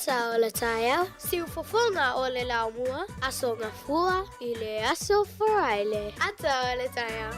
Asa o le taia, siufofonga o le laumua, aso ngafua i le aso faraile. Ata o le taia.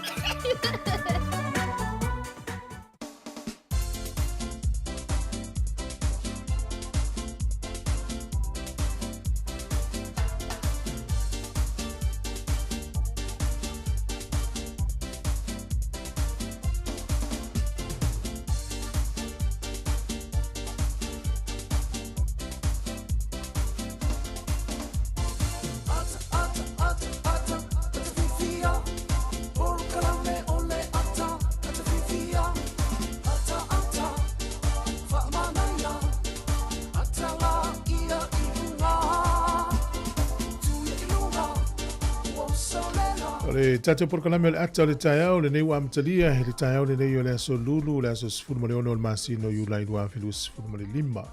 Le tato por kalame le ata le taiao le nei wa mtalia le taiao le nei le so lulu le so sfulu male ono masino yu lai dua filu sfulu male lima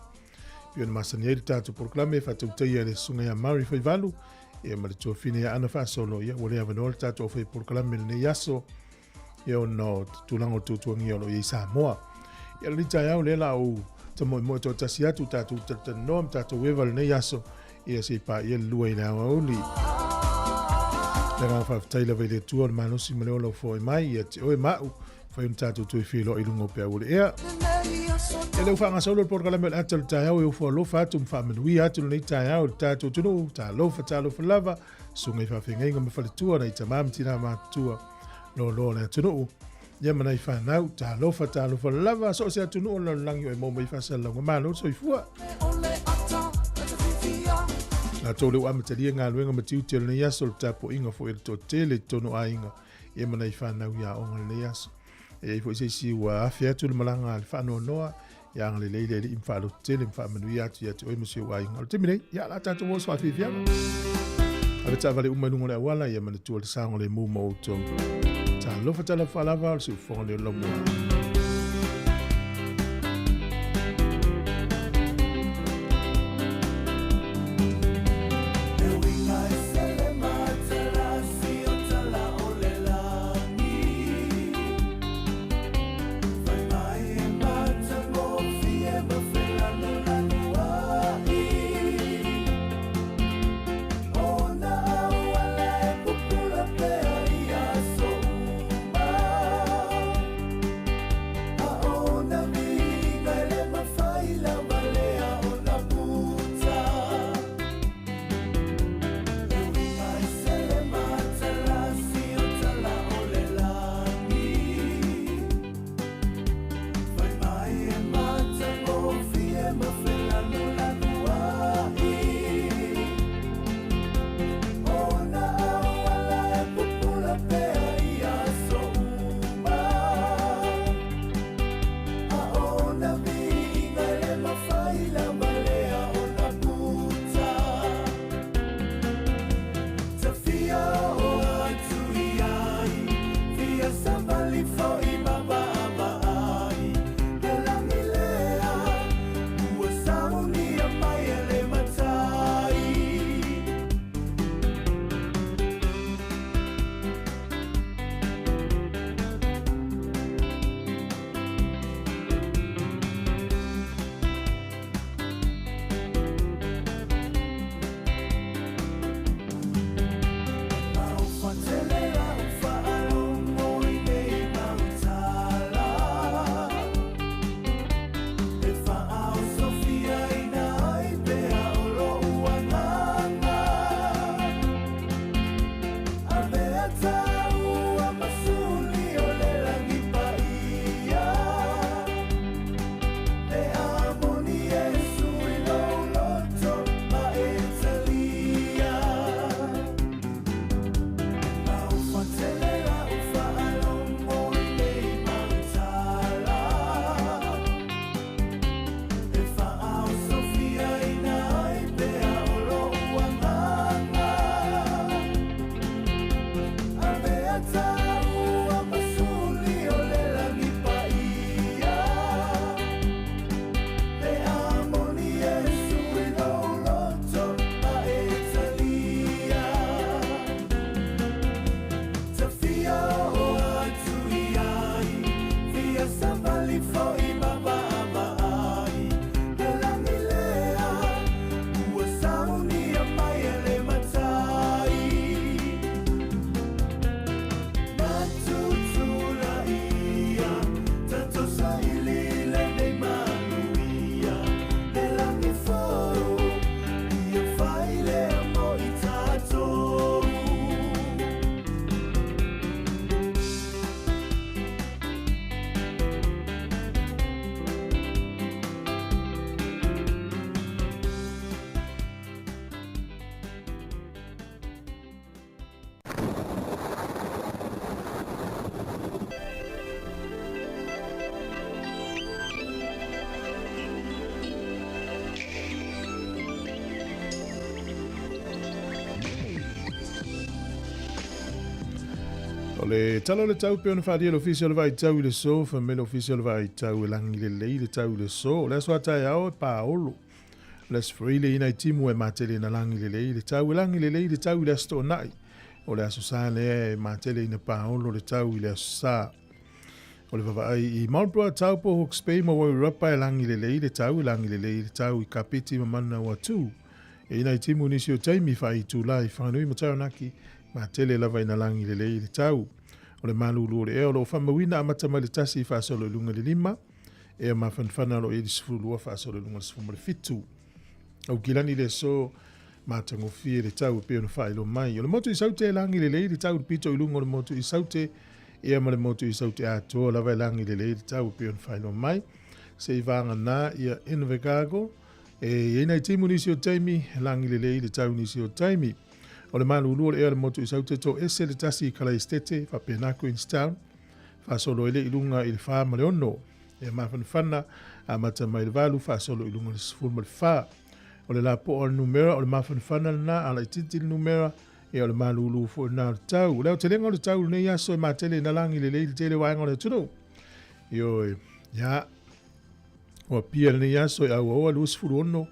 pio na masani le tato por kalame fa tu tia le sunga ya mari fa valu e ma to fine ya ana fa solo ya wole ava no tato fa por kalame le yaso e ono tulango tu ngi lo ye Sāmoa ya le taiao le la u tamo mo to tasia tu tato nom tato weva le yaso e se pa ye lua ina oli le nga fa taila vele tua mano si male lo foi mai e te o mau foi un tato tu filo i lungo pe ole e le fa nga solo por kala mel atel taio e fo lo fa tum fa menui atel nei taio tato tu no ta lo fa lava su ngai fa finga nga me fa tua nei tamam tina ma tua lo le tu no ya mana i fa na ta lo fa lava so se tu no lo lang yo mo mai fa sala nga malo so i fua na tole wa matalia nga luenga matiu te le yaso tapo inga fo el totele tono ainga e mana i fa na ya on le yaso e fo si wa afia tu le malanga al fa no noa ya ngale le imfa lo tele imfa manu ya tu o monsieur wa inga te mine ya la tato wo so afia ale ta vale umanu ngole wala ya mana tu le sango le mu mo to ta lo fa tala fa lava su fo le lo mo le talo le tau pe ona whadia le official vai tau I le so, whamele official vai tau e langi le lei le tau le so, le aswa tai ao e paolo. Les freile ina I timu e matele na langi le lei, le tau e langi le lei le tau I le asto nai. O le aso sa le e matele ina paolo le tau I le aso sa. O le wawai I Malbroa tau po Hawke's Bay ma wai rapa e langi le lei le tau I kapiti ma mana watu. E ina I timu nisi o taimi whai tu lai whanui ma tau naki ma tele lava ina langi le lei le tau. O le malulu o le eo lo whamawina a matama le tasi I whaasolo I lunga le lima. E ma whanwhana lo e di sifurulua whaasolo I lunga le sifumo le fitu. Au kilani le so matango fie le tau pe ona whaelo mai. O le motu I saute e langi le lei le tau pito I lunga o le motu I saute. E ma le motu I saute atoa lava e langi le lei le tau pe ona whaelo mai. Se I vanga na ia Invercargill. E ina I timu nisi o taimi langi le lei le tau nisi o taimi. O le malulu o le ea le motu I saute to ese le tasi I kala estete fa penako Queenstown. Fa solo ele I lunga I le wha ma le ono. E ma whanwhana a matama I le valu fa solo I lunga le sifuru ma le wha. O le lapo o le numera o le ma whanwhana na ala I titi le numera e o le malulu fo na le tau. Leo te lenga o le tau nei aso e matele na langi le le tele waenga o le tunu. Io ya o pia nei aso e au oa luas furu ono.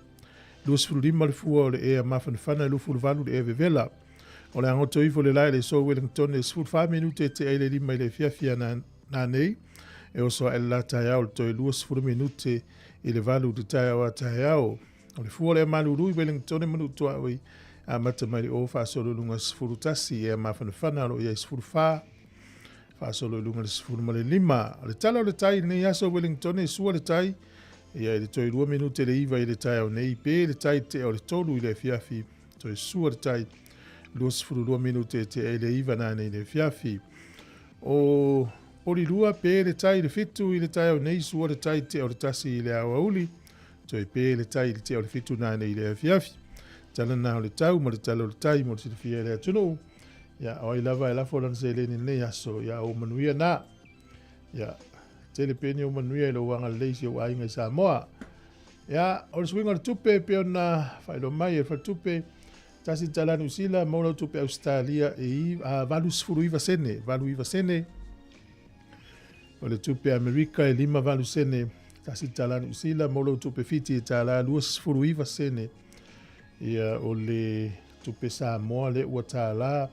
Luas furu lima le fua o le ea ma whanwhana lu furu valu le e vevela. O le angoto ifo le lai le so Wellington e sifuru 5 minute te eile lima I le fiafia na nei. E o so e la tai au le toi luas furu minute I le valu te tai au a tai au. O le fua le malulu I Wellington e manu toa oi a mata mai o whaasolo lunga sifuru tasi e ma whanwhana lo ia sifuru wha. Whaasolo lunga le sifuru ma le lima. O le tala o le tai nei aso Wellington e sua le tai. Ia le toi 2 minute le iwa I le tai au nei pe le tai te o le tolu I le fiafi. Toi sua le tai. Lua sifuru 2 minute te e le iwa na nei le fiafi. O li lua pe le tai le fitu I le tai au nei sua le tai te o le tasi I le au auli. Toi pe le tai le te o le fitu na nei le fiafi. Tala na o le tau mo le tala o le tai mo le silifia le atunu. Ia o I lava e lafo lan se le ni nei aso. Ia o manuia na. Ia tele peni o manuia I lo wanga leisi o ainga I Sāmoa. Ia o le swinga le tupe pe ona whaelo mai e whatupe. Tasi tala New Zealand mo le tupe Australia e valu sifuru iwa sene. Valu iwa sene. O le tupe Amerika e 5 valu sene. Tasi tala New Zealand mo le tupe fiti e tala lua sifuru iwa sene. Ia o le tupe Sāmoa le ua tāla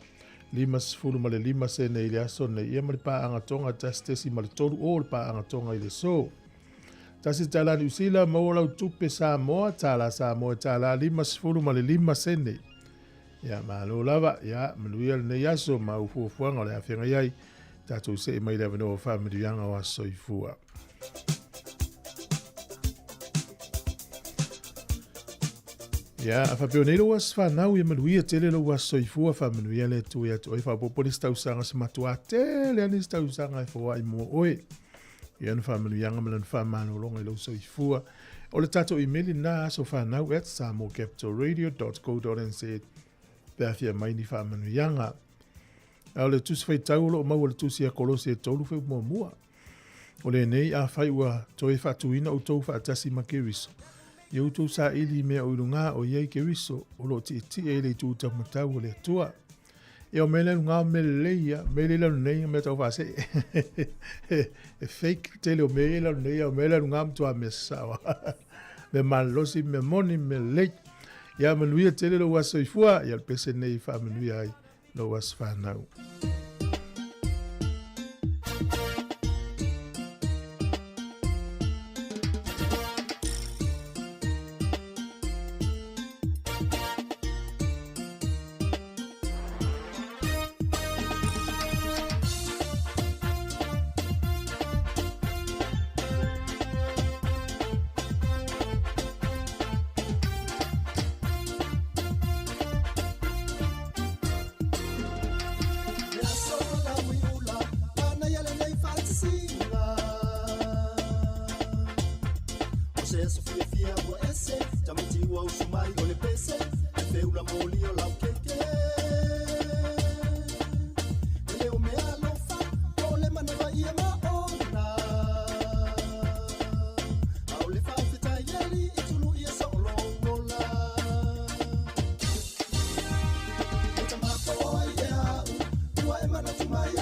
5 sifuru ma le 5 sene I le aso nei ia ma le pāangatonga tasi ma le tolu o le pāangatonga I le so. Tasi tāla New Zealand ma o lau tupe Sāmoa tāla 5 sifuru ma le 5 sene. Ia malo lava ia manuia le nei aso ma ufuafuanga o le awhenga iai tātou se mai le avanoa whamirianga o aso I fua. Ia, a whapeo nei loa sa whanau ia manuia tele loa soifua whamanuia le tu ia tu oi whapoponi stausanga sa matua tele ani stausanga e fua I mua oe. Ia na whamanuianga malan whamano longa I lo soifua. O le tato emaili na aso whanau at samocapitalradio.co.nz Pēwhia mai ni whamanuianga. Au le tusi whai taulo o mau le tusi a kolosi e tolu whai mua. O le nei a whai ua toi whatuina o tau whaatasi makeriso. Ia utou sa ili mea o ilunga o iei ke riso o lo ti e le tu tamatau o le atua. Ia o mele lunga o mele leia, mele lanu nei mea tau whase. E fake tele o mele lanu nei o mele lunga mtua me sawa. Me malosi, me moni, me lei. Ia manuia tele lo waso I fua, ia pese nei wha manuia ai lo was whanau.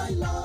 I love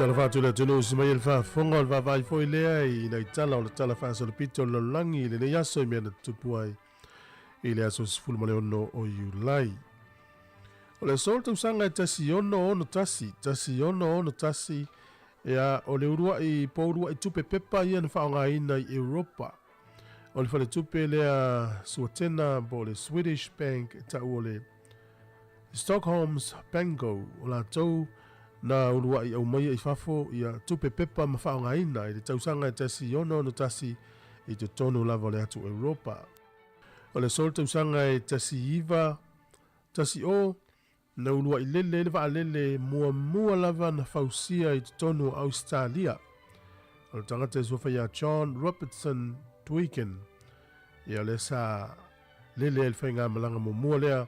Tala fatu le tunu si mai fa fonga le vai foi le I nei tala o le tala fa so le pito le langi le nei aso me na tupuai I le aso sifulu male ono o Julai. O le solta usanga tasi ono tasi ea o le urua I pourua I tupe pepa ia na whaonga ina I Europa. O le whale tupe lea suatena bo le Swedish Bank ta o le Stockholm's Bango o la tau na urua I au mai I fafo ia tupe pepa ma whaonga ina I le tausanga tasi ono tasi I te tonu lava le atu Europa. O le solta usanga tasi iwa tasi o na ulua I lele le lele mua lava na fausia I te tonu Australia. O le tangata sofa ia John Robertson Tweaken. Ia le sa lele el whainga malanga mua lea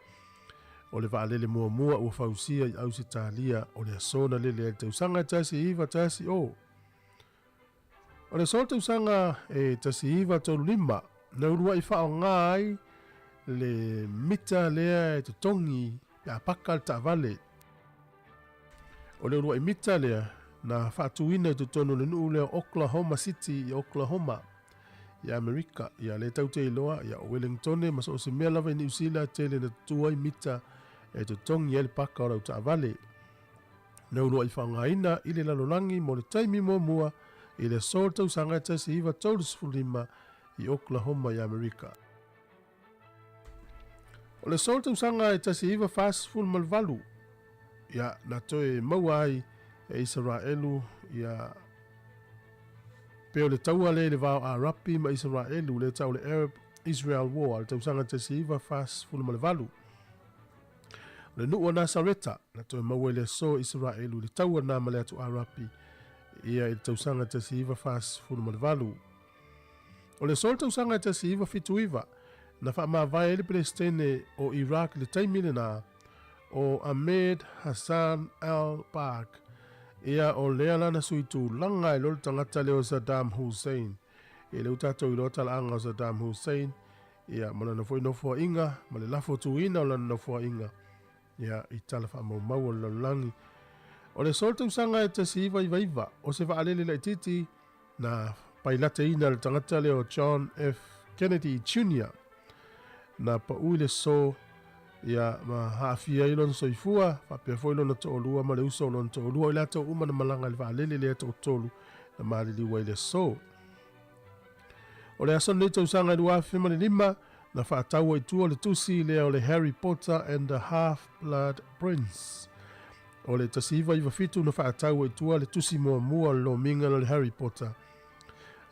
o le lele mua ua fausia I Australia o le asona lele el te usanga tasi iwa tasi o. O le solta usanga tasi iwa tolu lima na ulua I whao ngai le mita lea te tongi ya pakal ta vale. O le urua I mita lea na whaatuina te tonu le nuu lea Oklahoma City I Oklahoma ya Amerika ya le taute iloa ya Wellington maso o se mea lava I New Zealand tele na tuai mita te tongi ele paka ora ta vale. Na urua I whangaina I le lalolangi mo le taimi mua I le solta usanga tasi iwa taurus fulima I Oklahoma ya Amerika. O le solta usanga tasi iwa fast full malvalu ya na toe mauai Israelu ya peo le taua le vao Arapi ma Israelu le tau le Arab Israel War, le tausanga te siiva fas fulu ma le valu. Le nuu na sareta, na toe maua le so Israelu, le taua na male atu arapi, ia i tausanga te siiva fas fulu ma le valu. O le sol tausanga te siiva fituiva, na wha maa vai ele Palestine o Iraq le taimile na, o Ahmed Hassan al-Park, ia o lea lana suitu langa i lolo tangata leo Saddam Hussein. E leo tato i lota laanga o Saddam Hussein, ia mana na foi no fua inga, ma le lafo tuina o lana no fua inga, ia i tala wha mau mau o langi. O le solta usanga e te siiva iwa iwa, o se wha alele la ititi, na pailate ina le tangata leo John F. Kennedy Jr. Na pa ui le so, ia ma haafia ilon soifua, whapea foi lona to olua, ma le uso lona to olua, ila to umana malanga le wha alele le to tolu, na maali wa ile so. O le asan leto usanga lua whima le lima, na whaataua i tua le tusi lea o le Harry Potter and the Half-Blood Prince. O le tasiva iwa fitu na whaataua i tua le tusi mua mua lo minga le Harry Potter.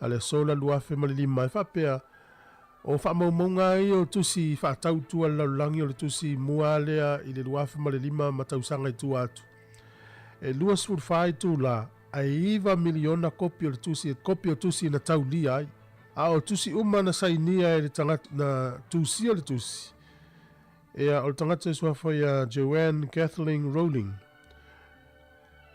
A le sola lua whima le lima e whapea, o whamaumaunga i o tusi whaatau tua laulangi o le tusi mua lea i le lua whima le lima matausanga i tua atu. E lua sfur whai tu la, a iwa miliona kopi o le tusi, kopi o tusi na tau lia ai. A o tusi uma na sainia e le tangata na tusi o le tusi. Ea o le tangata e suafa ia Joanne Kathleen Rowling.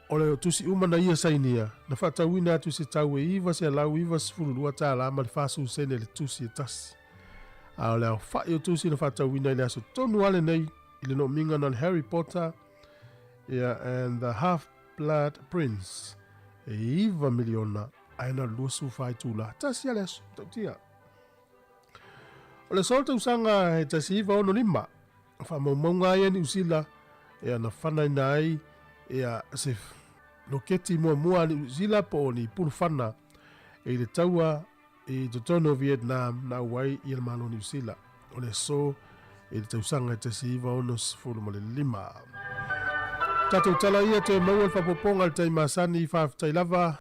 O le tusi uma na ia sainia. Na whatauina atu se tau e iwa se lau iwa sifurulua tā la ama le whasu sene le tusi e tasi. A o le au whai o tusi na whatauina i le aso tonu ale nei i le no minga na Harry Potter and the Half-Blood Prince. E iwa miliona aina lusu fai tula. Tasi ale aso, tautia. O le solta usanga e tasi iwa ono lima. Wha maumaunga ia ni usila, ea na whana ina ai, ea se loketi mua mua ni usila po ni puru whana, e le taua i totono Vietnam na uai i le malo ni usila. O le so, e le tausanga e tasi iwa ono sifuru ma le lima. Tatou tala ia te maua whapoponga le taimasani i whaftai lava,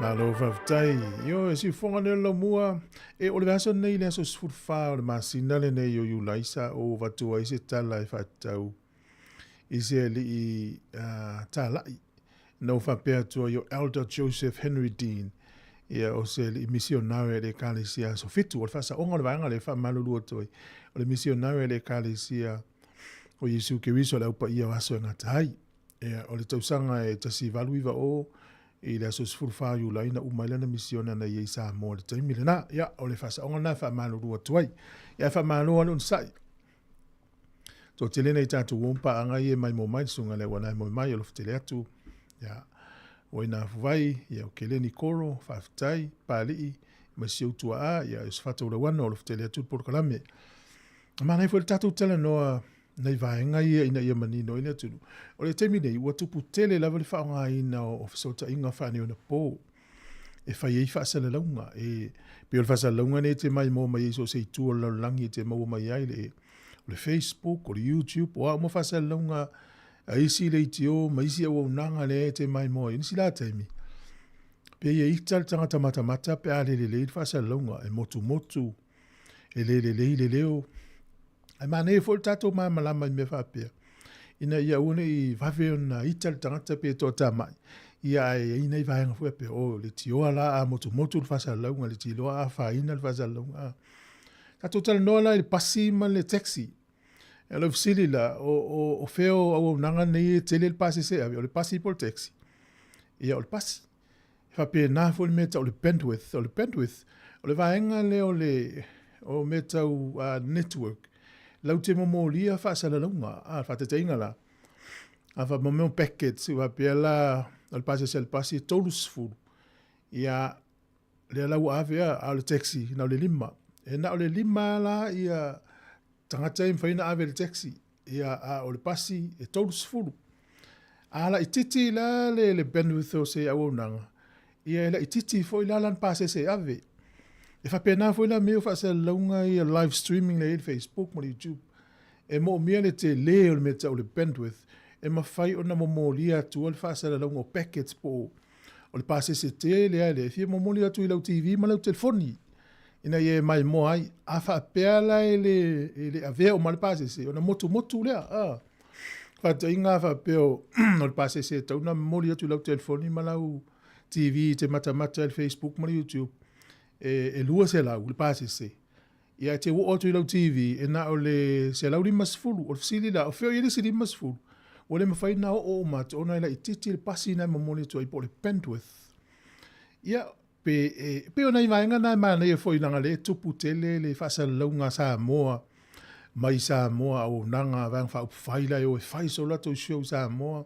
Malo whaftai, yo e si whonga nea lau mua, e o le vaso nei le aso sifuru wha o le masina le nei o Yulaisa o vatua i se tala e whatau. I se li i tālai, nau whapea tua yo Elder Joseph Henry Dean, ia o se li misionare le kālesia so fitu, o le whasa onga le vanga le wha malulua toi, o le misionare le kālesia o Yesu Keriso le upa ia waso e ngatai, ia o le tausanga e tasi valuiva o, i le aso sifuru wha Yulaina umailana misiona na iei Sāmoa le taimile na, ia o le whasa onga na wha malulua toi, ia wha malua le unsai. To te lena i tātou wompa anga i e mai mo mai sunga le wana mo mai alof te le atu. Ya, o ina fuwai, ya o keleni koro, whaftai, pālii, ma siau tua a, ya is whata ura wana alof te le atu por kalame. Ma nei fwere tātou tala noa, nei vaenga i ina i a manino ina tunu. O le temi nei, ua tupu tele lava le whaonga ina o fisota inga whane ona pō. E whai ei whaasala launga, e pio le whaasala launga ne te mai mo mai so sei tua lau langi te maua mai aile e. O le Facebook, o le YouTube, o a mo whasa launga a isi le itio, ma isi au nanga le te mai moa, inisi la taimi. Pe ia ital tangata mata pe a le whasa launga, e motu, e le leo. Ai mane e fol tato mai malama i me whapea. Ina ia une i whaweo na ital tangata pe to tamai. Ia e ina i vahenga fuepe, o le tioa la a motu le whasa launga, le tiloa a whaina le whasa launga. Tato tala noa la le pasi ma le taxi. E lo fisili la o feo au nanga nei tele le pasi se avi, o le pasi po le taxi. Ia o le pasi. Whapea nā fo le meta o le bandwidth, o le vaenga le o meta u network. Lau te momolia whaasala launga, whaatata inga la. A wha mameo packets, whapea la o le pasi se le pasi tolus furu. Ia le lau avea a le taxi, na o le lima. E na o le lima la ia tangata i mwhaina ave le taxi. Ia o le pasi e tolu sifuru. Ala i titi la le bandwidth o se awonanga. Ia la i titi fo i la lan pase se ave. E whapena fo i la meo whaase launga i live streaming le Facebook mo le YouTube. E mo mea le te le o le meta o le bandwidth. E mawhai o na momolia tu o le whaase launga o packets po o le pase se te le ale. Fia momolia tu i lau TV ma lau telefoni. ina ye mai mo ai a fa pela ele ave o mal pase se ona motu lea fa te inga fa peo no pase se tau na moli atu lau telefoni malau TV te mata Facebook ma YouTube e lua se lau le pase se ia te wo atu lau TV e na o le se lau limas fulu o sili la o feo ele se limas fulu o le mawhai na o ma te ona ila i titi le pasi na mamoli atu ai po le bandwidth ia pe ona i vaenga na mana e foi langa le tupu tele le fasa launga Sāmoa mai Sāmoa o nanga vang fa faila o fai so lato show Sāmoa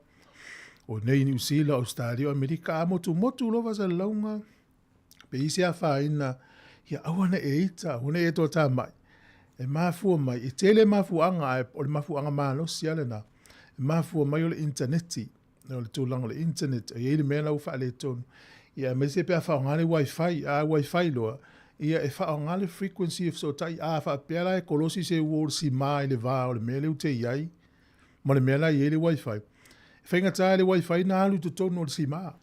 o nei New Zealand Australia Amerika motu lo fasa launga pe isi a faina ia awana e ita hone e to ta mai e mafu mai e tele mafu anga o le mafu anga malo siale na mafu mai o le interneti o le tūlanga le internet e ele mena u fa le tonu ia me se pe a whaongale wifi loa ia e whaongale frequency of so tai a wha pēra e kolosi se uor si mai le vā o le mele u te iai ma le mele i ele wifi whainga tae le wifi na alu to tonu o le si maa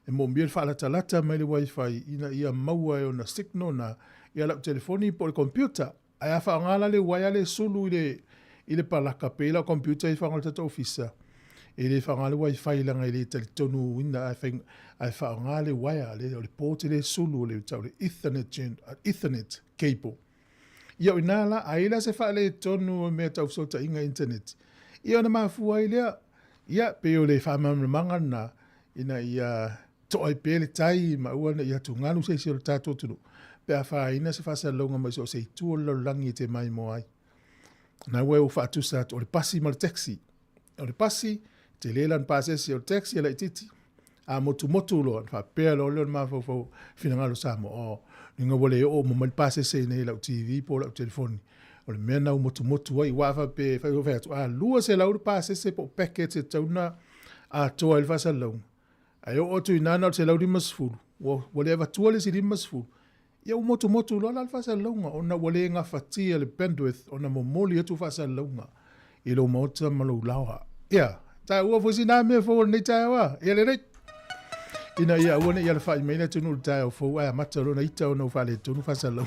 e mo mbia le whalatalata mai le wifi ina ia maua e o na signal na ia lau telefoni po le computer a whaongala le waia le sulu i le palaka pēla computer i whaongala tata ofisa e le whangale wifi langa i le tali tonu ina ai whangale waia le porte le sulu le tau le Ethernet cable. Ia o inala aila se whale tonu mea tau sota inga internet. Ia ona mafua i lea, ia pe o le whamamamanga na ina ia toai pele tai ma uana ia tungalu se o le tato tunu. Pe a whaina se whasa longa mai so se tua langi te mai mo ai. Na ue o whaatusa o le pasi ma le taxi. O le pasi, te lelan pasesi o le taxi ala i titi. A motu lo, fa pea lo leo mafau finangalo Sāmoa. Ninga wale o mo mal pasesi nei lau TV po lau telefoni. O le mena o motu ai wafa pe fai o fai lua se lau le pasesi po packet se tauna a toa il fasa lau. Ai o tu inana se lau di masfulu. Wale ava tuale si di masfulu. Ia o motu lo la fasa lau nga. Ona wale nga fatia le bandwidth. Ona momoli atu fasa lau nga. Ilo maota malau laua. Ia, ta ua fosi na mea fo nei tai wa. Ia le rei. Ina ia ua ia le fai meina tunu le tai o fo ai mata lo na ita o na ufale tunu fasa lau.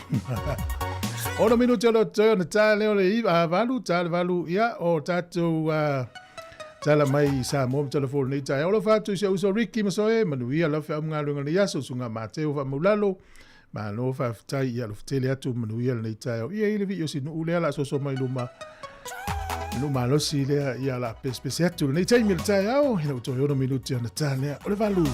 Ona minu te lo toi ona tai leo le iwa valu, tai le valu ia o tatou tala mai Sāmoa telefoni nei tai. Ola fatu se uso Ricky masoe, manu ia la fa mga lunga ni yaso sunga mateo fa mulalo. Ma no fa tai ia lo tele atu manu ia nei tai. Ia ile vi yo sinu ule ala so mai luma. No malo si le ia la pespesi atu nei tai mil tai au ina to yo no minuti ona tale o le valu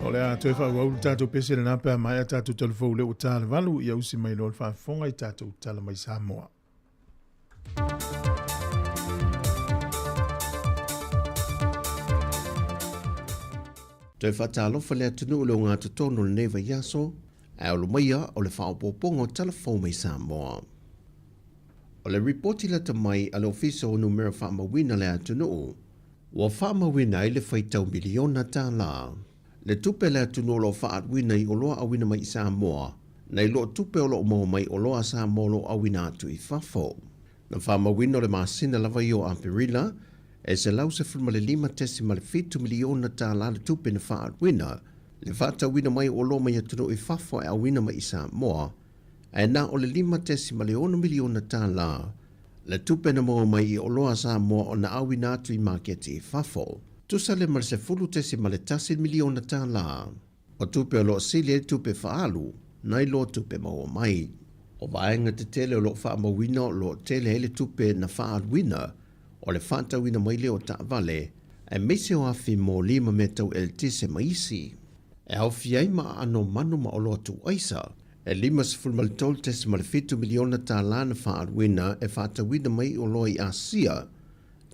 Olea toe fa wau tātou pese na pā mai a tātou telefou le o tāle walu ia usi mai lor whaafonga I tātou tala mai Sāmoa. Toi whatalofa lea tunu o leo ngā tutono le neva yaso, e olo maia o le whaopopongo telefou mai Sāmoa. O le reporti lata mai a le ofisa o numera whaamawina lea tunu o, wa whaamawina I le whaitau miliona tā la. Le tupe lea tunu o lo whaatwina I o loa awina mai Sāmoa, nei lo tupe o lo mo mai o loa Sāmoa lo awina atu I whafo. Na whaamawina o le māsina lava I o Amperila, e se lau se fulma le 5 miliona tā la le tupe na whaatwina, le whaatawina mai o lo mai atunu I whafo e awina mai Sāmoa, e na o le 5 miliona tā la, le tupe na mo mai I o loa Sāmoa o na awina atu I maketi I whafo. Tusa le male se fulu tesi male tasi miliona tā la. O tupe o lo sili e tupe whaalu, nai lo tupe maua mai. O vaenga te tele o lo whaamawina o lo tele hele tupe na whaalwina, o le whaatawina mai leo ta vale, e meise o afi mo 5 metau el tise maisi. E hau fiai ma ano manu ma o lo tu aisa, e 5 male tol tesi male 7 miliona tā la na whaalwina e whaatawina mai o lo I Asia,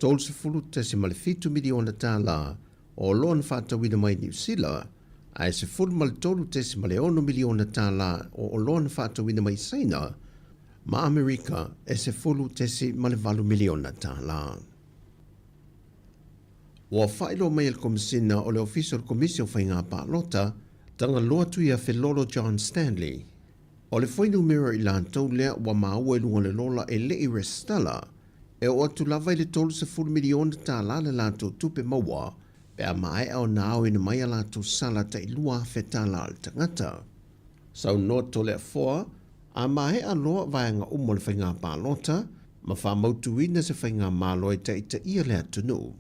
tol se fulu tesi male 7 miliona tā la, o loan whaatawina mai New Zealand, ai se fulu male tolu tesi male 1 miliona tā la, o loan whaatawina mai Saina, ma Amerika e se fulu tesi male 8 miliona tā la. Ua whaelo mai al komisina o le official commission whainga pālota, tanga loa tuia Felolo John Stanley. O le whainu mera I lantou lea ua maua I lunga le lola e le I restala, e o atu lava I le 30 miliona tā la le lantou tupe maua, pe a mai au nao ina mai a lantou sala ta I lua whetā la al tangata. Sau no tole a foa, a mai a loa vaenga umo le whainga pālota, ma whamautu ina se whainga māloi ta I ta ia lea tunu.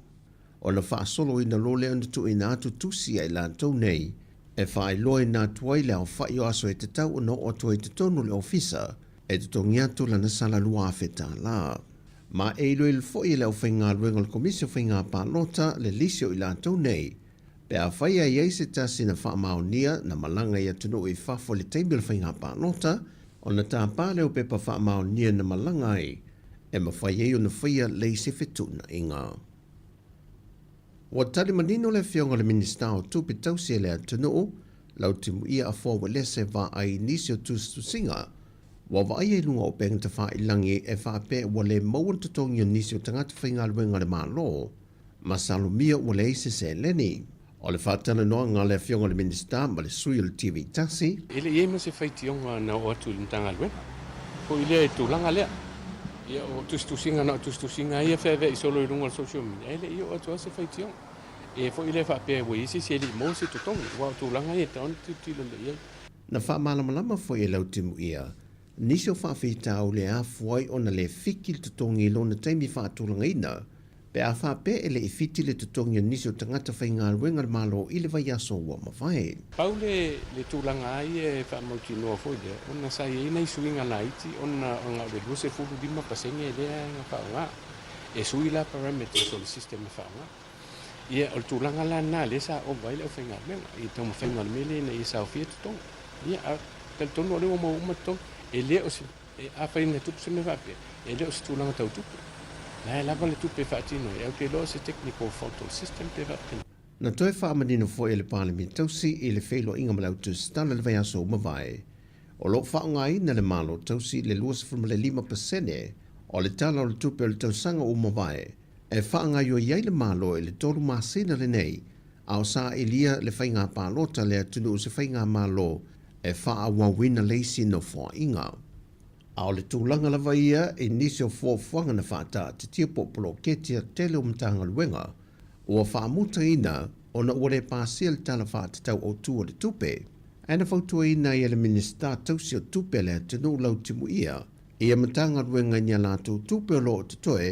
O na whaasolo ina lo lea tu ina atu tusi ai lantou nei, e whaai loa ina tuai leo whai o aso e te tau o no o tuai te tonu le ofisa, e te tongi atu lana sala lua whetā la. Ma e ilo il fo I leo whainga luenga le komisio whainga pālota le lisio I lantou nei, pe a whai a iei se tasi na whaamaunia na malanga I atunu I whafo le teimi le whainga pālota, o na tā pāleo pepa whaamaunia na malanga ai, e ma whai e o na whaia le se whetuna inga. Wa tali manino le fionga le minista o tupi tausi le atunu, lau timu ia a fōwa lese wa ai nisio tusinga, wa ai e lunga o penga te wha ilangi e wha pe wa le mauan tutongi o nisio tangata whainga luenga le maa lo, ma salumia wa le ise se leni. O le whatana noa ngā le fionga le minista ma le sui o le TV tasi. Ele ie ma se whaitionga na o atu lintanga luenga. Ko ile e tūlanga lea. Ia o tustusinga na tustusinga ia whewe I solo I runga le social media. Ele ia o atu ase whaitionga. E fo ile wha pe wa isi se li mo se tutongi. Wa tūlanga ia taon tūtilo le ia. Na wha malamalama fo e lau timu ia. Nisio wha whitau le a fuai o na le whiki le tutongi lo na taimi wha tūlanga ina. Pe a wha pe ele I whiti le tutongi o nisio tangata whainga luenga le malo I le vai aso ua mawhai. Pau le tūlanga ai e wha mauti noa fo ile. Ona sa i nei suinga la iti. Ona ngā le luse fulu dima pasenge e lea ngā wha ngā. E sui la parameters o le sistema wha ngā. Ia o le tūlanga la nā le sa o vai le o whainga luenga. I tau mawhainga le mele na I sa o fia tutonga. Ia a tel tono o le o mauma tutonga. E leo si a whainga tupu se me whape. E leo si tūlanga tau tupu. Lai lava le tupe whaatino, e au te loa se technical photo system te whaatino. Na toi whaamanino fo e le pālemi tausi I le whailo inga malau tu stana le vai aso umawai. O lo whaongai na le malo tausi le 2.5% o le tala o le tupe o le tausanga umawai. E whaongai o iei le malo e le tolu masina le nei, au sa ilia le whainga pālota le atunu se whainga malo e whaawawina leisi no fua inga. Ao le tūlanga lava ia e nisi o fuafuanga na whaata te tia popolo ketia tele o mtanga luenga, ua whaamuta ina o na ure pāsia le tala whaata tau o tua le tupe, ana whautua ina i ele minista tausi o tupe le tenu lau timu ia, Ia matanga ruenga nia lātou tūpelo o te toe,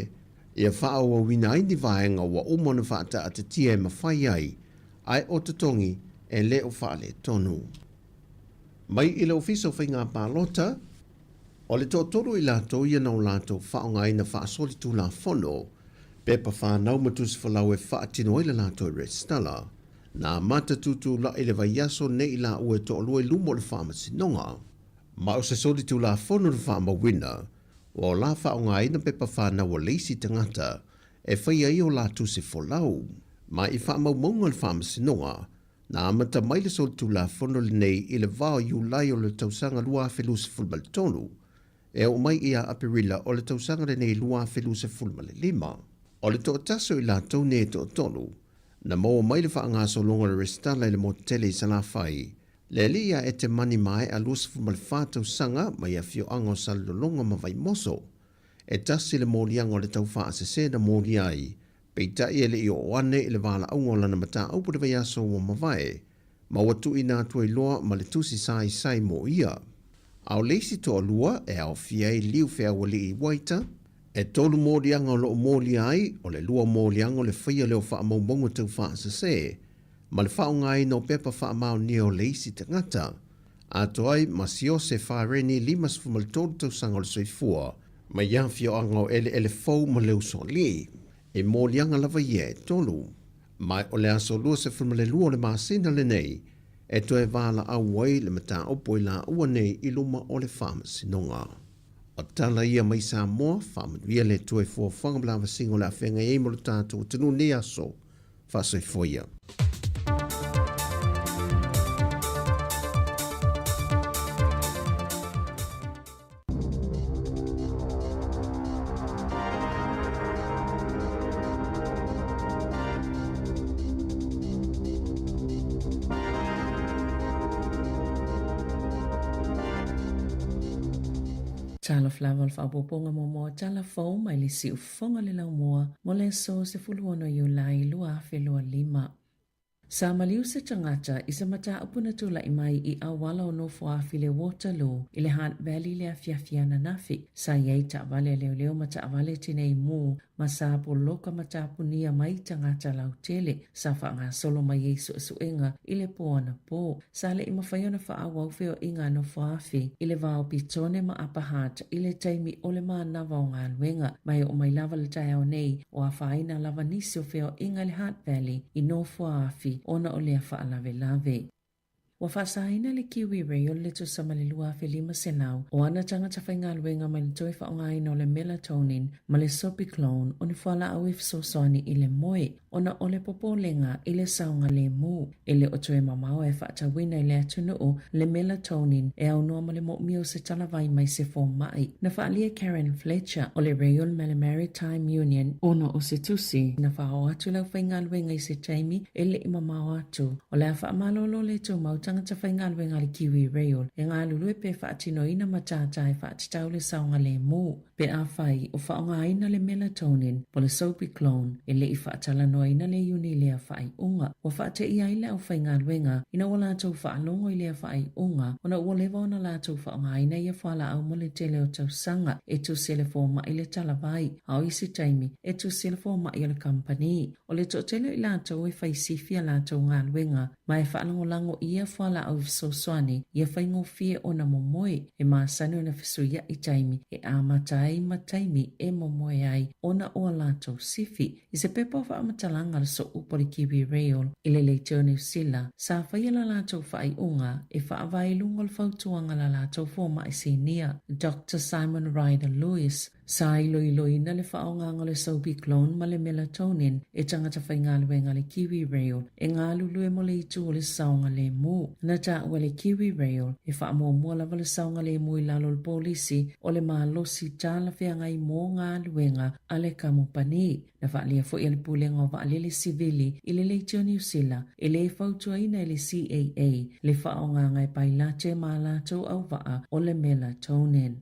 ia wha o wina i ni vaenga wa umona whaata a te tia e mawhai ai o te tongi e leo wha le tonu. Mai i le ofiso whainga pālota, o le tōtoro i lātou ia nau lātou whaonga ina wha asoli tū la whono, pepa whanau matus whalau e wha atino i le lātou e restala, na mata tutu la i le vaiaso ne i la ue to alue lumo le wha masinonga. Ma o se soli tū la whono le wha mawina, o la whaonga ina pepa whanau o leisi tangata, e whaia i o lātou se wholau. Ma i wha maumonga le wha masinonga, na amata mai le soli tū la whono le nei i le vao JUL o le tausanga lua whelus fulmal tonu, e o mai ia apirila o le tausanga le nei lua whelus fulmal lima. O le tō taso i lātou ne tō tonu, na mo mai le whaanga so longa le restala i le motele i sala whai, le lia e te mani mai a luas fulmal whātau sanga mai a fio ango sa longa mawai moso, e tasi le mōlianga o le tau wha asese na mōliai, peita i ele i o ane i le wala aungo lana mata aupu le vaiaso o mawai, ma watu i nā tua i loa ma le tusi sai mo ia. Au leisi to lua e au fiei liu fea wali i waita, e tolu mōlianga o lo mōliai o le lua mōlianga o le whaia leo wha maubongo tau wha asese, ma le whaongai no pepa wha mao ni o leisi te ngata, a toai ma sio se whareni limas fumal tolu tau sanga o le soifua, ma iawhio ango ele fau ma leo so li. E mōlianga lava ia e tolu. Mai o le aso lua se fulmale lua le māsina le nei, e toe wala au wai le mata opo i la ua nei i luma o le whama sinonga. O tala ia mai Sāmoa, whama duia le toe fua whangamlawa singo le awhenga e mo le tātou tenu ne aso, whasoi foia. Tala flava al whapoponga mo tala fau mai le si ufonga le lau moa mo le so se fuluono JUL lua whelua 5. Sa maliu se tangata isa mata upuna tula i mai i awala o no fuafi le Waterloo i le Hunt Valley le afiafiana nafi. Sa iei ta avale leo mata avale tine i mu ma sa poloka mata punia mai tangata lau tele sa whaanga solo mai Yesu suenga i le poana po. Sa le ima whaiona wha awau feo inga no fuafi i le vao pitone ma apahata i le taimi o le maa nawa o ngā luenga mai o mai lava le tai au nei o a whaina lava nisi o feo inga le Hunt Valley i no fuafi ona o lea whaalave. Wa whaasaina le kiwi rei o le to samalilua whelima selau o ana tangata whainga luenga mai le toi whaongaina o le melatonin ma le sopiclone o ni whala au ifsosoni i le moe ona o le popolenga i le saunga le mu e le o toe mamao e whaatawina i le atunuu le melatonin e au noa ma le mo se talavai mai se fo mai na whaalia Karen Fletcher o le Royal Maritime Union ona o se tusi na whao atu lau whainga luenga i se taimi e le mamao atu o le a whaamalolo le tau mau tangata whainga luenga le kiwi rail e ngā lulu e pe whaatino ina matata e whaatitau le saunga le mu pe a whai o whaonga ina le melatonin po le sopiclone e le i whaatalano ina le uni lea whai unga o whaate ia i le au whainga luenga ina o lātou whaalongo i lea whai unga ona ua lewa ona lātou whaonga ina ia whala au mo le tele o tau sanga e tu sele fōma i le talavai au isi taimi e tu sele fōma i le company o le to tele i lātou e whai sifia lātou ngā luenga mai whaalongo lango ia whala au soswani ia whaingo fie o na momoe e maasane o na whasuia i taimi e a matai mataimi e momoe ai ona o lātou sifi i se pepa wha amatalanga le so upori kiwi rail i le leiteo New Zealand sa whaia la lātou whai unga e wha avai lungo le whautuanga la lātou fōma i sinia Dr. Simon Ryder Lewis sa iloi na le whaonga le sopiclone ma le melatonin e tangata whainga luenga le kiwi rail e ngā lulu e mo le itu o le saunga le mu na ta ua le kiwi rail e wha mua lava le saunga le mu i lalo le polisi o le malosi tala whianga i mō ngā luenga a le kamupani na wha lia fo i le pulenga o wha alele sivili i le leitio New Zealand e le whautua ina i le CAA le whaonga ngai pai la te ma lātou au waa o le melatonin.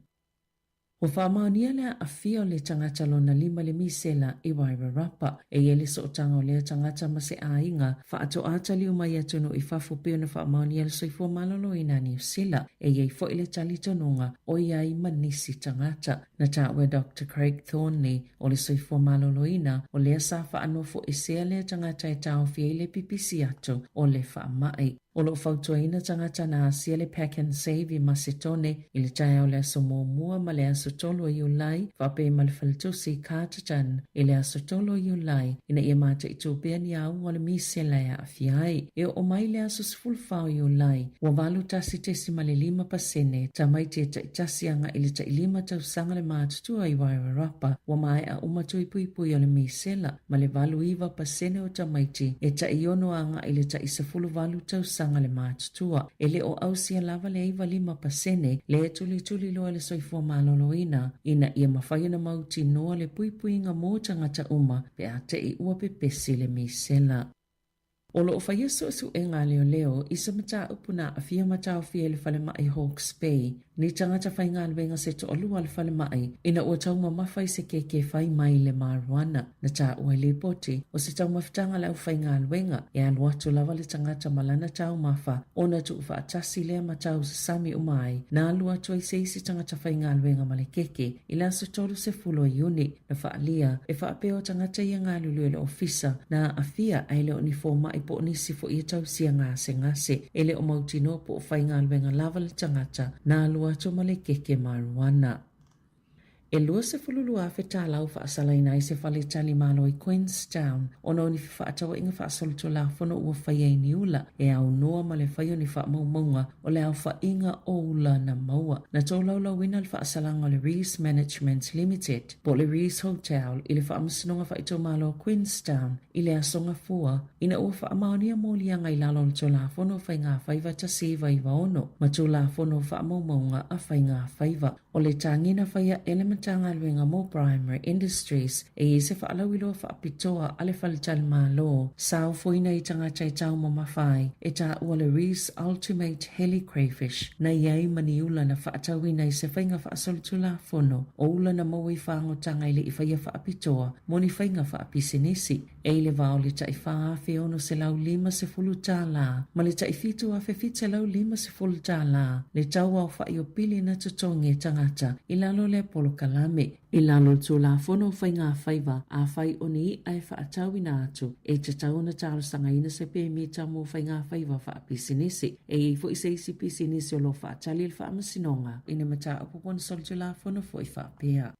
O whaamaunia lea a fio le tangata lona 5 le misela I Wairarapa. E ele so o tanga o lea tangata ma se a inga. Wha ato atali umai atunu I whawhupio na whaamaunia le soifua malolo I na New Zealand. E iei fo ile tali tonunga o iai manisi tangata. Na tawe Dr. Craig Thornley o le soifua malolo ina o lea sa whaanofo e sea lea tangata e tau fia ile pipisi atu o le whaamai. O lo fautuaina tangata na asia le pack and save I Macedone I le tae o le aso mua ma le aso tolo I ulai whape ma le faltusi kātatan I le aso tolo I ulai ina ia mata I tūpea ni au o le misela ya afiai. E o mai le aso sifulfau I ulai wa walu tasi tesi ma le 5% ta mai te tasi anga I le ta 5 tausanga le mātutua I Wairarapa wa mai a umatu I pui o le misela ma le valu 5% o ta maiti e ta iono anga I le ta isafulu valu tausanga le mātutua. E le o ausia lava le 5% le tuli loa le soifua maloloina ina ia mawhai na mauti noa le pui nga mō tangata uma pe a te I ua pepesi le misela. O lo fa yeso su e ngā leo isa mata upuna a fia mata o fia le whale mai Hawke's Bay ni tangata whai ngā luenga se to olua le whale mai ina ua tauma mawhai se ke whai mai le maruana na tā ua le poti o se tauma whitanga lau whai ngā luenga e alu atu lava le tangata malana tau mawha o na tu wha atasi lea matau se sami umai na alu atu ai se isi tangata whai ngā luenga male keke ila se tolu se fulo iuni na wha alia e wha apeo tangata ia ngā lulu le ofisa na a fia ai le uniforma I po nisi fo ia tau sia ngase ele o mautino po whai ngā luenga lava le tangata na alua to male keke maruana. E lua se fululu a wheta lau wha asalaina I se whale tali malo I Queenstown ono ni wha atawa inga wha asoluto la whono ua whai ei niula e au noa ma le whai o ni wha maunga o le au wha inga oula na maua. Na tō laulau wina le wha asalanga o le Rees Management Limited po le Rees Hotel I le wha amasinonga wha ito malo Queenstown I le asonga fua ina ua wha amaonia mōlianga I lalo le tō la whono whai ngā whaiva ta siva I waono ma tō la whono wha maunga a whai ngā whaiva o le tangina whaia elementanga luenga mo primary industries e se whaalau ilo whaapitoa ale whalitali malo sao foina I tangata I tau mo mawhai e tā ua le Rees Ultimate Heli Crayfish na iai maniula na whaatawina I se whainga whaasolutu la whono o ula na maui whaangotanga ile I whaia whaapitoa mo ni whainga whaapisinisi e le vao le tai whaafe ono se lau 5 se fulu tā la ma le tai fitu a fefita lau 5 se fulu tā la le tau au whaio pili na tutongi tangata I lalo le polo kalame I lalo tō la whono whai ngā whaiva a whai oni ai whaatawina atu e te tau na tālo sanga ina se pe mi tau mo whai ngā whaiva whaapisinisi e I fo I se isi pisinisi o lo whaatali le whaamasinonga ina mata apupon sol tō la whono fo I whaapea.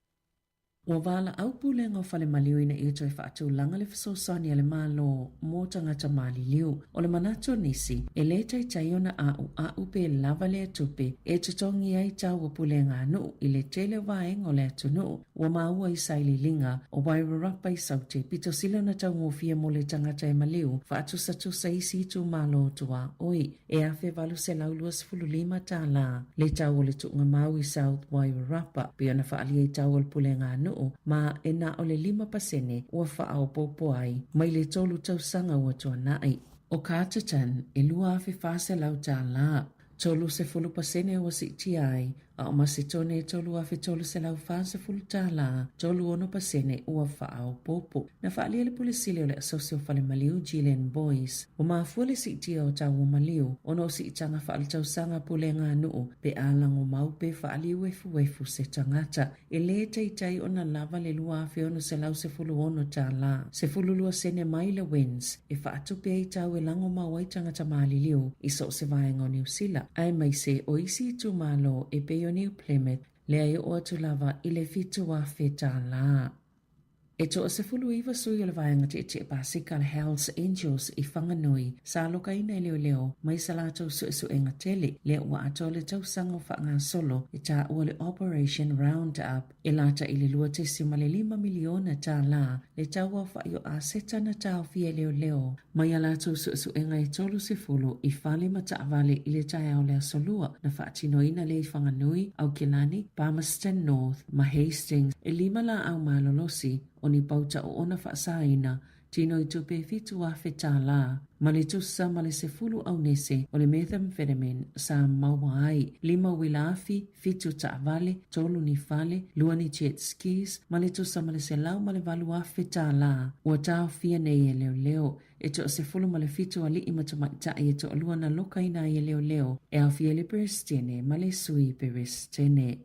Ua wala au pulenga o whale maliu ina I toi whaatu langa le whasosani ale malo mō tangata mali liu. O le manato nisi, e le tai ona au pe lava le atupe e tutongi ai tau o pulenga anu I le tele waenga o le atunu. Ua maua I saili linga o Wairarapa I saute pito sila na tau ngofia mo le tangata e maliu whaatu satusa isi tu malo tua oi. E afe valu se laulua 15 tā la le tau o le tuunga mau I South Wairarapa pe ona whaalia I tau o le pulenga anu ma e na o le 5% ua whaao popo ai mai le tolu tausanga ua toa nai. O kātatan e lua awhi whase lau tā la tolu se 10% ua si ti ai a o masitone tolu awhi tolu se lau whase fulu tā la tolu 1% ua whaao popo. Na whaalia le pulisile o le asosio whale maliu Jilen Boys o maafua le si tia o tau o maliu ono si itanga whaali tausanga pulenga nuu pe alango mau pe whaaliu wefu se tangata e le teitai o na lava le lua awhi ono se lau se fulu ono tā la se fulu lua sene mai le wins e whaatu pe ai tau e lango mau ai tangata maali liu I so se vaenga o New Zealand ai mai se o isi tu malo e pe o New Plymouth le ai o atu lava I le fitu a whetā la. E to se fulu iwa sui o le vaenga te pasika le Hells Angels I whanganui sa loka ina leo mai salato su enga tele le ua ato le tausango whaanga solo I tā ua le Operation Roundup e lata I le lua tesi ma le 5 miliona tā la le taua whaio a seta na tau fia leo mai alato su enga I tolu se fulu I whale mata avale I le taia o le asolua na whaatino ina le I whanganui au Kilani, Palmerston North, ma Hastings e 5 la au malolosi o ni pauta o ona whaasaina tino i tupe fitu a fetala. Ma le tusa ma le sefulu au nese o le methamphetamine sa mawai, 5 wilafi, fitu taavale, tolu ni fale, luani jet skis, ma le tusa ma le selau ma le valu a fetala. Ua tau fia nei e leo leo, e to sefulu ma le fitu ali ima tamaita e to alua na loka ina e leo leo, e au fia le peristene ma le sui peristene.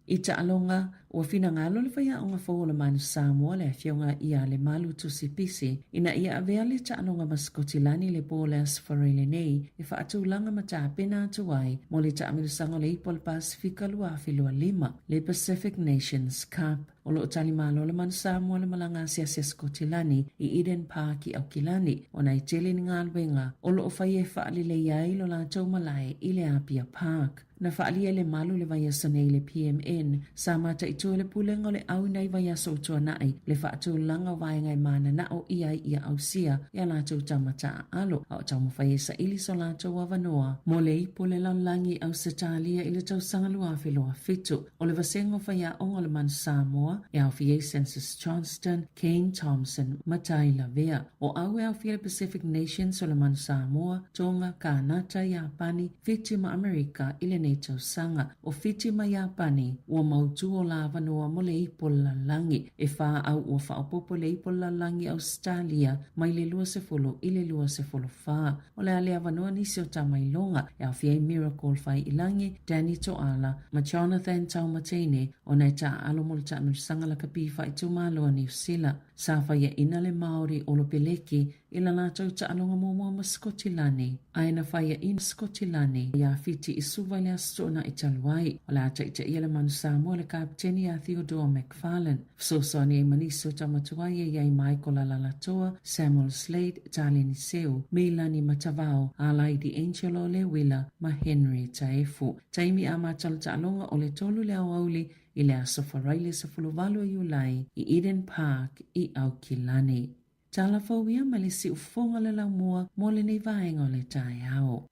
I ta alonga, ua fina ngalo le whaia o ngā whaola manu Sāmoa le whionga ia le malu tusi pisi, ina ia avea le ta alonga maskotilani le pōle asfarele nei, e whaatulanga ma ta pena atuai, mo le ta amirusango le ipo le Pasifika lua awhilua 5, le Pacific Nations Cup. O lo tali malo le man Sāmoa le malanga sia Skotilani i Eden Park i Aukilani o nai tele ni ngā luenga o lo whaie whaali le iai lo la tau malai i le Apia Park. Na whaali le malu le vaiasa nei le PMN sa mata i tua le pulenga le au nei vaiasa o tua nai le whaatu langa vaenga i mana na o iai ia ausia ia la tau tamata alo au tau mawhaiesa ili so la tau avanoa mo le ipo le lanlangi au setalia i le tau sangalua whiloa fitu o le vasengo whaia ongo le man Sāmoa e au fie Census Johnston, Kane Thompson, Matai Lavea. O au e au fie Pacific Nations o le man Sāmoa, Tonga, Kanata, Iapani, Fitima Amerika, i le neitau sanga. O Fitima Iapani, ua mautu o la vanua mo le ipo lalangi. E wha au ua whaopopo le ipo lalangi Australia, mai le lua se folo, i le lua se folo wha. O le alea vanua nisi o tamailonga, e au fie Miracle Fai Ilangi, Danny Toala, ma Jonathan Taumatene, o nei ta alo mo le ta sanga la kapi whai tumaloa New Zealand. Sa whaia ina le Māori o lo peleki i la nātou ta alonga mōmua ma Skotilani. Aina whaia ina Skotilani ia fiti i suwa le astona i taluai. O la ta ita ia le manu Sāmoa le kapteni a Theodore McFarlane. Fsosoni e maniso tamatuai e iai Michael Alalatoa, Samuel Slade, Talini Seu, Melani Matavao, Alaidi Angelo Le Willa, ma Henry Taefu. Taimi a matalu ta alonga o le tolu le auli i le asofaraile sa fuluvalo i ulai i Eden Park i Aukilani. Tala fauia ma le si ufonga le laumua mo le nei vaenga o le tae ao.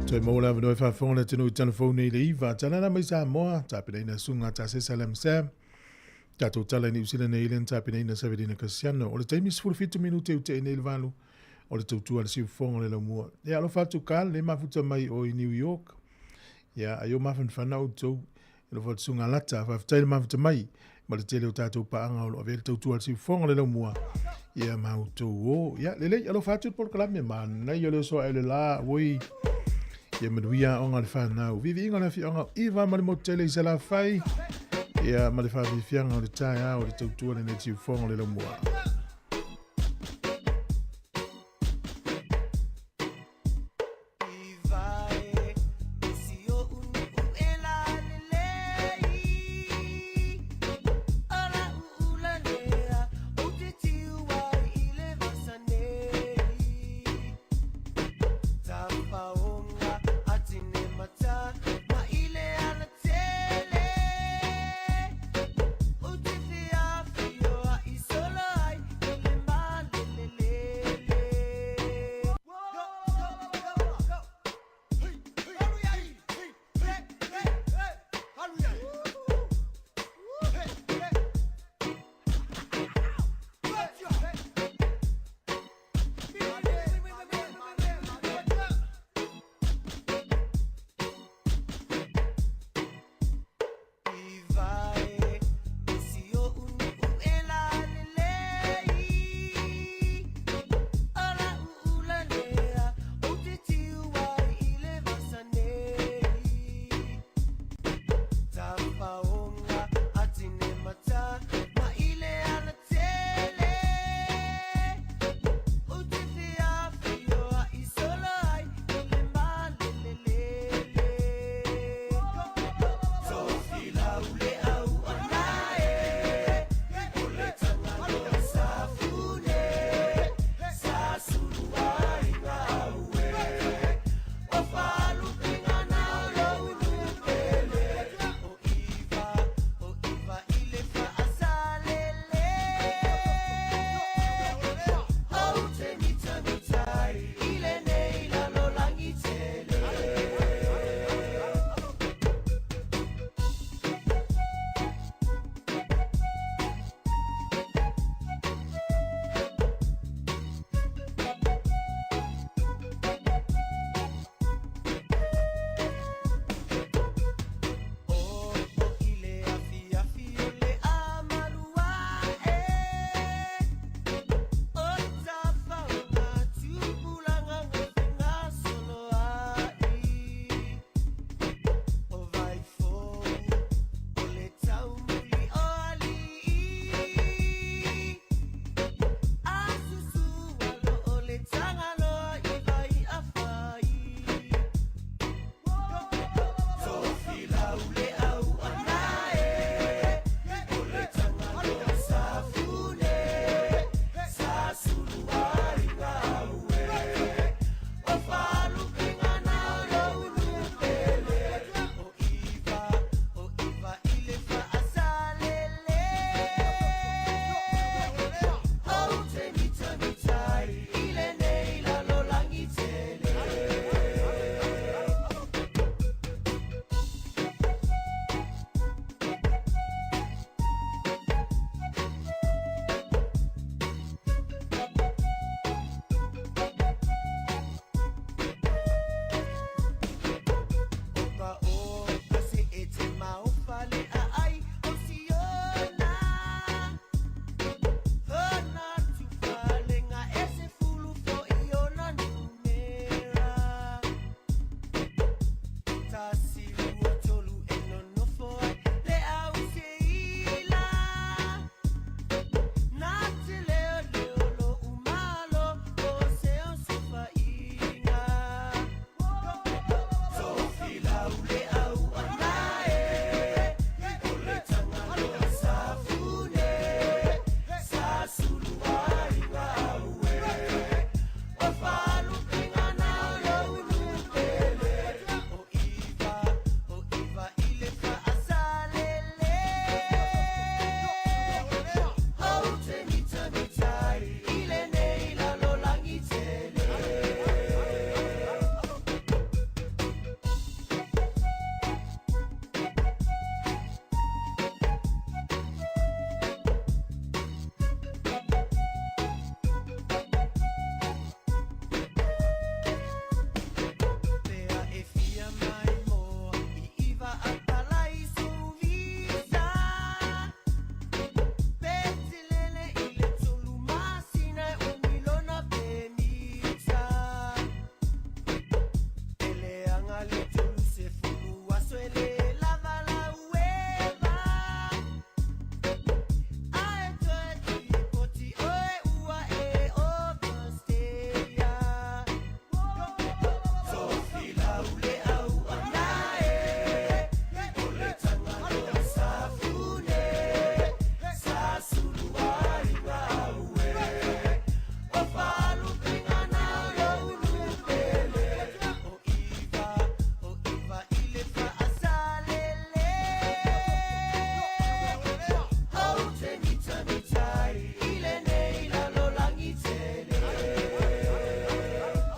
Toi mola vano e whaafonga le tino i telefone i le iwa. Tana na mai Sāmoa, tāpina ina sunga ta se salam sam. Tato tala ni usila na ilen tāpina ina savedina kasiano. O le taimi sifuru fitu minute u te ine il valu. O le tautua le siufonga le laumua. E alo fatu kal, le mafuta mai o i New York. Ya, ayo mafan whana o tau. E lo fatu sunga lata, whaftai le mafuta mai. Ma le tele o tātou paanga o lo avele tautua le siufonga le laumua. Ya, mautou o. Ya, lele, alo fatu por kalame man. Nai yo le so ele la, woi. Ya, manuia onga le whanau. Vivi inga le fi onga iwa ma le motele i se la fai. Ya, ma le whavifianga o le tae a o le tautua le ne siufonga le laumua.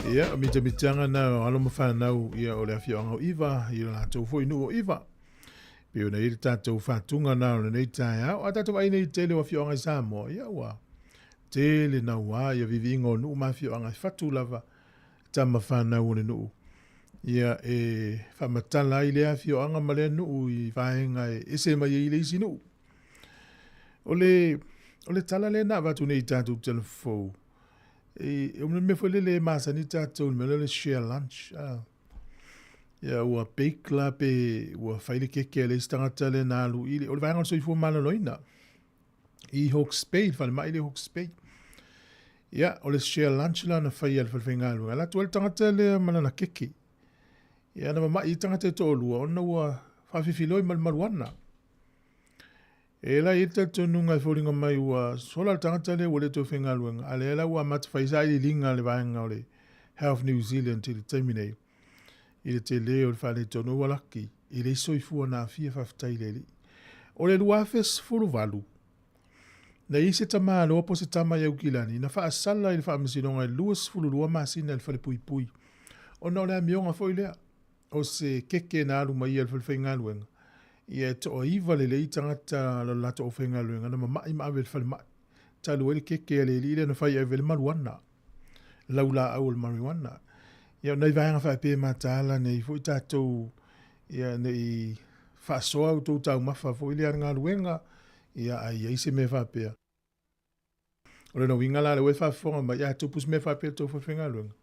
Ia, o mitanga na alo mawhanau ia o lea whioanga o iwa, i la tau fo inu o iwa. Pio na iri tātou whātunga na o nei tai au, a tātou ai nei tele o whioanga i Sāmoa, ia ua. Tele na ua, ia vivi ingo nuu ma whioanga i whatu lava, tama whanau o ne nuu. Ia e whamatala i lea whioanga ma lea nuu i whaenga e ese mai i le isi nuu. O le tala le na watu nei tātou telefou. O me foi le masa ni tātou me le share lunch. Ia ua peikla pe ua whaile keke le istangata le nā lu ili. O le vaenga so i fu mana loina. I Hawke's Bay, whane mai le Hawke's Bay. Ia, o le share lunch la na whai al whalwhenga lu. Ala tu le tangata le mana keke. Ia na mamai i tangata to olua. Ona ua whawhiwhiloi maruana. E la i tātou nunga i whoringa mai ua sola le tangata le wale tō whenga luenga. Ale la ua mata whaisa i linga le vaenga o le Health New Zealand te le taiminei. I le te leo le whale tono walaki. I le soifua nā fia whawhitai le li. O le luafes furu valu. Na i se tama loa po se tama iau kilani. Na wha asala i le wha amasinonga i luas fulu lua masina le whale pui pui. O na o lea mionga fo i lea. O se keke na alu mai i le whenga luenga. Ia to o iwa le lei tangata la lato o whenga luenga. Na mamai ma awe le whale mai. Talu ele keke le li na whai awe le maruana. Laula au le marijuana. Ia nei vaenga whai pē mātāla nei fo i tātou. Ia nei whaasoa u tō tau mawha fo i le ngā luenga. Ia ai se me whai pē. O le no winga la le we whai whonga ma ia tupus me whai pē tō whenga luenga.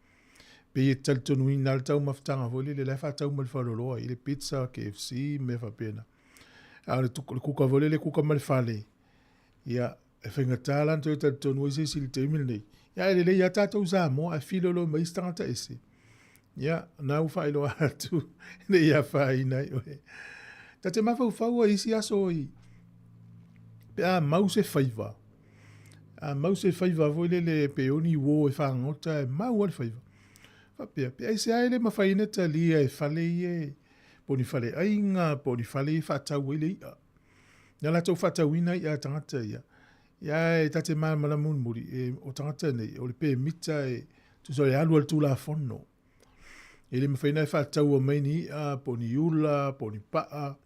Pe i tal tonu i nal tau maftanga fo i le le whai tau mal whaloloa. I le pizza, KFC, me whai pēna. A le kuka vole le kuka mal whale. Ia e whenga tālan tō tal tonu i se sili te imil nei. Ia e le ia tātou Sāmoa a filolo ma istangata ese. Ia, nau whaelo atu. Ne ia whai nei oe. Ta te mawhau whaua isi aso i. Pe a mau se whaiva. A mau se whaiva voi le peoni wo e whangota e mau al whaiva. Whapea, pe a se aile ma whaineta lia e whale i e. Poni whale ainga, poni whale whatau i le ia. Ia la tau whatau ina i a tangata ia. Ia e tate maa malamun muri e o tangata nei. O le pe mita e tu so le alu al tūla whono. E le mawhaina e whatau o maini ia, poni iula, poni paa.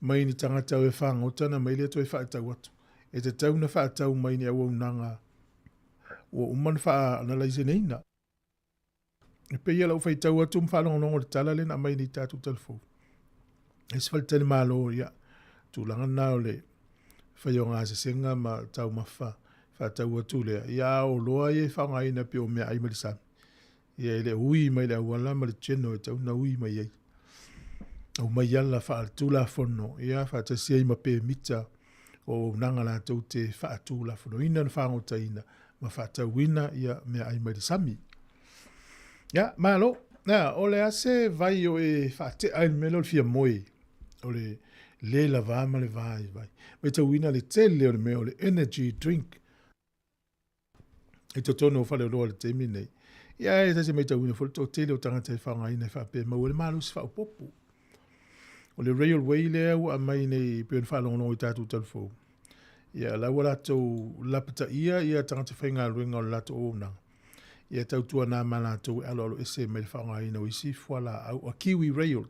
Maini tangata o e whangotana, mai le to e whatau atu. E te tau na whatau maini au au nanga. O umman wha analaise neina. E pe ia lau whaitau atu mwhalongonongo le tala le na maini tātou telefou. E se whaletane malo ia. Tūlanga nao le whai o ngā senga ma tau mawha. Whatau atu le. Ia o loa e whaunga ina pe o mea ai marisami. Ia ele ui mai le awala ma le tjeno e tau na ui mai ai. Au mai ala whaatula whono. Ia whaatasi ai ma pe mita o nanga la tau te whaatula whono. Ina na whaangota ina. Ma whaatau ina ia mea ai marisami. Ia, malo. Nā, o le ase vai o e whaate ai melo le fia moe. O le la vama le vai vai. Mai tau ina le tele o le meo le energy drink. E to tono o whale roa le temi nei. Ia e tase mai tau ina fole to tele o tangata e whaunga ina e whape. Ma ule malu si whao popo. O le railway le au a mai nei peon whalongono i tātou telefou. Ia lau lato lapata ia tangata whainga ruenga o lato o nanga. Ia tau tua nā mana tau alo ese me le whaunga ina o isi fuala au a Kiwi Rail.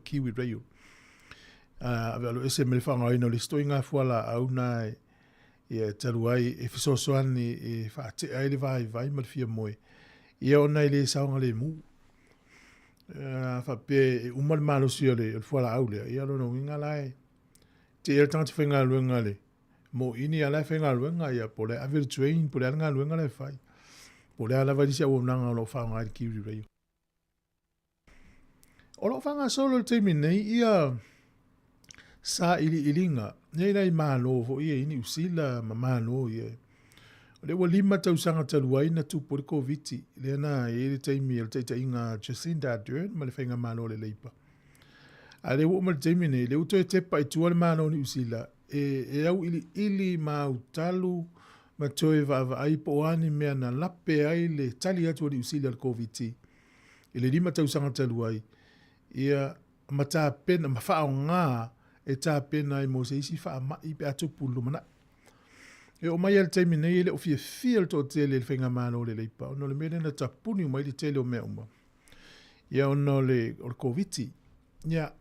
Alo ese me le whaunga ina o le stoi ngā fuala au nai ia taru ai e fisosoani e whaate ai le vai ma le fia moe. Ia o nai le saunga le mu. Whape e umar malo si o le fuala au lea. Ia lono inga lai. Te ea tangata whainga luenga le. Mo ini alai whainga luenga ia po le aver train po le alanga luenga le whai. O le ala vai sia o nanga o lo whaunga i Kiwi Rail. O lo whaunga solo le teimi nei ia sa ilinga. Nei nei malo fo ia ini usila ma malo ia. O le wa lima tau sanga taluai na tu por COVID. Le na e le teimi el teita inga Jacinda Ardern ma le whainga malo le leipa. A le wo ma le teimi nei le uto e tepa i tua le malo ni usila. E au ili ma utalu ma toe va ai po ani mea na lape ai le tali atu ni usili al COVID. I le lima tau sanga talu ai. Ia ma tā pena, ma whao ngā e tā pena i mo se isi wha mai pe atu pulu mana. E o mai al taimi nei ele o fia to tele le whainga malo le leipa. Ono le mele na tapuni o mai le tele o mea uma. Ia ono le o COVID-19. Ia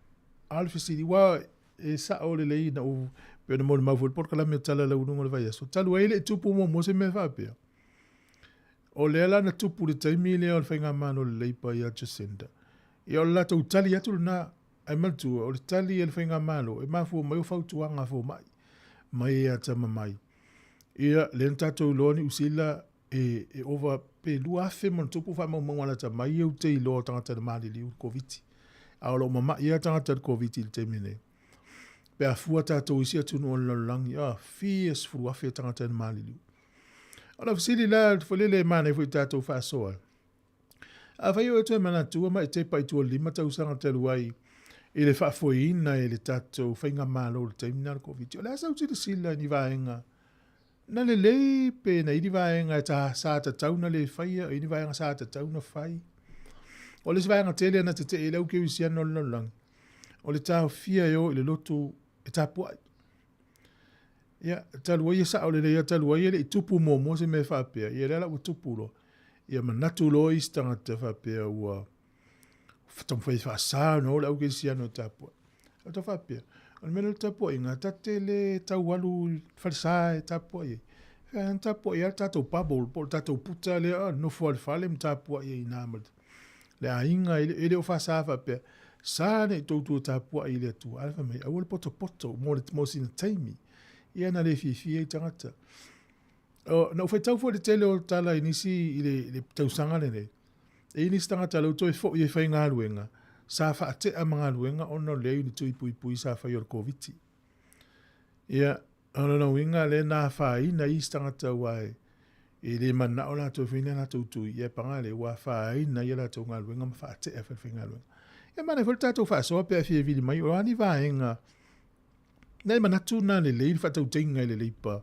alfisiri wa e sa o le lei na o pena mo le mawhul porka la mea tala la ununga le vai aso. Talu e le tupu mo se me whapea. O le ala na tupu le taimi le o le whainga malo le leipa ia Jacinda. Ia o la tau tali atu na ai maltua o le tali e le whainga malo. E mafu mai o whautuanga fo mai. Mai e tama mai. Ia le tatou loni usila e over pe lua afe mon tupu fa mo mangwana ta mai u te lo tangata de mali li COVID. A lo mama ia tangata de COVID il temine. Pe a fua tatou isia tunu on lang ya fies fu afe tangata de mali li. Ala fisili la folele mane fu tatou fa soa. A fa yo te mana tu ma te pa tu lima tau sanga te luai. Ele fa foina ele tatou fainga malo le temina COVID. Ola sa uti sila ni vaenga. Na le lei pe na ili vaenga ta sa ta tau na le faia, ili vaenga sa ta tau na fai. O le vaenga tele na te ele uke wisia no lang. O le tau fia yo ile lotu e tapua. Ia, talu ia sa o le ia talu ia le tupu momo se me whapea. Ia le la u tupu lo. Ia manatu lo istanga te whapea ua. Tam fai whaasa no le uke wisia no tapua. O ta whapea. Al mele tapo inga tatele tau walu falsae tapo ye. Tapo ye tato pabol por tato puta le no fo falem tapo ye inamal. Le ainga ele o fasa fa pe. Sa ne to tapo ile tu alfa me awol poto mo sin taimi. Ia na le fi tangata. O no fe tau fo le tele o tala inisi ile tau sanga le. E inisi tangata lo to fo ye fa inga luenga. Sa fa te a mga luenga ono leo ni tui pui sa fa yor COVID. Ia, ono na winga le na fa ina istanga tawai. I le mana o la to fina na tui. Ia pangale wa fa ina ia la to ngā luenga ma fa te a fa finga luenga. Ia mana fol tato fa so pe a fie vili mai o ani va inga. Nei mana tu na le le fa tau tinga le leipa.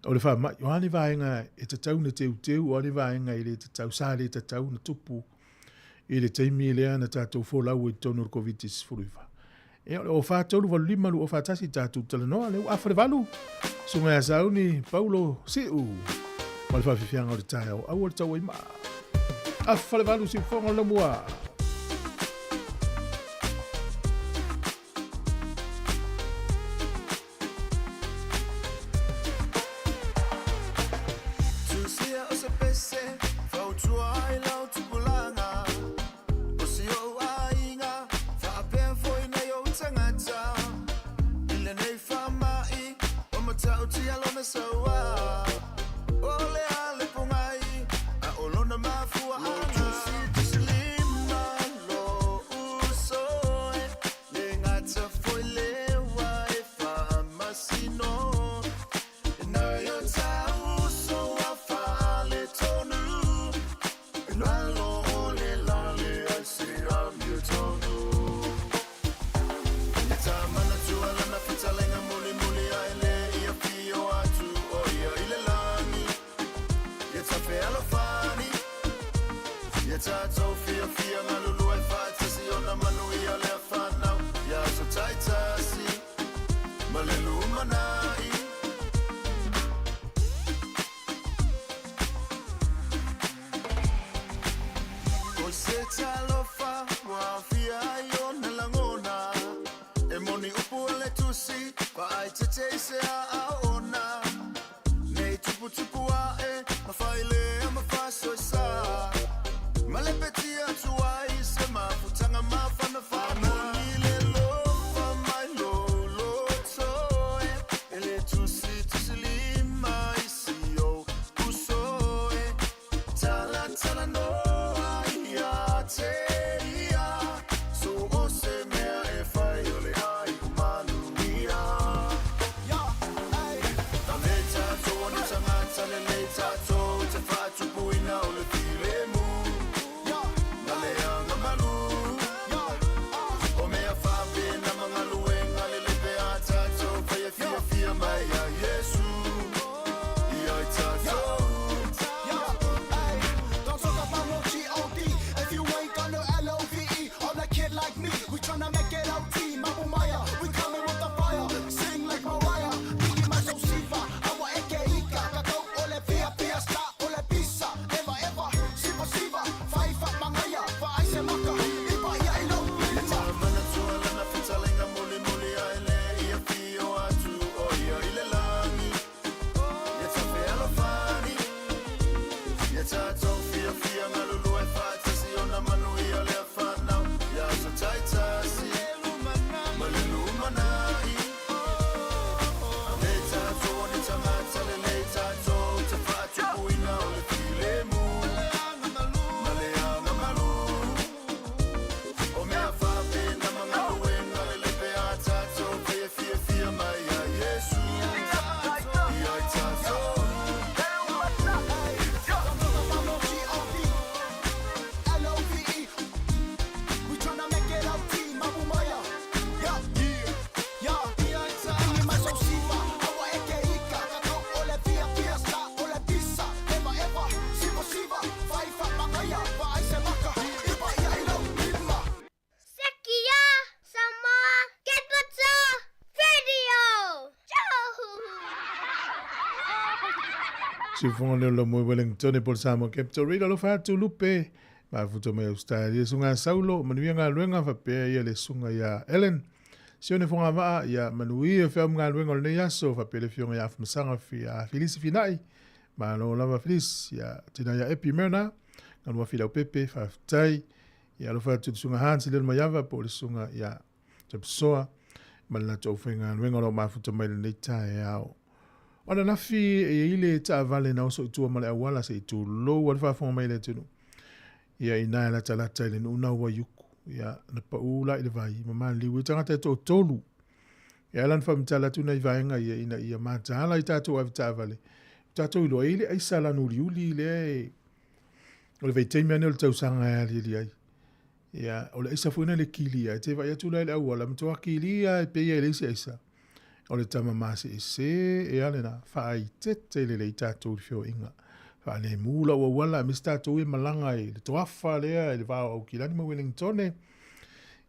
O le fa mai o ani va inga e te tau na teu o ani va inga i le te tau sa le te tau na tupu. I le teimi lea na tātou fōlau i tonu COVID-19 furuiva. E o whātauru walu lima lu o whātasi tātou talanoa leu awhare walu. Sunga a sauni Paulo Seu. Wale whawhiwhianga o le tāia o au o le tau ima. Awhare walu si whonga la mua. Si fonga lo mo Wellington por Sāmoa Capital Rida lo fa tu lupe. Ma futo mai Australia sunga Saulo manuia nga luenga fa pe ia le sunga ya Ellen. Si one fonga va ya manuia fa nga luenga le yaso fa pe le fionga ya fmsanga fi a Filisi finai. Ma lo lava Filis ya tina ya Epi Merna. Nga lua fila pepe fa tai. Ya lo fa tu sunga Hansi le mayava po le sunga ya Tapsoa. Ma la tau fenga luenga lo ma futo mai le tai ao. Ona nafi e ile ta vale na so tu male awala se tu lo wa fa fo mai le tunu ya ina la tala tele una wa yuku ya na paula ile vai mama liwi tanga te to tolu ya lan fa mtala tu na vai nga ya ina ya mata la ita to wa ta vale ta to lo ile ai sala no liuli le o le te mena le tau sanga ya li ya o le isa fu na le kili ya te va ya tu la ile awala mto kili ya pe ya le isa o le tama masi se e ale na whaai tete le tātou whio inga. Wha le mūla ua wala mis tātou e malanga e le toafa lea e le wāo au kilani ma Wellingtone.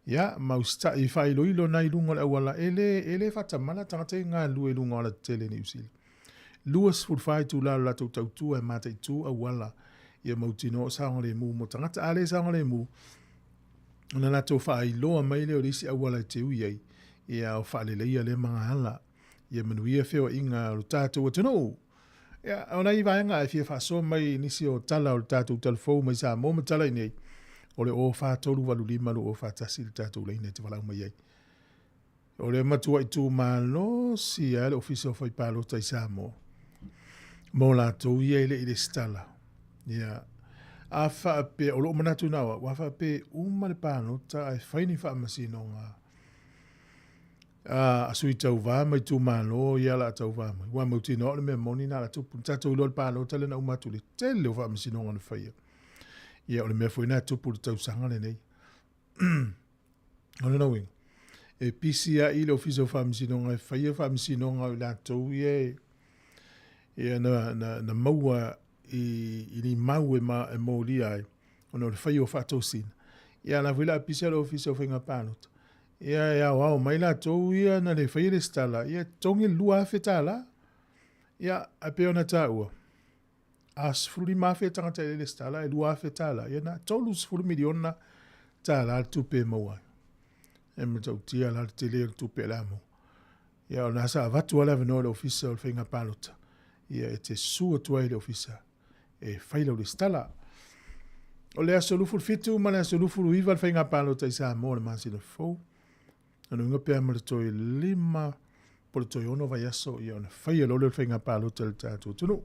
Ia, mausta i whai loilo nai lunga le awala ele whatamana tangata i ngā lue lunga ala tele ni usili. Luas furwhai tū lalo lato tautua e mātai tū awala ia mautino o saonga le mū mo tangata ale saonga le mū. Ona lato whai loa mai leo risi awala te uiai. Ia o whaalele ia le mga hala. Ia manuia wheo inga o tātou atano. Ia o nei vaenga e whia whaso mai nisi o tala o tātou talafou mai Sāmoa ma tala inei. O le o whātolu walu lima lo o whātasi le tātou leine te walau mai ei. O le matua i tū malo si a le ofisa o whaipalo tai Sāmoa. Mō lātou ia ele i le stala. Ia a whaape o lo manatu nawa. Wa whaape umare pāno ta ai whaini whaamasino ngā. Asui tau wā mai tū mālo ia la tau wā mai. Wā mauti no le mea moni nā la tupu. Tātou lor pālo tale na umatu le tele o wha masinonga na whaia. Ia o le mea fwoi nā tupu le tau sanga le nei. Ona na wing. E pisi a i le ofisa o wha masinonga e whaia wha masinonga o la tau ia e na maua i ni mau e mauri ai. Ona le whaia o wha tau sina. Ia la wila a pisi a le ofisa o whainga pānota. Ia wao mai la tau ia na le whaire stala. Ia tongi lua awhi tala. Ia a peo na tāua. A sifuri mawhi tangata le stala e lua awhi tala. Ia na tolu sifuri miliona tala al tupe maua. E me tau tia la te leo tupe la mo. Ia o nasa avatu ala vino le ofisa o whainga palota. Ia e te sua tuai le ofisa. E whaila o le stala. O le aso lufuru fitu ma le aso lufuru iwa le whainga palota i Sāmoa le masina fau. Anu inga pia ma le toi lima po le toi ono vai aso i ona whaia lo le whainga palota le tātou tunu.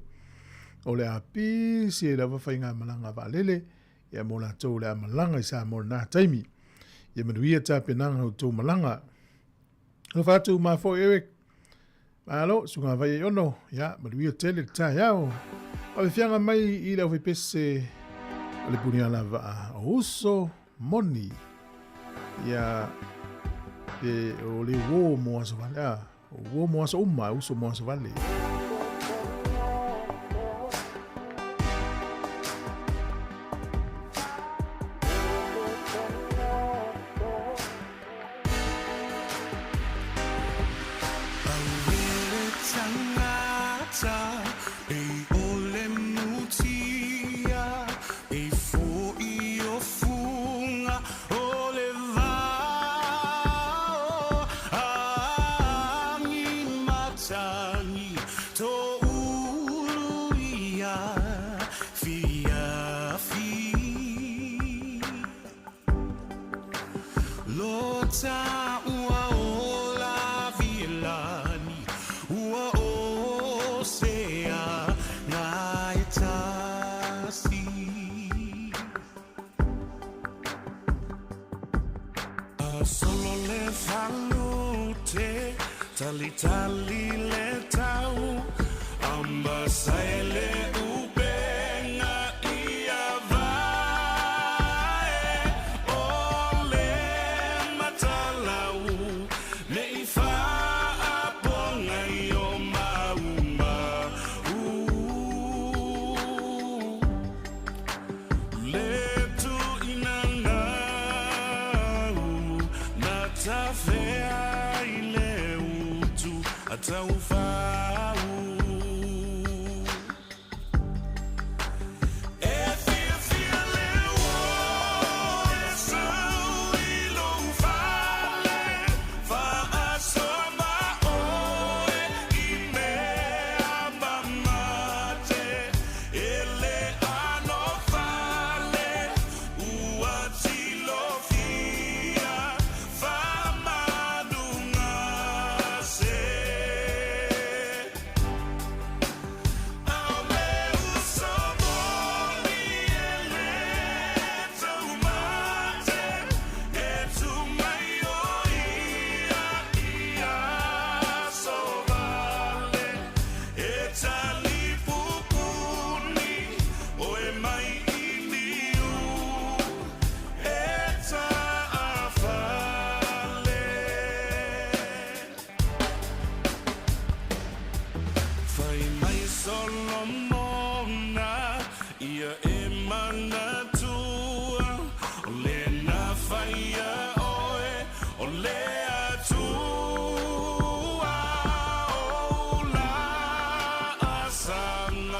O le api si e lawa whainga malanga wa lele ia mo la tau le malanga i Sāmoa nā taimi. Ia manuia tā penanga o tau malanga. No whātou ma fo Eric. Malo, sunga vai e ono. Ia, manuia tele tā iao. O le whianga mai i lau pese o le puni ala wa o uso moni. Ia o le wo mo aso vale. O wo mo aso uma, uso mo aso vale.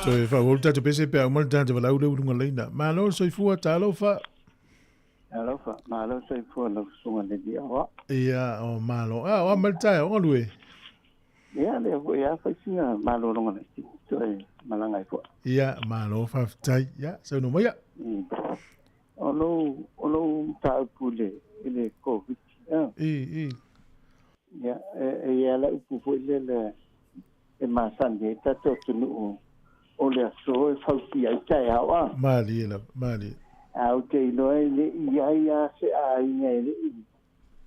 So e fa volta te pese pe umal tante vala ule unga leina. Malo so fua talo fa. Alofa, malo sai fua lo sunga le dia wa. Ia o malo. Ah, o malta o lue. Ia le fo ia fa singa malo longa le ti. So e malanga fo. Ia malo fa tai. Ia so no moia. Olo ta pule ile covid. Ia ia la upu fo ile e masande ta to tunu o le so e fa ti ai tai hawa. Mali la, mali. Okay, no ia se ai nei le.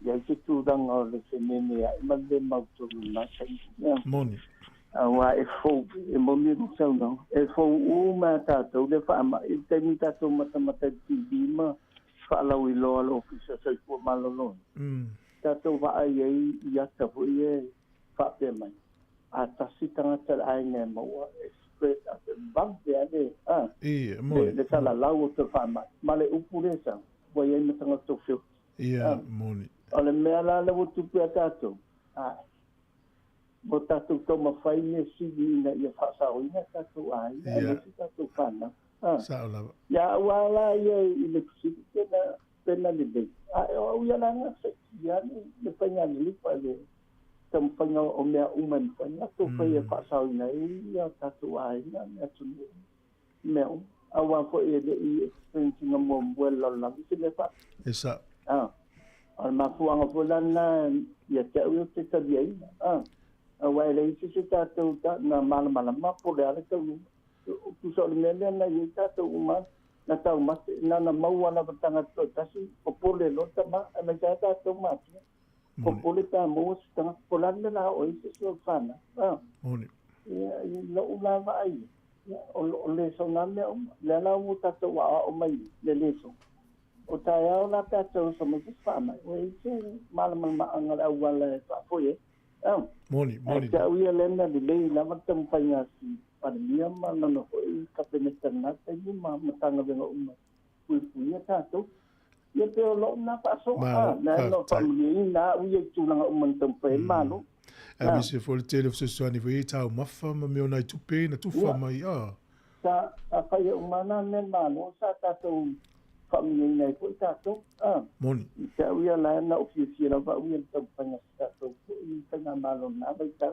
Ia se tu dang o le se nene ia mande mau tu na sai. Moni. Awa e fo e moni no sau no. E fo u ma ta to le fa ma e te mi ta to mata ti bima fa la wi lo lo ofisa sai fu malo lo. Ta to va ai ia ta fu ie fa pe mai. A ta si tanga ta ai ne mo spread at the bank there moni. Le sala lau te fa ma. Ma le upu le sa. Wa ia me tanga to fio. Ia moni. Ole mea la le tu pe tato. Mo tato to ma fai ne si na ia fa sa o ina tato ai. Ia si tato fa na. Sa la. Ya wala ia ile si pena le de. O ia la na se ia le penya le pa le. Tam penya o mea uman penya to fa ia fa sa o ina ia tato ai na tu mea. Awa fo ia le i experience na mo vuelo la si le fa. Esa. Al mafuanga fulana ia te au te tabi ai. Awai le isi se tātou na mana mapo le ale tau. Tu so le mele na i tātou uma na tau mate na maua na batanga to tasi popole lo tama na ja tātou mate. Popole ta mo sta polane la o isi so fana. Moni. Ia lo una vai. O le so na le na u tātou wa o mai le so. O taia o la tātou sa mo se whama. O e se malama angara wala e whafoe. Moni. Ka uia lena li lei lama tamu whainga si parimia ma nana hoi ka peneta nata i ma matanga venga uma. Pui tātou. Ia te o lo na paso. Na no whamuli na uia tūlanga uma tamu whae malo. A mi se fole tele o se soani voi tau mafa ma meo nai tupe na tufa mai. Sa a whaia umana ne malo sa tātou família nei foi tato moni se uia la na oficina va uia tau panga tato i panga malo na vai ta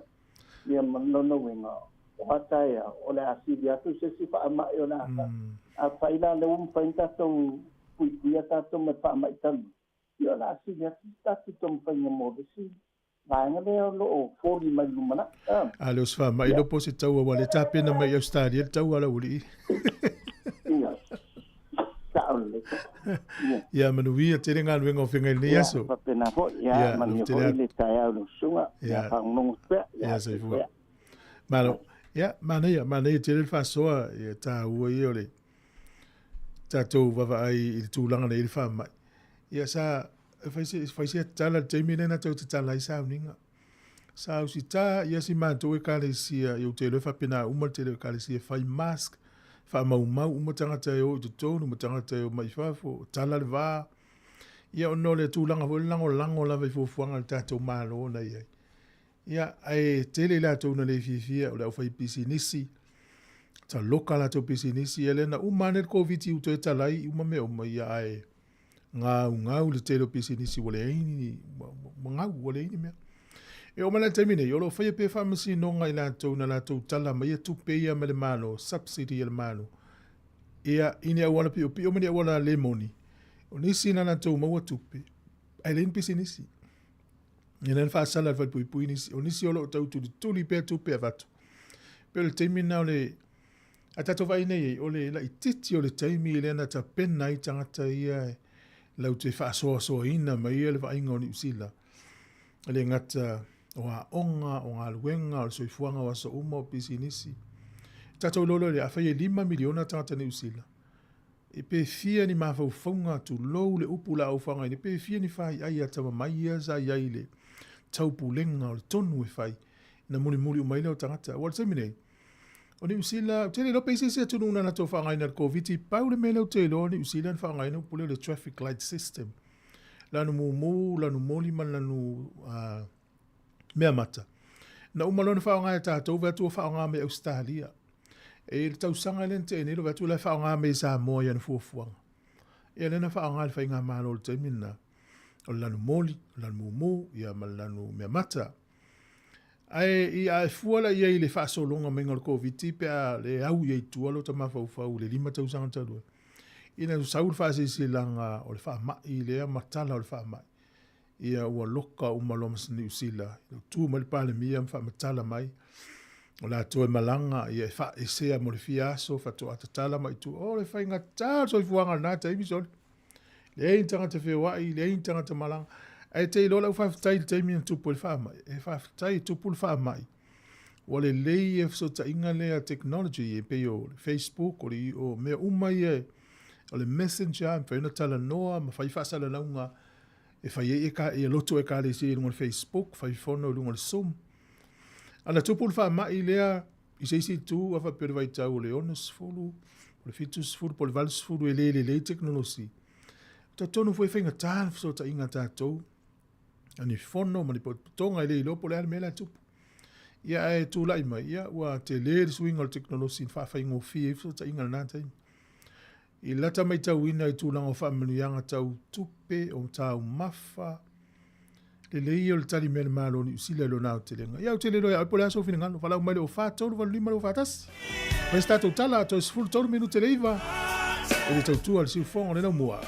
ia mano no wenga o taia o le asilia tu se si fa ma yo na a faila le fain tato pui tato me fa mai tan yo la asilia tato tom panga mo si vai na le lo foli mai lumana a los fa mai lo posi tau wa le tapena mai australia tau ala uli ia manuia te renga luenga o whenga ni aso. Ia, pena ho, ia, mani ho le tai au lo sunga, ia whangongo spea. Ia, sai fua. Malo, ia, manei te rel whasoa, ia tā ua i ole. Tā tau wawa ai i tūlanga na i le whamai. Ia, sa, whaisia tala teimi nena tau te tala i sao ninga. Sa usi tā, ia si mātou e kāle sia, iu te le whapena umal te le kāle sia whai mask, fa mau uma tangata e o te tonu, uma tangata e o mai whafo, tala le vā. Ia ono le tūlanga fo lango la vai fuanga le tātou mālo na iai. Ia ai tele la tau na le fifia o le au whai pisi nisi, ta loka la tau pisi nisi, e lena umane COVID uto e talai, uma me oma ia ai ngau le tele o pisi nisi wale eini, ngau wale eini mea. E o mana taimine, i olo whaia pe whamasi nonga i lātou na lātou tala mai e tupe ia me le malo, subsidy le malo. Ia ini awana pi o mani awana le moni. O nisi na lātou maua tupe. Ai le inpisi nisi. Ia nan whaasala al pui nisi. O nisi olo o tau tuli pe tupe a vatu. Pe o le taimine o le, a tato vai nei, o le la i titi o le taimi i le ana ta pena i tangata ia lau te whaasoa ina mai e le vainga o ni usila. Le ngata o a onga, o ngā luenga, o soifuanga o asa uma o pisi nisi. Tatou lolo le a whaia 5 miliona tangata ni usila. E pe fia ni mawhauwhaunga tu lou le upu la au whanga. E pe fia ni whai ai atama mai a za iai le taupu lenga o le tonu e whai. Na muli o maile o tangata. Wal se mine. O ni usila, tele lo peisi se tunu una na tau whangai na COVID. Pau le mele o te lo ni usila na whangai na upule le traffic light system. Lanu mumu, lanu molima, lanu mea mata. Na umalona whaonga e tātou, vea tua whaonga me Australia. E tau sanga len te ne lo vatu la fa nga me Sāmoa ia na fuafuanga. Ia lena fa nga le fa inga malo le taimina. O lanu moli, o lanu mumu, ia ma lanu mea mata. Ai i a fuala ia i le fa solonga menga le COVID pe a le au ia i tualo ta mafau le 5 tau sanga talua. Ina saul fa se langa o le fa mai le matala o le fa mai. Ia ua loka o maloma sini usila. Tu mal pale mia fa matala mai. O la toe malanga ia fa esea mo le fiaso fa to atatala mai tu o le fa inga ta so fuanga na ta emission. Le intanga te wai le intanga te malanga. Ai te lola fa tai te mi tu pol fa mai. E fa tai tu pol fa mai. O le lei e so ta inga le technology e pe o Facebook o me umai e o le messenger fa ina tala noa ma fa fa sala launga e fa e ka e loto e ka le si no Facebook fa fono lungo le Zoom. Ala tupul fa mai lea i se tu a fa per vai tau le onas fulu le fitus fulu pol vals fulu e le teknolosi. Ta tonu foi fenga tan so ta inga ta to. Ani fono mani tonga le lo pole me la tupu. Ia e tu lai mai ia wa te le swing al teknolosi fa fa ingo fi so ta inga na tai. I lata mai tau ina i tu langa fa manu tau tupe o tau mafa. Le lei o le tali mele malo ni usile lo nao te lenga. Ia o te lelo ia pole aso fina ngano. Fala umele o fa tolu valu lima lo fatas. Mai sta tau tala to is full tolu minu te leiva. E le tau tua le siu fonga le nau mua.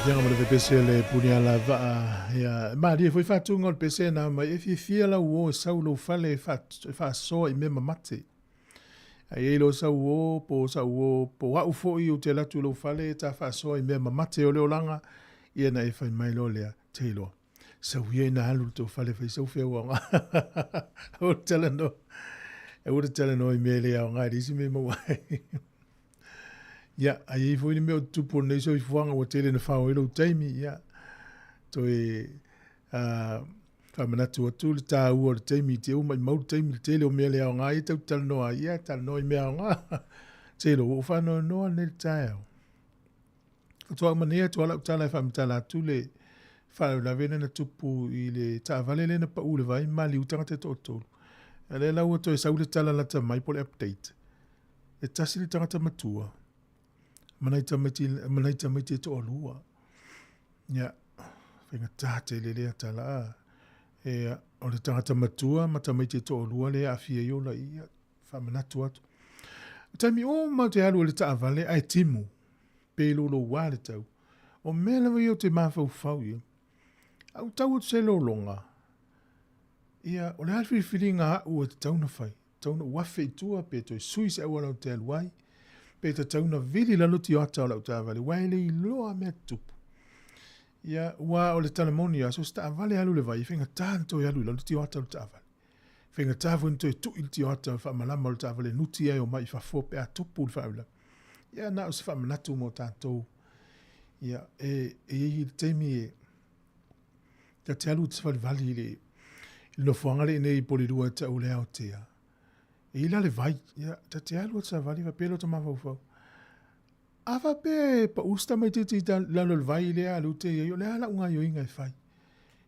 Fianga mo le pese le punia la va ya ma di foi fatu ngol pese na ma e fi la wo sau lo fale fa so i mema mate Ai lo sa uo po wa ufo I o te latu lo fale ta fa so I mea mamate o leo langa ia na e fai mai lo lea te iloa. Sa uia na halu to fale fai sau fea wanga. O tala no. E ura tala no I mea lea o ngai risi me mawai. Ia, ai fo ni mea o tupu nei so I fuanga o tele na whao ilo taimi, ia. Toi whamanatu atu le tā ua le taimi te umai mau taimi le tele o mea lea o ngai tau tala noa, ia tala noa I mea o ngā. Te lo, o whanau noa ne le tae au. Tua manea tua lau tala e whamitala atu le whanau la vena na tupu I le tā vale le na pa ule vai, mali utanga te tō tōru. E le lau ato e sau le tala lata mai po le update. E tasi le tangata matua. Manaita maiti to olua. Ia, whenga tāte le lea tala. E o le tangata matua, mata maiti to olua le a fia iola ia. Whamanatu atu. Taimi o mau te halu le taa vale, ai timu. Pelo lo wale tau. O mele wa io te mawhau fau ia. Au tau atu se lo longa. Ia, o le halfi whiri ngā ua te tauna whai. Tauna wafe I tua pe toi sui se awa lau te aluai. Pe ta tauna vili la luti o ata o lau taa vale. Waile I loa mea tupu. Ia, ua o le talamoni aso, sta vale halu le vai. Whenga tāna toi halu la luti o ata o lau taa vale. Whenga tāwhun toi tu il ti o ata o whamalama o lau taa vale. Nuti ai o mai whafo pe a tupu le whaula. Ia, na o se whamanatu mo tātou. Ia, e teimi e. Ta te halu te whali vali le. No whangare nei polirua ta o lea o tea. E ila le vai, ia, ta te alu at sa vali va pelo ta mawau fau. Awa pe pa usta mai titi ta lalo le vai lea alu te ia, lea la unga yo inga I fai.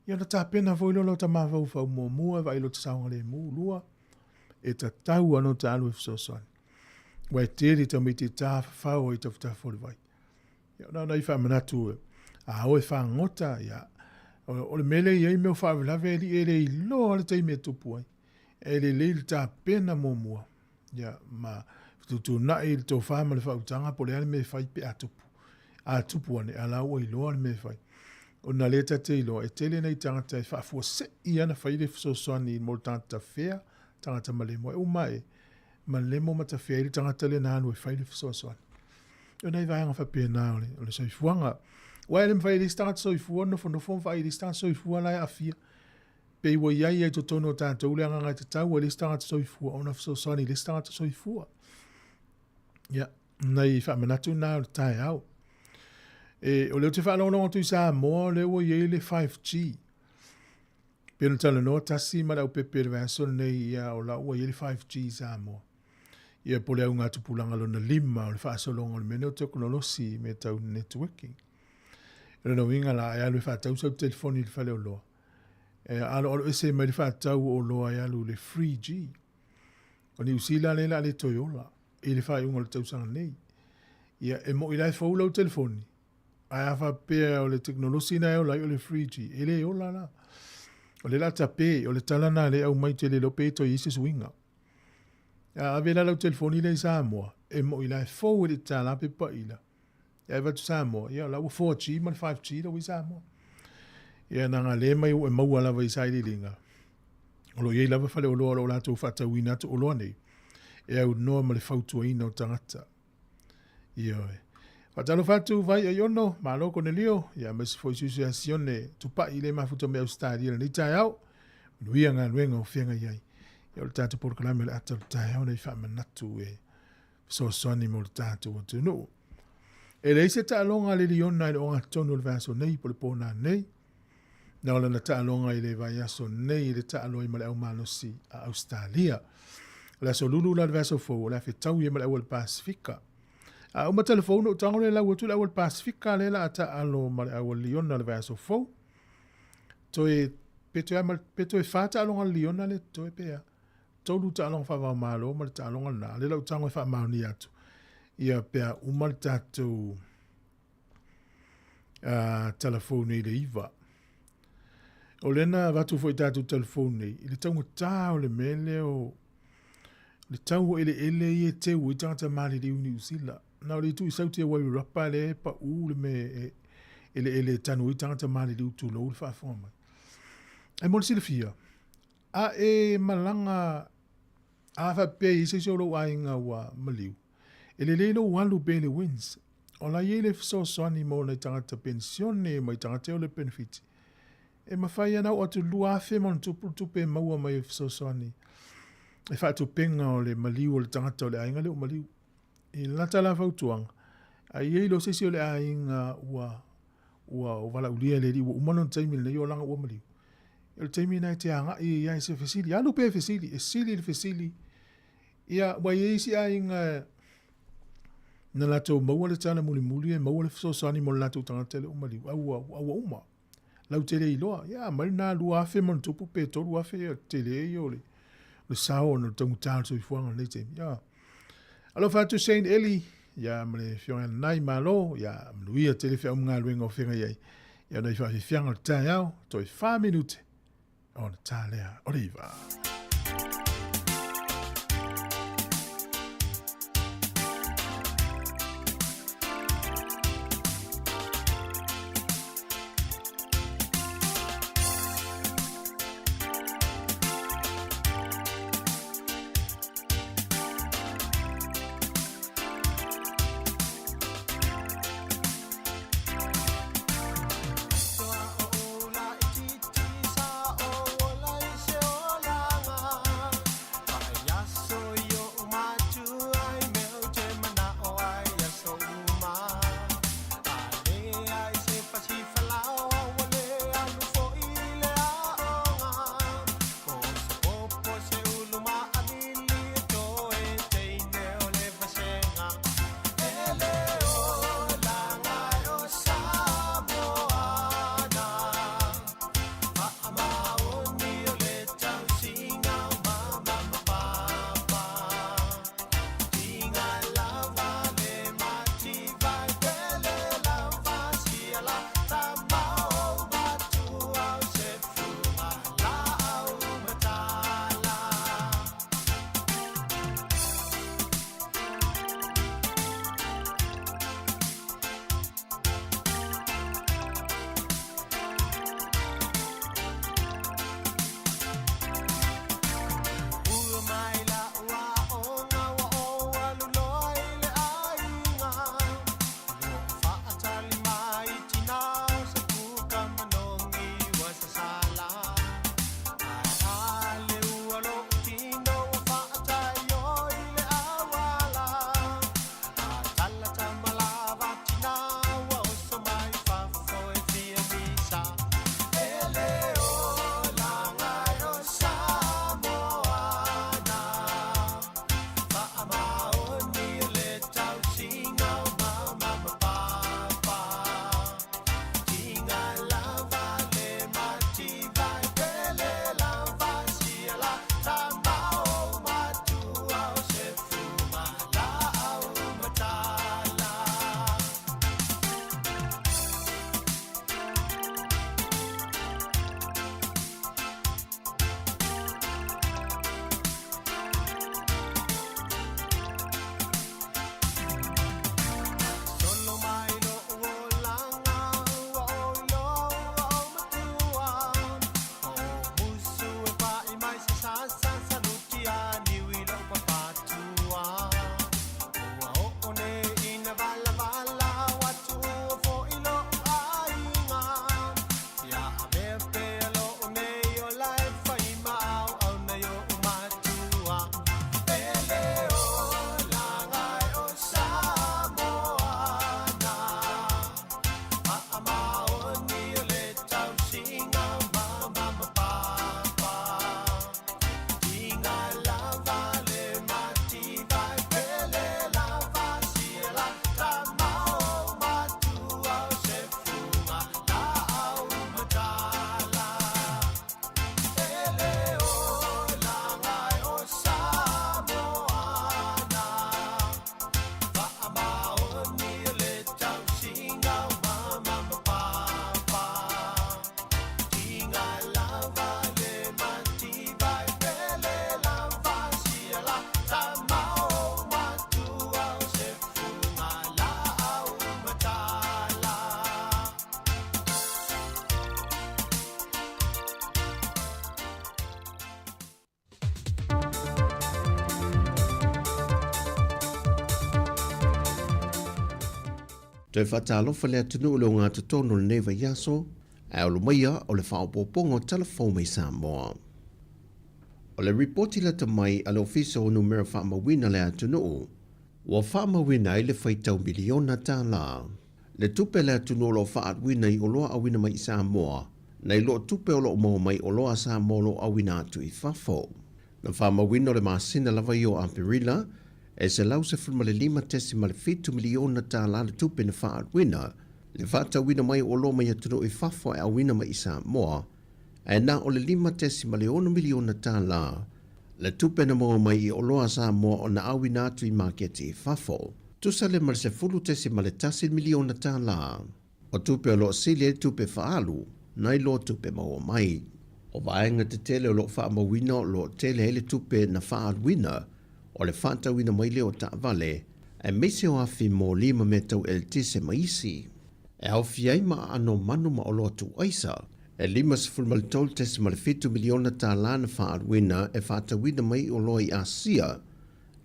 Ia na ta pena fo ilo lo ta mawau fau mo mua va ilo ta saunga le mu lua. E ta tau ano ta alu ifsosani. Wai teri ta miti ta fau I ta futa fo le vai. Ia na I fa manatu e. A oe fa ngota, ia. O le mele I meo whaawilave li e le I loa le teime tupu ai. E le le ta pena momua. Ia, ma tutu na I le tō whaama le whautanga po le ale me whai pe a tupu. A tupu ane, a lau I loa le me whai. O na le ta te iloa, e tele nei tangata I whaafua se I ana whai le fsosoani I mo tangata whea, tangata malemo. E umae, malemo mata whea I le tangata le nānu e whai le fsosoani. O nei vāanga whapea nā o le soifuanga. Wai le mwhai le stangata soifua, nofo mwhai le stangata soifua lai a fia. Pe iwa iai e to tono tātou le anga ngai te tau, le stangata soifua, ona fsosoani le stangata soifua. Ia, nei whamanatu nā o le tae au. E o leo te whaalono tu I Sāmoa, leo iei le 5G. Pena tala noa tasi mara au pepe le vaso nei ia o la ua iei le 5G Sāmoa. Ia po leo ngā tupulanga lona 5 o le whaasolonga le mene o teknolosi me tau networking. Ina no inga la e alu e whaatau sau telefoni le whale o loa. E alo ese mai le whaatau o loa e alu le 3G. O ni usila le la le toiola. I le whae unga le tausanga nei. Ia e mo I lai whaulau telefoni. Ai awha pēr o le teknolosi na e o lai o le 3G. E le o la la. O le la tape, o le talana le au mai te le lope to I se swinga. A avela lau telefoni le Sāmoa. E mo I lai whau e le talape pa ila. Ia watu Sāmoa. Ia lau 4G ma 5G lau I Sāmoa. Ia nanga le mai o e maua lava I sairi linga. O lo iei lava whale o loa o lato whatau ina to o loa nei. E au noa ma le whautua ina o tangata. Ia oe. Whatalo whatu vai a iono, ma loko ne lio. Ia mesi fo isusu a sione tupa I le mafuta me Australia ni tai au. Nuia ngā nuenga o whenga iai. Ia o le tātou porkalame le ata o tai au nei whamanatu e. So soni mo le tātou o tunu. E le se ta longa le liona I le onga tonu le vaso nei po le pōna nei. Na ola na ta longa I le vai aso nei le ta aloi ma le au malosi a Australia. La so lulu la le vaso fo, la fe tau ye ma le au Pasifika. A uma telefono o tango le lau atu le au Pasifika le la ta alo ma le au liona le vaso fo. Toe peto e fata alonga liona le toe pea. Tolu ta alonga fa malo ma le ta alonga na le lau tango e fa mauni atu. Ia pea uma le tatu telefoni le iwa. O lena watu fo I tatu telefoni. I le taunga tā o le mele o le tau ele I te ui tangata mali le uni usila. Na o le tu I sauti e wai rapa le pa u le me ele tanu I tangata mali le utu lo le whaafoma. E mo le sila fia. A e malanga Afa pe I se lo ainga wa maliu. Ele le lo walu pe le wins. O la ye le so soni mo na tangata pensione mo tangata o le benefit. E mawhai ana o atu lua fe mon tupe maua mai so soni. E wha atu penga o le maliu o le tangata o le ainga le o maliu. I lata la fautuanga. A ye lo se o le ainga ua o wala ulia le li ua umano taimi le yo langa ua maliu. El taimi na te anga I ai se fesili. Alu pe fesili. E sili le fesili. Ia wa ye isi ainga na lato maua le tana muli e maua le so sani mo lato tangata le o maliu. Aua uma. Lau tele iloa. Ia marina lua afe mon tupu pe toru afe tele yo le. Le sao no tongu tāl so I fuanga le taimi. Ia. Alo fatu Saint Eli. Ia mle fionga nai malo. Ia mluia tele fea mga luenga o whenga iai. Ia nei wha fianga o tai au. Toi 5 minute. O na tālea. Oriva. Ola ititi sa o ola ise olanga Toi whatalofa lea tunu o leo ngā tutono le neva yaso, e o lumaia o le whaopopongo telefon mai Sāmoa. O le reporti la tamai a le ofisa o numero whaamawina lea tunu, wa whaamawina i le whaitau miliona tā la. Le tupe lea tunu o lo whaatwina i o loa awina mai Samoa, nei lo tupe o lo mo mai o loa Samoa lo awina atu i whafo. Na whaamawina o le masina lava i o Aperila, e se lau se fulma le 5 miliona tā la le tupe na whaatwina, le whaatawina mai o lo mai atunu i whafo e awina mai Samoa, e na o le 5 miliona tā la, le tupe na mo mai i o loa Samoa o na awina atu i maketi i whafo. Tusa le male se fulu tesi male tasi miliona tā la. O tupe o lo sili e tupe whaalu, nai lo tupe maua mai. O vaenga te tele o lo whaamawina o lo tele hele tupe na whaalwina, o le whaatawina mai leo ta vale, e mese o afi mō 5 metau el tise maisi. E au fiai ma ano manu ma o lo tu aisa, e 5 miliona tā la na whaalwina e whaatawina mai o lo i Asia,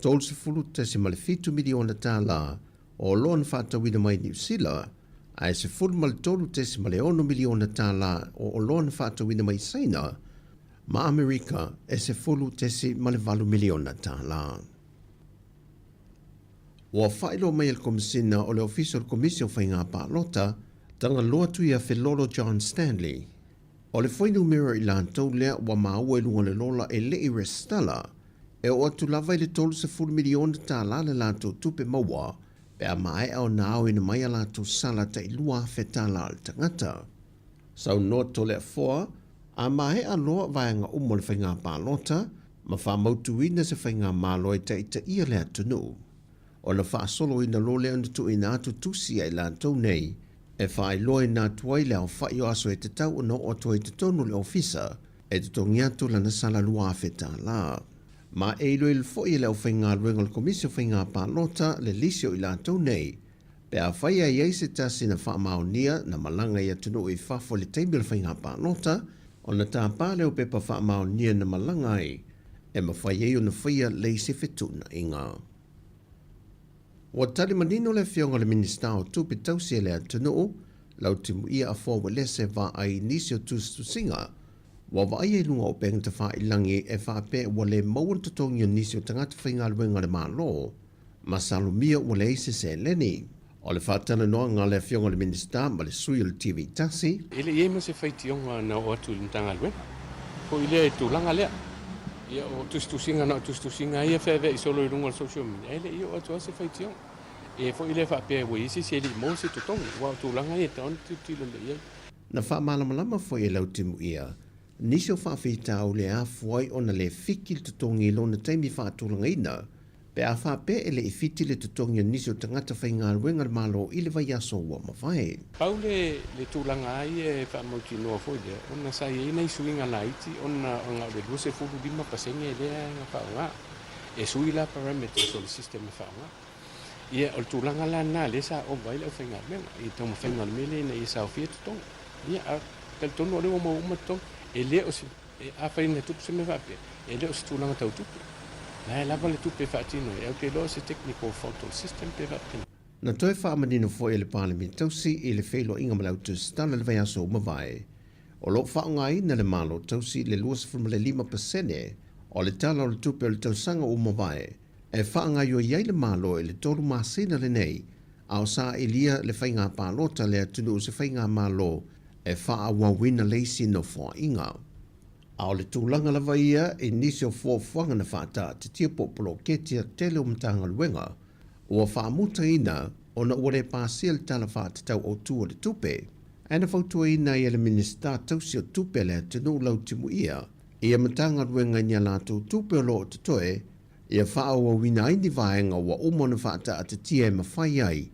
7 miliona tā la o lo na whaatawina mai New Zealand, ai se 1 miliona tā la o lo na whaatawina mai Saina, ma Amerika e se 4 miliona tā la. Ua whaelo mai al komisina o le official komisio whainga pālota, tanga loa tuia Felolo John Stanley. O le whai numero i lantou lea ua maua e lunga le lola e le i restala, e o atu lava i le 10 miliona tā la le lantou tupe maua, pe a mai au nao ina mai a lantou sala ta i lua fe tā la al tangata. Sau noa tole a foa, a mai a loa vaenga umo le whainga pālota, ma whamautu ina se whainga māloi ta i ta ia lea tunu. O na whaasolo ina lo lea tu ina atu tusi ai lantou nei, e whaai loa ina tuai leo whai o aso e te tau o no o toi te tonu le ofisa, e te tongi atu lana sala lua fe tā la. Ma e ilo il fo i leo whainga ruenga le komisio whainga pālota le lisio i lantou nei, pe a whai a iei se tasi na whaamaunia na malanga i atunu i whafo le teimi le whainga pālota, o na tā pāleo pepa whaamaunia na malanga i, e ma whai e o na whaia le se whetuna inga. Wa tali manino le fionga le minista o tupi tausi e le atunu, lau timu ia a fōwa lese wa ai nisio tu singa, wa wa ai e lunga o penga te wha ilangi e wha pe wa le mauan tutongi o nisio tangata whainga luenga le mālo, ma salumia wa le ise se leni. O le whatana noa ngā le fionga le minista ma le sui le TV tasi. Ele ie ma se whaitionga na o atu lintanga luenga. Ko ile e tūlanga lea. Ia o tustusinga na tustusinga ia whewe i solo i runga le social media. Ele ia o atu ase whaitionga. E fo ile whapea wa isi se li mo se tutongi. Wa tūlanga ia taon tilo le ia. Na wha malamalama fo e lau timu ia. Nisio whawhita o le a fuai o na le whiki le tutongi lo na teimi whaatulanga ina. Pe a whape e le ifiti le tutongi o nisio tangata whainga ruenga le malo i le vai aso ua mawhai. Pau le tūlanga ai e whaamauti noa foide. Ona sa i nei suinga la iti. Ona ngā le 25 pasenge lea ngā whaonga. E sui la parameters o le system e whaonga. Ia o le tūlanga la nā le sa o vai le o whainga ruenga. I tau mawhainga le mele na i sa o fia tutonga. Ia a tali tono o le o mauma tutonga. E lea o si a whaina tupu se me whapea. E lea o si tūlanga tau tupu. Nai lava le tupe whaatino e au te loa se technical fault on system pe whaatino. Na toi whaamanino fo e le pālemi tausi i le whelo inga malau tu stana le vai aso umawai. O lo whaongai na le malo tausi le 2.5% o le tala o le tupe o le tausanga umawai. E whaongai o iei le malo e le tolu masina le nei, au sa ilia le whainga pālota le atunu se whainga malo e whaawawina leisi no fua inga. Ao le tūlanga lava ia e nisi o fuafuanga na whaata te tia popolo ke tia tele o mtanga luenga, ua whaamuta ina o na ua le pāsia le tala whaata tau o tua le tupe. Ana whautua ina i le minista tausi o tupe le tenu lau timu ia mtanga luenga nia lātou tupe o loo tutoe, ia whaaua wina aini vaenga ua umona whaata a te tia e mawhai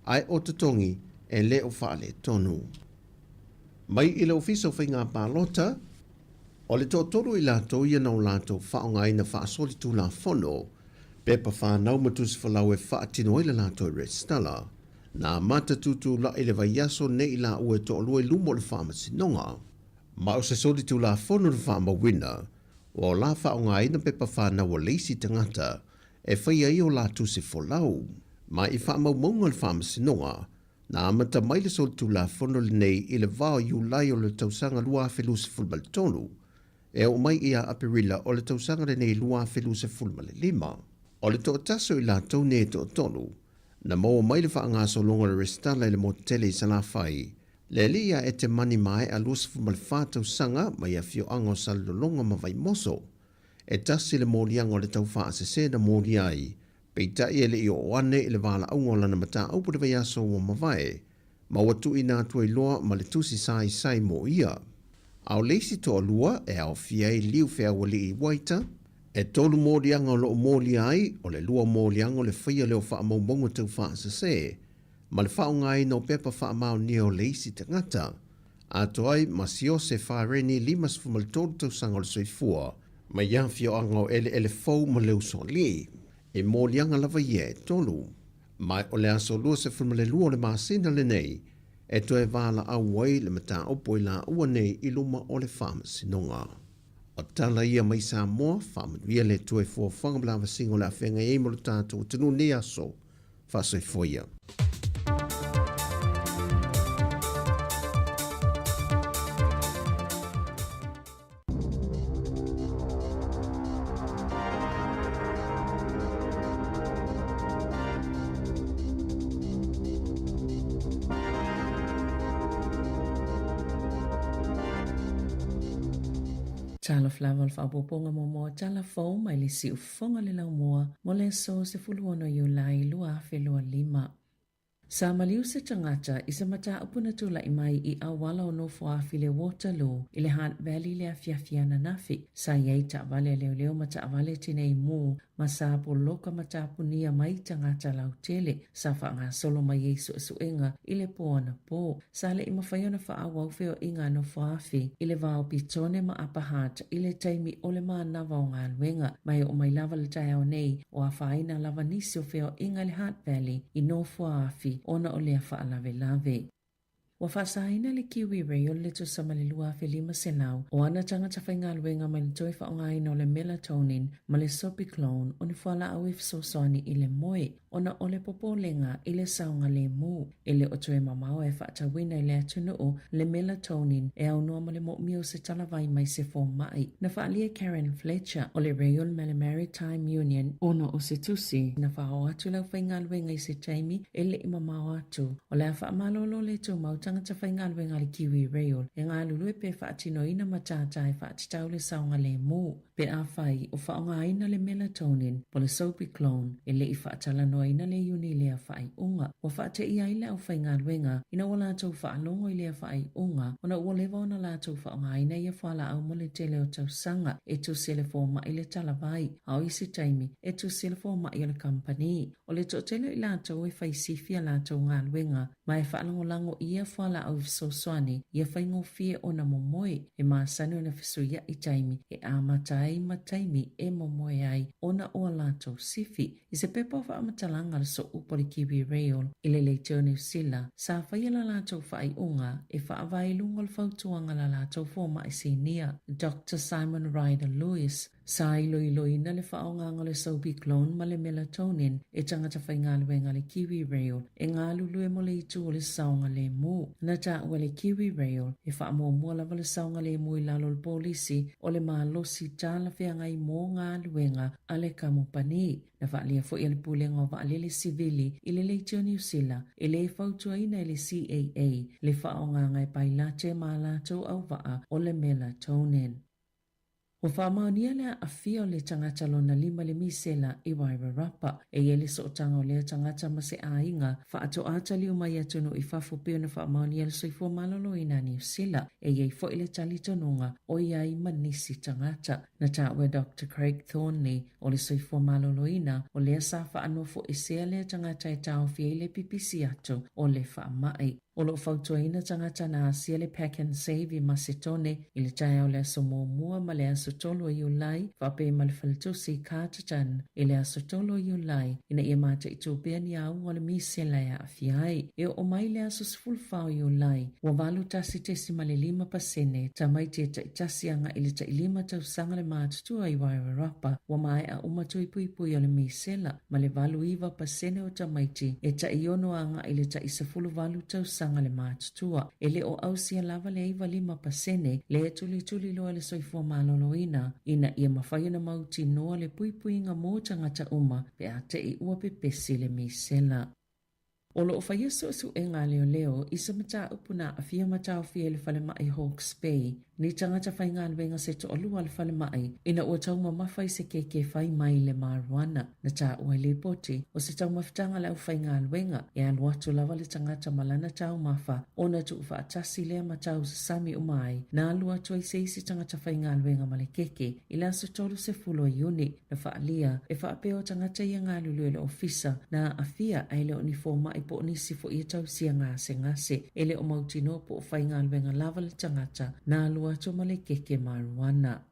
ai o tutongi e le o whaale tonu. Mai i le ofisa o whainga pālota, o le tōtoro i lātou ia nau lātou whaongai na whaasoli tū la whono, pepa whanau matus whalau e whaatino i le lātou restala, nā mata tūtū la i le vai aso ne i la ue to alue lumo le whamasinonga. Ma o se soli tū la whono le whamawina, o la whaongai na pepa whanau o leisi tangata, e whaia i o lātou se wholau. Ma i whamau maunga le whamasinonga, Na amata mai le sol tula fono le nei i le vao Julai o le tausanga lua felu se fulma le tonu. E o mai ia apirila o le tausanga le nei lua felu se fulma le 5. O le to taso i la tau ne to tonu. Na mo mai le whaanga so longa le restala le motele i sana fai. Le lia e te mani mai a lua se fulma le whātau sanga mai a fio ango sa le longa ma vai moso. E tasi le mōlianga o le tau wha se na mōliai. Peita i ele i o ane i le wala au ngolana mata au putewa yaso o mawai. Ma watu i nā tuai loa ma le tusi sai sai mo ia. Au leisi to lua e au fiai liu fea wali i waita. E tolu mōlianga o lo mōliai o le lua mōlianga o le whaia leo wha maubongo tau wha se. Ma le whao ngai no pepa wha mao ni o leisi te ngata. A toai ma sio se whaareni limas fumal tolu tau sanga o le soifua. Ma ia fio ango ele fau ma leo so li. E mōlianga lava ia e tolu. Mai o le aso lua se fulma le lua le maasina le nei. E toe wala au wai le mata opo i la ua nei i luma o le whama sinonga. O tala ia mai Sāmoa, whama nuia le toe fua whangablawa singo le awhenga e mo le tātou tunu ne aso. Whasoi foia. Tala flawa whapoponga mo tala fau mai le si ufonga le lau moa mo le so se fuluono Julai lua whelua 5. Sa maliu se tangata isa mata upuna tula i mai i awala o no fuafi le Waterloo i le Hunt Valley le afiafiana nafi. Sa iei ta vale leo mata vale tine i mu ma sa po loka mata punia mai tangata lau tele sa whanga solo mai Yesu suenga i le poana po. Sa le ima whaiona wha awau feo inga no fuafi i le vao pitone ma apahata i le taimi o le maa nawa o ngā luenga mai o mai lava le tai au nei o a whaina lava nisi o feo inga le Hunt Valley i no fuafi ona o lea whaalave lave. Wa whasaina le kiwi rei o le to sama le lua fe 5 selau o ana tangata whainga luenga mai le toi whaongaina o le melatonin ma le sopiclone o ni whala au ifsosoni i le moe ona o le popolenga i le saunga le mu. E le o toe mamao e whaatawina i le atunuu le melatonin e au noa ma le mo mio se talavai mai se fo mai. Na whaalia Karen Fletcher o le Royal Maritime Union ona o se tusi na whao atu lau whainga luenga i se taimi e le imamao atu. O le a whaamalolo le tu mau tangata whainga luenga le kiwi rail e ngā lulu e pe whaatino ina matata e whaatitau le saunga le mu. Pe a whai o whaonga ina le melatonin po le sopiclone e le i whaatala noa ina le uni lea whai unga. Wa whaate ia i leo whainga luenga ina o lātou whaalongo i lea whai unga ona ua lewa ona lātou whaonga ina ia whala au mo le tele o tau sanga e tu sele fōma i le talavai au i se taimi e tu sele fōma i le company. O le to tele i lātou e whai sifia lātou ngā luenga ma e whaalongo lango ia whala au visoswani ia whaingo fie ona momoe e maasani ona fisuia i taimi e amatai mataimi e momoe ai ona o lātou sifi i se pepa wha amatalanga le so upori kiwi rail i le leiteo New Zealand sa whaiala lātou whai unga e wha avai lungo le whautuanga la lātou fōma i sinia. Dr. Simon Ryder Lewis sa iloi na le whaonga le sopiclone ma le melatonin e tangata whainga luenga le kiwi rail e ngā lulu e mo le itu o le saunga le mu. Na ta ua le kiwi rail e wha mua lava le saunga le mu i lalo le polisi o le malosi tala whianga i mō ngā luenga a le kamupani. Na whaalia fo i le pulenga o waalele sivili i le leiteo New Zealand e le whautua ina i le CAA le whaonga ngai pai late ma lato au waa o le melatonin. O whaamaunia lea a fio le tangata lona 5 le misela i Wairarapa e ele so tanga o lea tangata ma se ainga whaato ata liu mai atunu i whafu pio na whaamaunia le soifua malolo ina New Zealand e iei fo i le tali tonunga o iai manisi tangata. Na tawe Dr. Craig Thornley o le soifua malolo ina o lea sa whaanofo e sea lea tangata e tau fia i le pipisi atu o le whaamai. O lo fautuaina tangata na asia le pack and save I Macedone I le tai au le aso mua ma le aso tolo I ulai whape ma le faltusi kātatan I le aso tolo I ulai ina ia mata I tūpea ni au o le misela ya afiai. E o mai le aso sifulfau I ulai wa walu tasi tesi ma le 5% ta mai te tasi anga I le ta 5 tausanga le mātutua I Wairarapa wa mai a umatui pui pui o le misela ma le valu iwa pasene o ta maiti e ta iono anga I le ta isafulu valu tausanga le mātutua. E le o ausia lava le iwa 5% le tuli loa le soifua maloloina ina ia mawhaiuna mauti noa le pui pui nga mō tangata uma pe a te I ua pepesi le misela. O lo whaia su e ngā leo isa mata upuna a fia mata o fia le whale mai Hawke's Bay ni tangata whai ngā luenga se to olua le whale mai ina ua tauma mawhai se ke whai mai le maruana na tā ua le poti o se tauma whitanga lau whai ngā luenga e anu atu lava le tangata malana tau mawha o na tu wha atasi lea matau sa sami umai na alu atu ai se isi tangata whai ngā luenga male keke ila su tolu se fulo iuni na wha alia e wha apeo tangata ia ngā lulu le ofisa na a fia ai le uniforma I po nisi fo ia tau sia ngase ele o mautino po whai ngā luenga lava le tangata na alua to male keke maruana.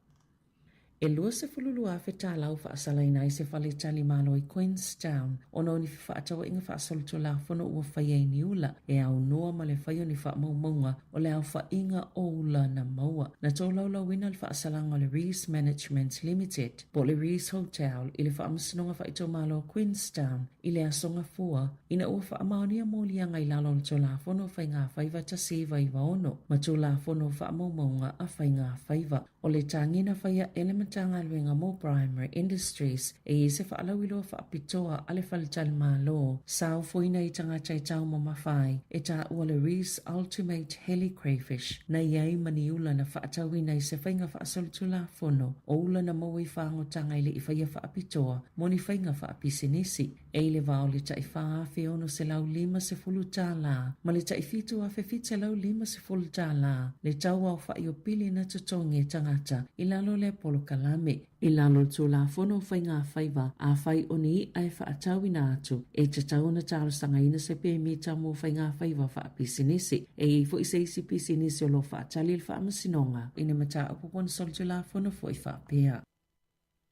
E lua se fululu a whetā lau wha asalaina I se whale tali malo I Queenstown ono ni wha atawa inga wha asoluto la whono ua whai ei ni ula e au noa ma le whai o ni wha maunga o le au wha inga o ula na maua. Na tō laulau wina le wha asalanga le Rees Management Limited po le Rees Hotel I le wha amasinonga wha ito malo Queenstown I le asonga fua ina ua wha amaonia mōlianga I lalo le tō la whono whai ngā whaiva ta siva I waono ma tō la whono wha maunga a whai ngā whaiva o le tangina whaia element tanga luenga mo primary industries e se fa ala wilo fa pitoa ale faltal malo sao foina I tangata I tau mamawhai e ta ua le Rees Ultimate Heli Crayfish na iai maniula na fa atawina I se whainga fa asolutula fono o ula na maui whango tanga ile I whaia fa pitoa moni whainga fa pisinisi e le vao le ta I wha awhi ono se lau 5 se fulu tala ma le ta I fitu a fefit se lau 5 se fulu tala le tau au wha I o pili na tutongi tangata I lalo le polo kalame I lalo tō la whono whai ngā whaiva a whai oni ai wha atawi nā atu e te tau na tāro sanga ina se pe mi tau mō whai ngā whaiva wha pisinisi e I fo I se isi pisinisi o lo wha atali wha amasinonga ina mata apupon sol tō la whono fo I wha pēa.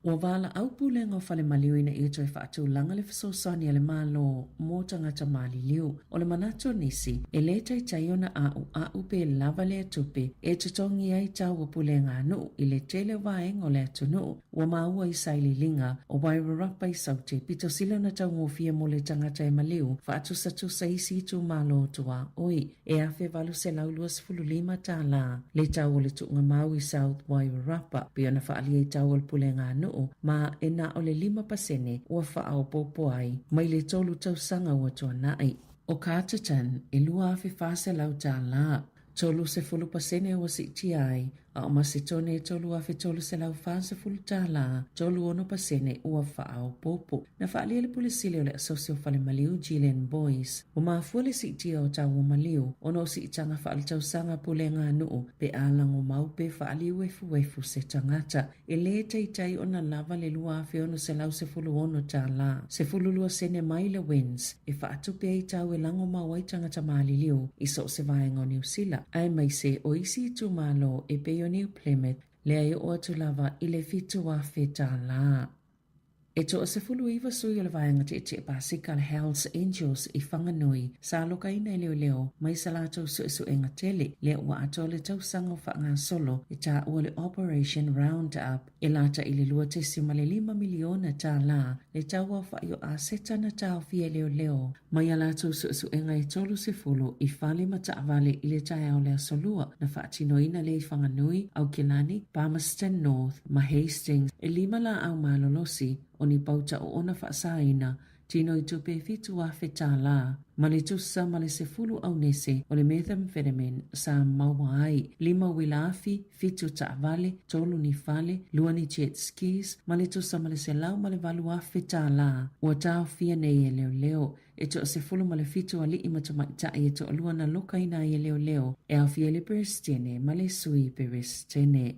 Ua wala au pulenga o whale maliu ina I toi whaatu langa le whasosani ale malo mō tangata mali liu. O le manato nisi, e le tai ona au pe lava le atupe e tutongi ai tau o pulenga anu I le tele waeng o le atunu. Ua maua I saili linga o Wairarapa I saute pito silo na tau ngofia mo le tangata e maliu whaatu sa isi tu malo tua oi. E awhe walu se laulua 15 tala le tau o le tuunga mau I South Wairarapa pia na whaali ai tau o le pulenga anu ma e na o le 5% ua whaao popo ai mai le tolu tausanga ua toa nai. O kātatan e lua awhi whase lau tā la. Tolu se 10% ua si ti ai a o masitone tolu awhi tolu se lau whase fulu tā la tolu 1% ua whaao popo. Na whaalia le pulisile o le asosio whale maliu JUL Boys. O maafua le si ti o tau o maliu ono si tanga whaali tausanga pulenga nuu pe alang o mau pe whaali wefu se tangata. E le tai o na lava le lua awhi ono se lau se fulu ono tā la. Se fulu lua sene mai le wins e whaatu pe ai tau e lango mau ai tangata maali liu I so se vaenga o New Zealand. Ai mai se o isi tu malo e pe o New Plymouth le ai o atu lava I le fitu a feta la. E to se fulu iwa sui o le vaenga te pasika le Hells Angels I whanganui sa loka ina leo mai salato su enga tele le ua ato le tausanga wha ngā solo I ta ua le Operation Roundup e lata I le lua te sima le 5 miliona ta la le taua wha io a seta na tau fia leo mai alato su enga I tolu se fulu I whale mata avale I le taia o le asolua na wha tino ina le I whanganui au Kilani, Palmerston North, ma Hastings e 5 la au malolosi o ni pauta o ona whaasaina tino I tupe fitu a whetā la. Ma le tusa ma le se fulu au nese o le methamphetamine Sāmoa ai 5 wilafi, fitu taavale, tolu ni fale, 2 ni jet skis, ma le tusa ma le se lau ma le valu a whetā la. Ua tau fia nei e leo. E to se fulu ma le fitu a li imatamata e to alua na loka ina e leo. E au fia le peristene ma le sui peristene.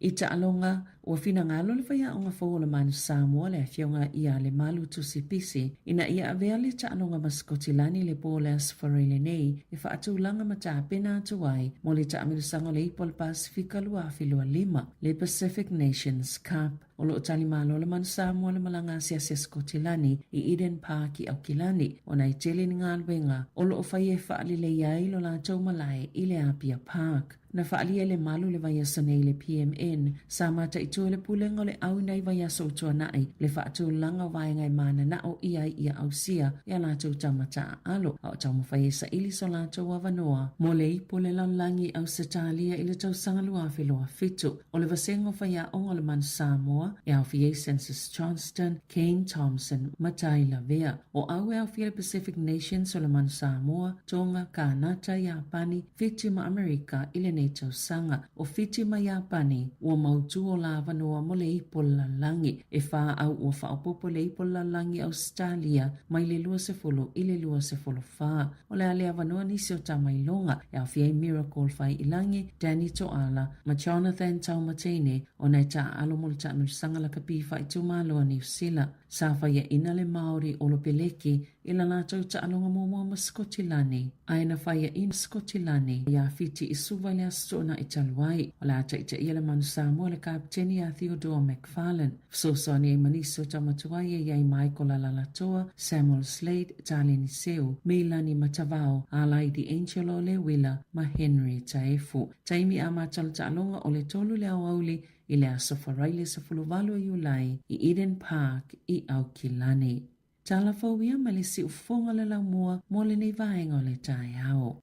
I ta alonga Ua fina ngalo le whaia o ngā whao le manu Sāmoa le whionga ia le malu tusi pisi, ina ia avea le taanonga maskotilani le pōleas whareile nei, e whaatūlanga ma tā pena atu ai, mo le taamirusango le ipo le Pasifika lua awhilua 5, le Pacific Nations Cup. O lo tali malo le manu Sāmoa le malanga siasia Skotilani i Eden Park i Aukilani, o nai tele ni ngā luenga, o lo whaia whaali le iai lo la tau malai i le Apia Park. Na whaalia le malu le vaiasa nei le PMN, sa mata i tue le pulenga le au nei vaiasa o tua nai, le whaatu langa vaengai mana na o iai ia ausia, ia la tau tamata a alo, au tau mawhaiesa ili so la tau avanoa. Mo le ipo le lanlangi au setalia i le tau sangalua whiloa fitu, o le vasengo whaia ongo le man Sāmoa, e au fie Census Johnston, Kane Thompson, Matai Lavea, o au e au fie le Pacific Nations o le man Sāmoa, Tonga, Kanata, Iapani, Fitima Amerika, ile nei tau sanga, o Fitima Iapani, ua mautu o la avanoa mo le ipo langi, e wha au ua whaopopo le ipo langi Australia, mai le lua se folo, ile lua se folo wha, o le ale avanoa nisi o tamailonga, e au fie Miracle Whai Ilangi, Danny Toala, ma Jonathan Taumatene, o nei ta alo mo le tanu sanga la kapi whai tumaloa New Zealand, sa whaia ina le Maori o lo peleki, ila la tau ta alonga momoa ma Skotilani, aina whaia in Skotilani, ia fiti i suva le astona i taluai, o la ta ita ia le manu Sāmoa le kapteni a Theodore McFarlane, fsosoni e maniso tamatuai e iai Michael Alalatoa, Samuel Slade, Talini Seu, Melani Matavao, Alai di Angelo le Willa, ma Henry Taefu, taimi a matalu ta alonga o le tolu le awauli, i le asofaraile sa fuluvalu i ulai i Eden Park i Aukilani. Tala fauia ma le si ufonga le laumua mo le nei vaenga o le tai ao.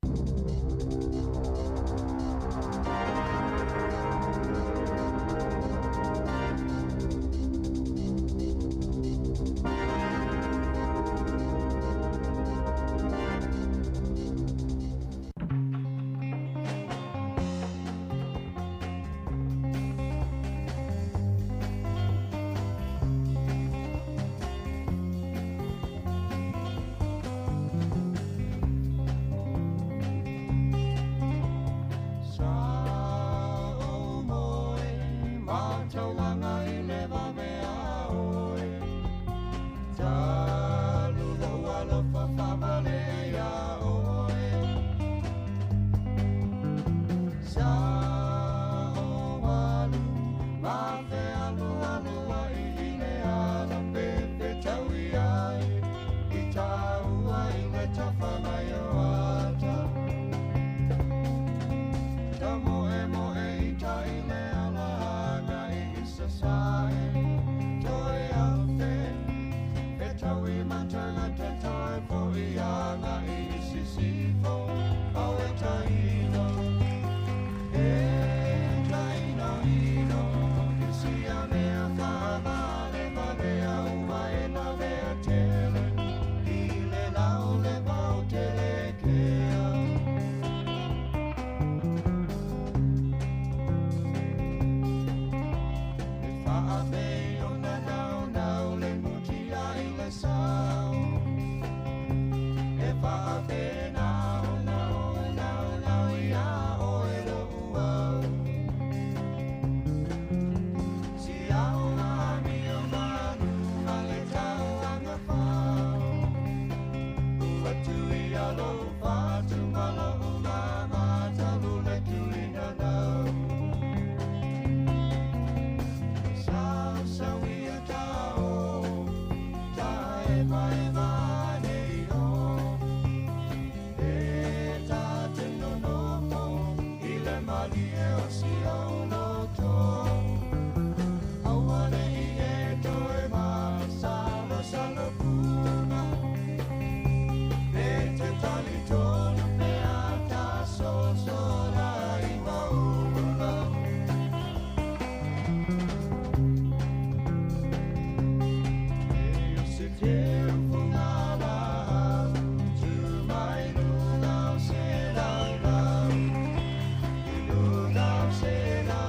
Say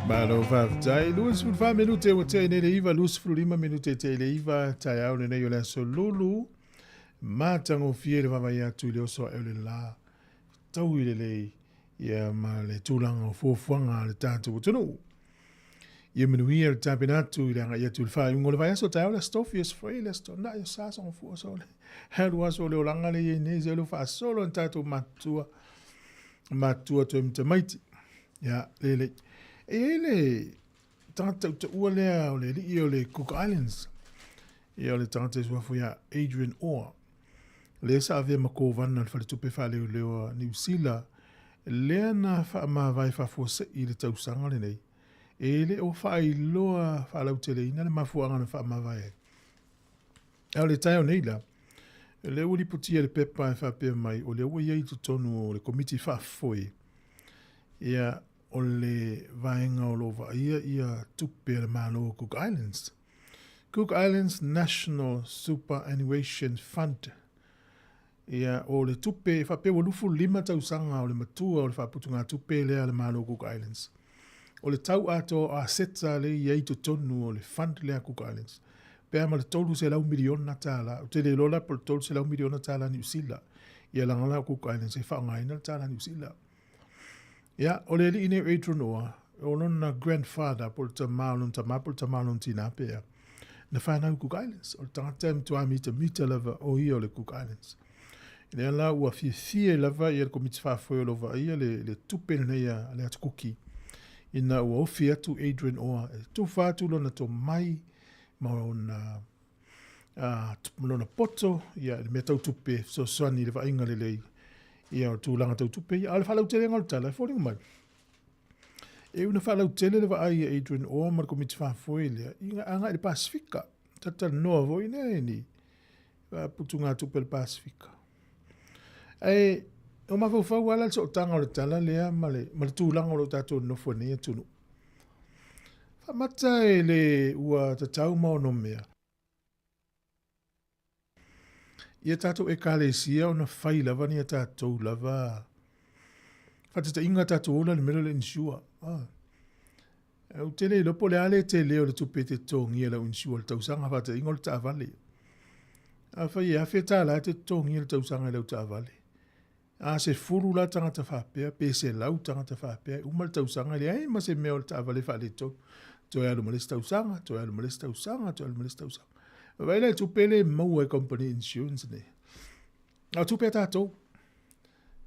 Malo vavtai luas fulfa minute o te ne iva lus fulima minute te le iva tai au ne yo la so lulu matango fiere va ya tu le so ele la tau ile le ya ma le tulanga fo fuanga le tatu tunu ye menuia le tapinatu ile nga ya tu fa ngol va so tai la stofies foi le sto na yo sa so fo so le helu so le olanga le ne ze lo fa solo tatu matua to mtamaiti ya le ele tanta ua lea o le li o le Cook Islands e o le tanta sua fuia Adrian Orr le sa avea mako vana le whaletupe wha leo New Zealand lea na wha ma vai wha fuose i le tausanga le nei e le o wha i loa wha lau tele ina le mafuanga na wha ma vai e o le tai o nei la le uli putia le pepa e wha pia mai o le ua iei tutonu o le komiti wha foi ia o le vaenga o lo ia tupe le malo Cook Islands. Cook Islands National Superannuation Fund. Ia o le tupe, whape o lufu 5 tausanga o le matua o le whaputunga tupe lea le malo Cook Islands. O le tau ato a seta le iei to tonu o le fund lea Cook Islands. Pea ma le tolu se lau miliona tala. O te le lola po le tolu se lau miliona tala New Zealand. Ia langala o Cook Islands e whaongaina tala New Zealand. Ia, o le li ine Adrian Oa, o lona grandfather po le tamalon tamapol tamalon tina pea. Na whanau Cook Islands. O le tangata mtua mita lava o ia o le Cook Islands. Ina la ua fie lava ia le komiti whawhoi o lova ia le tupena nei a le atukuki. Ina ua ofi atu Adrian Oa. Tu whātu lona to mai ma ona lona poto ia le mea tau tupe so soani le whainga le lei. Ia o tūlanga tau tupe ia ale whalau tele ngau tala. Fōringa mai. E una whalau tele le whaai Adrian Oa ma le komiti whawhoi lea. Inga anga le Pasifika. Tata noa voi nei ni. Putunga tupe le Pasifika. Ai o mafau ala so tanga o le tala lea ma le tūlanga o lo tātou nofo nei atunu. Whamata e le ua tatau mao no mea. Ia tātou e kālesia o na whai lava ni a tātou lava. Whatata inga tātou ola ni mero le insua. O tele lopo le ale te leo le tupe te tongi e la insua le tausanga whata inga le taavale. A whai e awhi tā la te tongi e le tausanga e lau taavale. A se furu la tangata whapea, pe se lau tangata whapea, umal tausanga le ai ma se mea o le taavale whale tau. Toi alu malesi tausanga, toi alu malesi tausanga, toi alu malesi tausanga. Waila tupele mau e company insurance ne. A tupe tātou.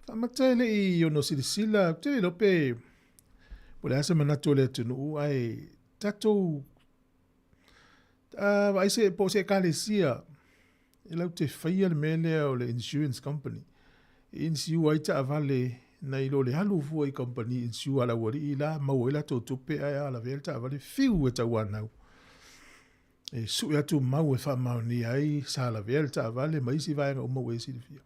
Whamatele i ono silisila, tele lope, pole asa manato le tunu, ai tātou, ai se po se kālesia, i lau te whaia le mele o le insurance company. Insiu ai ta avale na ilo le halu fua i company insiu ala wari i la mau ila tō tupe ai ala vele ta avale fiu e ta wanau. E su atu mau e wha mau ni ai sa ala vele ta avale ma isi vaenga umau e si fia.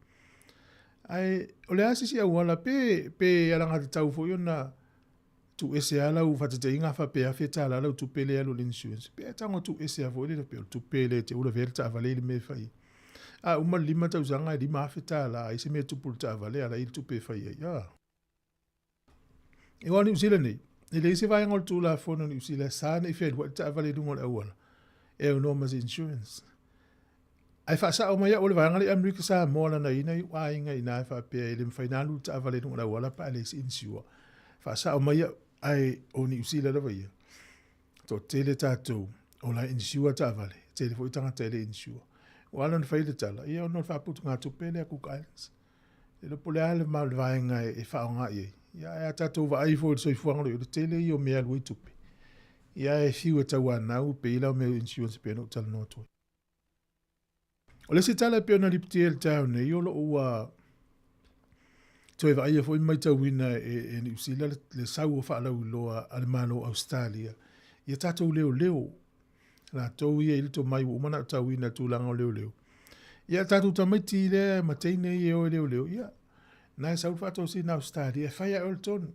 Ai ole asisi au ala pe alanga te tau fo na tu ese ala u fatete inga fa pe afe ta ala u tupe le alu l'insurance. Pe tango tu ese avo le pe tupe le te ula vele ta avale le me fai. Uma lima tausanga lima afeta la ise me tupu ta vale ala il tupe fai ya. E wani usila ni. Ile ise vai ngol tu la fono ni usila sana ife wa ta vale dungol awala. E no mas insurance. Ai fa sa o mai o le vai ngali America Sāmoa na ina wa inga ina fa pe ile finalu ta vale dungol awala pa le insure. Fa sa o mai ai oni usila la vai. To tele tato o la insure ta vale. Tele fo tanga tele insure. Wala na whaile tala. Ia ono whaputu ngā tupele a Cook Islands. E lo pole ale mau le vaenga e whaonga i. Ia e a tatou wa aifo i soi fuanga lo i tele i o mea lui tupe. Ia e fiu e tau anau pe ila o mea insurance pe no tala no toi. O le se tala pe ona lipti e le tau ne i o lo ua toi wa aia fo i mai tau ina e ni usila le sau o whaalau loa ale malo Australia. Ia tatou leo. La tau ia ili to mai umana tau ina tūlanga o leo. Ia tātou tamaiti le mateine i o leo. Ia, nai sau whato si na Australia, whaia o le tonu.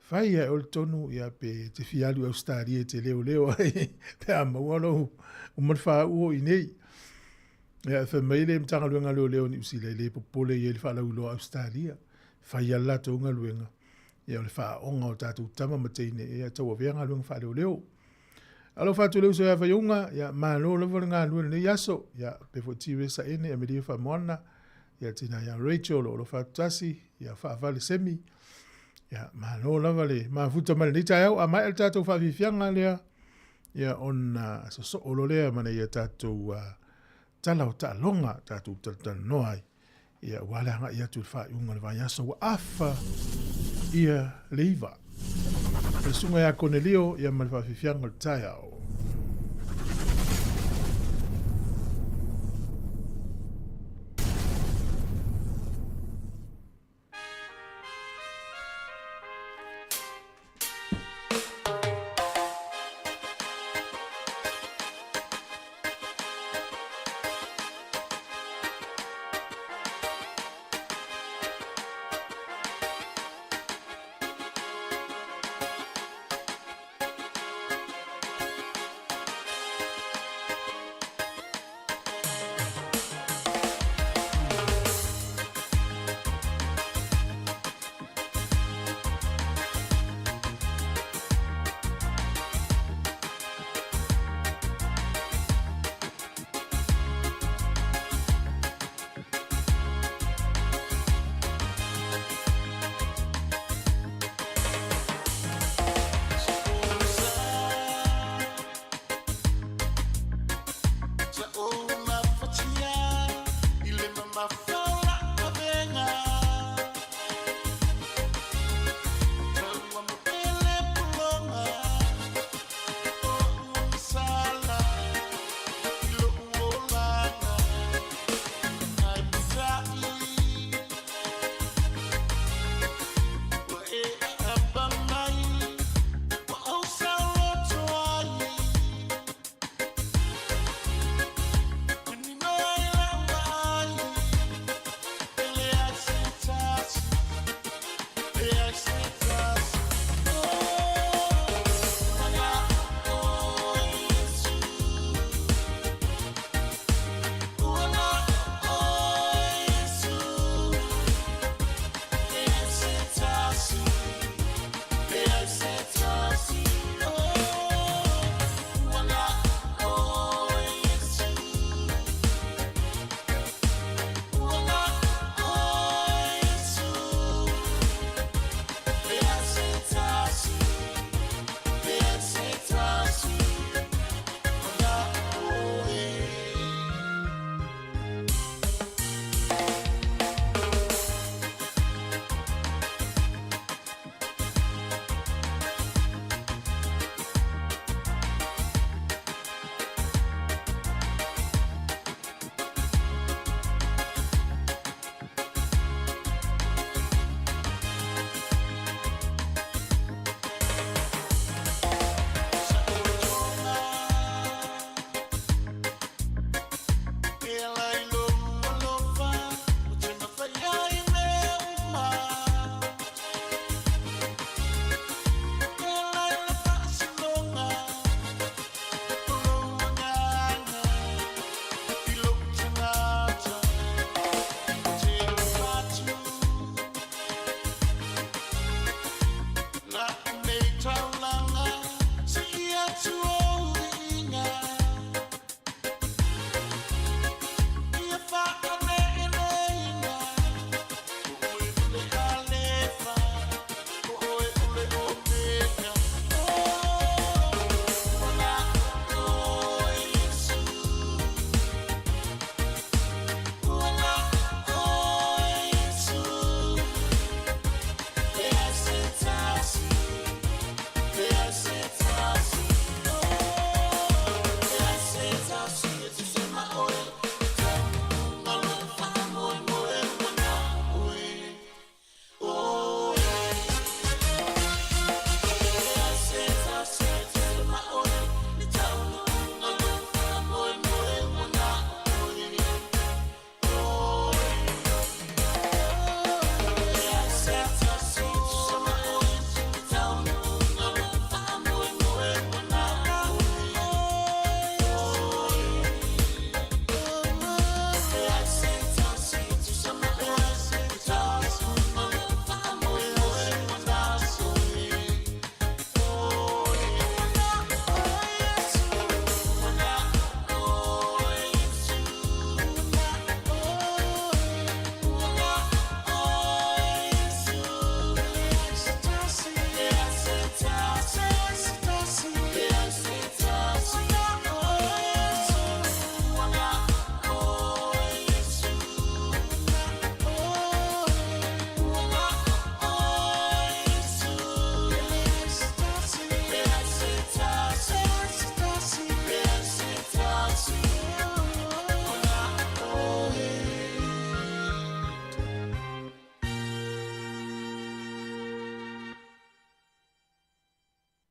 Whaia o le tonu, ia pe te fialu Australia te leo. Pe a maualo, umana wha uo i nei. Ia, whamaile mtanga luenga leo ni usila i le popole i le whalau loa Australia. Whaia la taunga luenga. Ia o le wha onga o tātou tama mateine, ia tau a veanga luenga wha leo. Alo fatu leu so ya vayunga ya malo lo volanga lu ne yaso ya pe foti sa ene e media fa mona ya tina ya Rachel lo fatasi ya fa vale semi ya malo la vale ma futa mal ni tayau ama el tato fa fianga le ya on so lo le mana ya tato tala ta longa tato tal noai ya wala nga ya tu fa unga va yaso afa ia leiva. Le sunga ya Cornelio ya malfafifianga tayao.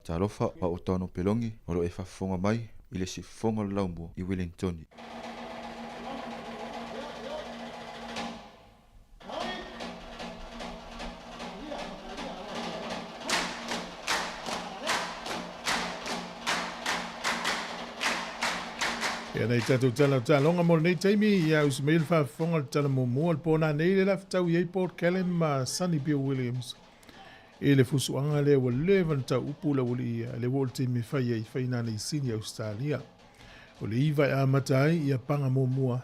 Talofa pa o tono pelongi o lo e whafonga mai i le sifonga o laumua i Wellington. Ia nei tātou talonga mo nei taimi ia Usmail whafonga tala mo mua pōna nei le laftau iei Port Callum ma Sonny Bill Williams. E le fusuanga le wa levan ta upula wali ia le wol taimi whai whaina nei sini Australia. O le iwa a matai ia panga mo mua.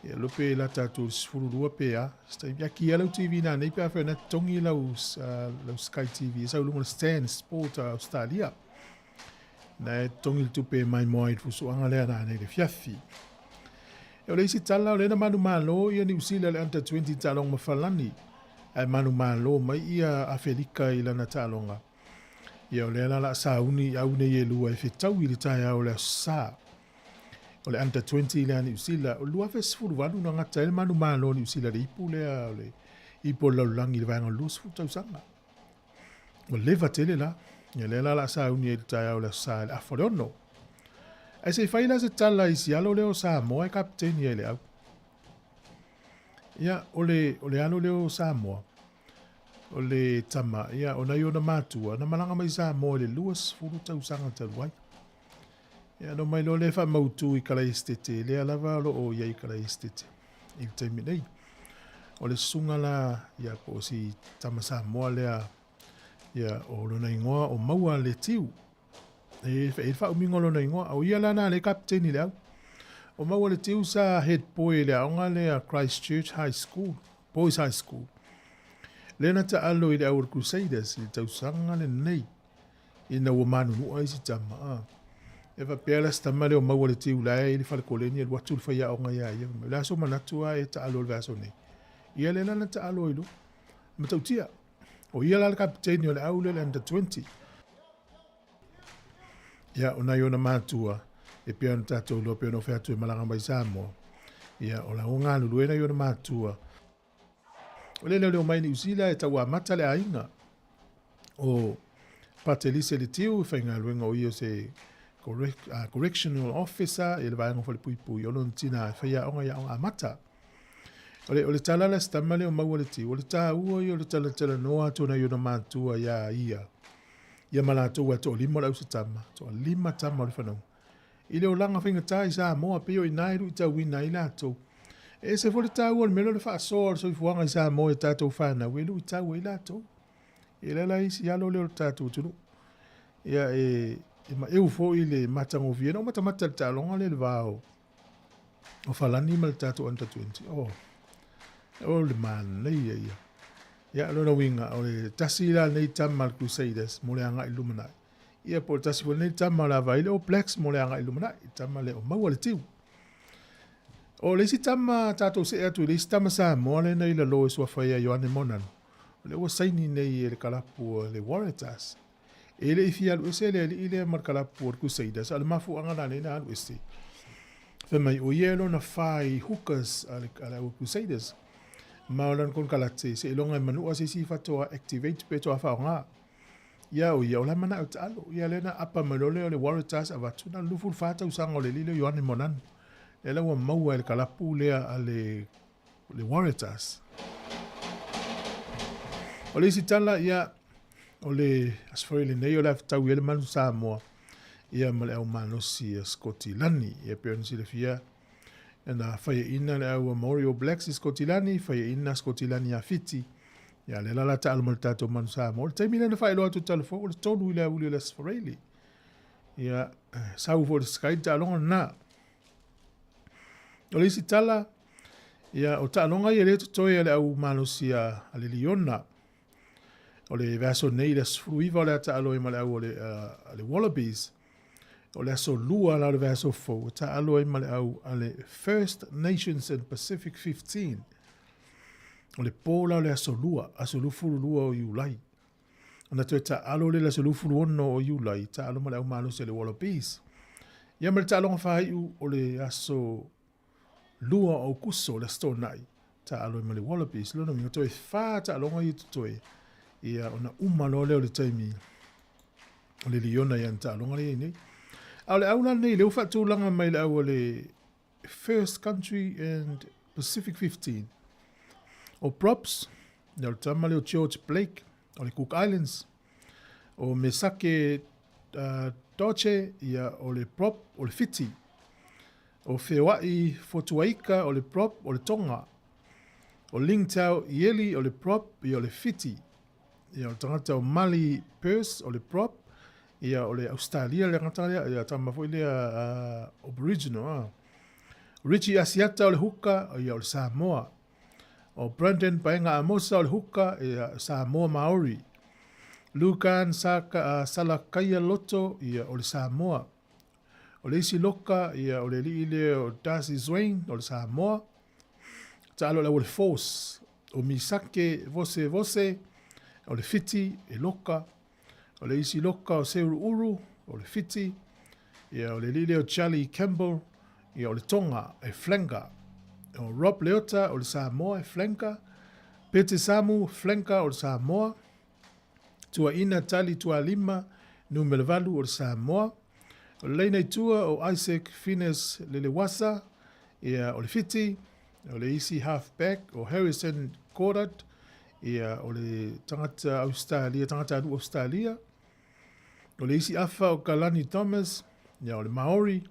Ia lope la tātou sfururua pea. Stai ia ki alau TV na nei pia whaina tongi lau Sky TV. Sau lunga Stan Sport Australia. Na e tongi le tupe mai moa i fusuanga lea na nei le fiafi. E o le isi tala o le na manu malo ia ni usila le under 20 talong mawhalani. Ai manu malo mai ia Afrika i lana talonga. Ia o le ala sauni au nei e lua e whetau i le tai au le sa. O le under 20 le ani usila o lua fesfuru wanu na ngata ele manu malo ni usila le ipu lea o le ipo laulangi le vanga lus futau sanga. O leva tele la. Ia le la sauni e tai au le sa le afoleono. Ai se whaila se tala i si alo leo Sāmoa e kapteni e le au. Ia o le alo leo Sāmoa. O le tama, ia o nai o na mātua, na malanga mai Sāmoa le luas furu tau sanga taluai. Ia no mai lo le wha mautu i kala estete, le alava lo o ia i kala estete. I taimi nei. O le sunga la, ia po si tama Sāmoa lea, ia o lona ingoa o maua le tiu. E wha umingo lona ingoa, o ia lana le kapteni le au. O maua le tiu sa head boy le aonga le a Christchurch High School, Boys High School. Lena ta alo i le Our Crusaders, i tausanga le nei. I na ua manu nua isi tama. E wa pēla stama le o maua le tiu lai, i le whale koleni, e watu le whaia aonga ia ia. Le aso manatua e ta alo le vaso nei. Ia le lana ta alo i lo. Matautia. O ia la kapiteni o le au le under 20. Ia o nai o na mātua. E pia na tātou lo pia no wheatu e malanga mai Sāmoa. Ia o la o ngā lulu e nai o na mātua. O le leo mai ni usila e tau a mata le ainga. O patelise le tiu, whainga luenga o io se correctional officer, e le vaenga whale pui pui, o lon tina e whaia onga ia onga a mata. O le tala la stama le o maua le tiu, o le tā ua i o le tala noa tona i o na mātua ia ia. Ia malatou a to lima lau se tama, to lima tama o le whanau. I leo langa whainga tā i Sāmoa peo i nairu i tau wina i lātou. E se fo le tau o le melo le whaasoa so i fuanga i Sāmoa e tātou whana, welu i tau i lātou. E la lai si alo leo le tātou tunu. Ia e ma eu fo i le matango via, no mata le tālonga le vāo. O whalani ma le tātou under 20. O le man nei ia. Ia lo na winga o le tasi la nei tama le Crusaders mo le anga Illuminati. Ia po tasi fo nei tama la vaile o Blacks mo le anga Illuminati. Tama le o maua le tiu. O le si tama tātou se atu, le si tama Sāmoa le nei la loe sua whaia Ioane Monan. Le ua saini nei e le kalapu le Waratahs. E le ifi alu ese le ile mar kalapu o Crusaders. Ale mafu angana nei na alu ese. Whemai o ielo na whai hookers ale o Crusaders. Maolan kon kalate se ilonga e manua se si fatoa activate pe toa whaonga. Ia o ia o la mana o ta alo. Ia le na apa malole o le Waratahs avatu na luful fata usanga o le lile Ioane Monan. E la ua maua le kalapu lea a le Waratahs. O le si tala ia o le asfoi le nei o le aftau ia le manu Sāmoa. Ia ma le au manosi a Skotilani. Ia peonisi le fia. E na whaia ina le au Maori Blacks i Skotilani. Whaia ina Skotilani a Fiti. Ia le lala ta alama le tātou manu Sāmoa. Le taimina na whaia loa tu talafo. O le tonu i le auli o le asforeili. Ia sau fo le skai ta alonga na. O le isi tala, ia o ta'alonga ia le tutoe le au manosi a le Liona. O le vaso nei le sfruiva o le ta'alo ima le au o le Wallabies. O le aso lua la le vaso fo, o ta'alo ima le au a le First Nations and Pacific 15. O le pola o le aso lufuru lua o Iulai. Ona toe ta'alo le aso lufuru ono o Iulai, ta'alo ma le au manosi a le Wallabies. Ia ma le ta'alonga whaiu o le aso lua o kuso le stonai ta alo i le Wallabies lona mi toi fa ta longa i toi ia ona uma lo le taimi o le liona ia ta'alonga le nei. Au le aula nei le ufa tūlanga mai le au le First Country and Pacific 15. O props, le o tama le o George Blake, o le Cook Islands, o Mesake Doce ia o le prop o le Fiti, o Whewai Fotuaika o le prop o le Tonga, o Lingtau Ieli o le prop ia o le Fiti, ia o tangata o Mali Purse o le prop, ia o le Australia le ngata ia tama foi le Aboriginal. Richie Asiata o le huka ia o le Samoa, o Brandon Paenga Amosa o le huka ia Samoa Maori, Lukan Salakaya Loto ia o le Samoa, o le isi loka ia o le liile o Darcy Swain o le Samoa, taalo le o le Force, o Misake Vose o le Fiti e loka, o le isi loka o Seuru Uru o le Fiti, ia o le liile o Charlie Campbell ia o le Tonga e Flenga, o Rob Leota o le Samoa e Flenga, Pete Samu Flenga o le Samoa, tua ina tali tua lima numero valu o le Samoa, o le leina tua o Isaac Fines Lelewasa ia o le Fiti, o le isi halfback o Harrison Cordat ia o le tangata Australia, tangata adu Australia, o le isi afa o Kalani Thomas ia o le Maori,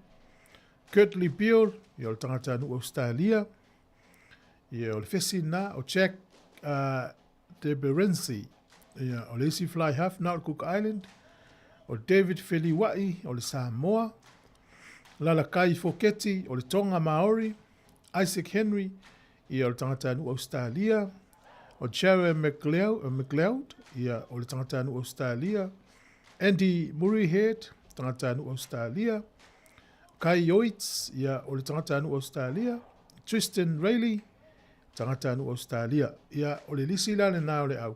Kurtley Beale ia o le tangata adu Australia, ia o le Fesina o Jack Deberensi ia o le isi fly half na o Cook Island, o David Feliwai o le Samoa, Lalakai Foketi o le Tonga Maori, Isaac Henry ia o le tangata anu Australia, o Jared McLeod ia o le tangata anu Australia, Andy Murrayhead tangata anu Australia, Kai Yoitz ia o le tangata anu Australia, Tristan Rayleigh tangata anu Australia ia o le lisi la le na o le au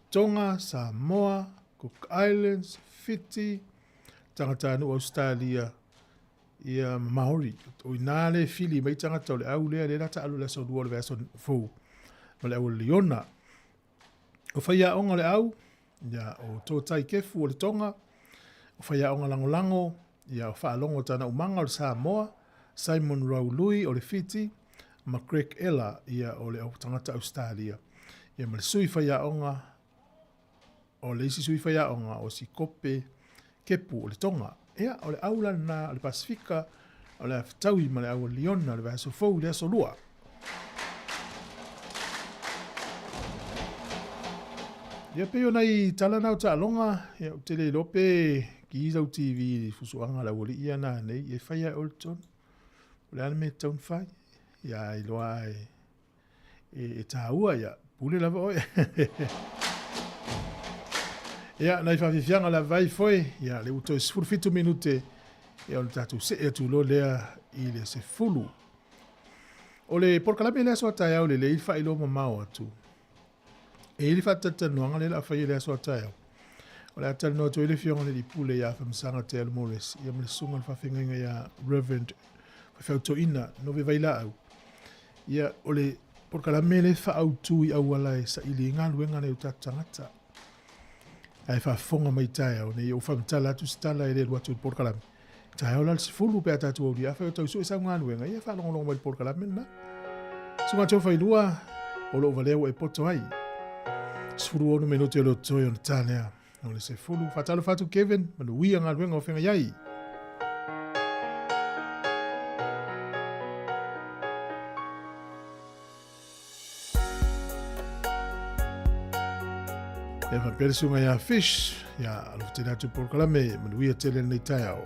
Tonga, Samoa, Cook Islands, Fiti, tangata anu Australia ia Maori. O ina le fili mai tangata o le au lea le rata alu le so duo le veso fou. Ma le au Leona. O whaia onga le au, ia o tō tai kefu o le Tonga, o whaia onga lango ia o whaalongo tana umanga o le Samoa, Simon Raului o le Fiti, ma Greg Ella ia o le tangata Australia. Ia ma le sui whaia onga, o le isi sui whaia onga o si kope kepu o le Tonga. Ia o le aula na o le Pasifika, o le aftaui ma le au Leona, le vaso fou le aso lua. Ia peo nei talana o ta'alonga, ia o tele lope ki Izau TV fusuanga la wali ia na nei, ia whaia Olton, o le anime taun whai, ia i loa e tāua ia, pule lava oe. Ia, nai whawhiwhianga la vai foe, ia le uto e 15 minute, ia o le tatu se e tu lo lea i le se fulu. O le porkalame lea soa tai au le le ilfa ilo mamao atu. E ilfa tatanuanga le la whai lea soa tai au. O le atal no to ile fionga le di pule ia whamsanga te almores, ia mele sunga le whawhinga ia Reverend whawhauto ina, no ve vaila au. Ia, o le porkalame le whaau tui au alai sa ili ngā luenga le utatangata. Ai whafonga mai tai au, nei o whamtala atu stala e le luatu i porkalame. Tai au lal si fulu pe atatu au lia, whai o tau su e sa ngā luenga, ia whalongolongo mai porkalame na. Sunga tau whailua, o lo valeo e poto ai. Sifuru onu menote o lo toi o na tālea. O le se fulu, whatalo whatu Kevin, manu wia ngā luenga o whenga iai. E fa persunga ia fish, ia alofu te natu porkalame, manu wia tele nei tai au.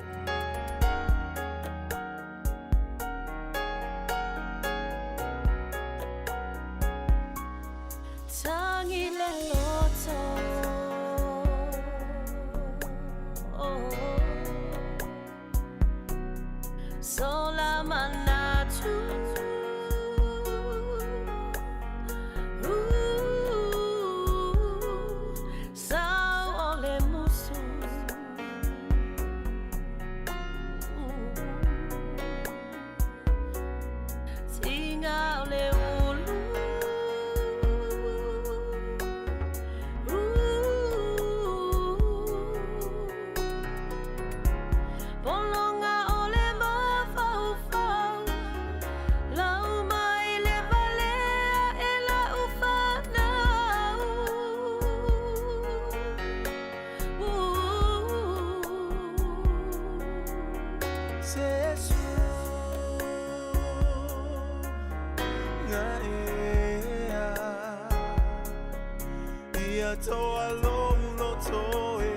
Ia toa lo toe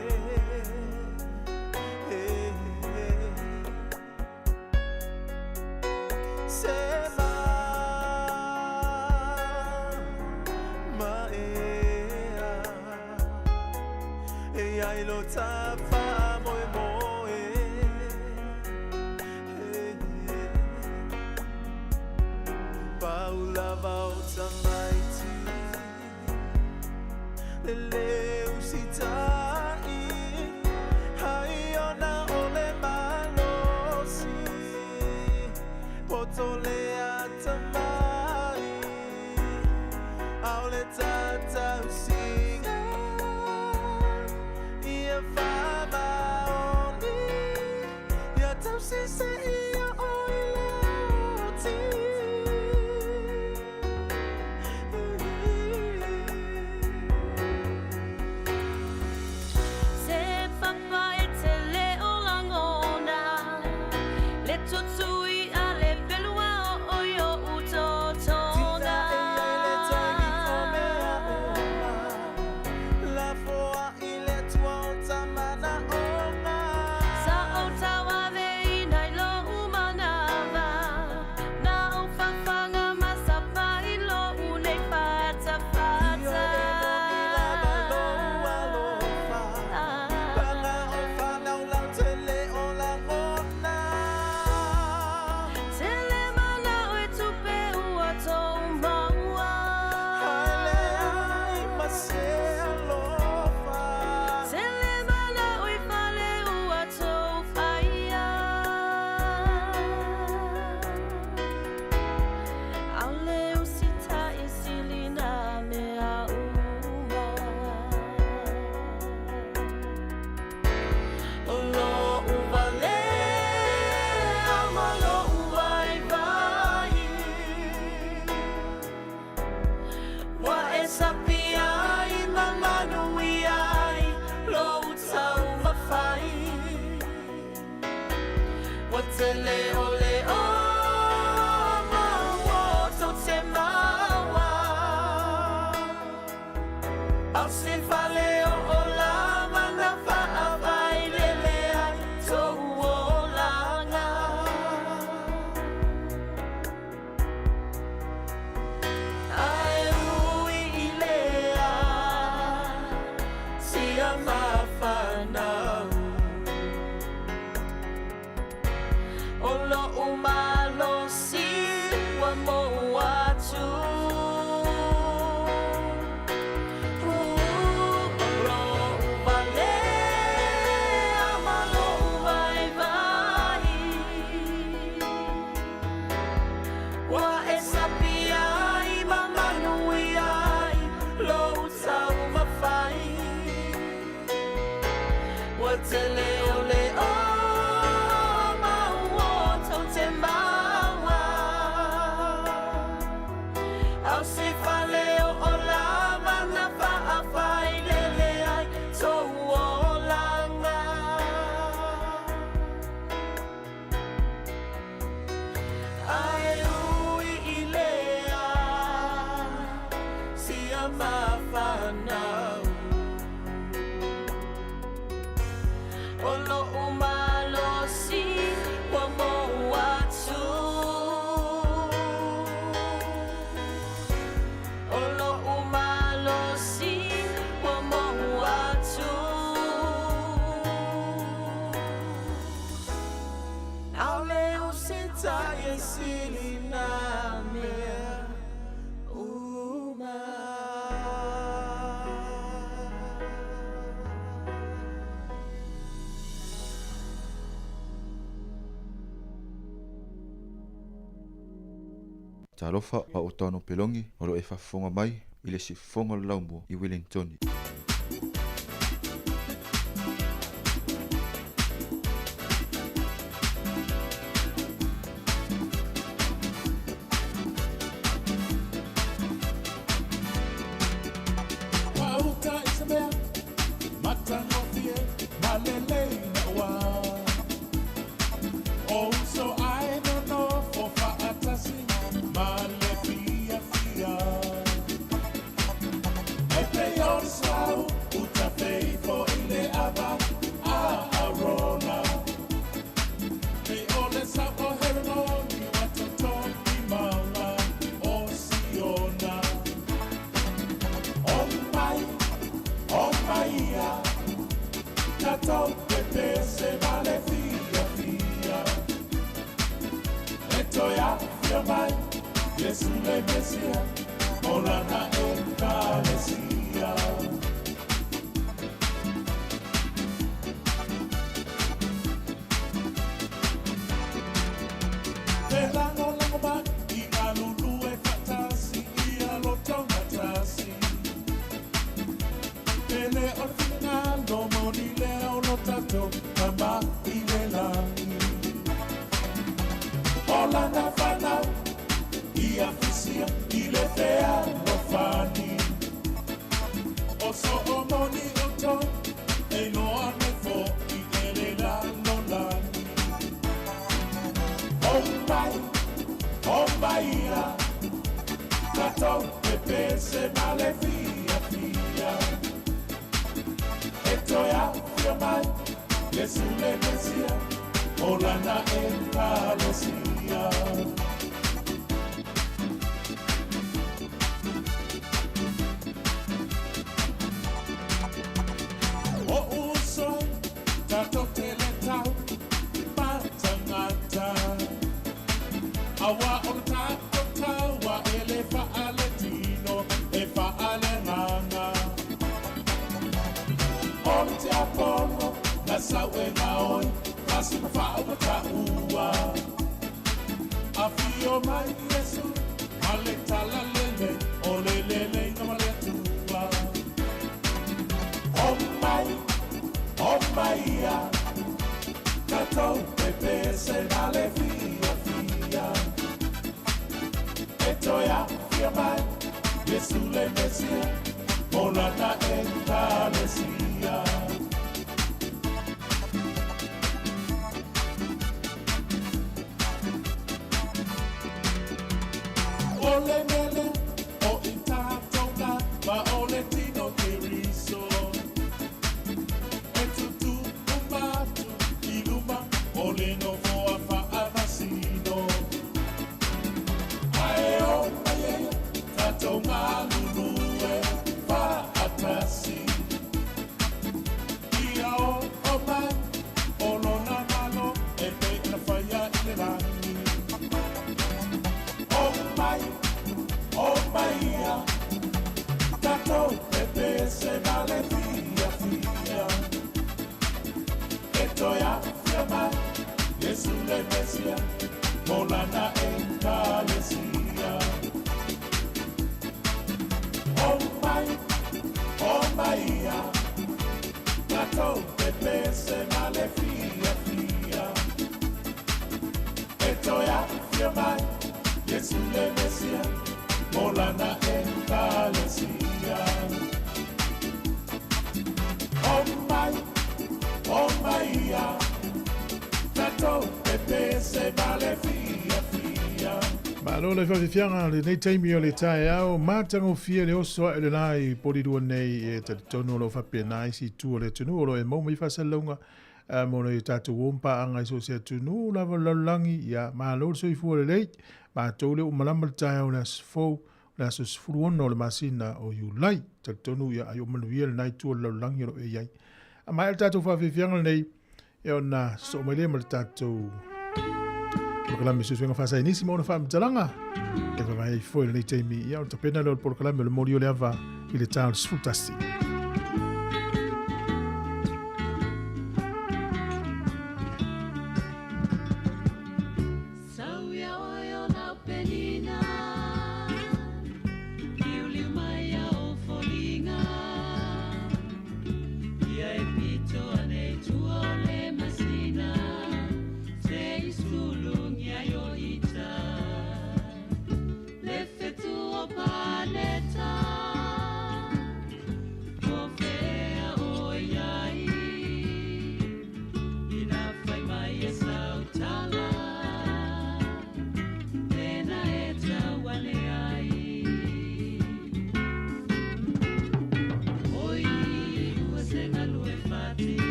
Sema Maea Ia ilo tapa moe moe Paula volta maiti Lele usitai Hai ona ole malosi Potole atamai Aole tata usinga Ia fama oni Ia tau sise ia oile oti Talofa pa o tano pelongi o lo e whafonga mai i le si fonga laumbo i Wellington. Male fia fia. E pe mesia, olana ekalesia. Te lango ba, ina lulu e fatasi, ia lotonga tasi. Ele orfina no monile o lotato, kama ile langi. Olana fana, ia fisia, ile fea no fani. Oso o moni oto, e no ane fo, i ele la no lani. Oh my, kato pepe se male fia fia. Etoya fia mai, Yesu le mesia, olana ekalesia. O uso, tato teletau, matangata. Awa on tato tawa elefa aletino, efa alenanga. On te apono, na sawe na oi, kasi fa awata uwa. Afio mai Yesu, aleta la lele, olelele na maletua. Oh my ya, kato pepe se male fia fia. Etoya fia mai, Yesu le mesia, olana ekalesia. Ole mele, o intatona, ma ole tino keriso. Etutu umatu, iluma, ole no foa fa amasino. Aeo, ae, tato malulue, fa atasi. Ia o mai, olona malo, e pe na faya ilerani. Oh my, tato pepe se male fia fia. Etoya fia mai, Yesu le mesia, molana ekalesia. Oh my, tato pepe se male fia fia. Etoya fia mai, Yesu le mesia, molana ekalesia. Oh my, tato pepe se male fia fia. Malo le whawhiwhianga le nei taimi o le tae au, mātango fia le osoa e le lai porirua nei e te tono lo whapea nai si tua le tunu o lo e maumai whasalunga mono i tātou wompa anga i so se tunu lava lalangi ia malo le soifua le lei mātou le umalama le tae au le asfou le aso sfuruona o le masina o Julai te tonu ia ai o manuia le nai tua le lalangi o e iai a mai le tātou whawhiwhianga nei e o na so mai le ma le tātou Porkalame susuenga fasa inisi mauna wha mtalanga. E whamai foi le teimi ia o tapena leo porkalame le mori o le ava i le tāo sfutasi.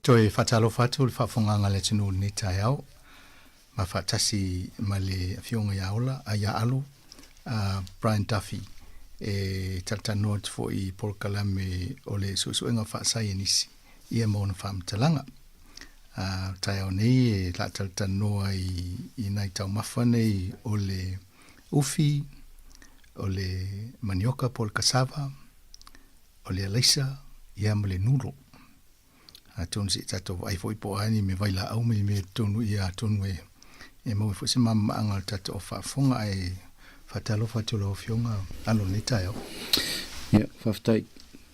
Toi whatalo whatu le whawhonganga le tino ni tai au. Ma whatasi ma le fionga ia ola, a ia alo, Brian Duffy, tatanoa te fo I Paul Kalame o le suenga whaasai nisi, ia mauna whamtalanga. Tai au nei la tatanoa I nai tau mawhanei o le ufi, o le manioka Paul Cassava, o le alaisa, ia ma le nulo. Tonu si tato ai fo ipo ani me vaila au me tonu ia tonu e mo fo se mama angal tato o whafonga ai whatalo whatolo fionga alo ni tai au. Ia, whaftai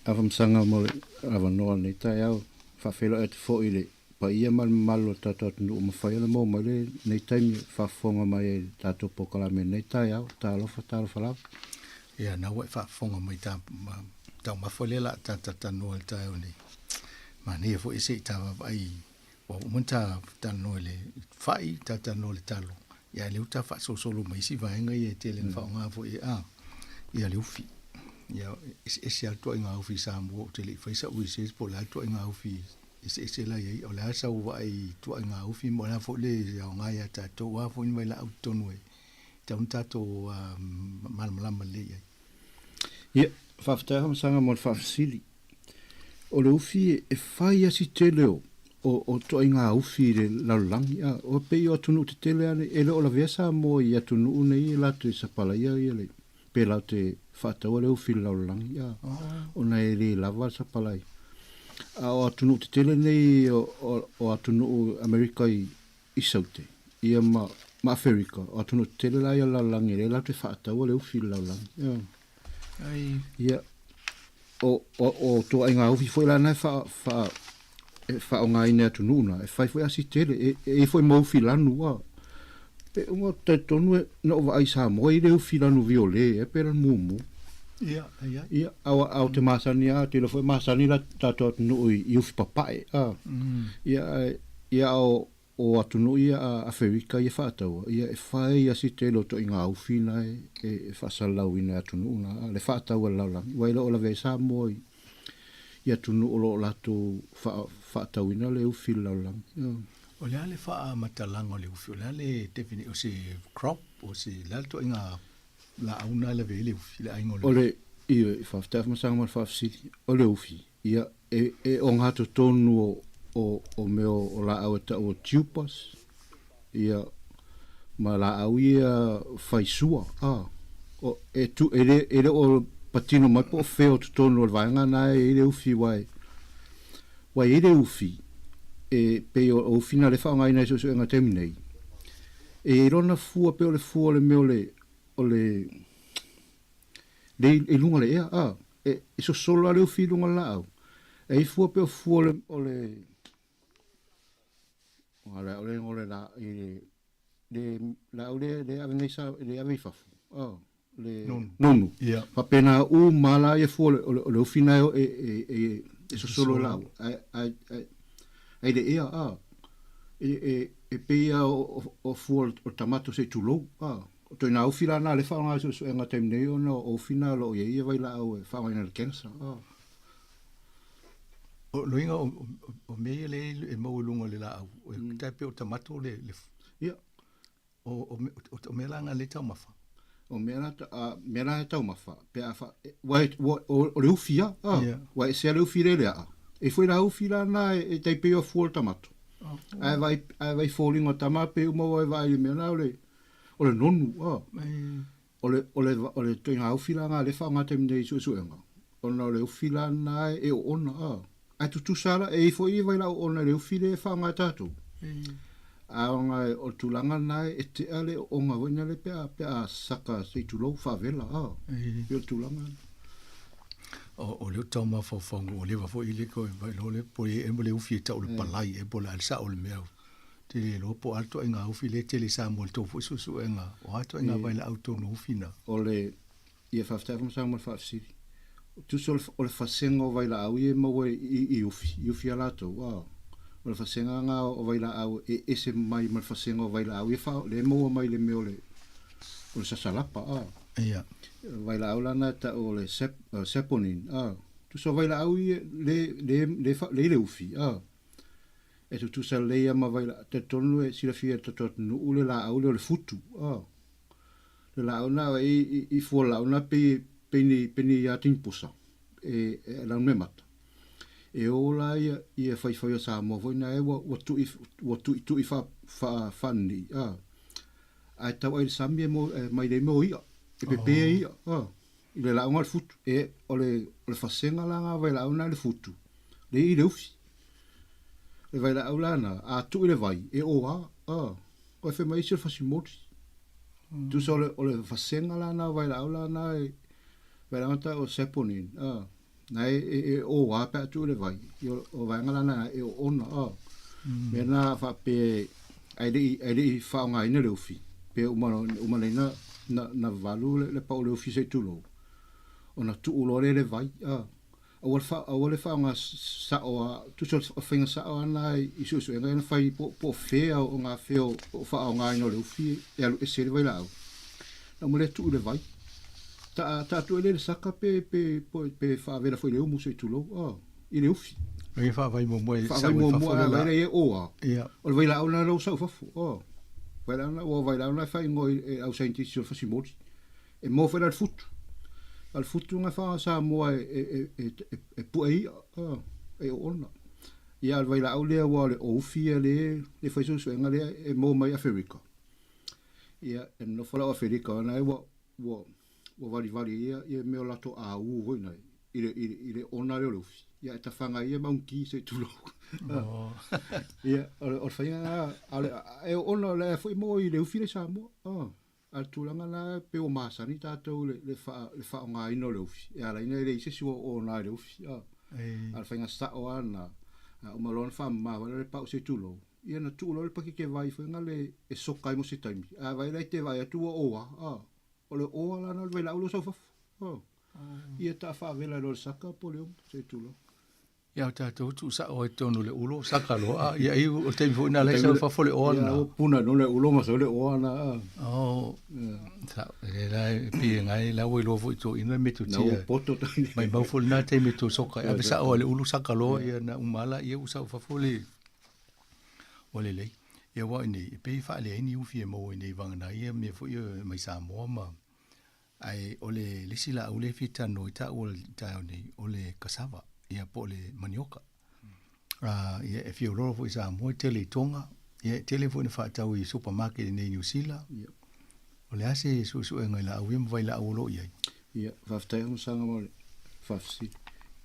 awamsanga mo awanoa ni tai au. Whawhelo et fo ile pa ia malo tato atunu umawhaila mo male ni tai mi whafonga mai tato pokalame ni tai au. Talo whalau. Ia, na wai whafonga mai tau mawhalela tatanua le tai au ni. Ma ne fo ese tava vai o monta tano le fai tano le talo ya le uta fa so solo mai si vai ngai te le fa nga fo ya le ufi ya ese alto nga ufi Sāmoa te le fa sa u ese po la to nga ufi ese la ye o la sa u vai to nga ufi mo na fo le ya nga ya tato wa fo ni la auto no ta un tato mal le ya fa fta sanga mo fa sili o le ufi e whai asi te leo o to inga ufi le laulangi o pe o tunu te tele ane e le o la vesa mo I atunu nei e lato I sapala ia le pe lau te whatau le ufi le laulangi o na e le lava sapala o atunu te tele nei o atunu Amerika I saute ia ma Afrika o atunu te tele la ia laulangi le lau te whatau le ufi le laulangi ia o to inga ufi foi la na fa o nga ina tu nuna e fai foi asitele e foi mo ufi la nua pe o te tonu no va ai Sāmoa I le ufi la nu viole e per mumu ia au te masania te lo foi masani la tato no I ufi papai ia o atunu ia Afrika ia whaatau ia e whai asitele to inga ufi na e whasalau ina atunu na le whaatau laulangi waila o la vei Sāmoa ia tunu o lo lato whaatau ina le ufi laulangi o le ale wha matalanga le ufi o le ale defini o se crop o se lalto inga la auna le vei le ufi le aingo le o le ia I whaftaf masanga mal whafsiti o le ufi ia e o ngato tonu o meo o la au ta o tupas ia ma la au ia faisua o tu ele o patino mai po feo tono o vanga na ele ufi wai ele ufi e pe o fina le fa ngai na so nga terminei e rona fua pe o le meo le o le lunga le e so solo le ufi lunga la au e fua pe o le ole la le avenisa le avifafu le nonu fa pena u mala e fu le ufina e so solo la ai de e pe o fu o tomato se tulo to na ufila na le fa nga so nga temne no o fina lo ye vai la o fa nga le kensa o loinga o mei le e mau lunga le la o tape o tamato le ia o melanga le tau mafa o mera tau mafa pe afa o le ufia wa se le ufire le e foi la ufila na e tape o fu tamato ai vai falling o tamape o mo vai me na o le nonu o le toinga ufila nga le fa nga temne so nga o na le ufila na e ona ai tu sala e foi vai la ona le ufile fa nga tatu nga o tulanga na e te ale o nga wena le pe a saka se tu lo favela pe tulanga o le tau ma fo o le va fo ile ko vai lo le po e mo le ufi ta o le palai e po la sa o le meu te lo po alto nga ufi le te le sa mo to fo su nga o ato nga vai la auto no fina o le ia fa sta sa mo fa si tu sol o le fasengo vai la au e mo I ufi ala to wow o le fasenga nga o vai la au e ese mai mal fasengo vai la au e fa le mo mai le me o le sa salapa ia vai la au lana ta o le seponin tu so vai la au le ufi e tu sa leia ma vai te tonu e sila fia to no ule la au le futu le la ona i fo la ona peni ya timpusa e la me mata e ola ia fai Sāmoa voi na e wa tu i fa ni ai tau ai sami mo mai le mo ia e pepe ia i le la ona futu e ole fasenga la nga vai la ona le futu le i le ufi e vai la aulana a tu le vai e o fe mai se fasi moti tu so le fasenga la na vai la aulana e vai la anta o seponin na e pe tu le vai o vai ngala na e ona me na fa pe ai fa nga ina le ufi pe uma na valu le pa le ufi se tu lo ona tu lo le vai awal fa nga sa o tu so finga sa o na isu nga na fai po fe o nga fe o fa nga no le ufi e se vai la na mo le tu le vai ta tu le saka pe fa vera foi le umu se tu lo i le ufi e fa vai mo sa mo la le o vai la ona lo sa fa vai la ona fai ngo au senti so fa si mo e mo fa al foot al futu nga fa Sāmoa e puai e ona ia al vai la au lea wa le ofia le fai so nga le e mo mai Afrika ia e no fala Afrika na e wa vali ia me o lato a u hoi nei ile ona le ofi ia ta fanga ia maunki se tulo ia o fai e ona le foi mo ile ofi le Sāmoa al tulanga na pe o masani tatou le fa nga ino le ufi e ala ina le ise si o na le ufi al fa nga sa o ana o malon fa ma le pa o se tulo ia na tulo le pa ke vai fa nga le e sokai mo se taimi a vai le te vai tu o le o ala na le la ulo so fa ia ta fa vela lo saka po le se tulo ia tatou tu sa o tonu le ulo saka lo ia i o te fu na le sa fa fo le o na puna no le ulo ma so le o na sa la pi ngai la wo lo fu to ina me tu tia mai ba fo na te me tu soka ia sa o le ulo saka lo ia na umala ia usa fa fo le le ia wa ni pe fa le ni u fi mo ni vang na ia me fo ia mai Sāmoa ma ai ole le sila ole fita no ta o ta ni ole kasava ia po le manioka ia e fio ro fo Sāmoa tele tonga ia telefone fa tau i supermarket ni New Zealand o le ase su ngai la uim vai la ulo ia fa ftai un sanga mo fa si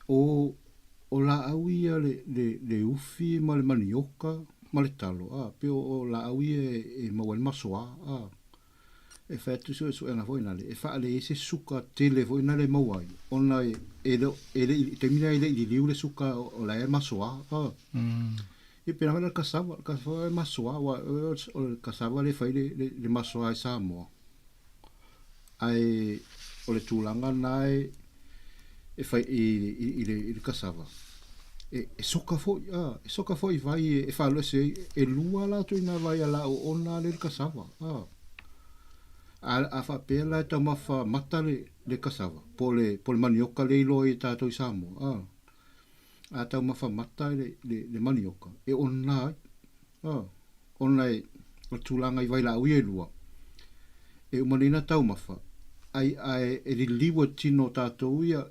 o la awia le ufi ma le manioka ma le talo pe o la awia e ma wal masoa e fa tu su na foi na le e fa le ese suka telefone le mawai ona e termina ile le suka o la e masoa e pena na kasava e masoa o kasava le fai le masoa e Sāmoa ai o le tūlanga nai e fai i le kasava e soka foi vai e falo se e lua la tu ina vai ala o ona le kasava a fa pela ta ma fa mata le kasava po le manioka le lo i tato i Sāmoa a ta ma fa mata le manioka e ona o tūlanga i vai la ui e lua e umanina tau mafa ai e liwa tino tātou ia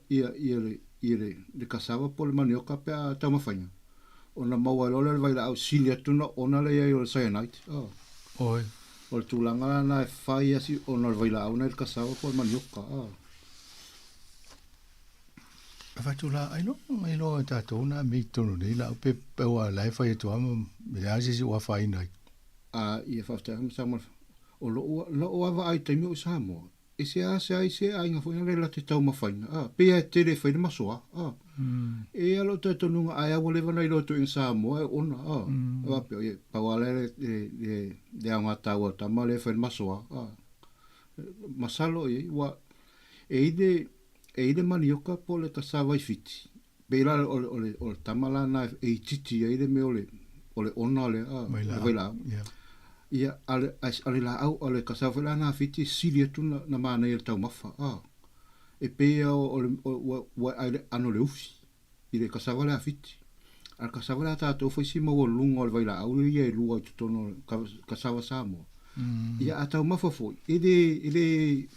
le kasava po le manioka pe a tau mawhainga ona maua lola le vai la au sili atuna ona le iai o le cyanide oi o le tūlanga na e whai asi ona le vai la au na le kasava po le manioka Fatu la ai lo tātou na mi tonu nei la pe wa lai fai tu am me la si wa fai nei ia fafta am sama o lo wa ai te mi o Sāmoa e se ai nga foi le te tau mawhaina pe e tere fai de masoa e alo te tonu ai a wole vana i loto in Sāmoa e ona wa pe e pawale le anga tawa tama le fai de masoa masalo e wa e ide manioka po le kasava i fiti pe la o le tamala na e titi e ide me o le ona le vai la ia ale la au ale kasava la na fiti sili tu na mana e tau mafa e pe o ale ano le ufi i le kasava la fiti Al kasava la tātou whaisi maua lunga o le waila au ia e lua i tutono kasava Sāmoa. Ia atau mawhafoi. E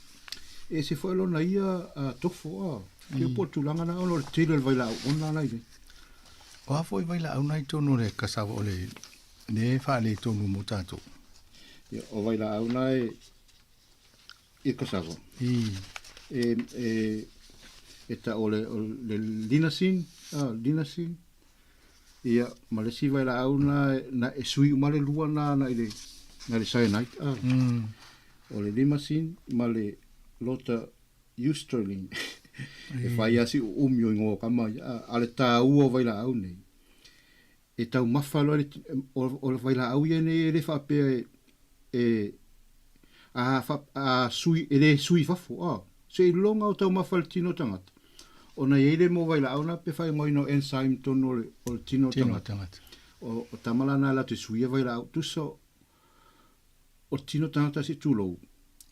se whaelo na ia tofo a. Kia po tūlanga na ono le tele le waila au. Ona nai ne. O hafo i waila au nai tono le kasava o le ne whaale tonu mo tātou. Ia o waila au nai e kasava. E ta o le linasin. Linasin. Ia ma le si waila au na e sui umale lua na le cyanide. O le linasin ma le lota Australian. E whai asi umio ingo kama ale tā ua waila au nei. E tau mawhalo o le waila au ia nei e le whapea sui, e le sui fafo. Se i longa o tau mawhalo tino tangata. O na eile mo waila au na pe whai ngoino enzyme tono o le tino tangata. O tamalana la te suia waila au tuso o tino tangata si tūlou.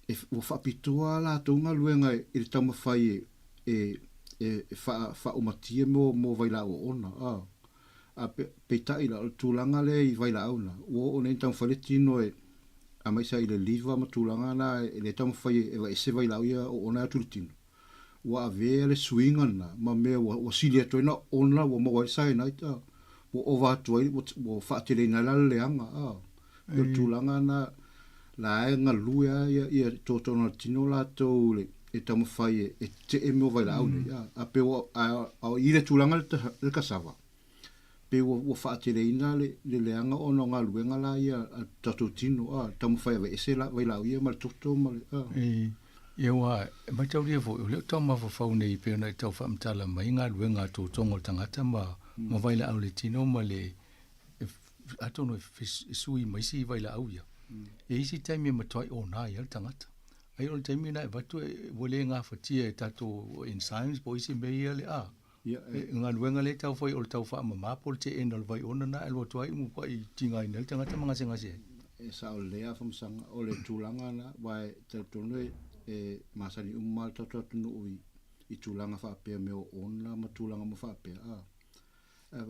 E whapitoa la taunga luenga i le tau mawhai whaumatia mo waila au ona. A peitai la o tūlanga le i waila au na. O nei tau whale tino a maisa i le liva ma tūlanga na e le tau mawhai e se waila au ia o ona atu le tino. Wa ave le swinga na ma me wa silia toina ona wa mo wa sai na ita wa ova tuai wa fatile na la leanga yo tulanga na la nga luia ia toto na tino la to le e tamu fai e te e mo vai la au ya a pe wa a ile tulanga le kasava pe wa fatile ina le leanga ona nga luenga la ia toto tino tamu fai ve se la vai la ia ma toto ma Ia wa, mai tau ria fo, leo tau mawhawhau nei pe ona i tau whaamtala mai ngā luenga tō tongo tangata ma waila au le tino ma le atono e sui maisi i waila au ia. E isi taimi e matoai o nā ia le tangata. Ai o le taimi na e watu e wale ngā whatia e tato enzymes po isi mei ia le a. Ngā luenga le tau whai o le tau whaamamapo le te ena le vai ona na e loa tuai mu pa i tingai na le tangata mga ngase. E sa o lea whamsanga o le tūlanga na wai te tono e masani umal tatu no i tūlanga whapea me o ona ma tūlanga mo whapea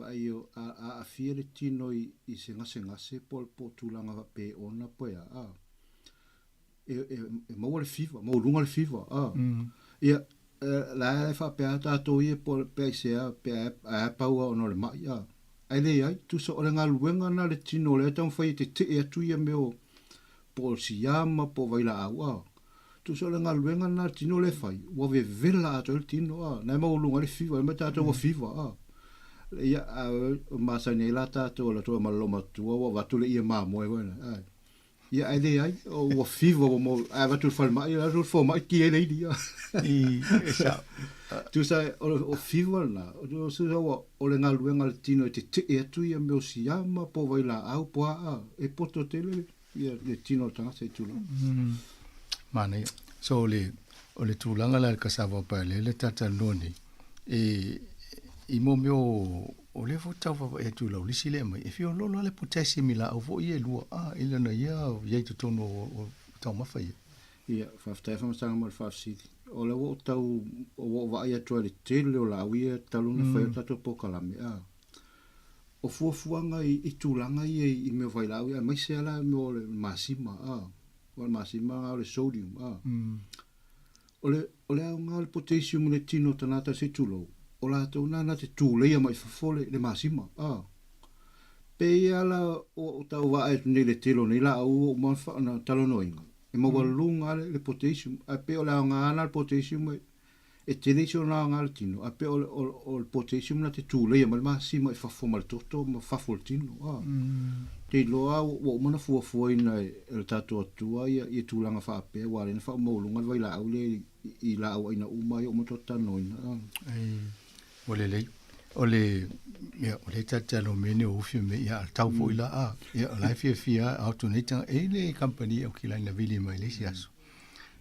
ai a fiere tino i se ngase po tūlanga whapea ona poea e maua le fiva mau lunga le fiva ia la whapea tātou i po pea isea pea a paua ono le mai ai le ai tu so ole ngā luenga na le tino le tau whai te e atu ia me o po siyama po waila au tu so le ngaluenga na tino le fai wa ve vela ato le tino na ma ulunga le fiva me tato wa fiva ia masa nei la tato la to ma loma tu wa va tu le ia ma mo e ia ai le ai o wa fiva mo a va tu fal mai la tu fo mai ki ele dia sa tu sai o fiva na o so o le ngaluenga le tino te e tu ia me o siama po vai la au po e poto tele ia le tino tanga se tu Mana so o le tūlanga la kasava pa le tata noni i mo meo o le fo tau fa e tūlau lisi le mai e fio lolo le potassium la o vo ia lua ila na ia ia tu tono o tau mawhai ia whaftai whamasanga mo le whafsiti o le wo tau o wa ia tua le tele o la uia taluna whai o tato pokalame o fuafuanga i tūlanga i meo vai la uia mai se ala meo le masima o masima o le sodium o le au ngā le potassium le tino tanata se tulo o la tau nana te tūleia mai fafole le masima pe ia la o tau wa e tune le telo ni la au o manfa na talonoinga e maua lunga le potassium a pe o le au ngā le potassium e tene so na ngā le tino a pe o le potassium na te tūleia mai masima e fafo mal toto ma fafo le tino te loa o mana fuafua ina e tato atua i tūlanga whapea wale na wha maulunga vai la au le i la au aina umai o matota noina o le tatalo mene o ufi me ia tau fo ila ia lai fia autonita e le company o kila na vili mai le siaso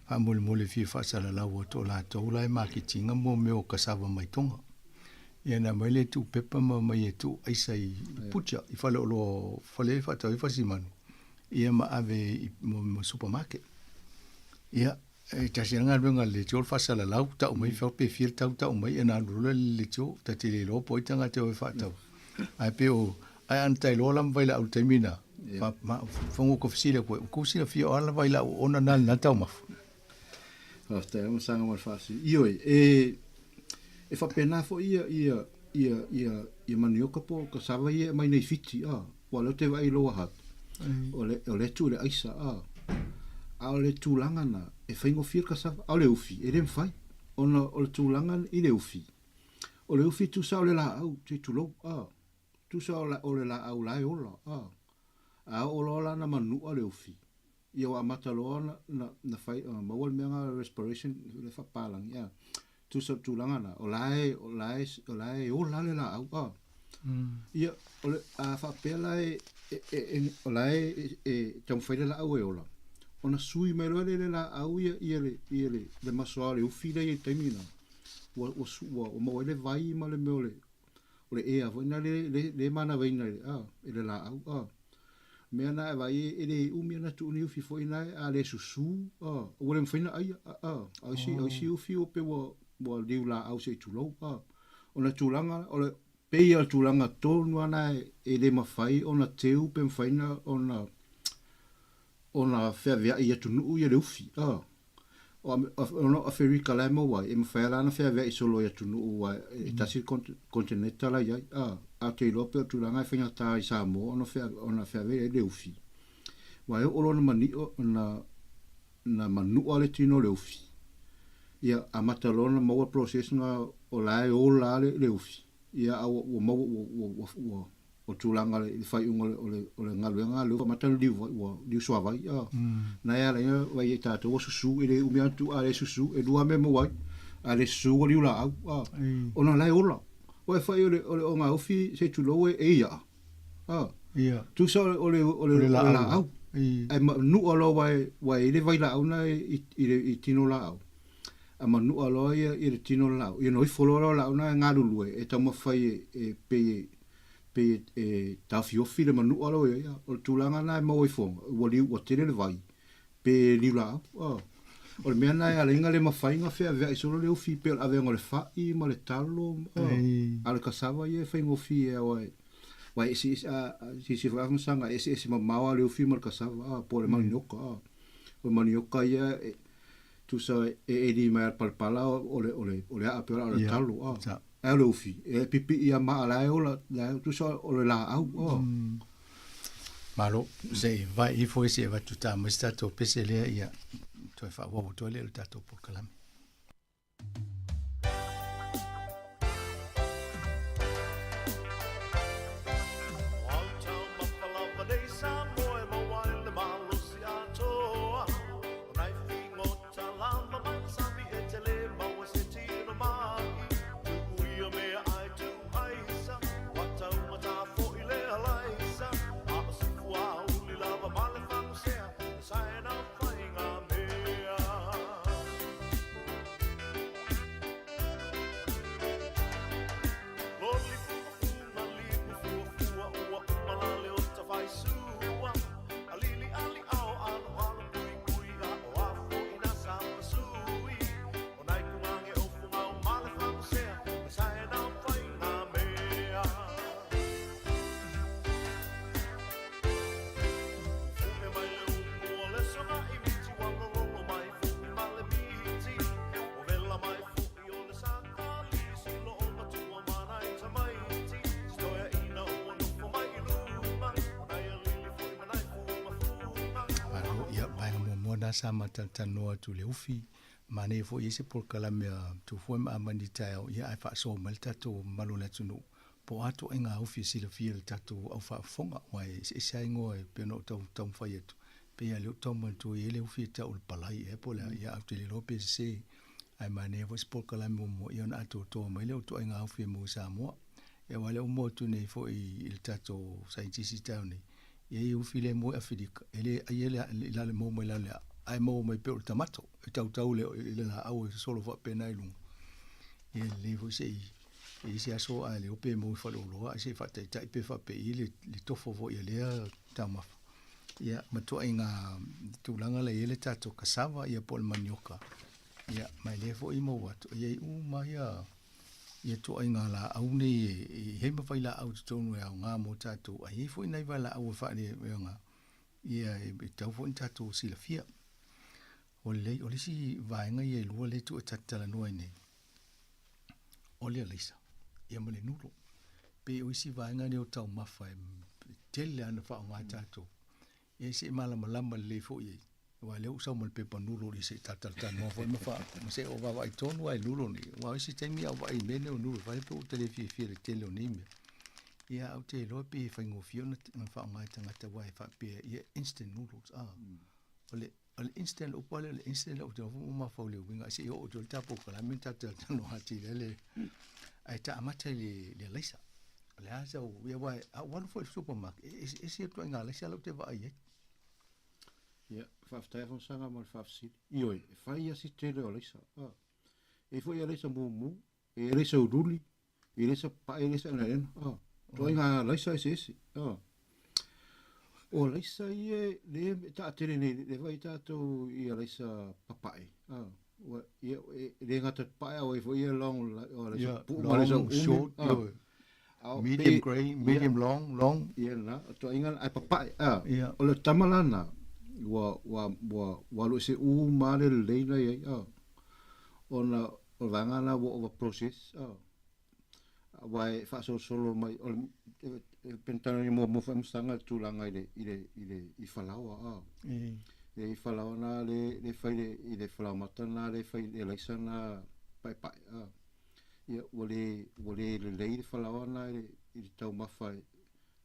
a mole fia fa sala la o to la to la marketing mo me o kasava mai tonga ia na mai le tu pepa ma mai tu ai sai pucha I fale lo fale fa tau fa simanu ia ma ave mo supermarket ia e tasianga venga le tol fa sala la ta mai fa pe fir ta mai na rula le tio ta te le lo poitanga te o fa tau ai peo ai an tai lola vai la u termina ma fongo ko fisile ko sila fio ala vai la ona na tau ma Hasta mo sanga mo fasi. Io e fa pena fo ia manioka po ka sava ia mai nei fiti wala te vai lo hat. Ole tu le aisa ole tu langana e faingo fir ka sava ole ufi e dem fai. Ole tu langan i le ufi. Ole ufi tu sa ole la au te tu lo tu sa ole la au la ola ola na manu ole ufi. Ia wa mataloa na fai mawal menga respiration le fa palang ya tu sa tu langana olai ola le la au ia ole a fa pela olai tam fai la au ola ona sui mai le la au ia le masoa le ufi le temina o mo le vai ma le mole ole e a vona le mana veina le la au mea na vai ele umia na tu ni ufi foi na a le susu o le mfina ai si ufi o pe wo liu la au se tu lo ona tulanga ole pe ia tulanga tonu ana ele mafai ona teu pe mfaina ona fervia ia tu nu ia le ufi ona a feri kalama wa e mfai la na fervia i solo ia tu nu wa tasi continental ia a te lope tu langa fenga ta i Sāmoa ona fervia le ufi wa o lo na mani na manu ale tino le ufi ia a matalona mo process nga o la le ufi ia o tu langa le fai ole ngaluenga le matal di so vai na ia le vai ta to susu ele umia tu ale susu e dua me mo vai ale susu o la ona la ola o fai ole o nga ufi se tu lo e ia tu so ole la au ai nu alo vai ele vai la una i tino la au a manu alo ia i tino la ia no i folora la una ngalulu e tamo fai pe ta fiofi le manu alo ia o tulanga na mo i fong o tele le vai pe li la o me na ia lenga le mafainga fe ave solo le ufi pe ave ngole fa i ma le talo al kasava ia fe ngofi e wai si fa sanga esi ma le ufi ma kasava po le manioka o manioka ia tu sa di mai palpala ole a pe le talo le ufi e pipi ia ma la tu sa ole la au malo sei vai i foi se va tuta ma stato pesele ia tu fa wo to le tato por kalame sama tanoa tu le ufi mane fo ese por kalame tu fo ma manita ia fa so malta to malula tunu po ato enga ufi sila fiel tatu au fa fonga wai se aingo pe no tom fayetu pe ia le tom tu ele ufi ta ul palai e po la ia tu le lope se ai mane fo por kalame mo ia na to mai le to enga ufi mo Sāmoa e wale mo tu nei fo il tatu scientist town e ufi le mo Afrika ele la le mo la ai mo mai pe tamato tau le la au solo fa pena ilung e le vo sei e se aso a le ope mo fa lo se fa te tai pe fa pe le tofo vo ia le tama ia mato inga tulanga le ele tato kasava ia pol manioka ia mai le vo i mo wat ia mai ia to ai ngā la au nei he mawhai la au tonu e au ngā mō tātou ai e fwoi nei vai la au e whaare e ngā ia e tau fwoi tātou sila fia o le si vaenga ia lua le tu e tatala noa nei o le leisa ia ma le nulo pe o isi vaenga ne o tau mawhai tele ana wha o ngā tātou ia se malama le fwoi e wa le usa mo pe panulo di se tatal mo foi mo fa se o va vai tonu ai lulo ni wa isi temi au vai mene o nulo vai po tele fi le tele ni me ia au te lo pe fa ngo fiona na fa ngai tanga te wai fa pe ia instant noodles ole instant o pole le instant o te mo fa le winga se o te tapo kala men tatal no hati le ai ta amata le leisa le asa o ia vai a one for supermarket ese to nga leisa lo te vai ia whaftai sanga mo whafsiri ioi e whai asi tere o leisa e fwoi a leisa mu e leisa uruli e leisa pa e leisa na ena toi ngā leisa ese o leisa ie le ta tere nei le vai tātou i a leisa papai ia le ngata pae o e fwoi a long o leisa long short medium grey medium long ia na toi ngā ai papai o le tamalana wa lo se mare leina ye ona o vanga na o process wa fa solo mai pentana mo fa mstanga tu langa i falawa e falawa na le fai le falawa matana le fai le laisana pai ia wole le falawa na i tau mafai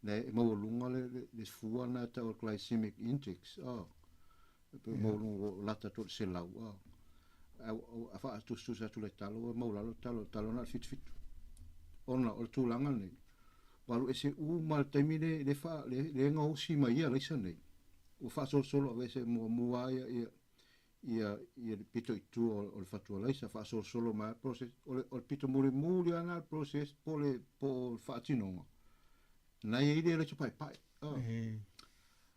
ne mo lunga le fua na ta o glycemic index mo lunga lata to se lau a fa tu sa tu le talo mo talo na fit ona o tu langa nei walu ese mal temine le fa le nga o si mai ia leisa nei o fa solo vese mo ia pito tu o fa tu leisa fa solo ma process o pito muri ana process po fa tino na ia le pai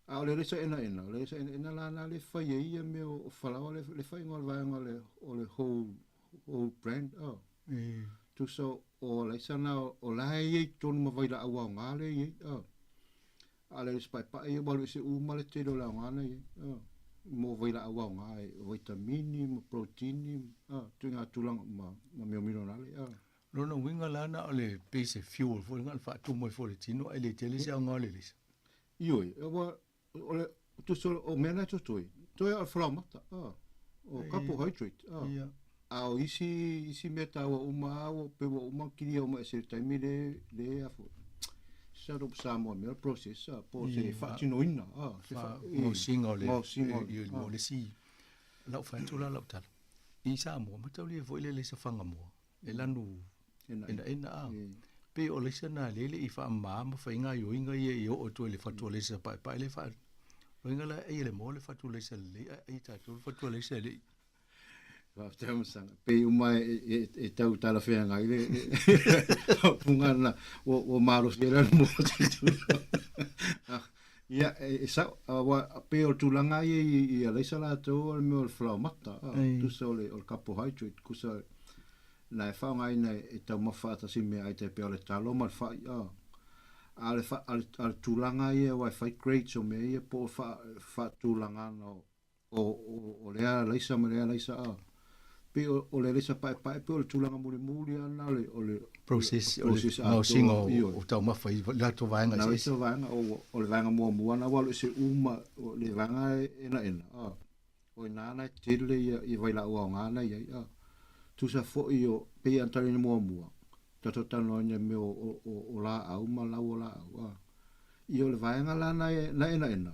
a le resa ena la le fai ia me o fala le fai ngol vai ngol o le whole brand tu so o le sana o la ia ton ma vai la awa ngale ia a le pai ia balu se uma le te do la ngana ia mo vai la awa ngai vitamini mo protein tu nga tulang ma me minerale Lona winga lana o le base fuel fo ngal fa tu mo fo le tino ele tele se ngale le. Ioi, o tu so o mena to toi al flamata. O carbohydrate. Au isi meta o uma o pe o uma kiri o ma se taimi le afo. Saro Sāmoa me process po se fa tino ina. Mo singa le. Mo le si. Lau fa tu la lau tal. I Sāmoa ma tau le fo le se fanga mo. E lanu ena pe o le sana lele I fa mama fa inga yo inga ye o to le fa to le sa pa le fa o inga la e le mo le fa to le sa le ai ta to fa to le sa le va tamo sang pe uma e tau tala fe nga ile punga na o malo se la mo ia sa wa pe o tulanga ye le sa la to me o fla mata tu so le o carbohydrate kusa na fa ngai na e tau mafata si me ai te pe ole talo ma fa al tulanga ia wa fa great so me ia po fa tulanga no o le leisa me le leisa pe o le leisa pa pe o tulanga muri ana le process no singo o tau mafa la to vanga na so vanga o le vanga mo na wa se uma o le vanga ena o nana tele ia vai la o ngana ia tu sa fo io pe antare ni mo tato tano nya me o la au ma la o la io le vai ngala na ena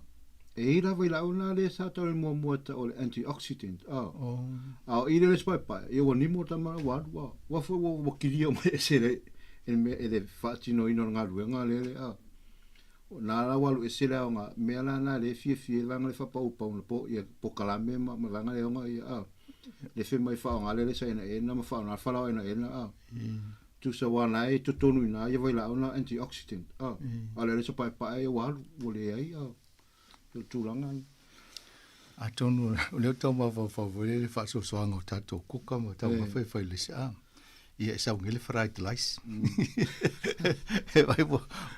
e ira vai la una le sa to mo ta o antioxidant i le pa io ni mo ta ma wa fo wo kirio me se le me de fatino ino nga ruenga le na la wa se la nga me la na le fie la nga le fa pa po ia po kala me ma nga le nga le fe mai fa ngale le sa ena ma fa na fa la ena tu sa wa nai tu tonu na ia vai la una antioxidant ale le so pa e wa le ai tu langan a tonu le to ma fa le fa so so ngo tato kuka mo ta ma fa le sa ia sa ngile fried rice e vai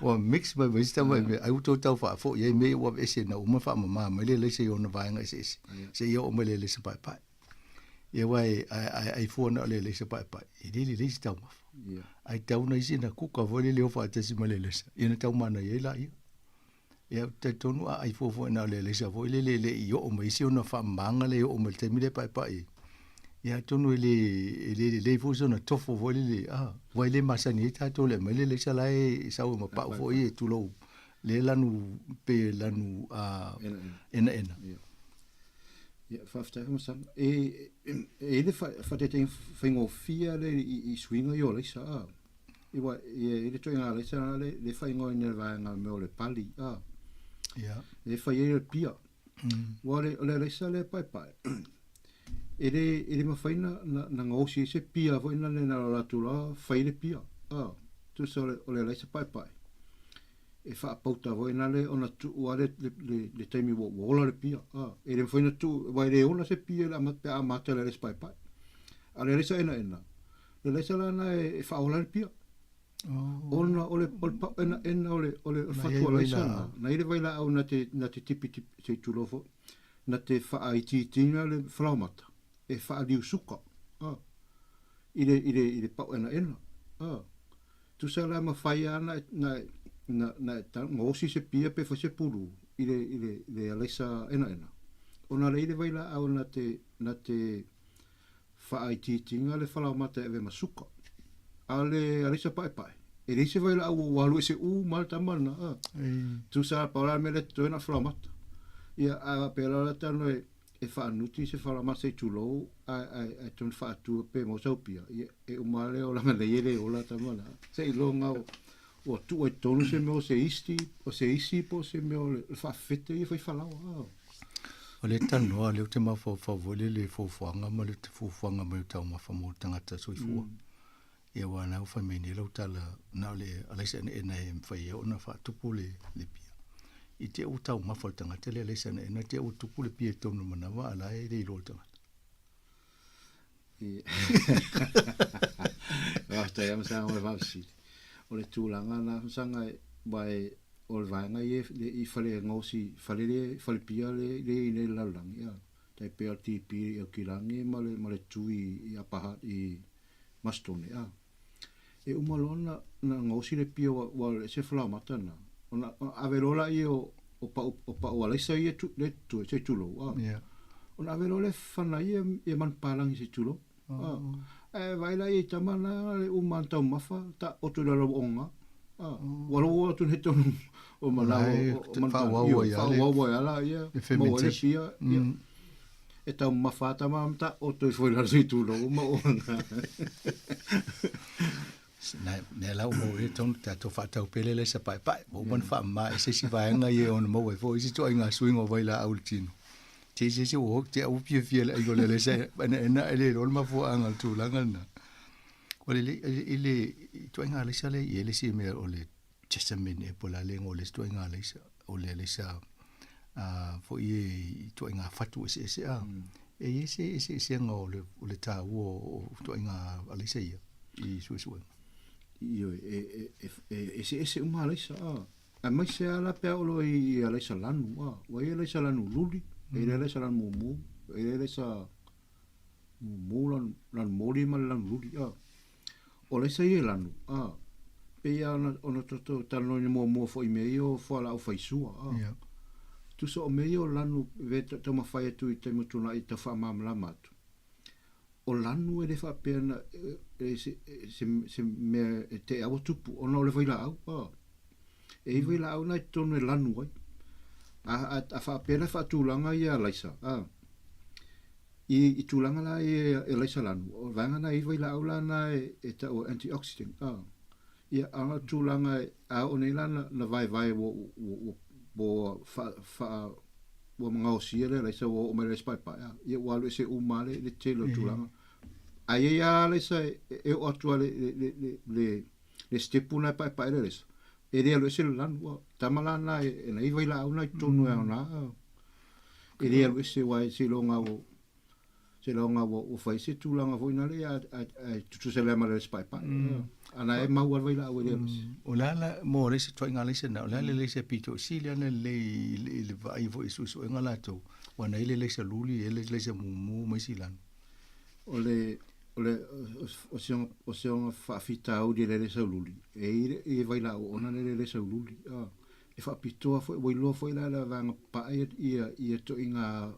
wa mix by wisdom by auto tau fa fo ye me wa ese na uma fa mama me le se yo na vai nga se yo me le se pai pai ia wai ai fo na le se pai pai i le tau ma ai tau na isi na kuka vo le fa te si male le ina tau mana ye la ia te tonu ai fo na le se vo le yo o me isi ona fa manga le o me te mi le pai pai ia tonu le fo so na tofo vo le vai le masani ta to le mele le sala e sa o ma pa vo e tu lo le lanu pe lanu ena Ja, fafta mo sang le fa te ting fingo fia le I swinga yo le sa iwa le to nga le sa le fingo ne va nga me le pali ja le fa ye pia wa le sa le pai pai ele ma faina na ngosi se pia vo ina le na la tu la fa le pia tu so le sa pai pai e fa pauta vo ina le ona tu wa le taimi wo la le pia ele foi na tu vai le ona se pia la mata le pai pai ale le sa ena le sa la na e fa ola le pia ona ole pa ena ole fa tu la sa na ile vai la ona te tipi se tu lo fo na te fa ai ti tinga le flaumata e fa di suka ile pa ena tu sa la ma fai ana na ta ngosi se pia pe fa se pulu ile alesa ena ona le ile vai la au na te fa ai ti tinga le fala mata e ma suka ale alesa pai pai ele se vai la au walu se malta mana tu sa para me le to na fala mata ia a pela la tano e fa nuti se fala mata se tulo a ton fa tu pe mo sopia e o male o la mele ele o la tamana se longa o tu e tonu se me se isi po se me fa fete e fa fala o le tano le te ma fo vole le fo fanga ma le fo fanga ma tau ma fa mo tanga ta so fu e wa na fa me ni lo tala na le ala se na e fa ye ona fa tu pule le pia i te o tau ma fa tanga te le se na te o tu pule pia tonu mana wa ala e le lo tanga Rasta ia msa o vasi o le tūlanga na sanga bai o le vaenga I fale ngosi fale pia le lalangi tai pea tipi o kilangi ma le tui I apaha I mastone e umalona na ngosi le pia wa le se fala matana ona averola I o pa o le sai le tu se tulo ona averola fana I man palang se tulo vai la I tamana le umanta mafa ta o tu la onga walo tu heto o mana o fa ya la ia mo le pia e ta mafa ta mamta o tu foi la tu lo mo ne la mo e ton ta to fa ta pele le sa pai mo bon fa ma se si va nga ye on mo e fo si to nga swing o vai la aultino ti se o te au pia fiel ai go le se na ele rol ma fo anga tu la ngana o le to nga le sa le ye le si me o le testament e pola le ngo le to nga le sa o le sa fo ye to nga fatu se e ye se nga o le ta o to nga le sa ye I su io ese uma le sa a mai se ala pe o lo I ale sa lanu wa ye le sa lanu luli e le sa lanu mu e le sa mu lan moli ma lan luli o le sa ye lanu pe ya ona to tano ni mo fo I meio fo ala o fai sua tu so meio lanu ve to ma fai tu I te mutuna I te fa mamla matu o lanu e le fa pena se me te avo tupu ona o le vai la au e vai la au na tonu e lanu ai a fa pena fa tulanga ia laisa I tulanga la e laisa lanu o vanga na I vai la au la na e ta o antioxidant ia anga tulanga a o nei la na vai wo fa wo mga osiere laisa wo o mere spai pa ia walu se umale le telo tulanga ai ia laisa e o atua le stepuna pa ele laisa e rea lo se lanu tamala na e na iwa ila au na tonu e ona e rea lo se wai se longa o Se longa o fai se tūlanga fo ina le a tutu se lema le spai pai. Ana e mau arwai la awele amis. O la mo le se toi ngale se na, o la le se pito sili ana le vai fo isu e ngala tau. Wana ile le se luli, ele le se mumu mai silan. O se onga whaafita au di le se luli. E vai la o ona le se luli. E whaapitoa fo, wailoa fo ila la vanga pae ia to inga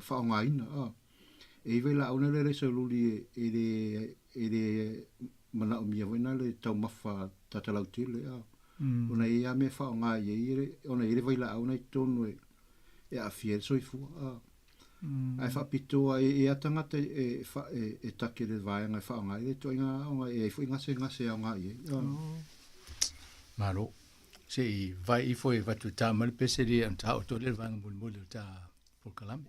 whaonga ina. E vai la ona le se luli e le mana o mia wena le tau mawha tatalau tele. Ona e a me whaonga ia ona e vai la ona i tonu e a fiel soifua. Ai whaapitoa e atangata e take le vaenga e whaonga e to inga onga e fo inga se onga ia. Maro. Se vai I foi vatu ta mal peseri am ta auto le vang mul ta por kalame.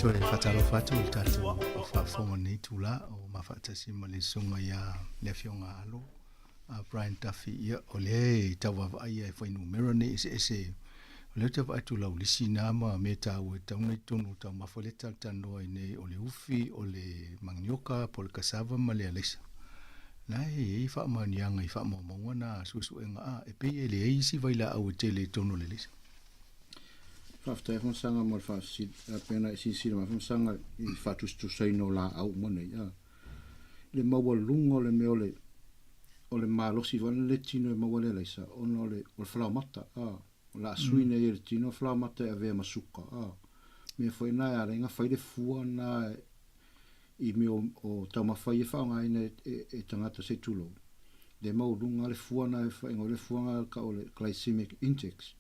Toe whataro whatu I tatu o whawhonga nei tula o mawhatasi ma le sunga ia le fionga alo. Brian Duffy ia o le tawa ai e whainu mera nei ese o le tawa atu lau lisi nama me tau e taunga I tonu tau mawhole tanoa I nei o le ufi o le mangnioka po le kasava ma le alesa. Nai wha manianga I wha maunga na susu e ngā e pei e le eisi vaila au te le tonu le lesa. Whaftai whansanga mo le whaasid, pēna I sinsira ma whansanga I whatustusai no la au mana ia. Le maua lunga o le mea o le malosi wana le tino e maua le leisa, ono le whalamata, o la suine I le tino whalamata e vea masuka, mea whai nai a renga whai le fua na I mea o tau mawhai e whaonga ina e tangata se tulo. Le mau lunga le fua na e whai le fuanga ka o le glycemic index.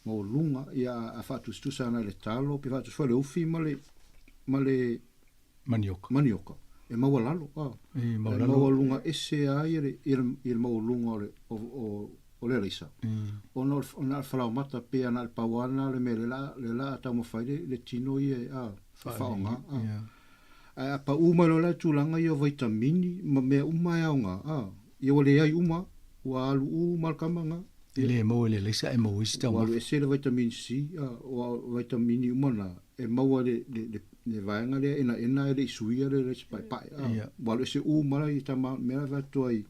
Mo lunga ia a whatustusa ana le talo, pe whatus whale ufi ma le manioka. E maua lalo, maua lunga ese a I le maua lunga o le reisa. Ona al whalau mata pe ana al pawana le me le la tau mawhaire le tino I a whaonga. A pa uma lo la tūlanga I o vitamini, ma mea uma e aonga. I o le ai uma, ua alu uma kamanga. Ile mo le lesa e mo ista wa le se le vitamin C o vitamini umana e mo le vaenga le ena le suia le spai pai wa le se umana I tama me va toi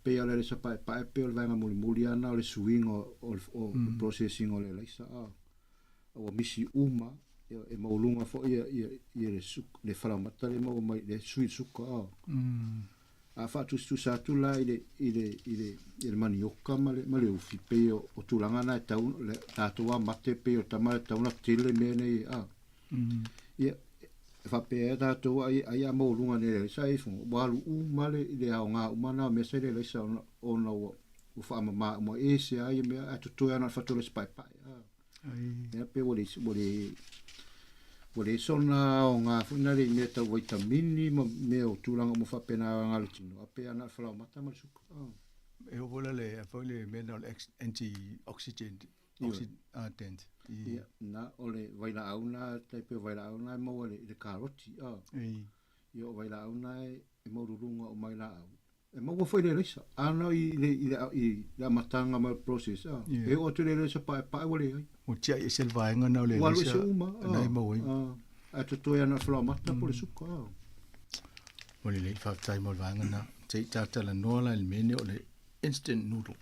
pe ale le spai pai pe le vaenga muliana le swing o processing o le lesa o misi uma e mo lunga fo ia le suk le faramata le mo mai le sui suka a fatu sa tu la ile manioka ma le ufi pe o tulanga na tau le tatua mate pe o tama tau na tele me nei ia fa pe tatu ai a mo lunga ne sai fu walu u male ile a nga umana me se le sa o no u fa ma mo ese ai me a tu ana fatu le spai pai ai pe Wale sona o ngā whinare I mea tau vitamini me o tūranga mo whapena ngāle tino. Ape ana whalau mata ma suku. E o vola le mineral antioxidant. Ia, na o le waila auna, taipe waila auna e maua le karoti. Ia o vai la au nai e maururunga o mai la au. E mau foi le risa. Ana i la matanga mai process. E o te le risa pa wale ai. O tia e sel vaenga na le Walu se uma. Nai mau ai. A te toi ana whala mata po le suka. O le whaftai mo vaenga na. Te tata la nola il mene o le instant noodle.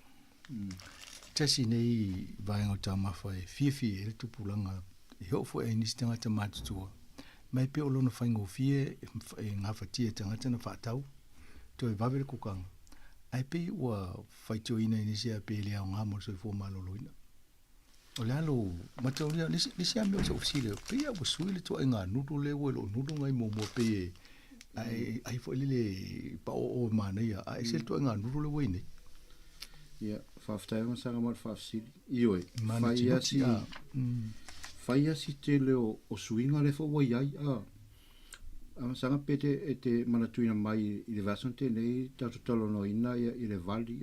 Tasi nei vaenga o tamawha e fie e le tupulanga. E hofo e nistanga te matutua. Mai pe o lona whaingo fie e ngā whatia tangata na whaatau. To e vavere kukanga. Ai pe ua whaitio ina inisia pe lea o ngā mo so i fō maloloina. O le alo, matauria, lisi ame o sa ofisile, pe ia wa sui le toa e ngā nudu le ua lo nudu ngai mo pe e ai fo le pa o maneia, ai se le toa e ngā nudu le ua inei. Ia, whaftaionga sanga mar whafsili. Ioi, whaia si te leo o suinga le fo wai ai, sanga pete e te manatuina mai i le vasante nei tatu talo no ina i le vali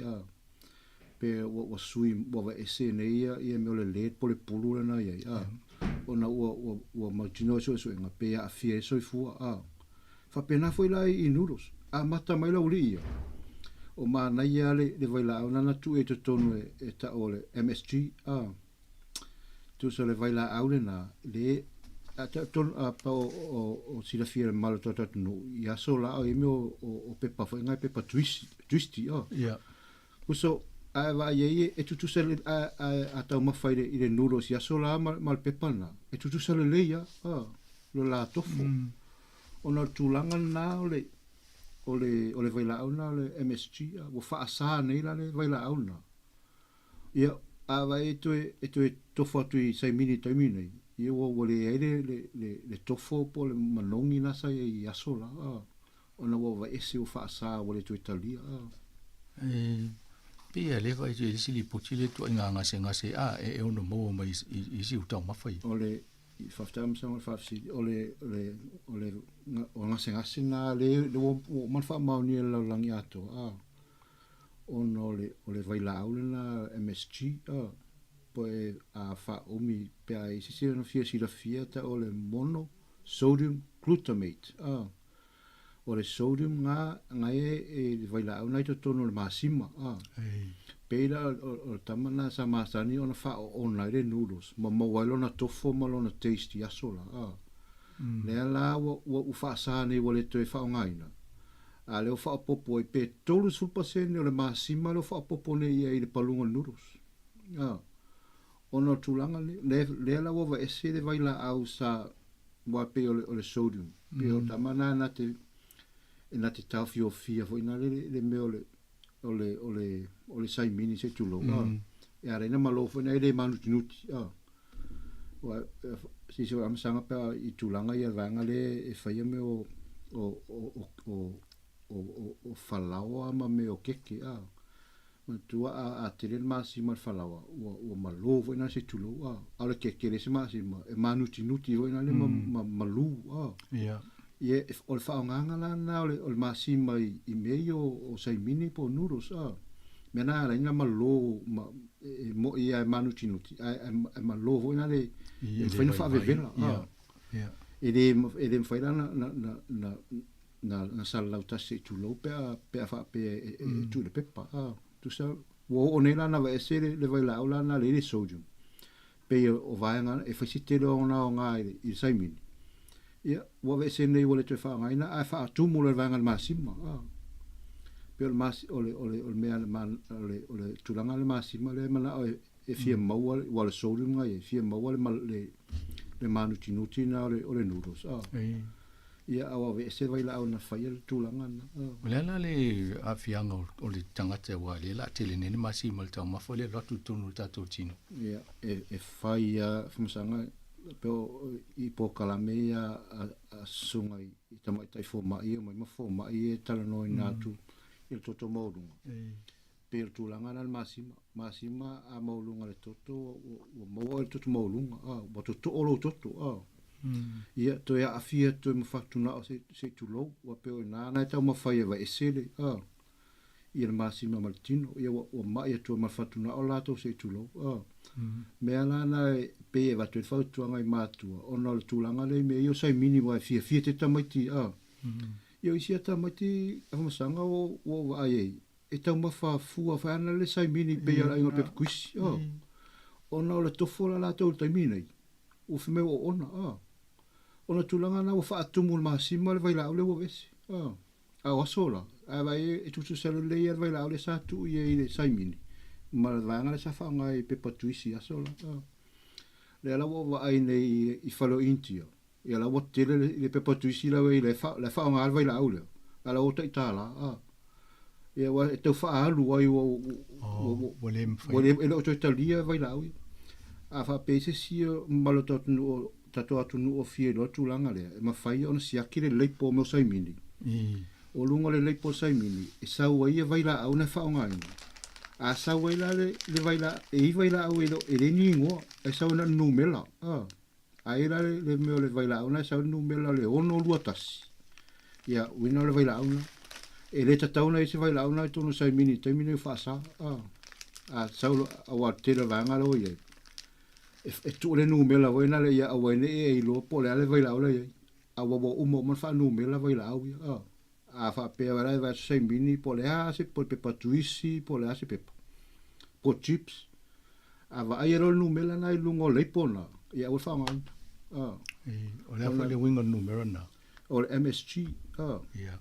pe wa sui wa ese nei ia me le let po le pulu na ia ona wa martino so nga pe a fie so fu fa pena foi la i nudos a mata mai la uli o ma na ia le vai la ona na tu e to tonu e ta ole MSG tu so le vai la aule na le ata ton pa o sila fia malo tota no ia so la o o pepa foi ngai pepa twisty yeah uso a va ye e tu sel ata uma fai i le nudos ia so la mal pepa na e tu sel le ia lo la tofu ona tulanga na ole vai la ona le MSG o fa sa nei la le vai la ona ia a va e tofu tu i 6 minute nei ia o le tofo po le manongi na sa i asola ona wa ese o fa sa o le tu Italia pia le vai je sili potile to nga se e ono mo mai i si uta ma fai ole faftam sa fa si ole o nga se na le o man fa ma ni la langiato ono le vai la aula MSG poi a fa umi pe ai si no fia ta o le mono sodium glutamate o le sodium nga e vai la una to tono le masima pe la o tamana sa masani ona fa ona le noodles ma walo na tofu ma lona tasty asola le la o fa sa ne wole to fa ngaina a le fa popo e pe tolu sul pasene o le masima lo fa popo ne i le palunga noodles ono tulanga le la wa ese de vai la au sa wa pe o le sodium pe o tamana na te tafio fia foi na le me o le sai mini se tulo e are na malo foi na le manu tinuti wa si se am sanga pa i tulanga ia vanga le e fai me o falao ama me o keke ma tua a tele masima falawa o malo foi na se tulo ala keke le se masima e manu tinuti foi na le malu ia o fa nganga la na o masima i meio o sai mini po nuros me na la ina malo mo ia manu tinuti e malo foi na le foi na fa vevela ele foi lá na sala o tasi tu lo pe fa pe tu le pepa tu sa wo onela na vai ser le vai lá ola na le sodium pe o vai nga e fa sitelo ona nga i sai min ia wo vai ser nei wole te fa nga ina a fa tu mo le vai nga masima pe o mas ole me ole tu langa le masima le mana e fia mau wale sodium nga e fia mau le manu tinuti na ole noodles ia awa ve se vai la ona fai le tulanga na le le afianga o le tangata wa le la tele ne masi mal ta ma fole la tu tonu ta to tino ia e fai fumsanga pe i po kalamea a sunga i tamai tai fo mai ma fo mai tala no ina tu il toto modunga per tulanga na masima a molunga le toto o mo il toto molunga bo toto olo toto ia to ia afia to mo fatuna se tulo wa pe na na ta mo fai va esele ia masima martino ia o mai to mo fatuna o lato se tulo me ala na pe va to fa tu ngai matua ona le tulanga le me io sai mini wa fia te tamaiti Ia isi ata mai te amasanga o ai e tau mafa fua whaana le saimini pe ala inga pe kuisi. Ona o le tofo la la tau taimina i. O whime o ona. Ona tulanga na o whaatumu le mahasima le vaila au le o vesi. A wasola. A vai e tutu selu le ia vaila au le sa tu i le saimini. Ma le vanga le sa whaanga i pe patuisi asola. Le ala o ai nei i whalo intia. Ia la wat tele le pe patuisi la wei le whaanga al vaila au le. Ala o ta itala. Ia wa e tau wha alu ai Wale ele o toi talia vaila au. A wha pese si malo tato atu nu o fie lo tulanga le. E ma whai ona siaki le leipo mo saimini. O lunga le leipo saimini. E sau ai e vaila au na whaonga ina. A sau ai la le vaila e i vaila au e le ni ingoa. E sau na numela. A e la le meo le vaila au na e sau numela le ono luatasi. Ia wina le vaila au na. E le tatauna i se vaila au na e tono saimini. Taimini whaasa. A sau awa tera vanga lo iei. E tu le numela wena le ia awene e ilo po le ale vaila au le iei. A wawa umo man wha numela vaila au ia. A wha pea wala e vai saimini po le ase, po le pepa tuisi, po le ase pepa. Po chips. A wa ai ero numela na i lungo leipona. Ia ua wha ngai. O le afa le winga numero na. O le MSG. Ia.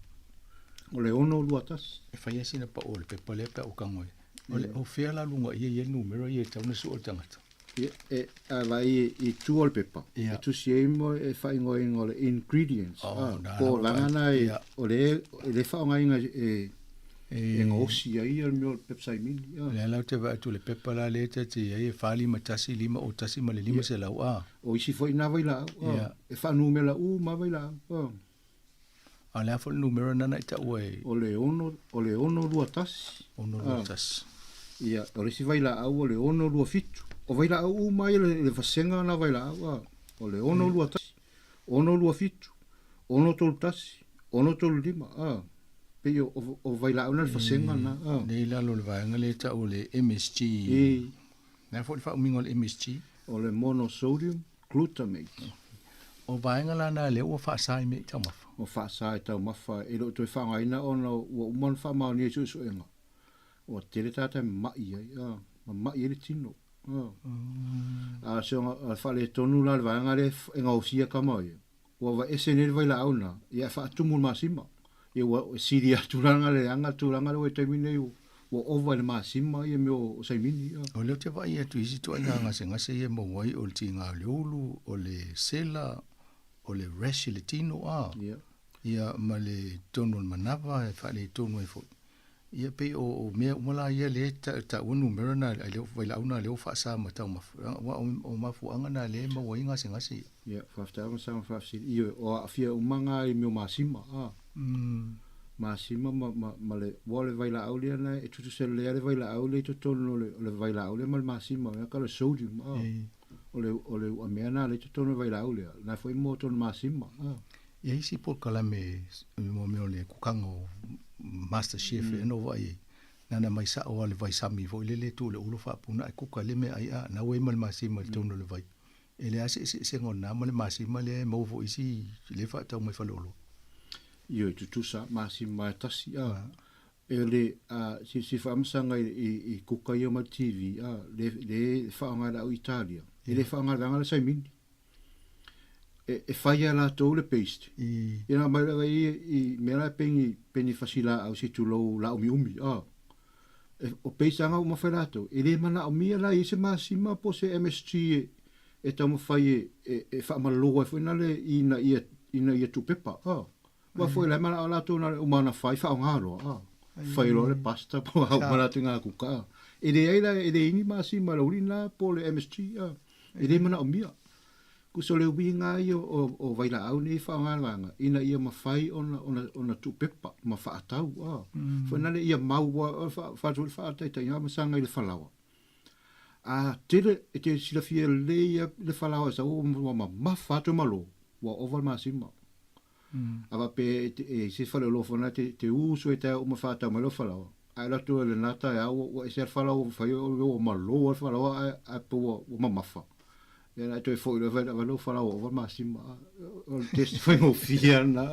O le ono luatas. E whai asina pa o le pepa le pe o kangoi. O le o fea la lunga ia numero ia tauna su o tangata. A vai i tu o le pepa. E tu si eimo e whai ngoi ngoi le ingredients. Po langana o le wha ngai nga e ngosi ai al meo pepsai mini. Le lau te vai tu le pepa la le te e whali matasi lima o tasi ma le lima se lau O isi fo ina vai lau. E wha numela ma vai lau. A le afo numero nana i ta ue. O le ono lua tasi. Ono lua tasi. Ia, o le si vai lau o le ono lua fitu. O vai lau mai le fasenga na vai lau. O le ono lua tasi. Ono lua fitu. Ono tolu tasi. Ono tolu lima. Pe o vai lau na le fasenga na. Nei lalo le vai ngale ta o le MSG. Nai fo le fa umingo le MSG. O le monosodium glutamate. O vai ngala na le o fa sai me ta mafa. O fa sai ta mafa e lo to fa ngai na ona o man fa ma ni su enga. O tele tata mai ai mai le tino. A so a fa le tonu la va ngale enga o sia ka mai. O va esene vai la ona ia fa tumu masima. E o siria turanga le anga turanga le termine o ova le masima ia me o saimini. O le te vai e tu isi tu nga se ia mo wai o tinga le ulu o le sela o le rashi le tino ia ma le tono manava e fa le tono e fo ia pe o me mala ia le ta unu merna le vai la una le fa sa ma ta ma o ma fu anga na le ma wai nga se ia fa sta ma sa fa si ia o afia umanga i me masima masima ma le wole vai la aulia na e tutu se le vai la aulia to tono le vai la aulia ma masima ka le sodium o le amiana le to tono vai la aulia na foi mo tono masima ia isi por kala me mo le kukango master chef no vai nana mai sa o le vai sami vo le tu le ulo fa puna e kuka le me ai na we mal masima le tono le vai ele ase se ngona mo le masima le mo vo isi le fa ta mo fa lolo io tu sa masima tasi ele si famsanga i kuka yo ma TV le fa nga la Italia ele fa nga la sai min e fai la to le paste ina mai la i me la peni facila au si tu lo la umi o paste nga mo ferato ele mana o mia la ise masima po se MSG e tamo fai e fa malo e foi na le ina ia tu pepa wa foi la mana la to na umana fai fa ngaro fai lo le pasta po mana tinga kuka ele ai ini masima lo rina po le MSG ele mana o mia ku so le winga o vai la au ni fa nganga ina ia mafai ona tu pepa ma fa atau foi na le ia mau fa fa ta ia masanga ile falawa tele te sila fia le falawa sa o ma fa to malo wa over masima ava pe se fala lo fona te uso e ta o ma fa ta malo falawa ala to le nata ya o se falawa fa o malo falawa a po o ma fa e to foi le va lo falawa over masima o test foi o fia na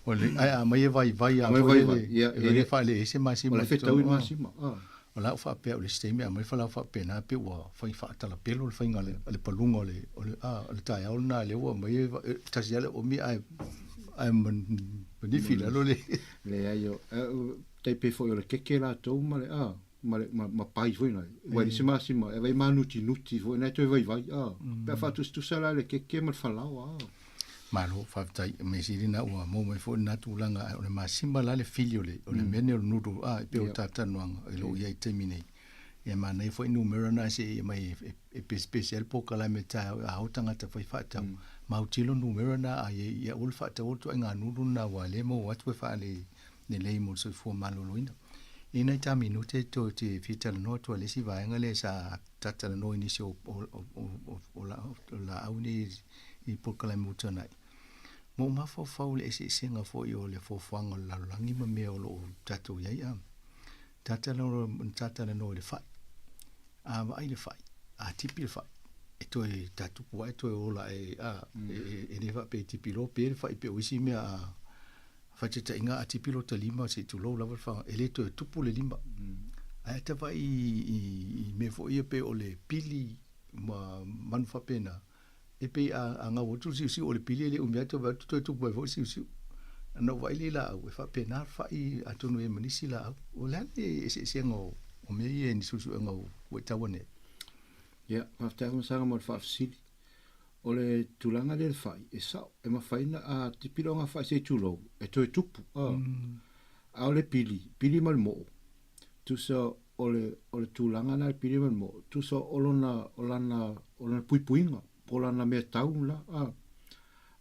Ole ai mai vai a vai ia e fa le ese masimo ole feta ui masimo o la fa pe o le sistema mai fa la fa pe na pe wa fa fa tala pelo le fa ngale le palunga le tai au na le wa mai tasiale o mi ai man ni fila lo le ayo te pe fo le keke la to ma pai foi na wa se masimo e vai nuti foi na to vai pe fa tu sala le keke ma fa la wa malo fa tai me sirina wa mo mai fo na tu langa o le masimba la le filio le o le mene o nudo pe o tata noanga e lo ia termine e ma nei fo numero na se mai e special po kala meta a utanga ta foi fata ma utilo numero na ia ul fata o to nga nudo na wa le mo wat we fa le le mo so fo malo loina ina ta minute to te fital no to le si va ngale sa tata no inicio o la au ni i po kala mo tana mo ma fo le ese singa fo yo le fo fanga la langi ma me o lo tatu ya ya tata no le fa a vai le fa a tipi le fa e to e tatu po e to o la e ne fa pe tipi lo pe fa pe o si me a fa tata inga a tipi lo te lima se tu lo la fa e le to e tupu le lima a ta vai i me fo ia pe o le pili ma man fa pena e pe a nga wotu si o le pili le umiato va tu po vo si no vai le la o fa pena fa i atonu e manisi la o la se ngo o me e ni su ngo o tawone ya after mo sanga mo fa sili o le tulanga le fa e sa e ma fa ina a tipilonga fa se tulo e to tupu a o le pili mal mo tu so o le tulanga na pili mal mo tu so olana puipuinga pola na me tau la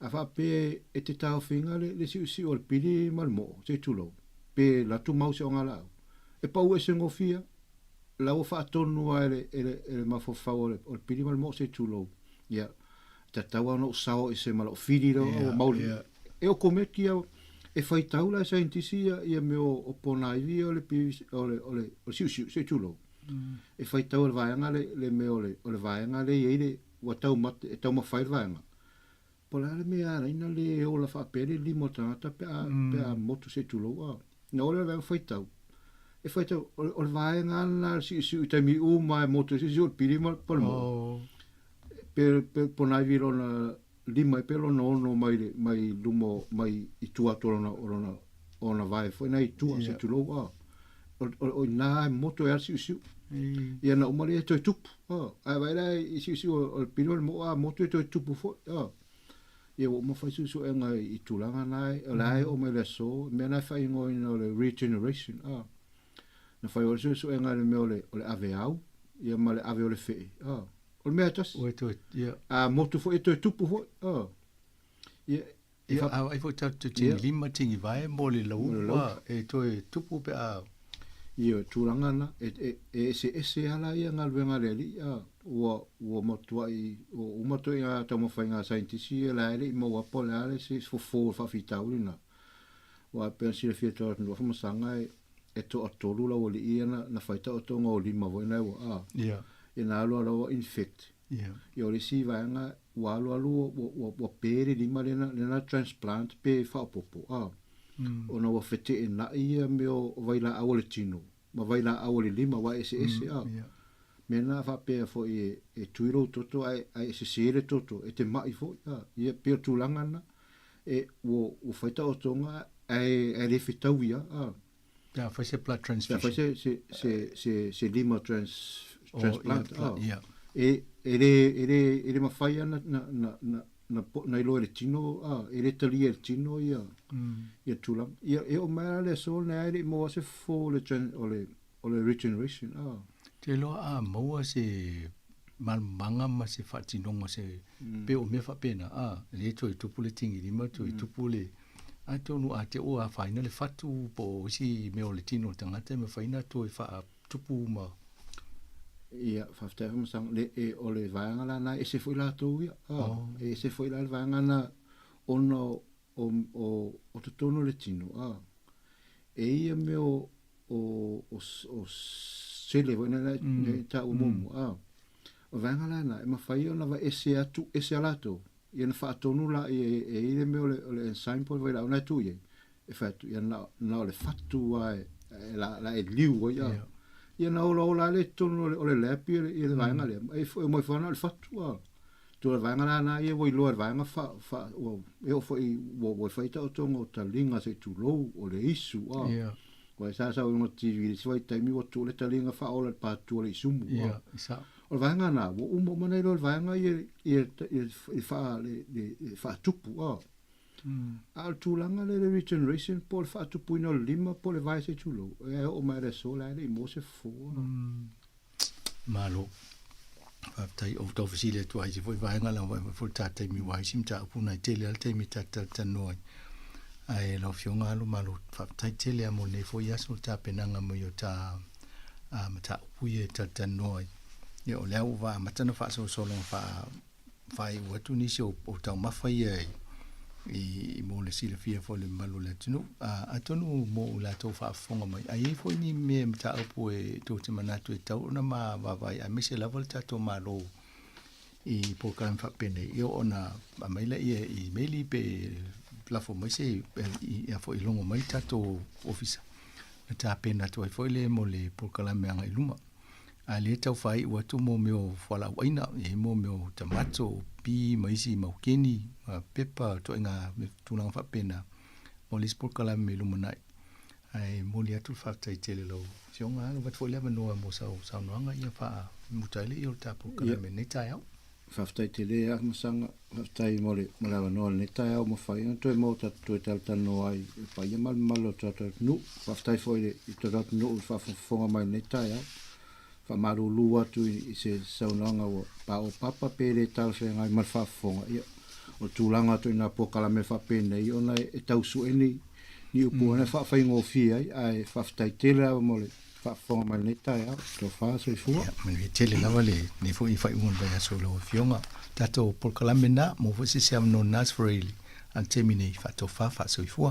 a fa pe e te tau finga le si o pili mal mo se tulo pe la tu mau se ngala e pa u se ngofia la o fa tonu ele ma fo fa o pili mal mo se tulo ya ta tau no sao e se mal o fili lo mau e o kometia e fai tau la scientisia ia me o pona i o le o se tulo e fai tau le vaanga le me o le vaanga le ile wa tau mate e tau mawhai vanga. Pola ale me ara ina le o la whapere li mo tangata pe a motu se tulo a. Na ole la whai tau. E whai tau, o le vaenga na si utami u mai motu se o pili ma palmo. Pe ponai viro na lima e pelo no ono mai lumo mai i tua tolona ona vai. Foi na i tua se tulo a. O na motu e ar si ia na umari e toi tupu ai vai la isi o pino mo a motu e toi tupu fo ia o mo fai su e ngai i tulanga nai lai o me le so me na fai ngo in o le regeneration na fai o su e ngai me o le ave au ia ma le ave o le fe o me atas o to ia a motu fo e toi tupu fo ia ai fo ta te lima tingi vai mo le lau e toi tupu pe a ia tulanga na ese ala ia ngalwenga le o motua i o motua ia tamo fainga scientist la ele mo wa pola ale se fo fa fitaulina wa pensi le fito no fa masanga e to atolu la oli ia na faita o to ngoli ma voi na wa ia ina lo infect ia oli si vanga wa lo pere di malena na transplant pe fa popo ona wa fete na ia me o vai la awole tino ma vai la awole lima wa ese mena fa pe fo e tuiro toto ai se sere toto e te mai fo ia pe tulanga na e o faita o tonga ai le fitawia ja fa se blood transfusion fa se lima transplant ia ele ma fai na ilo le tino ele tali le tino ia tulang ia o mai le so na ele mo se fo le regeneration te lo a mo se mal manga ma se fatinonga se pe o me fa pena le to i tupu le tingi li ma to i tupu le a tonu a te o a faina le fatu po si me o le tino tangata me faina to i fa tupu ma ia fafta mo sang le o le vanga la na ese foi la to ia ese foi la vanga na ono o tono le tino e ia me o sele voi na ta o momo o vanga la na ma fai ona va ese alato ia na fa tonu la e ile me o le enzyme po vai la na tu ia e fatu ia na o le fatu ai la e liu ia ia na o la le tonu o le lepi i le vaenga le e mo fona le fatu a tu le vaenga na ia wo i lo le vaenga fa e o foi wo faita o tongo talinga se tu lo o le isu a ko sa o TV se vai taimi o tu le talinga fa o le patu le isumu o vaenga na wo umo mana i lo vaenga i fa le fa tupu a al tulanga le regeneration por fa tu puino lima por le vai se chulo e o mai reso la le mo se fo malo fa tai o to fasile tu ai se foi vai ngala vai fo tata mi vai sim ta puna tele al te mi tata noi ai lo fionga lo malo fa tai tele mo ne fo ya sul ta penanga mo yo ta mata puye tata noi yo le o va matana fa so lo fa fai o tu ni se o ta ma fa ye i mo le sile fia fo le malu le tunu a tonu mo la to fa fonga mai ai fo ni me mta opo e to te mana to tau na ma va vai a mise level ta to malo i po kan fa pene io ona a mai le i meli pe la fo mai se i a fo i longo mai ta to office ta pena to fo le mo le po kala me nga iluma a le tau fai wa tu mo meo fala waina e mo meo tamato pi maisi maukeni pepa to inga tunang fa pena mo le sport kala me lumanai ai mo le atu fa tai tele lo sionga no vat fo le no mo sa no nga ia fa mutale i o tapo kala me ne tai au fa tai tele a masanga fa tai mo le mo la no ne tai au mo fa ia to mo ta to tal no ai pa ia mal malo ta no fa tai fo i to no fa fo mai ne tai au fa marulu atu i se saunanga o pa o papa pere tal fe ngai mal fa fonga ia o tulanga tu na po kala me fa pene i ona e tau su eni ni upo na fa ingo fi ai fa tai tele mo le fa fonga mal neta ia to fa so fu men vi tele la vale ni fu i fa un ba so lo fionga tato por kala mena mo fu se siam no nas freely an termine fa to fa so fu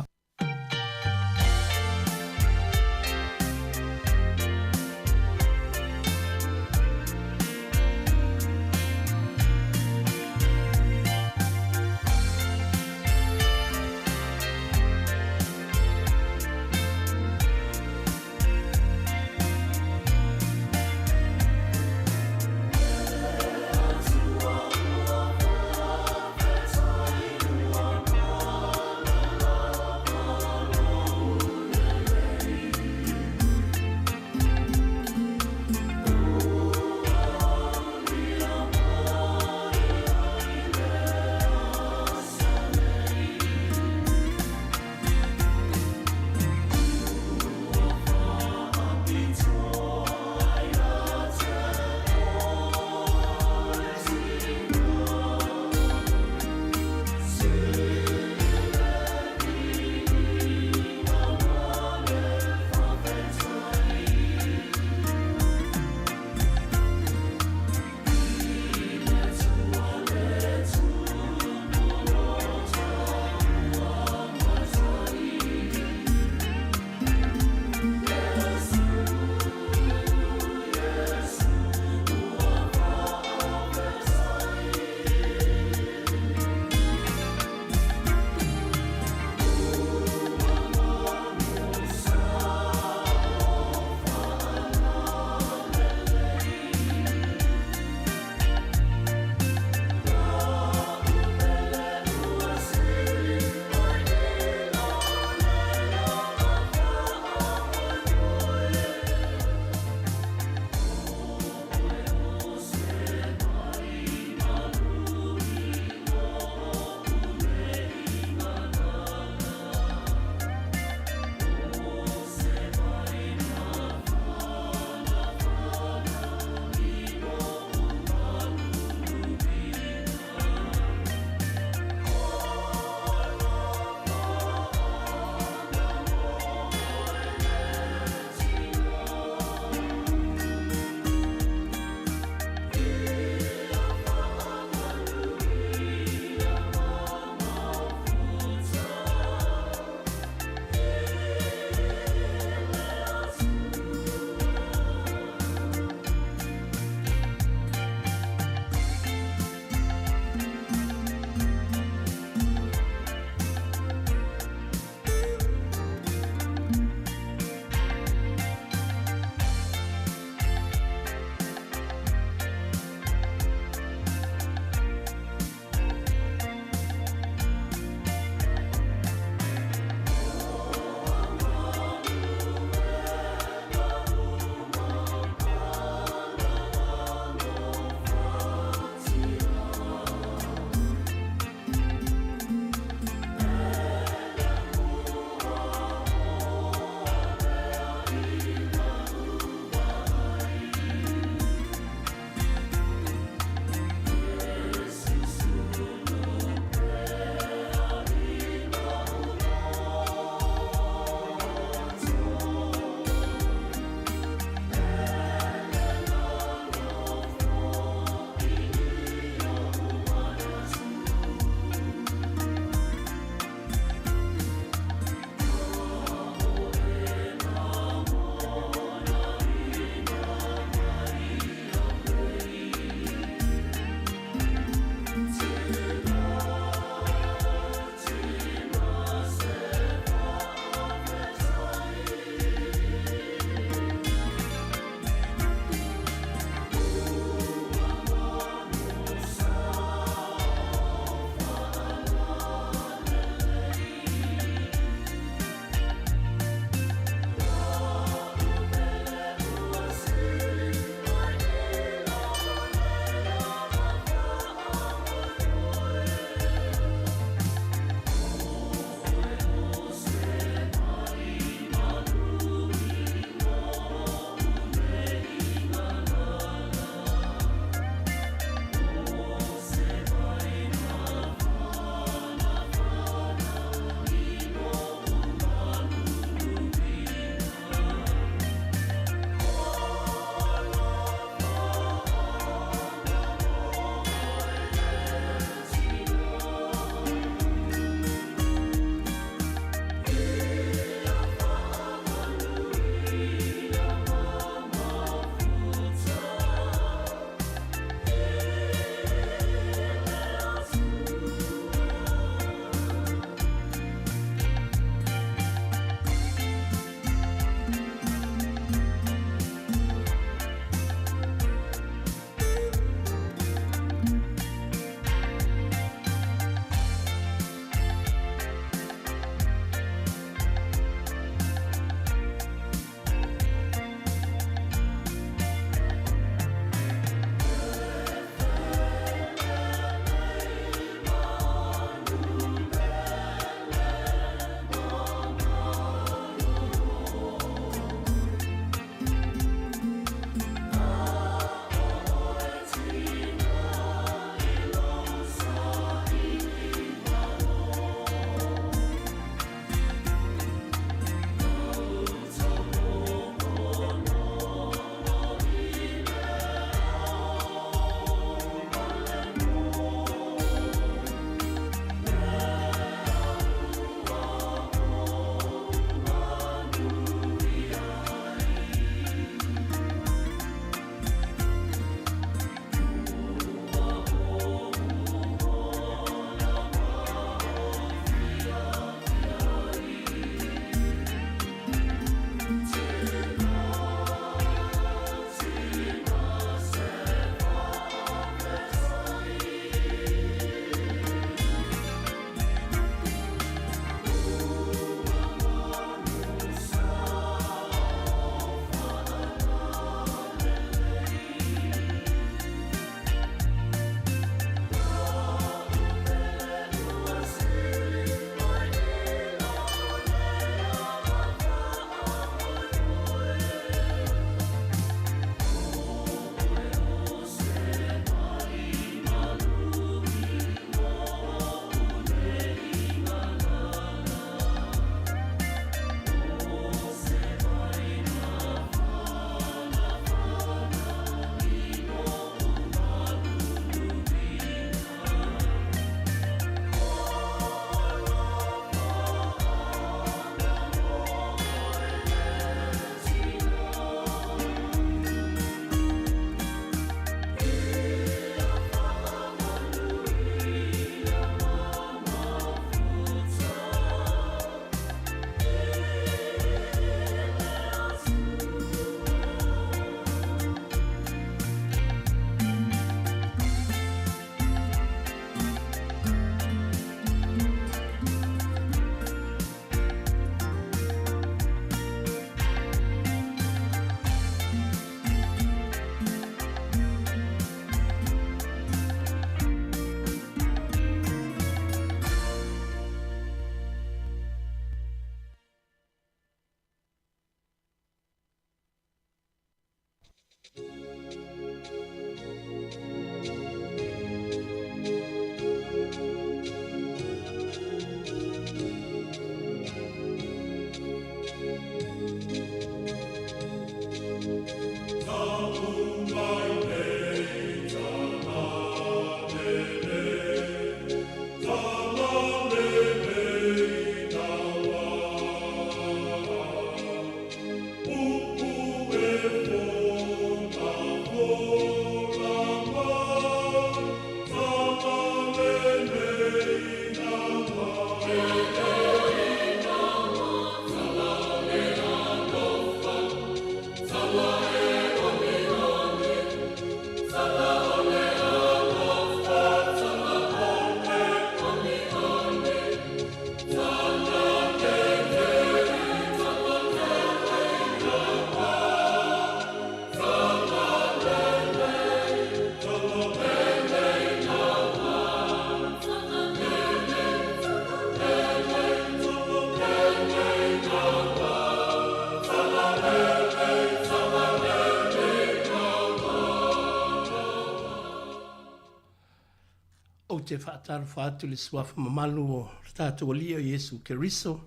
te whaataro whaatu le suafa mamalu o tātou lia o Yesu Keriso.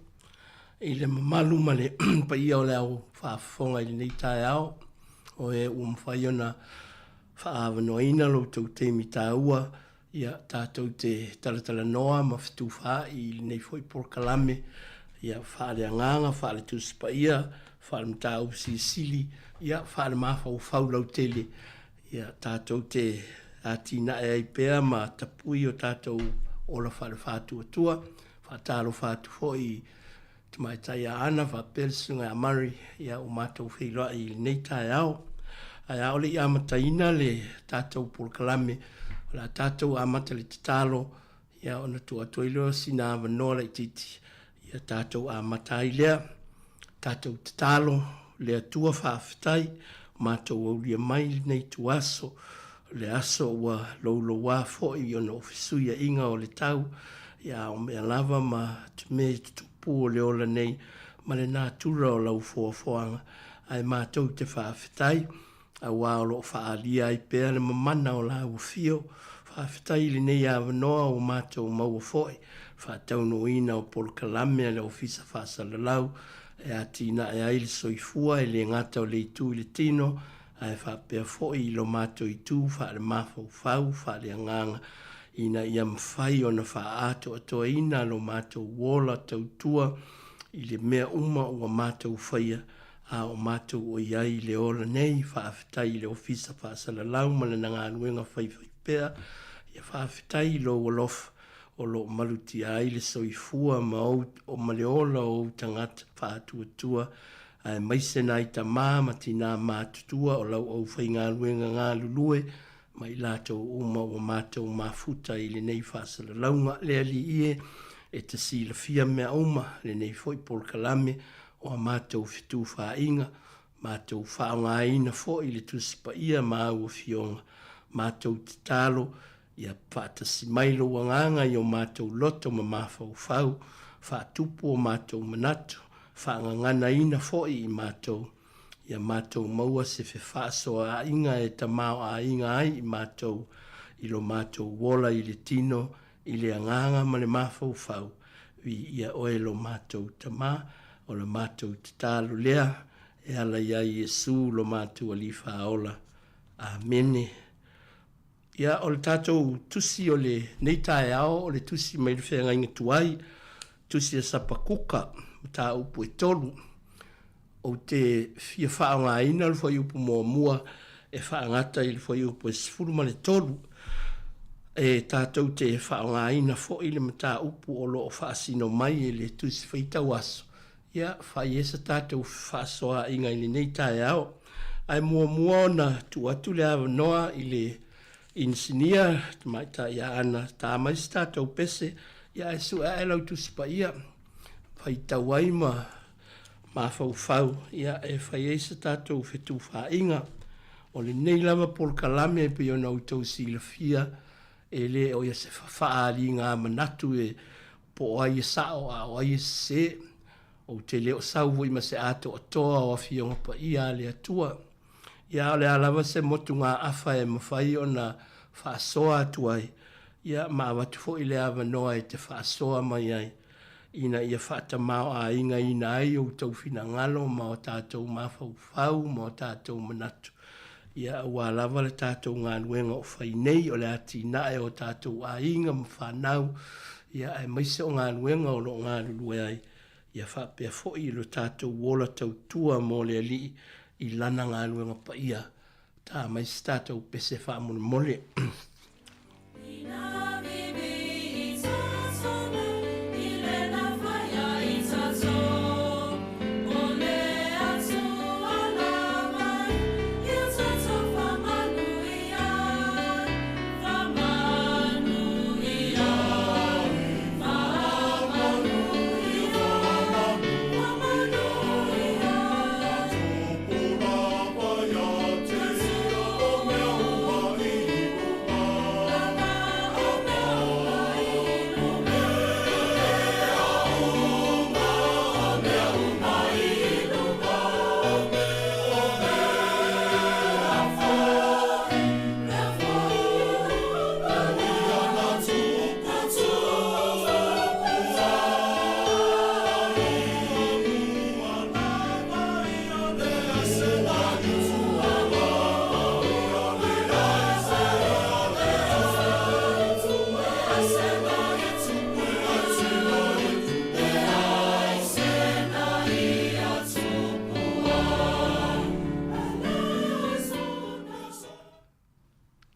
I le mamalu ma le pa ia o le au whaafonga i le nei tae au. O e umwhai ona whaavanoina lo tau te mi tāua. Ia tātou te talatala noa ma fitu wha i le nei foi porkalame. Ia whaare anganga, whaare tuspa ia, whaare mta au sili, ia whaare mawhau whau lau tele. Ia tātou te atina e ai pēr ma tapui o tātou ola whaare whātu atua, whātaro whātu hoi te mai tai a ana, whāpelsunga a mari, ia o mātou whiloa i nei tai au. Ai a ole i amataina le tātou porkalame, la tātou amata le tatalo, ia ona tua toilo sina vanoa le titi. Ia tātou amatai lea, tātou tatalo, le atua whaafitai, mātou au lia mai nei tuaso, le aso ua lolo wā fōi ona ofisuia inga o le tau, ia o mea lava ma te me tupu o le ola nei, ma le nātura o lau fōfoanga, ai mātou te whaafitai, a wā o lo whaalia i pēr le mamana o la ufio, whaafitai le nei a wanoa o mātou maua fōi, whaatauno ina o polkalame le ofisa whaasalalau, e atina e aile soifua e le ngata o le itu i le tino, ai whapea fōi i lo mātou i tū, whaare mawhau whau, whaare anganga, ina ia mwhai o na whaato atoa ina lo mātou wola tautua, i le mea uma ua mātou whaia, a o mātou o iai le ola nei, whaafitai le ofisa whaasalalau, ma le nanga anuenga whaipea, ia whaafitai lo wolof, o lo maluti ai le soifua ma o maleola o tangata whaatuatua, ai maise nai ta ma tina mātutua o lau au whainga luenga ngā lulue, mai lātou uma o mātou mafuta i le nei whaasala launga le ali ie, e te sila fia mea uma le nei foi polkalame o a mātou fitu whainga, mātou whaonga ina foi le tusipa ia ma au fionga, mātou te talo, ia whaatasi mailo wanganga i o mātou loto ma mawhau whau, whaatupu o mātou manatu, whaangangana ina foi i mātou, ia mātou maua se fe whaaso a inga e tamao a inga ai i mātou, i lo mātou wola i le tino, i le anganga ma le mawhau whau, ia oe lo mātou tama, o le mātou titalo lea, e ala ia Yesu lo mātou alifa aola. Amene. Ia o le tātou tusi o le neitai ao, o le tusi mai le whenga inga tuai, tusi a sapakuka, ta upu e tolu, o te fia whaanga ina le whai upu mua mua, e whaangata i le whai upu e sifuru ma le tolu, e tātou te whaanga ina fo i le mata upu o lo o whaasino mai e le tusi whaitau aso. Ia, whai esa tātou whaasoa inga i le neitai ao, ai mua mua na tu atu le awa noa i le insinia, mai ta ia ana, ta mai tātou pese, ia e su e lau tusi pa ia, whai tawai ma whau, ia e whai eisa tātou whetu whainga, o le nei lava polkalame e pe ona utau sila fia, e le o ia se whaari ngā manatu e po ai e sao a o ai e se, o te leo sauvo ima se ato atoa o a fionga pa ia le atua. Ia o le alawa se motu ngā awha e mawhai o na whaasoa atuai, ia maa watu fo i le awa noa e te whaasoa mai ai. Ina ia whaata mao a inga ina ai o tau whina ngalo ma o tātou mawhau whau ma o tātou manatu. Ia ua lava le tātou ngā nuenga o whainei o le ati nae o tātou a inga ma whanau. Ia e maise o ngā nuenga o lo ngā lulue ai. Ia whapea fo i lo tātou wola tau tua mo le ali i lana ngā nuenga pa ia. Tā maise tātou pese whaamuna mole. Thank you.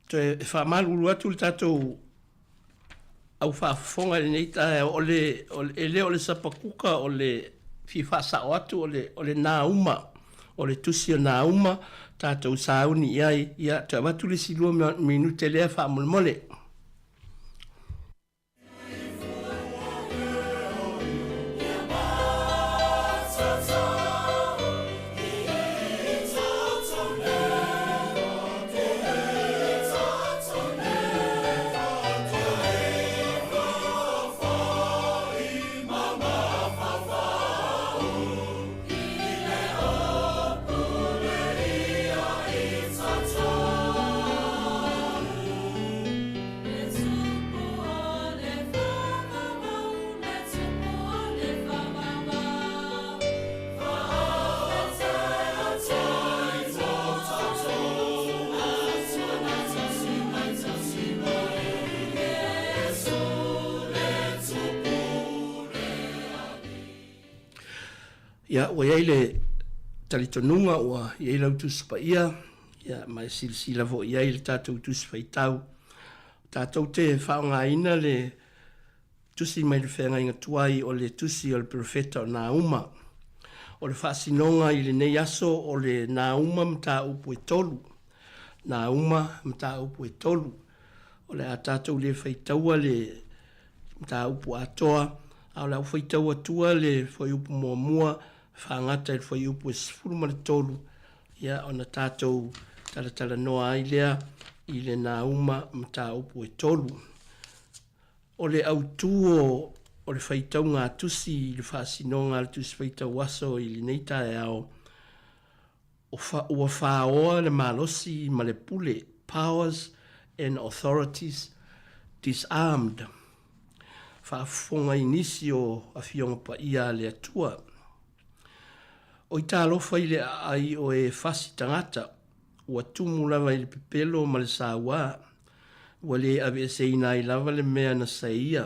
Te whamalu atu le tātou au whaafonga le nei tae o le sapakuka o le whiwhasa o atu o le nā uma, o le tusi o nā uma, tātou sāuni iai, ia te watu le silua minute lea whaamole. Ia, o iai le talitonunga ua iai lau tusipa ia, ia mai silasila vo iai le tātou tusipa i tau. Tātou te whaonga ina le tusi mai le whenga inga tuai o le tusi o le profeta o nā uma. O le whaasinonga i le nei aso o le nā uma mta upu e tolu. Nā uma mta upu e tolu. O le a tātou le whaitaua le mta upu atoa, au le au whaitaua tua le whai upu mua mua, whaangata i whai upu e sifuru ma le tolu. Ia, o na tātou talatala noa ai lea i le nā uma mta upu e tolu. O le autuo o le whaitau ngā tusi i le whaasinonga le tusi whaitau waso i le neita e au. Ua whaoa le malosi ma le pule, powers and authorities disarmed. Whaafonga inisi o a fionga pa ia le atua. O i tā lofa i le ai o e whasi tangata, ua tumu lava i le pepelo ma le Sāmoa, ua le ave se ina i lava le mea na saia.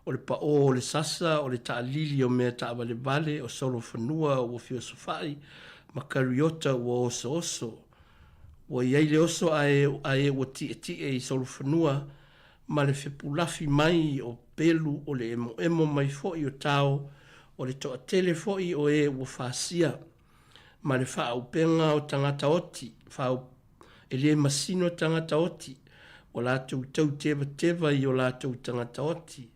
O le pa o le sasa, o le taalili o mea ta vale vale, o solo whanua, o fiosofai, ma kariota ua oso oso. Ua iai le oso ae ua ti e i solo whanua, ma le whepulafi mai o pelu o le emo mai fo i o tau, o le toa tele foi o e ua whaasia, ma le whaaupenga o tangata oti, e le masino tangata oti, o lātou tau teva i o lātou tangata oti,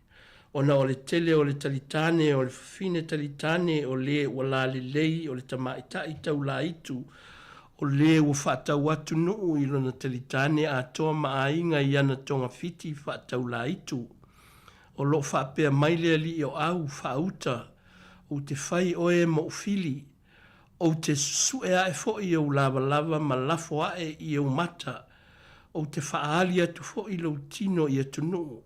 ona o le tele o le talitane, o le fine talitane, o le ua la le lei, o le tamaita i tau la itu, o le ua whaatau atu nuu i lona talitane a toa maainga i ana tonga fiti whaatau la itu, o lo whaapea maile ali o au whaauta, o te whai oe mo ufili, o te susue ae fo i au lava ma lafo ae i au mata, o te whaali atu fo i lau tino i atunu,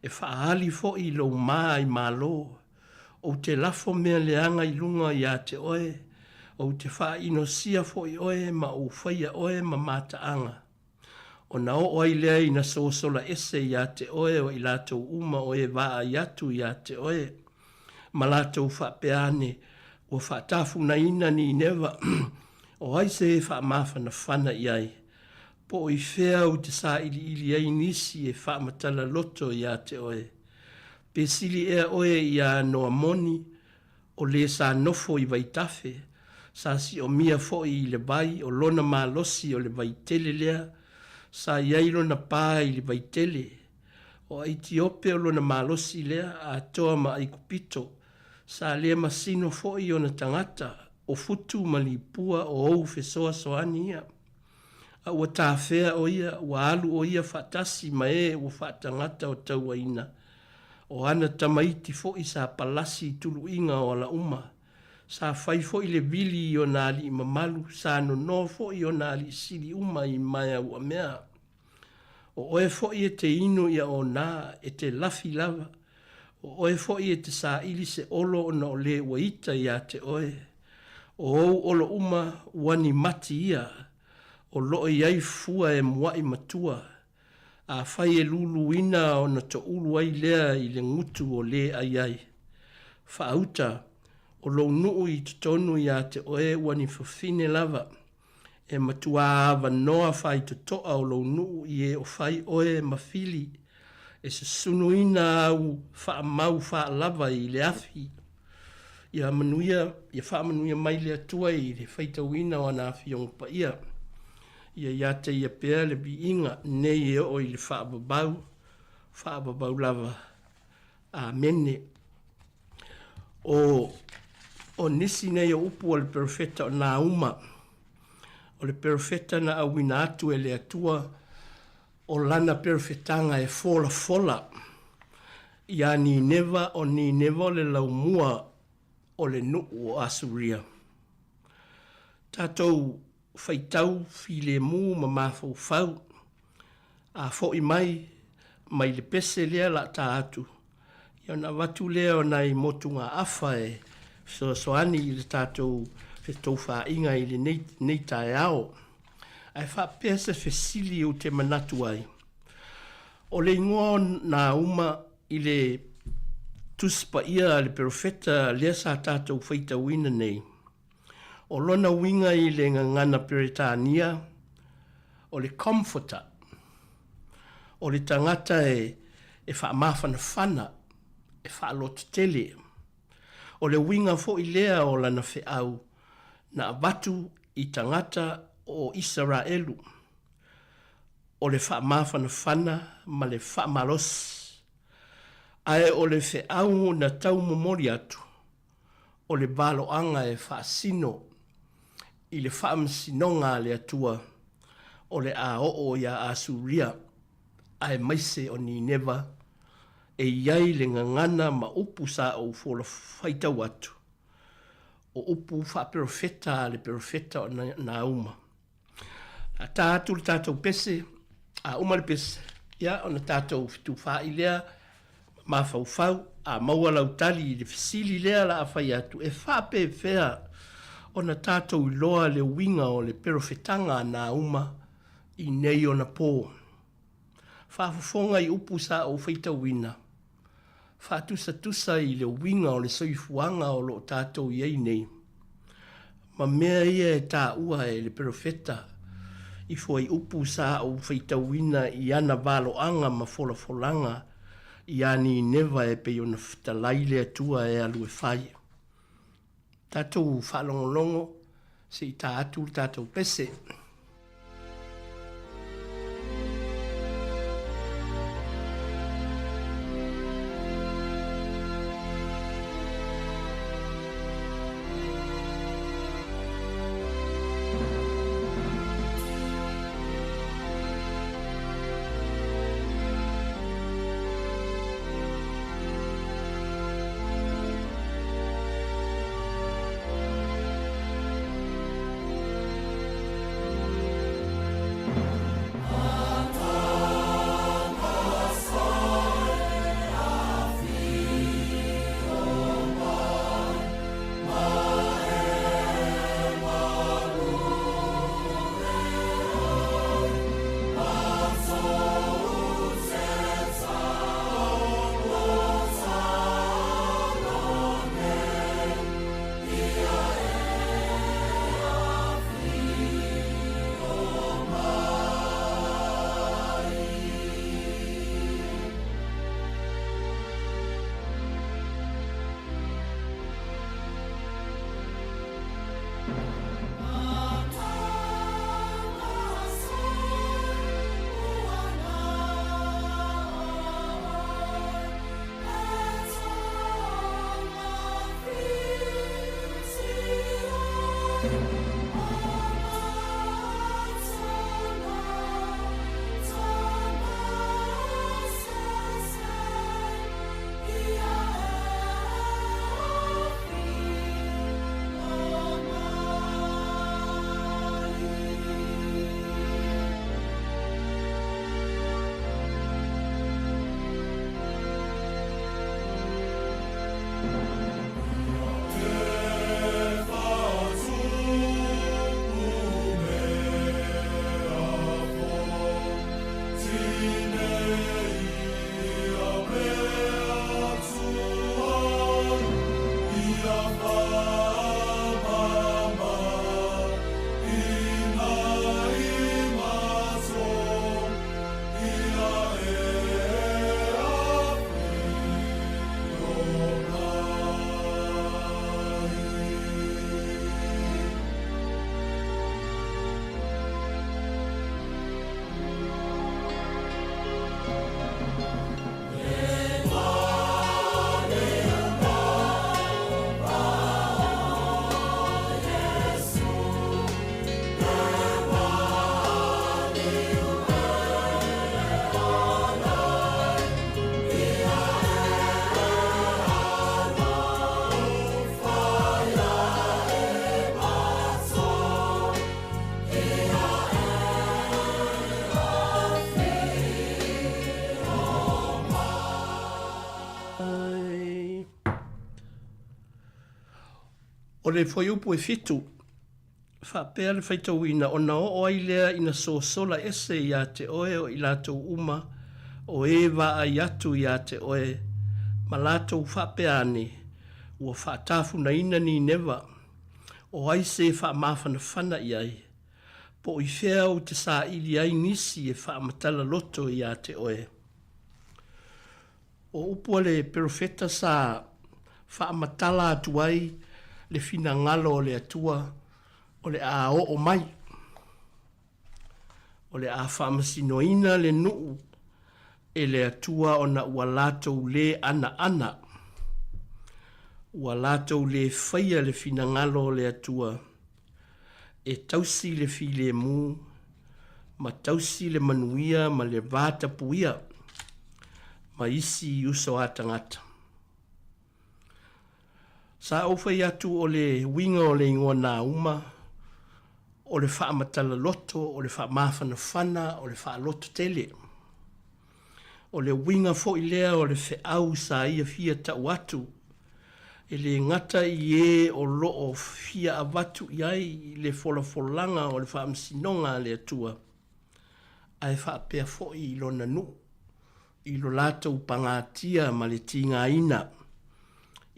e whaali fo i lau maa i malo, o te lafo mea leanga i lunga i a te oe, o te wha ino sia fo i oe ma o whaia oe ma mata anga. O na o oai lea i na sosola ese i a te oe o i lātou uma oe waa i atu i a te oe, ma lātou whapeane o whaatafu na ina ni newa o aise e whaamawhana whana i ai. Po i whea o te sā ili ai nisi e whaamatala loto i a te oe. Pe sili ea oe i a noa moni o le sā nofo i waitafe, sā si o mia fo i le vai o lona mā losi o le waitele lea, sā iailo na pā i le waitele. O Etiope o lona mā losi lea a toa ma i kupito, sa lea masino fo i ona tangata, o futu malipua o ou fesoa soani ia. A ua tāwhea o ia, ua alu o ia whatasi ma e ua whatangata o taua ina. O ana tamaiti fo i sa palasi tulu inga o la uma. Sa whai fo i le vili i o nāli i mamalu, sa no fo i o nāli sili uma i maia ua mea. O oe fo i e te inu ia o nā, e te lafi lava. O oe fo i e te sā ili se olo o na o le ua ita i a te oe. O ou olo uma wani mati ia, o loo iai fua e mua i matua. A whai e lulu ina o na to ulu ai lea i le ngutu o le ai ai. Whaauta, o lo nuu i tutonu i a te oe wani whawhine lava. e matua vanoa whai to toa o lo nuu i e o whai oe mawhili e se sunuina au wha mau wha lava i le afi. Ia wha manuia mai le atua i le whaita wina o ana afi o pa ia. Ia te ia pēr le bi inga nei e o i le wha ababau lava. Amene. O nisi nei o upu o le perfeta o nā uma. O le perfeta na awina atu e le atua o lana perfetanga e fola. Ia ni neva o le laumua o le nuu o asuria. Tātou whaitau file mu ma mawhau. A fōi mai le pese lea la tā atu. Ia na watu lea o nei motunga awha e soani i le tātou whetou wha inga i le nei tae ao. Ai wha pēsa whesili o te manatu ai. O le ingoa nā uma i le tuspa ia le perfeta lea sa tātou whaita wina nei. O lona winga i le ngana peretania, o le comforter, o le tangata e wha mawhana, e wha loto tele. O le winga fo i lea o lana wheau, na abatu i tangata o Israelu. O le wha mawhana ma le wha malos. Ai o le wheau na tau momori atu. O le balo anga e wha sino. I le wha sinonga le atua. O le a o ia asuria. Ai maise o ni neva. E iai le ngangana ma upu sa o fola whaita watu. O upu wha perfeta le perfeta o na uma. A tātou le tātou pese. A uma le pese. Ia o na tātou fitu wha i lea. Ma fau a maua lautali le fisili lea la awhai atu. E whape whea o na tātou i loa le winga o le perfetanga na uma i nei o na pō. Whafufonga i upu sa o whaita wina. Whatusa i le winga o le soifuanga o lo tātou i ei nei. Ma mea ia e tā ua e le perfeta. I fua i upu sa o whaita wina i ana valoanga ma folanga. Ia ni neva e pe ona whtalaile atua e alu e whai. Tātou whalongolongo se i tā atu tātou pese. Te whātu O le foi upu e fitu, whapea le whaitau ina o na o ai lea ina sola ese ia te oe o i lātou uma o e wa ai atu ia te oe ma lātou whapea ane ua whaatafu na ina ni newa o ai se wha mawhana whana i ai po i whea o te sā ili ai nisi e wha matala loto ia te oe. O upua le perofeta sa wha matala atu ai le fina ngalo o le atua o le a o mai. O le a whamasinoina le nuu e le atua o na ua lātou le ana. Ua lātou le whaia le fina ngalo o le atua e tausi le file mu, ma tausi le manuia ma le vāta puia, ma isi uso atangata. Sa ofai atu o le winga o le ingoa nā uma, o le wha matala loto, o le wha mawhana whana, o le wha loto tele. O le winga fo i lea o le whe au sa ia fia tau atu, e le ngata i e o loo fia avatu i ai le folafolanga o le wha amsinonga le atua. Ai wha pia fo i lo nanu, i lo lātou pangatia ma le tinga ina,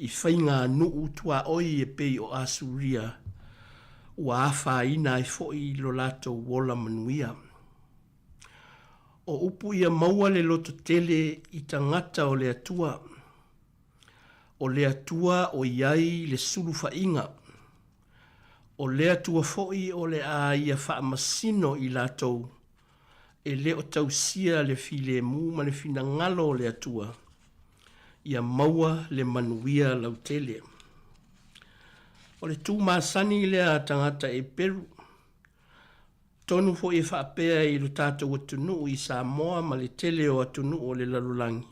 i whainga nuu tua oi e pei o asuria, ua awha ina i fo i lo lātou wola manuia. O upu ia maua le loto tele i tangata o le atua, o le atua o iai le sulu whainga, o le atua foi o le a ia wha masino i lātou, e le o tausia le file mu ma le fina ngalo o le atua, ia maua le manuia lautele. O le tū māsani le a tangata e Peru, tonu fo e whaapea i lo tātou atunu i Sāmoa ma le tele o atunu o le lalulangi.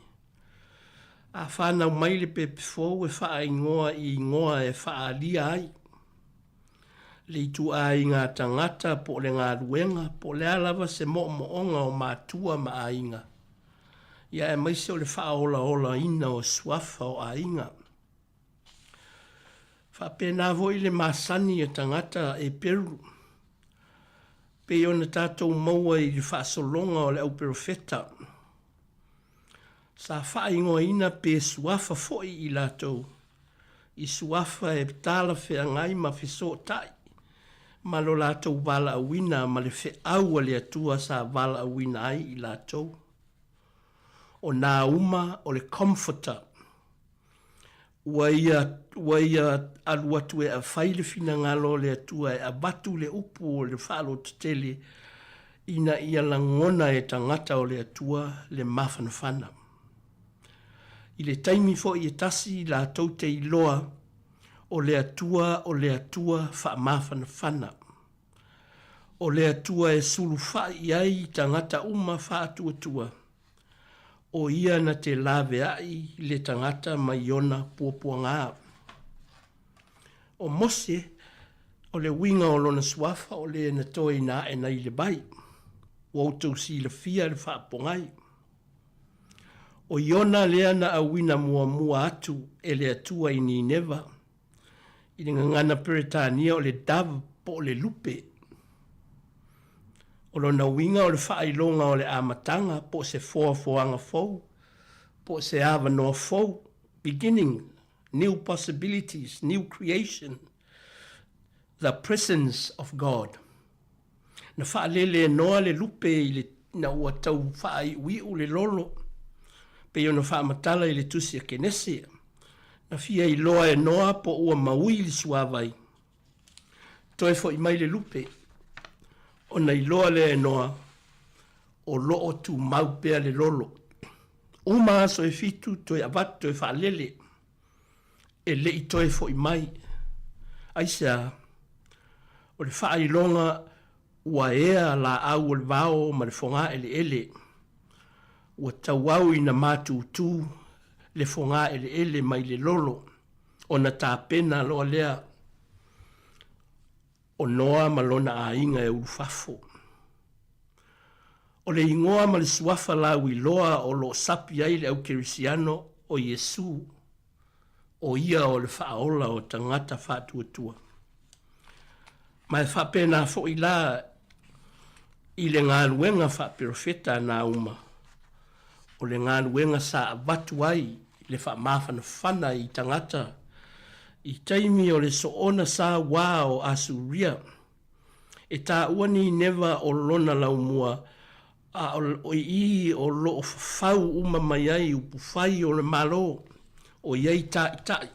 A whanau mai le pepefo e wha ingoa i ingoa e wha lia ai. Le tu a inga tangata po le ngā ruenga po le alawa se moonga o mātua ma a inga. Ia e maise o le wha ola ina o suafa o a inga. Wha pēnā voi le māsani e tangata e Peru. Pe ona tātou maua i le wha solonga o le au perofeta. Sa wha ingoa ina pe suafa foi i lātou. I suafa e tala whea ngai ma whiso tai. Ma lo lātou wala a wina ma le whe aua le atua sa wala a wina ai i lātou. O nā uma o le comforter. Ua ia aluatu e a whaile fina ngalo le atua e a batu le upu o le whalo tutele ina ia langona e tangata o le atua le mawhana whana. I le taimi fo i e tasi la tau te iloa o le atua wha mawhana whana. O le atua e sulu wha i ai tangata uma wha atua. O ia na te lawe ai le tangata mai ona puapua ngā. O mose, o le winga o lona suafa o le na toi na e na i le bai. O autou si le fia le whaapongai. O iona lea na a wina mua atu e le atua i ni neva. I le ngana Peretania o le dav po le lupe. O lona winga o le whailonga o le amatanga po se foanga fou. Po se awa noa fou. Beginning, new possibilities, new creation. The presence of God. Na whaalele noa le lupe i le na ua tau whaai ui u le lolo. Pe ona whaamatala i le tusi a kenese. Na fia i loa e noa po ua maui li suavai. Toi fo i mai le lupe. Ona i loa le e noa o loo tu maupea le lolo. Uma aso e fitu toi avatu e whaalele. E le i toi fo i mai. Aisea, o le whaailonga ua ea la au o le vao ma le whonga ele. Ua tauau ina mātūtū le whonga ele mai le lolo. O na tā pena loa lea. O noa malona a inga e urufafo. O le ingoa ma le suafa lau i loa o lo sapi ai le au kerisiano o Yesu. o ia o le whaola o tangata whātuatua. Mai whapena fo i la i le ngā luenga whapirofeta nā uma. O le ngā luenga sa watu ai le whamawhana whana i tangata. I taimi o le soona sa wā o asuria. E tā uani never o lona lau mua a o i o lo fau uma mai ai upu whai o le malo o iei tai tai.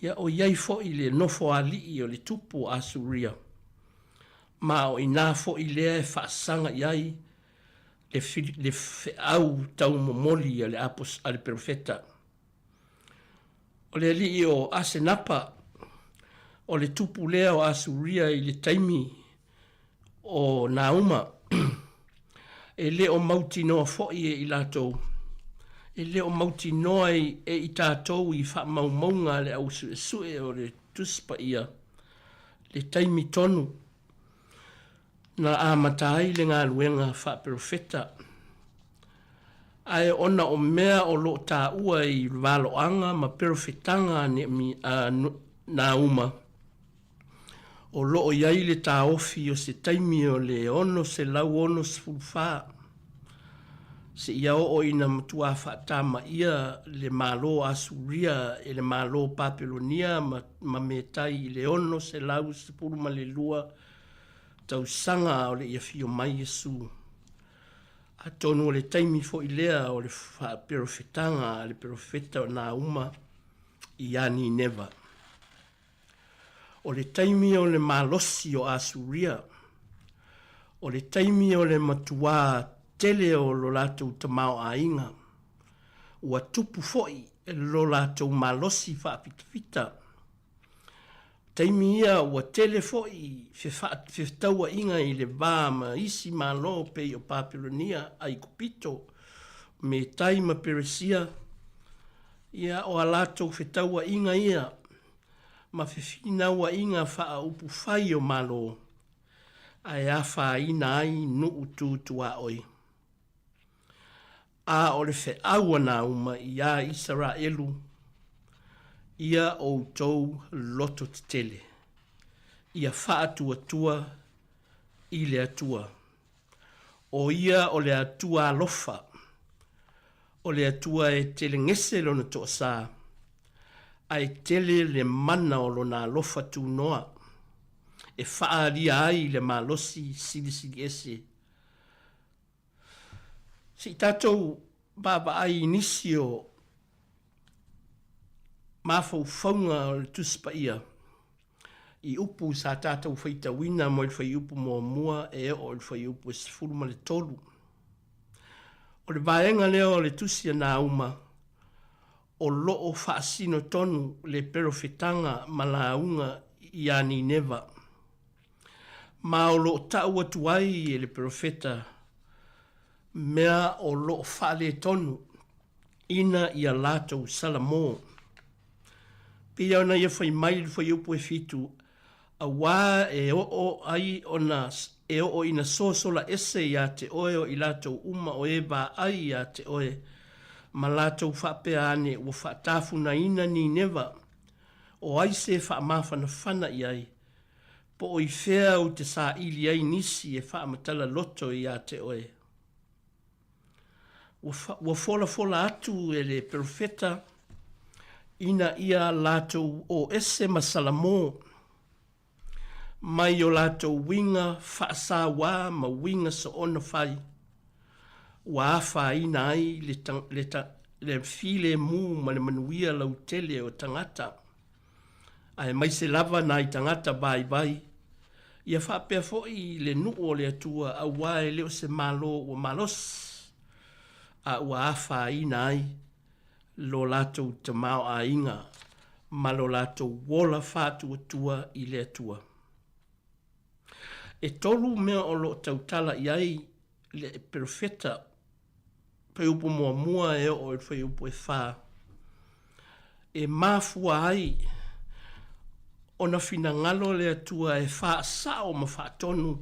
Ia o iei fo i le nofo ali o le tupu asuria. Ma o ina fo i lea e whaasanga iai le au tau momoli a le apos a le profeta. O le li o asenapa o le tupu lea o asuria i le taimi o Nauma. E le o mauti noa fo'i e i lātou. E le o mauti noa e i tātou i wha maumaunga le au sue o le tuspa ia. Le taimi tonu. Na amatai le ngā luenga wha profeta. Ai ona o mea o lo tā ua i waloanga ma profetanga ne mi Nauma. O loo iai le tā ofi o se taimi o le ono se lau ono se fulfaa. Se ia o ina matua whaatama ia le malo asuria e le malo Papelonia ma me tai i le ono se lau se puruma le lua tau sanga o le ia fio mai Yesu. A tonu o le taimi fo i lea o le profetanga le profeta o Nauma i ani neva. O le taimi o le malosi o asuria. O le taimi o le matua tele o lo latou tamao a inga. Ua tupu foi e lo latou malosi whaapitawhita. Taimi ia ua tele foi fe taua inga i le vāma isi malo pe o Papelonia ai kupito me taima peresia. Ia o a latou fe taua inga ia. Ma fefina ua inga wha upu whai o malo. Ai a wha ina ai nu utu a oi. A o le fe aua na uma i a Israelu. Ia o tau loto tele. Ia wha atua i le atua. O ia o le atua alofa. O le atua e tele ngese lona toa saa. Ai tele le mana o lona alofa tu noa. E whaaria ai le malosi sili ese. Si tātou baba ai inisio mafau faunga o le tuspa ia. I upu sa tātou whaita wina mo i whai upu mua e o i whai upu e sifuruma le tolu. O le vaenga leo o le tusia na uma. O loo whaasino tonu le perofetanga malaunga i ani neva. Ma o loo tau atuai e le perofeta. Mea o loo whaale tonu ina i a latou salamo. Pia ona ia whai mai le whai upu e fitu. A wā e o ai ona e o ina sosola ese i a te oe o i latou uma o e ba ai i a te oe. Ma latou whapea ane ua whaatafuna ina ni neva. O ai se whaamawhana whana i ai. Po o i whea o te sa ili ai nisi e whaamatala loto i a te oe. Ua fola atu e le profeta ina ia latou o ese masalamo. Mai o latou winga whaasa wā ma winga so ona whai. Ua awha ina ai le file mu ma le manuia lau tele o tangata. Ai mai se lava na i tangata bai. Ia whapea foi le nuu o le atua a wae leo se malo o malos. A ua awha ina ai lo latou tamao a inga. Ma lo latou wola whātu atua i le atua. E tolu mea o lo tautala i ai le profeta pe upu mua e o e upu e whā. E mafua ai o na fina ngalo le atua e wha sao ma wha tonu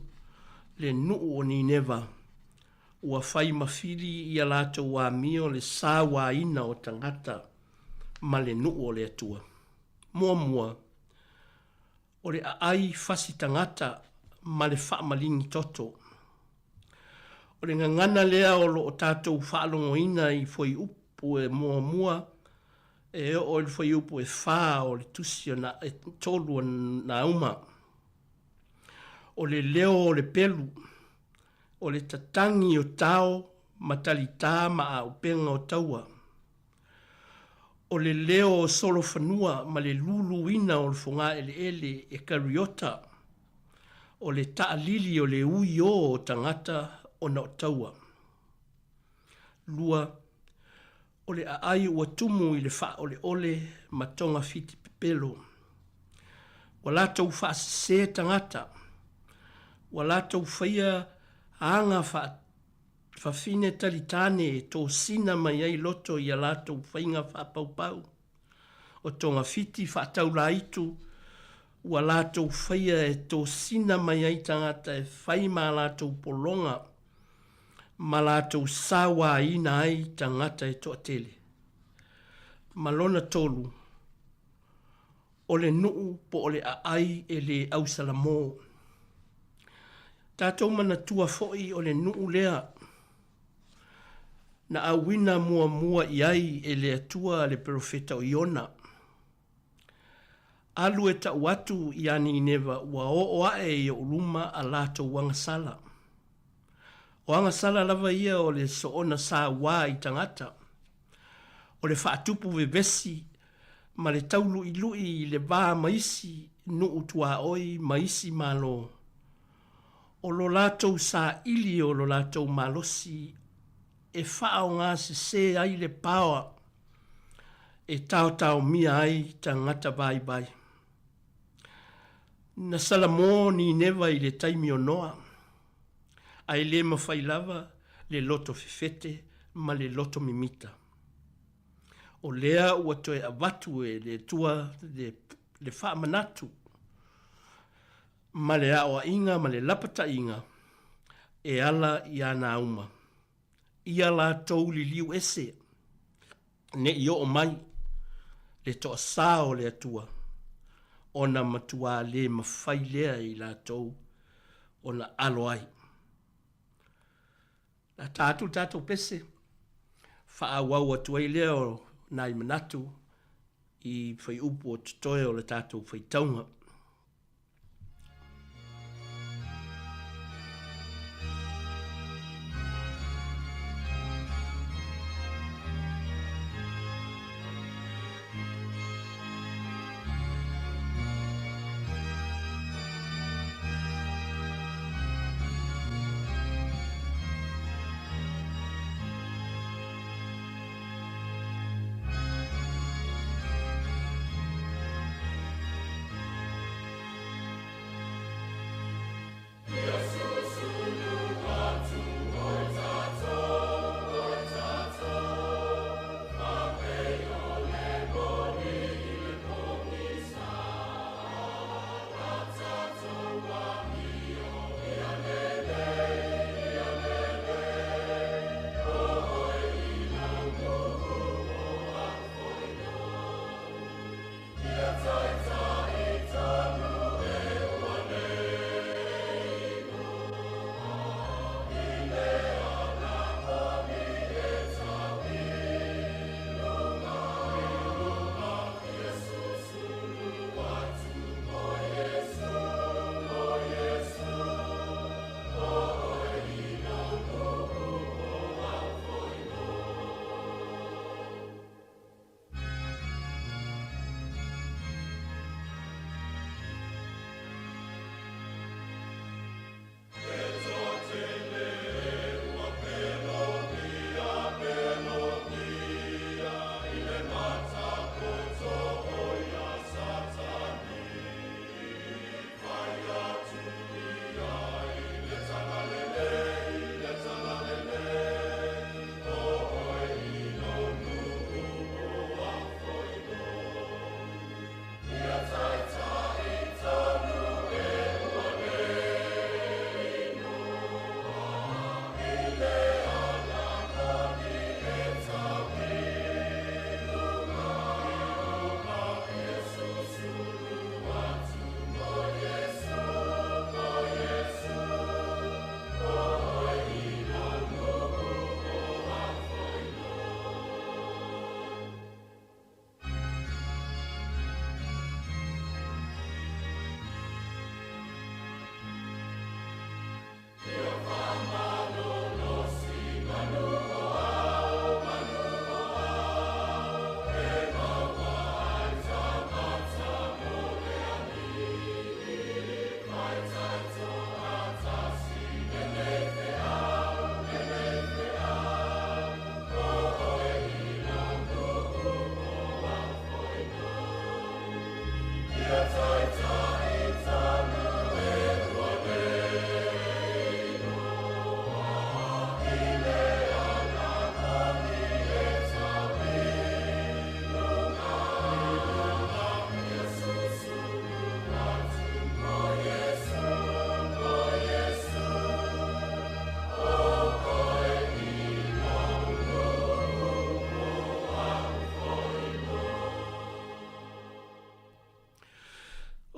le nuu o ni neva. Ua whai mawhiri i a lato wā mio le sā wā ina o tangata ma le nuu o le atua. Mua, o le ai fasi tangata ma le wha malingi toto. O le ngangana lea o lo o tātou whaalongo ina i foi upu e mua, e o le foi upu e wha o le tusi o na e tolu na uma. O le leo o le pelu, o le tatangi o tau, matali tā ma a upenga o taua. O le leo o solo whanua ma le lulu ina o le whunga ele e kariota. O le taa lili o le ui o tangata o na o taua. Lua, o le aai ua tumu i le wha o le ole ma tonga fiti pepelo. Wa lātou wha se tangata. Wa lātou whaia anga wha fine talitane e tō sina mai ai loto i a lātou whainga wha paupau. O tonga fiti wha taula itu, wa lātou whaia e tō sina mai ai tangata e whai ma lātou polonga, ma lātou sawa ina ai tangata e toa tele. Malona tolu, o le nuu po o le aai e le au salamo. Tātou mana tua foi o le nuu lea, na awina mua i ai e le atua le profeta o Iona. Alu e ta watu i ani neva wa o ae i o luma a lātou wangasala. O wangasala lava ia o le soona sa wā i tangata. O le whaatupu vevesi ma le taulu i lui i le vā maisi nu utua oi maisi malo. O lo lātou sa ili o lo lātou malosi e whao ngā se ai le pawa e tau mia ai tangata vai. Na salamo ni neva i le taimi o noa. Ai le mawhai lava le loto fefete ma le loto mimita. O lea ua toe avatu e le tua le wha manatu. Ma le aoa inga ma le lapata inga e ala i ana uma. Ia la tau li liu ese. Ne i o mai le toa sao le atua. Ona matua le mawhai lea i la tau. Ona alo ai. La tātou pese. Wha wau atua i lea o nai manatu. I whai upu o tutoe o le tātou whai taunga.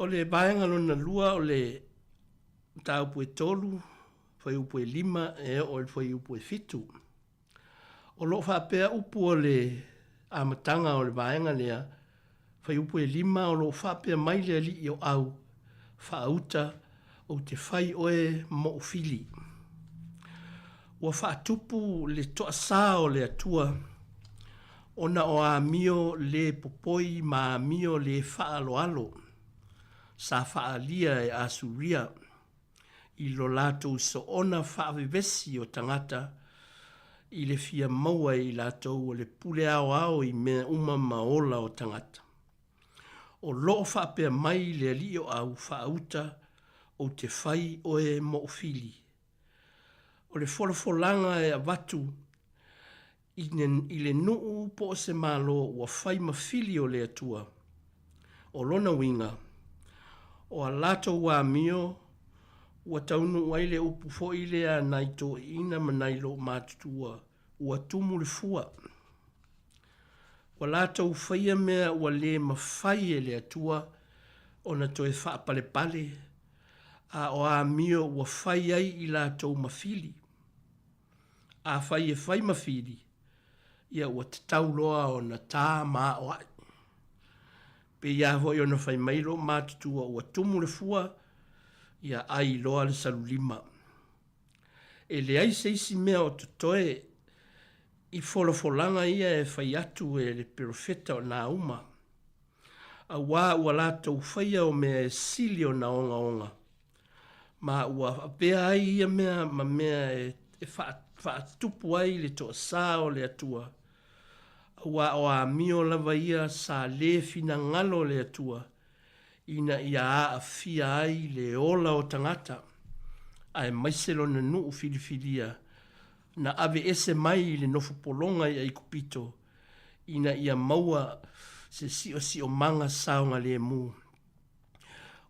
o le vaenga lona lua o le tau pue tolu, whai upu e 5 e o le whai upu e 7. O lo whapea upu o le amatanga o le vaenga lea, whai upu e 5 o lo whapea mai lea li i o au, whauta o te whai oe mo fili. Ua whaatupu le toa sā o le atua, ona o a mio le popoi ma mio le whaaloalo, sa whaalia e asuria, i lo lato so ona whaavevesi o tangata, i le fia maua i lato o le pule ao i mea uma maola o tangata. O loo whaapea mai le alio au whaauta o te whai oe mo fili. O le wholafolanga e avatu, i le nuu po se malo ua whai mawhili o le atua. O lona winga, o a lato ua mio, ua taunu waile upu fo ile a naito ina manailo mātutua, ua tumu le fua. Ua lato uwhaia mea ua le mawhai e le atua, o na toe wha pale pale, a o a mio ua whai ai i lato mawhili. A whai e whai mawhili, ia ua te tauloa o na tā maa o ai. Pe ia hoi o na whai mailo mātutua ua tumu le fua, ia ai loa le salulima. E le ai seisi mea o tutoe, i wholafolanga ia e whai atu e le perofeta o nā uma. A wā ua lātou whaia o mea e sili o na onga onga. Ma ua apea ai ia mea ma mea e whaatupu ai le toa sā o le atua. Ua o a mio lava ia sa le fina ngalo le atua, ina ia a fia ai le ola o tangata, ai maiselo na nuu filifilia, na ave ese mai le nofo polonga i kupito, ina ia maua se si o manga saunga le mu.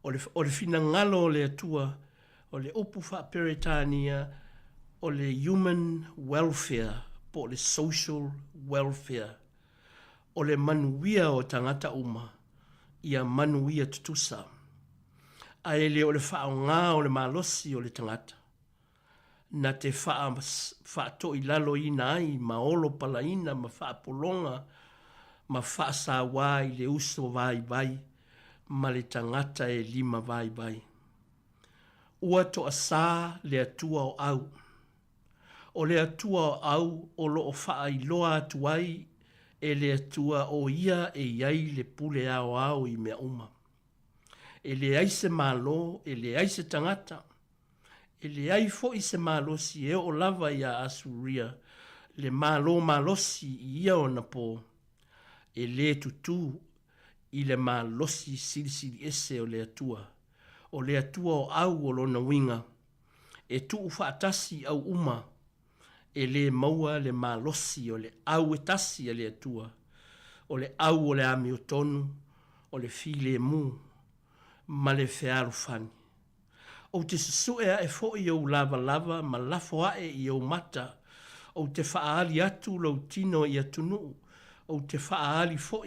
O le fina ngalo le atua, o le upu wha peretania, o le human welfare, po le social welfare, o le manuia o tangata uma, ia manuia tutusa. A ele o le whao ngā o le malosi o le tangata. Na te wha to i lalo ina ai, ma olo palaina, ma wha polonga, ma wha sa wai le uso vai vai, ma le tangata e 5 vai vai. Ua to a sā le atua o au. O le atua o au o lo o wha i loa atu ai, e le atua o ia e iai le pule ao au i mea uma. E le ai se malo, e le ai se tangata, e le ai fo i se malo si e o lava ia asuria, le malo malosi i ia o na po, e le tutu i le malosi sili ese o le atua o au o lona winga, e tu ufaatasi au uma, e le maua le malosi o le au e tasi a le atua, o le au o le ami o tonu, o le file mu, ma le fearu fani. O te susue e fo i au lava ma lafo ae i au mata, o te whaali atu lau tino i atunu, o te whaali fo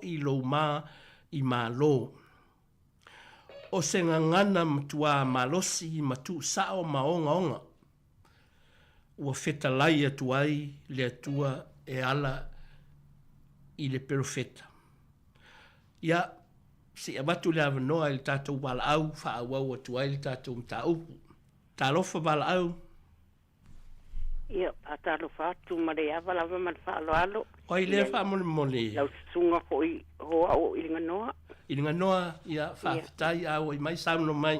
i lau ma i malo. O se ngana matua malosi matu sao maonga onga. Ua feta lai atu ai le atua e ala i le perofeta. Ia, si abatu le avanoa i le tātou wala au, wha au atu ai le tātou mta upu. Tā lofa wala au. Ia, a tālofa atu mare awalawa man whaaloalo. Oi le wha mole mole. Lau sunga hoi hoa o ilinga noa. Ilinga noa, ia, whaafitai au i mai sauno mai.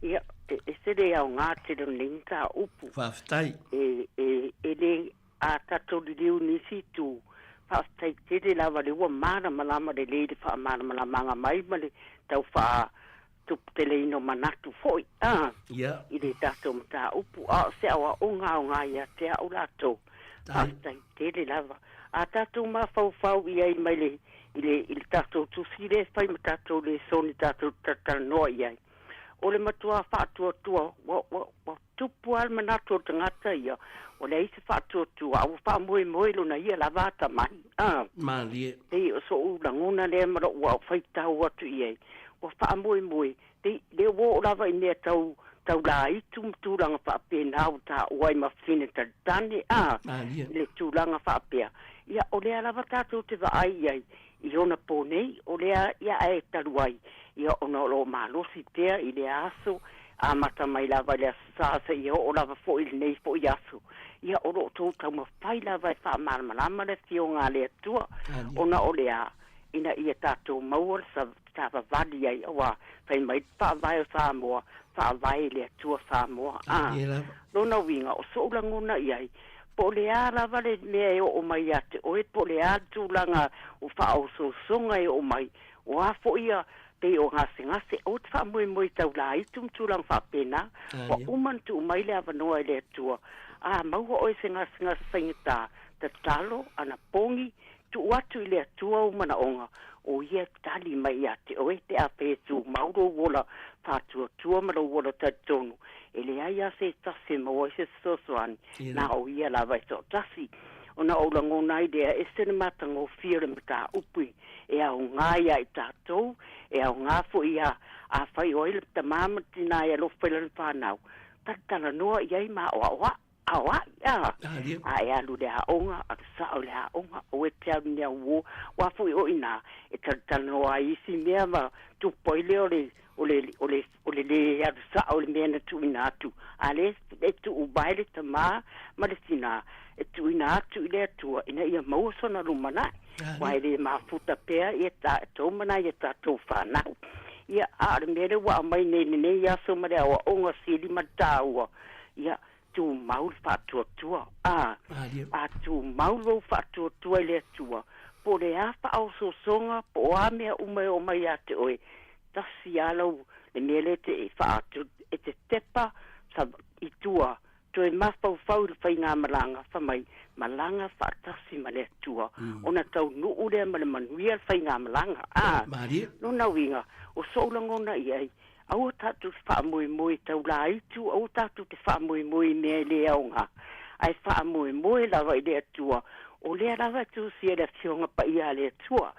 Ia, e sere au ngā te roneng tā upu. Whaafitai. E le a tatou li liu nisi tu whaafitai tere lawa le ua mara malama le leide wha mara malamanga mai male tau wha tup te leino manatu foi. Ia. I le tatou mta upu. Se awa o ngā ia te au lato. Whaafitai tere lava. A tatou ma fau i ai mai le tatou tusire fai ma tatou le soni tatou tatanoa i ai. o le matua whātua wa tupu al manato tangata ia, o le isi whātua, au wha moe luna ia la vata mai. Malie. Te o so u langona le mara ua whaitau atu iei, o wha moe, te le wo lava i mea tau la i tūlanga whaapena au ta uai ma whine ta tane, le tūlanga whaapea. Ia o lea lava tātou te vaai iei, i ona pōnei, o lea ia e taruai, ia ona lo malosi pea i le aso, a mata mai lava le asasa, ia o lava fo i nei fo i aso. Ia o lo tau mawhai lava e wha malama le fio ngā lea tua, ona o lea, ina ia tātou maua sa tāwa vali ai, awa, whai mai wha vai o Sāmoa, wha vai lea tua Sāmoa. Lona winga, o so ulangona iai, po lea lava le mea e o mai ate, o e po lea tūlanga o wha o so songa e o mai, o a fo ia te o ngase, o te wha moe tau la i tūlanga wha pena, o uman tu mai lea wanoa lea tua, maua o e se ngase whaingata, te talo, ana pongi, tu watu i lea tua umana onga, o ia tali mai ate, o e te ape tu mauro wola, whatua tua mara wola tatonu, e le aia se tasi maua se sosoani, na o ia lava e so tasi, o na o langona i dea, e sene matanga o whiere mta upui, e au ngāia i tātou, e au ngāfo ia, a whai o ile ta māmatina e alo whailan whanau, tatala noa iai ma o awa, a e alu le haonga, a sao le haonga, o e te au nia uo, wafu i o ina, e tatala noa isi mea ma tupoile o le adu sao le mea na tu ina atu, a le tu ubaile ta ma le tina, e tu ina atu i le atua, ina ia mausona lumana, wai le mafuta pea, i e ta tau mana, i e ta tau whanau. Ia a le mea le wa mai nei ia so ma le awa onga sili ma taua, ia tu maul whātua, a tu maul whātua le atua, po le a whao so songa, po a mea umai o mai a te oe, tasi alau, le mea le te e whātua, e te tepa, sa i tua, to e mawhau le whai ngā malanga, whamai, malanga whaatasi ma le atua, ona tau nuu lea ma le manuia le whai ngā malanga, no na winga, o soulangona iai, au tatu te wha moe tau la itu, au tatu te wha moe mea le aunga. Ai wha moe lawa i le atua, o lea lawa tu sia le fionga pa ia le atua.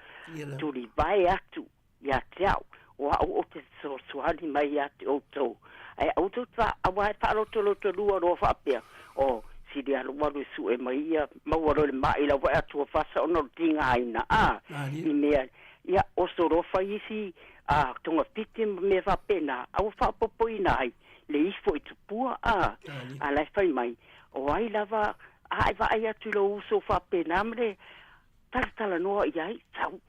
Tu li vai atu, ia te au, o au o te sosuani mai ia te outou. Ai au tu wha, awa e wha loto lua roa whapea, o si le alo waru su e mai ia, mawaro le mai la wa atua whasa ono tinga aina, i mea, ia o sorofa isi, tonga piti me va pena au fa popo inai le ifo i tupua a la fai mai o ai lava ai va ai atu lo uso fa pena mre tala no ai sau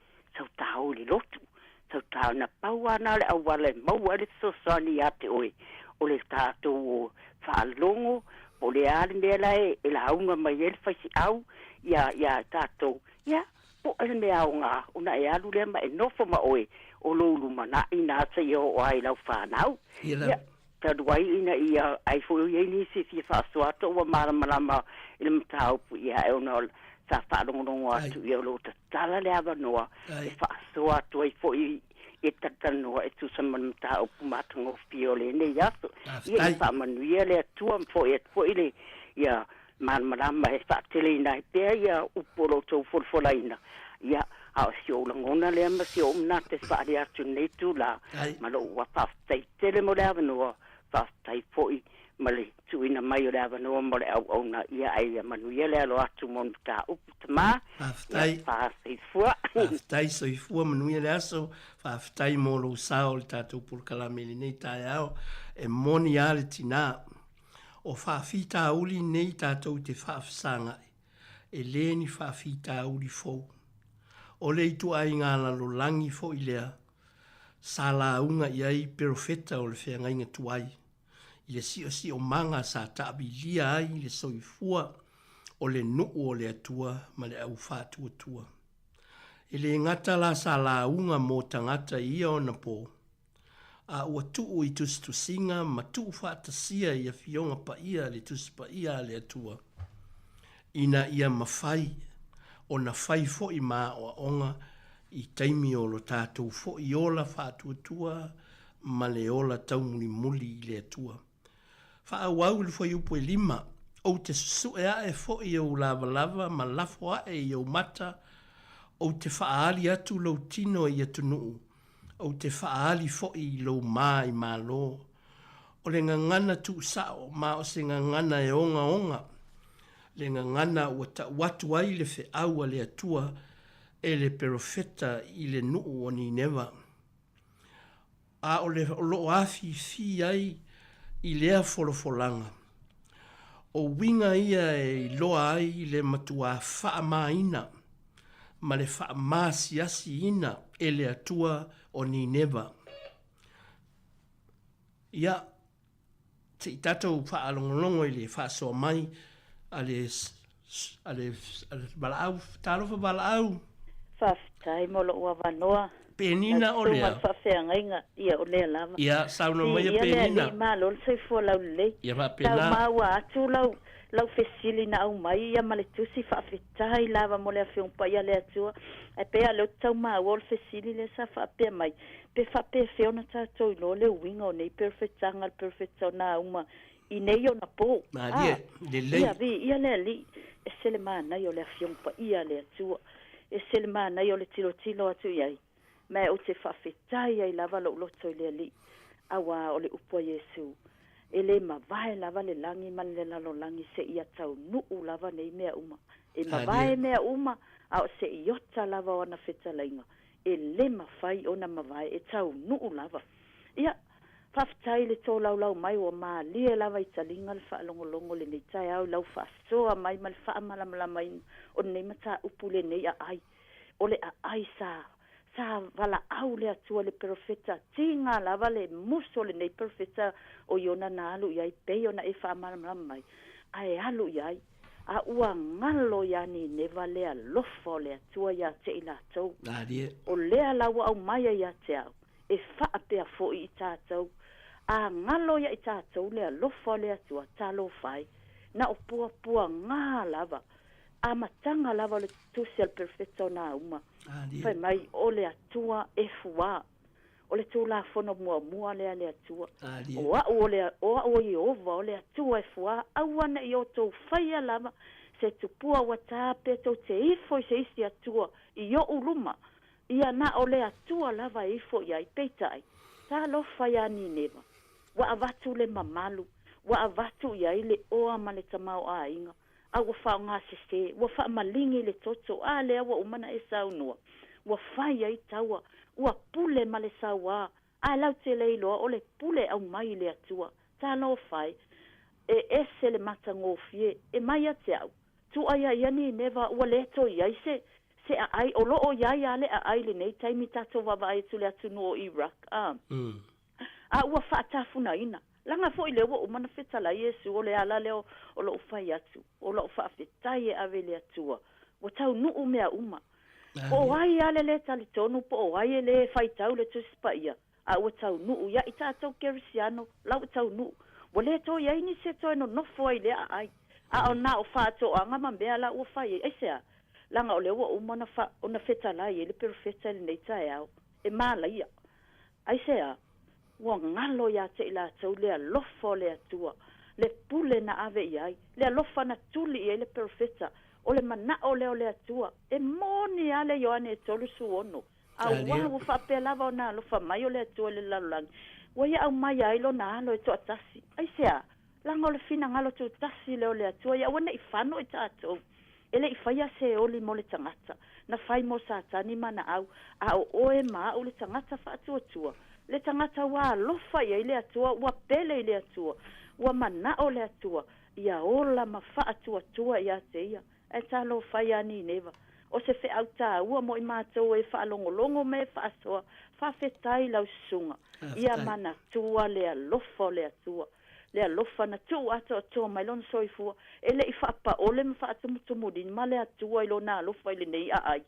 tau li lotu sau tau na paua na le au wale mau ale so sani ate oi o le tato fa longo o le ali me la e la unga mai el fa si au ya tato ya po ele me aunga una e alu le ma e nofo ma oi o lulu mana ina sa yo o ai lau whanau. Ia, taduai ina ia ai fo ia ni si fa soato o malama ile mtau pu ia e ona sa wharongongo atu ia lo tala le ava noa e fa soato ai fo i tatanoa e tu sa mtau pu matango fiole ne yaso. Ia fa manuia le atua fo ile ia malama e fa tele ina pe ia upolo to folfolaina. Ia a si o langona le ma si o mna te whaare atu nei tu la ma lo wa whaftai tele mo le avanoa whaftai foi ma le tuina mai o le avanoa mo le au ona ia ai manuia le alo atu mon ta upu tama whaftai fua whaftai so i fua manuia le aso whaftai mo lo sao le tātou pulkalameli nei tai au e moni ale tina o whawhita uli nei tātou te whafsanga e leni whawhita uli fou o le itu ai ngā lalo langi fo i lea, sa la unga i ai perofeta o le whea ngainga tuai. I le si o manga sa taabi lia ai le soifua o le nuu o le atua ma le au whātua tua. I le ngata la sa la unga mō tangata ia o na pō. A ua tuu i tustu singa ma tuu whātasia i a fionga pa ia le tustu pa ia le atua. Ina ia mawhai o na fai fo i mā o onga i taimi o lo tātou fo i ola whātuatua ma le ola tau muli i le atua. Whaawau le fwai upo e 5, o te susu e fo i au lava ma lafo i au mata, o te whaali atu lau tino i atu nuu, o te whaali fo i lau maa i malo, o le ngangana tu sao ma o se ngangana e onga, le ngangana ua ta watu ai le fe aua le atua e le perofeta i le nuu o ni newa. A o le loo afi fi ai i lea folofolanga. O winga ia e loa ai le matua faa maina, ma le faa maasiasi ina e le atua o ni newa. Ia, te tatou faa longolongo i le faa soa mai, ale balaau, tarofa balaau. Whaftai molo ua wanoa. Penina o lea. Tuma whawhiangainga ia o lea lava. Ia, sauna mai a penina. Ia lea li maa lol sai fua lau lei. Ia wha pena. Tau maa ua atu lau fesili na au mai ia male tusi whawhetai lava mo lea whiongpa ia lea tua. E pea leo tau maa wol fesili le sa whapea mai. Pe whapea whiona tātou ino leo winga o nei perfectanga perfectau na uma. I nei o na po. Lia, le lei. Ia vi, ia lea li. E sele maa nai o lea whiongpa ia lea tua. E sele maa nai o le tilo atu iai. Me o te whawhetai ai lava lo loto i lea li. Awa o le upua Yesu. E le mawai lava le langi man le lalo langi se ia tau nuu lava nei mea uma. E mawai mea uma a o se iota lava o na wheta lainga. E le mawhai o na mawai e tau nuu lava. Ia, whawhetai le tō lau mai o maa lia lava i talinga le whaalongolongo le nei tai au lau whaasoa mai ma le whaamalamala o nei mata upu le nei a ai. O le a ai sa wala au le atua le profeta tinga lava le muso le nei profeta o iona na alu iai pei ona e whaamalamala mai. Ai alu iai. A ua ngalo ia ni neva lea lofo le atua ia te ila tau. O lea lawa au maia ia te au. E whaapea fo i tātou. A ngalo ia i tātou lea lofo le atua talo fai. Na o pua ngā lava. A matanga lava le tusi al perfecto na uma. Fai mai o le atua e fua. O le tū la fono mua lea le atua. O au i ova o le atua e fua. Awana i o tau whaia lava. Se tupua wa tāpe tau te ifo i se isi atua. I o uluma. Ia na o le atua lava ifo i ai peitai. Tā lo whaia ni neva. Wa avatu le mamalu. Wa avatu i ai le oa ma le tamau a inga. A wa wha ngā sese, wa wha malingi le toto, a lea wa umana e saunua. Wa whai ai taua, wa pule ma le saua, a lau te leiloa o le pule au mai le atua. Tā no whai, e ese le mata ngofie, e mai a te au. Tu aia iani neva ua leto i ai se a ai, o loo iai ale a ai le nei, taimi tato wawa e tu le atu no o Iraq. A ua wha atafuna ina. Langa fo i lewa o mana fetala Yesu o le ala leo o lo ufai atu. O lo ufa fetai e ave le atua. O tau nuu mea uma. O wai ale le tali tonu po o wai le fai tau le tuspa ia. A o tau nuu ia i tātou kerisiano lau tau nuu. O le to ia ini se to no nofo ai le ai. A o na o fa to anga mambea la o fai e sea. Langa o lewa o mana fa o na fetala ia le perfeta le nei tai au. E mala ia. Ai sea. Ua ngalo ia te ila tau lea lofo lea tua. Le pule na ave iai. Lea lofa na tuli iai le perfeta. O le mana o leo lea tua. E moni ale yoane e tolu su ono. A wawu whapea lava o na lofa mai o lea tua le lalulangi. Wa ia au mai ai lo na alo e toa tasi. Ai sea. Langa o le fina ngalo tu tasi leo lea tua. Ia wana i whano e tātou. Ele i whaia se oli mo le tangata. Na whai mo sa tani mana au. A o oe maa o le tangata whaatua tua. Le tangata wa lofa ia le atua, wa pele le atua, wa manao le atua, ia ola ma fa atua ia te ia. E talo whaia ni neva. O se fe au tā ua mo i mātou e wha longolongo me wha asoa, wha fetai lau sunga. Ia mana tua le alofa le atua. Le alofa na tu ato atua mai lon soifua. E le i wha pa ole ma wha atumutumudin, ma le atua ilo na alofa ile nei a ai.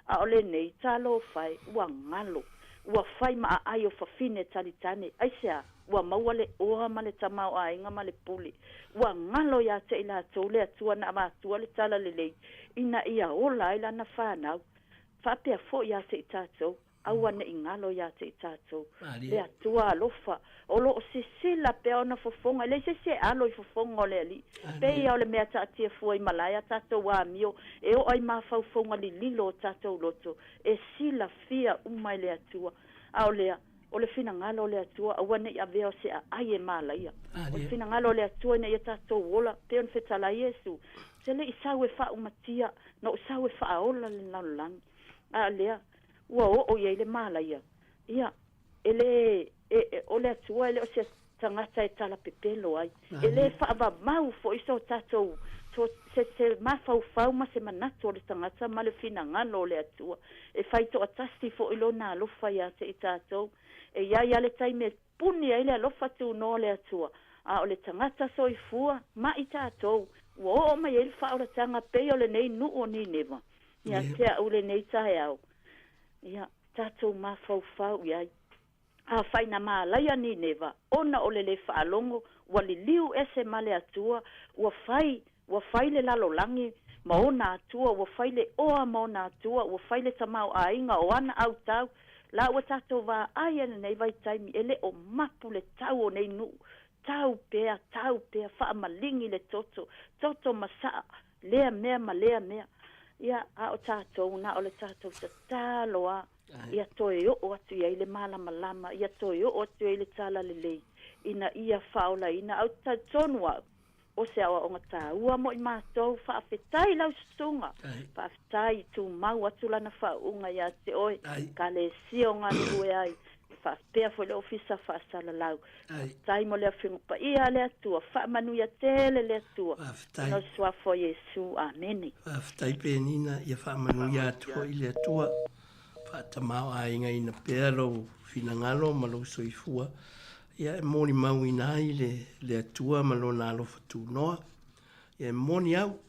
A ole nei talo whai, ua ngalo. Ua whai maa ai o whawhine talitane. Aisea, ua maua le oha ma le tamau a inga ma le puli. Ua ngalo ia te ila atou le atua na ama atua le tala le lei. Ina ia ola ila na whanau. Whapea fo ia te i tātou. aua ne ingalo ia te tātou. Le atua alofa. O lo o sisila pe ona fofonga. Le se alo I fofonga o le ali. Pe ia o le mea tātia fua I malaya tātou wa mio. E o ai mawhaufonga li lilo o tātou loto. E sila fia umai le atua. Ao lea. O le fina ngalo le atua. Aua ne ia veo se a aie malaya. O le fina ngalo le atua ne ia tātou wola. Pe on fetala Yesu. Se le isau e wha umatia. No isau e wha aola le laulangi. A lea. Ua o ia le mala ia. Ia, ele o le atua ele o se tangata e tala pepelo ai. Ele whaava mau fo iso tātou. Se mawhau ma se manato o le tangata ma le fina ngano o le atua. E whaito atasti fo ilo na alofa ia te I tātou. E ia le taime puni ai le alofa tu no le atua. A o le tangata so I fua ma I tātou. Ua o mai ele whaora tanga pe o le nei nu o ni neva. Ia tea o le nei tahe au. Ia, tātou mawhau iai. A whaina maa laia ni neva. Ona o le whaalongo, wa li liu ese male atua, wa whai le lalo langi, ma ona atua, wa whai le oa ma ona atua, wa whai le tamau a inga o ana au tau, la wa tātou wa aia nei vai taimi, ele o mapu le tau o nei nu, tau pea, wha malingi le toto masaa, lea mea, ia a o tātou na o le tātou ta tāloa ia toe o atu ia le malama ia toe o atu ia le tala lelei ina ia whaola ina au tātonua o se awa o ngata ua mo I mātou whaafetai lau sutunga whaafetai tu mau atu lana whaunga ia te oi ka le sio ngā nue ai whaafpea fo le ofisa whaasala lau tai mo le awhingu pa ia le atua whaamanu ia tele le atua no sua fo Yesu amene whaafetai pe nina ia whaamanu ia atua I le atua whaatamau a inga ina pēr lau whinangalo ma lau soifua ia e moni mau ina ai le atua ma lau nā alofa tū noa ia e moni au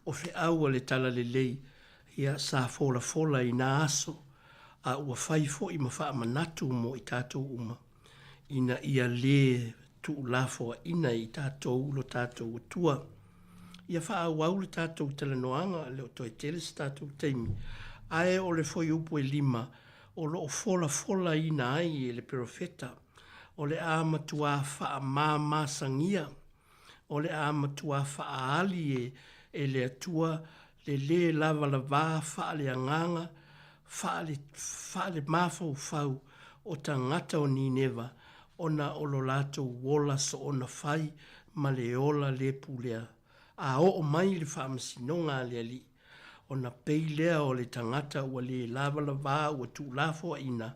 o whi au le tala le lei ia sa fola ina aso a ua whai fo I mawha manatu mo I tātou uma. Ina ia le tu lafo ina I tātou lo tātou tua. Ia wha au le tātou telenoanga le o toi teles tātou teimi. Ae o le foi upo e lima o lo fola ina ai le profeta. O le amatua wha māmasangia. O le amatua wha ali e le atua le lava wha le anganga. Whaale mawhau o tangata o Nineva, ona o lo lātou wola so ona whai ma le ola le pulea. A o mai le whaamasinonga le ali, ona pei lea o le tangata ua le lava ua tu lafo ina,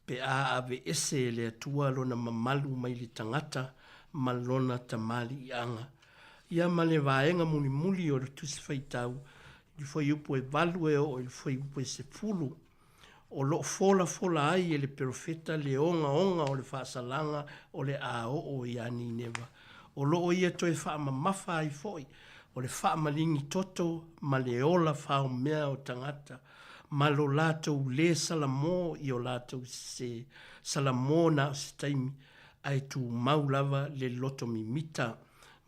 pe a ave ese le atua lona mamalu mai le tangata ma lona tamali I anga. Ia ma le vaenga muli o le tusi whaitau, I foi upo e value o I foi upo e se fulu. O lo fola ai e le profeta le onga o le whaasalanga o le a o I ani neva. O lo ia toi whaamamafa ai foi. O le whaamalingi toto ma le ola whao mea o tangata. Ma lo lātou le salamo I o lātou se salamo na o se taimi. Ai tu maulava le loto mimita.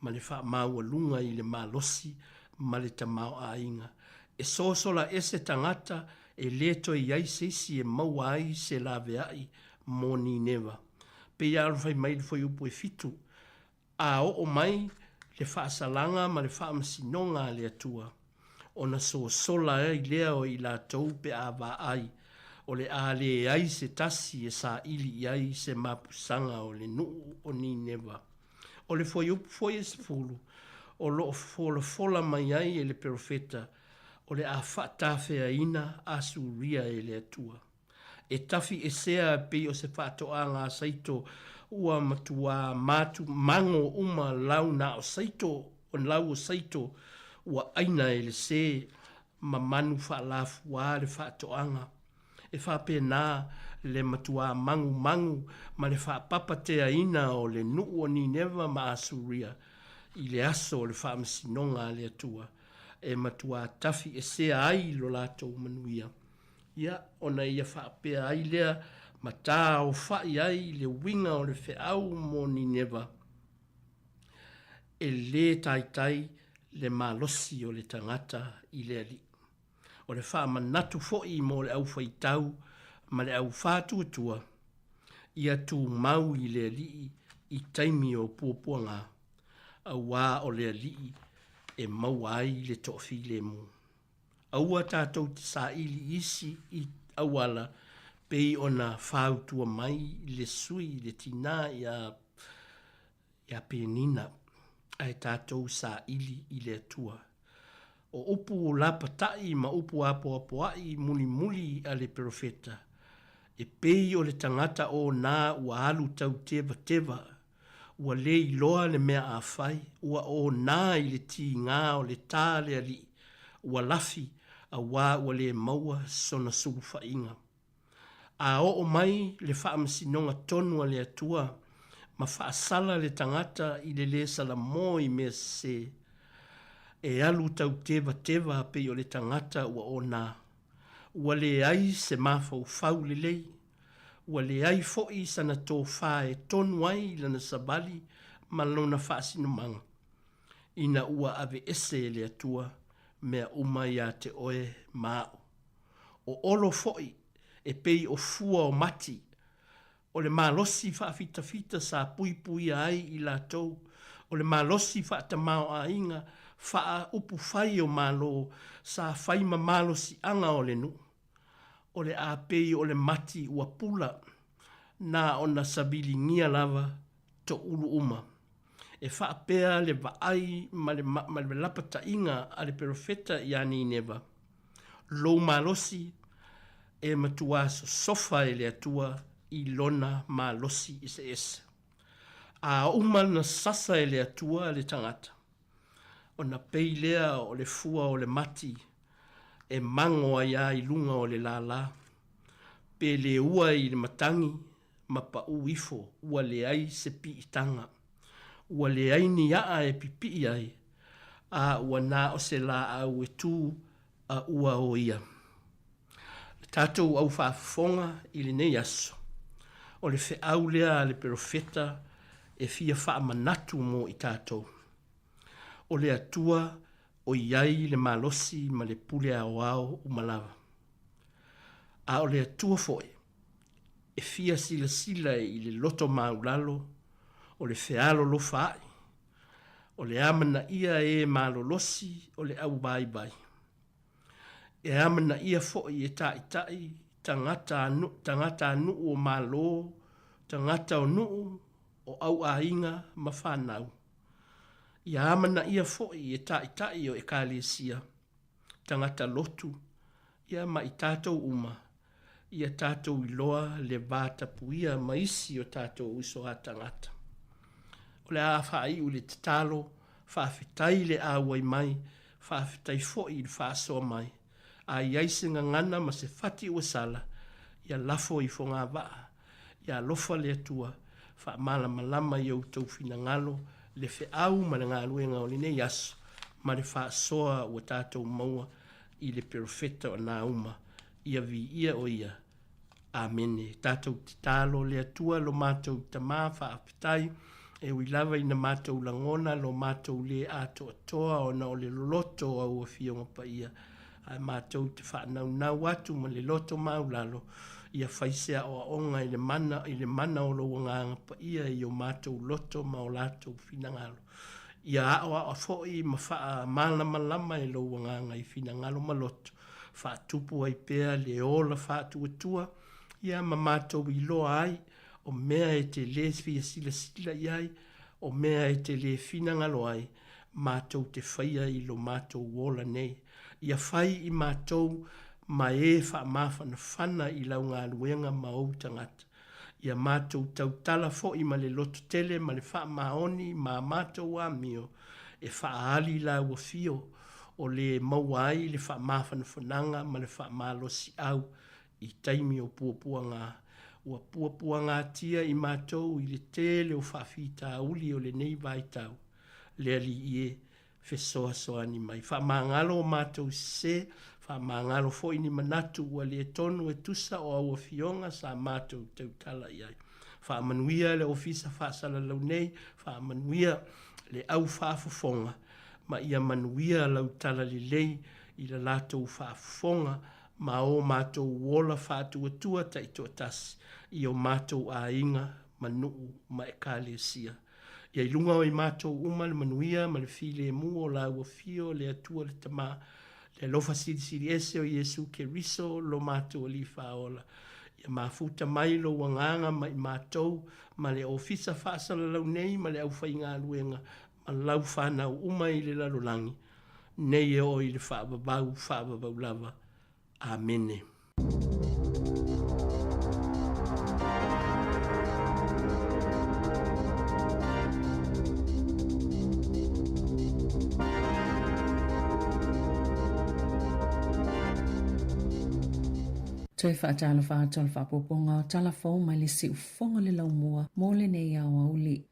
Ma le whaamau lunga I le malosi ma le tamau a inga. E sosola ese tangata e leto I ai sisi e maua ai se lawe ai mo Nineva. Pe ia alwhai mai le foi upo e fitu. A o mai le whaasalanga ma le whaamasinonga le atua. Ona sola ai lea o I lātou pe a wa ai. O le a le ai se tasi e sa ili ai se mapusanga o le nuu o Nineva. O le foi upo foi e se fulu. O lo fola mai ai e le profeta. O le a whaatawhea ina a suria e le atua. E tafi e sea pe o se whaatoa ngā saito ua matua matu mango uma lau na o saito o lau o saito ua aina e le se ma manu whaalafua le whaatoanga. E whape nā le matua mangu ma le whaapapatea ina o le nuu o Nineva ma a suria I le aso o le whaamasinonga le atua. E matua tafi e sea ai lo lātou manuia. Ia, ona ia whaapea ai lea, ma tā o whai ai le winga o le whiau mo Nineva. E le tai le malosi o le tangata I le ali. O le wha manatu fo'i mo le au whaitau, ma le au whātuatua, ia tū mau i le alii i taimi o puapuanga, a wā o le alii e mau ai le tofi le mu. Aua tātou te sa ili isi i awala, pei ona whautua mai le sui le tina ia penina, ai tātou sa ili i le atua. O upu o lapatai ma upu apoapoai muli muli a le profeta. E pei o le tangata o nā ua alu tau teva, ua le iloa le mea a whai, ua o nā i le ti ngā o le tā le ali, ua lafi a wā ua le maua sona sulufa inga. A o mai le whaamasinoga tonu a le atua, ma whaasala le tangata i le salamo i mea se, e alu tau teva pe o le tangata ua o nā. Ua le ai se mafau fau le lei, ua le ai foi sana tō whae tonu ai lana sabali ma lona whaasinumanga. Ina ua ave ese le atua, mea uma ia te oe mao. O olo foi, e pei o fua o mati, o le malosi whaafitafita sa pui ai i la tau, o le malosi whaatamao a inga, wha upu whai o malo, sa whaima malosi anga o le nu. O le a pei o le mati ua pula, na ona sabili ngia lava to ulu uma. E whaapea le vaai ma le lapata inga a le profeta i ani neva. Lou malosi e matua sofa e le atua i lona malosi i se esa. A uma na sasa e le atua le tangata. O na pei lea o le fua o le mati e mango a ia i lunga o le lala. Pe le ua i le matangi ma pa uifo ua le ai se pi itanga. Ua le ai ni aa e pipi ai a ua na o se la au e tū a ua o ia. Tātou au whaafonga i le nei aso. O le whi au lea le profeta e fia wha manatu mo i tātou. O le atua o iai le malosi ma le pule au au umalawa. A o le atua foe, e fia sila i le loto maulalo, o le fealo lo fai, o le amana ia e malolosi o le au bai. E amana ia foe e tai, tangata anu o malo, tangata o nuu o au ainga ma whanau. Ia amana ia foe e tai o e kālesia, tangata lotu, ia ma i tātou uma, ia tātou iloa le vāta puia maisi o tātou uso a tangata. O le a whaai u le tatalo, whaafetai le a wai mai, whaafetai fo'i le whaasoa mai, a iaisinga ngana ma se whati ua sala, ia lafo i fonga waa, ia lofa le atua, wha malama i au tau fina ngalo, le fe au ma le ngaluenga o le nei aso, ma le whaasoa ua tātou maua i le profeta o nā uma, ia vi ia o ia. Amene, tātou te tālo le atua lo mātou tamā whaapitai, e wilawa ina mātou langona lo mātou le ato atoa o na o le loto au a fionga pa ia. A mātou te whanau atu ma le loto maulalo, ia whaisea o onga i le mana o lo wanganga pa ia i o mātou loto maulatou finangalo. Ia awa a foi ma wha malama e lo wanganga i finangalo maloto, wha tupu ai pea le ola wha tuatua, ia ma mātou i loa ai, o mea e te le fia sila iai, o mea e te le finangalo ai, mātou te whaia i lo mātou wola nei. Ia whai i mātou ma e wha mawhana whana i lau ngā luenga ma au tangata. Ia mātou tau tala fo i ma le loto tele, ma le wha maoni, ma mātou a mio, e wha ali la ua fio, o le mauai le wha mawhana whananga, ma le wha malosi au, i taimi o puapuanga. Ua puapuanga tia i mātou i le tele o whawhita uli o le nei vai tau. Le ali ie fesoa soani mai. Wha mangalo o mātou se, wha mangalo fo ini manatu ua le tonu e tusa o aua fionga sa mātou tau tala iai. Wha manuia le ofisa wha sala lau nei, wha manuia le au whaafofonga, ma ia manuia lau tala le lei i la lātou whaafofonga ma o mātou wola whātua tua taito tas i o mātou a inga manuu ma e kālesia. Ia i lunga o i mātou uma le manuia ma le file mu o la ua fio le atua le tama le lofa siri ese o Yesu ke riso lo mātou li whaola. Ia mafuta mai lo wanganga ma i mātou ma le ofisa whaasala lau nei ma le au whainga luenga ma lau whanau uma i le larolangi. Nei e o i le whaababau lava. Amene. Toi whaatala whaatala whapoponga o talafo mai le si ufonga le laumua mo le nei au auli.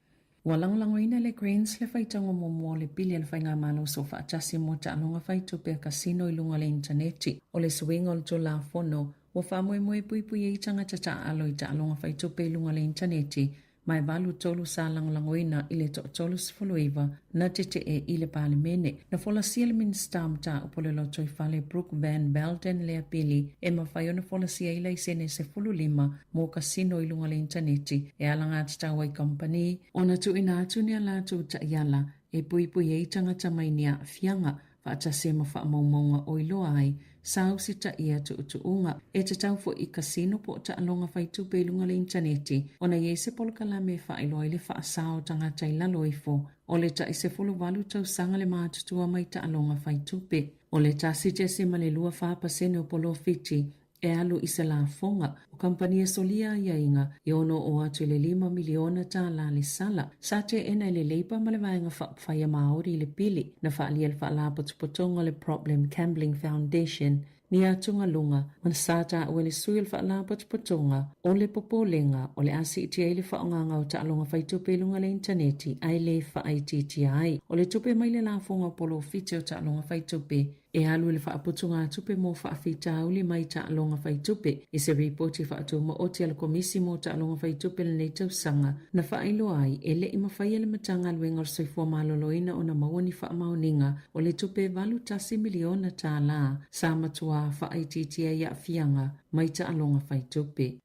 Wa langolango ina le Greens le whaitango mo le pili le whainga malo so whaatasi mo ta alonga whaitu pe kasino i lunga le interneti o le swing o le jola fono wa whamoe pui e itanga tata alo i ta alonga whaitu pe lunga le interneti mai valu tolu sa langolango ina i le tolu sifuluiva na tete e i le pale mene na fola sia le minister mta upole lo toi fale Brooke Van Belden le apili e mawhaiona fola sia ila i sene se fulu lima mo kasino i lunga le interneti e alanga tata wai company ona tu ina atu ni ala tu ta iala e pui e itanga tamainia fianga whaatase ma whaamaumaunga o iloa ai sau si ta ia tu unga e te tau fo i kasino po ta alonga whaitu pe lunga le interneti ona ye se polkala me whaailoa le whaasao tangata i lalo ifo o le ta i se fulu walu tau sanga le mātutua mai ta alonga whaitu pe o le ta si jese ma le lua whaapasene o polo fiti e alu i se la fonga o kampania solia ia inga i ono o atu le 5 miliona ta la le sala sa te ena le leipa ma le vaenga whaia maori le pili na whaalia le whaala potonga le Problem Gambling Foundation ni atunga lunga man sata o le suil whaala potonga o le popolenga o le asi iti ai le whaonganga o ta alonga whaitupe lunga le interneti ai le whaaititi o le tupe mai le la fonga polo fiti o ta alonga whaitupe e alu le whaaputunga tupe mo whaafita uli mai ta alonga whaitupe i se reporti whaatu mo oti ala komisi mo ta alonga whaitupe le neitau sanga na whaailo ai e le ima whaia le matanga luenga soifua maloloina o na mawani whaamauninga o le tupe valu tasi miliona ta la sa matua whaaititia ia fianga mai ta alonga whaitupe.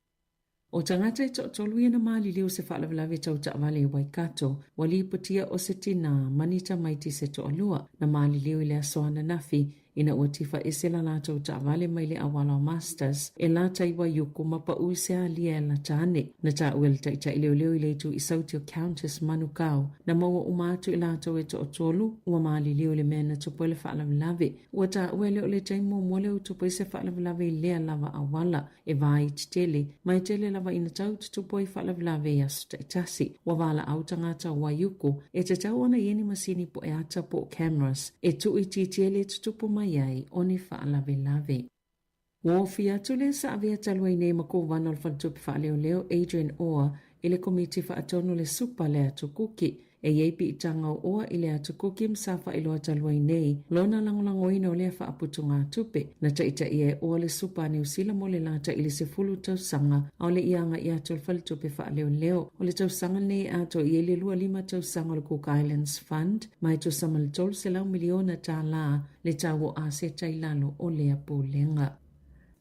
O tangata i tolui na mali leo se whaalawalawe tau ta wale Waikato, wali putia o se tina manita maiti se toalua na mali leo ile asoana nafi ina uatifa esela la tau ta wale maile awala masters e la taiwa yuku mapa uise alia la tane na ta uelta ita ileo ile tu isautio Countess Manukau na maua umatu ila tau e tolu ua mali leo ile mena tupo ile whaalawalawe ua ta uele ole taimu mwole utupo ise whaalawalawe ilea lava awala e vai titele mai tele lava ina tau tupo i whaalawalawe asu ta itasi wa wala au tangata wa yuku e te tau ana yeni masini po e ata po cameras e tu ititele tupo mai ai oni whaalawelawe. Wofi atu le sa avea talua nei mako wana le whantupi whaaleo Adrian Oa ile komiti whaatonu le supa le atu kuki e yeipi itanga o Oa ile atu kuki msafa ilo talua nei lona langolangoina o le whaaputunga tupe na taita ia Oa le supa ni usila mo le lata ili se fulu tau sanga au le ianga i atu le whaltupi whaaleo o le tau sanga nei ato i ele lua 5 tau sanga le Cook Islands Fund mai tu samal tolu se lau miliona ta la le tawo a se tailalo o lea pōlenga.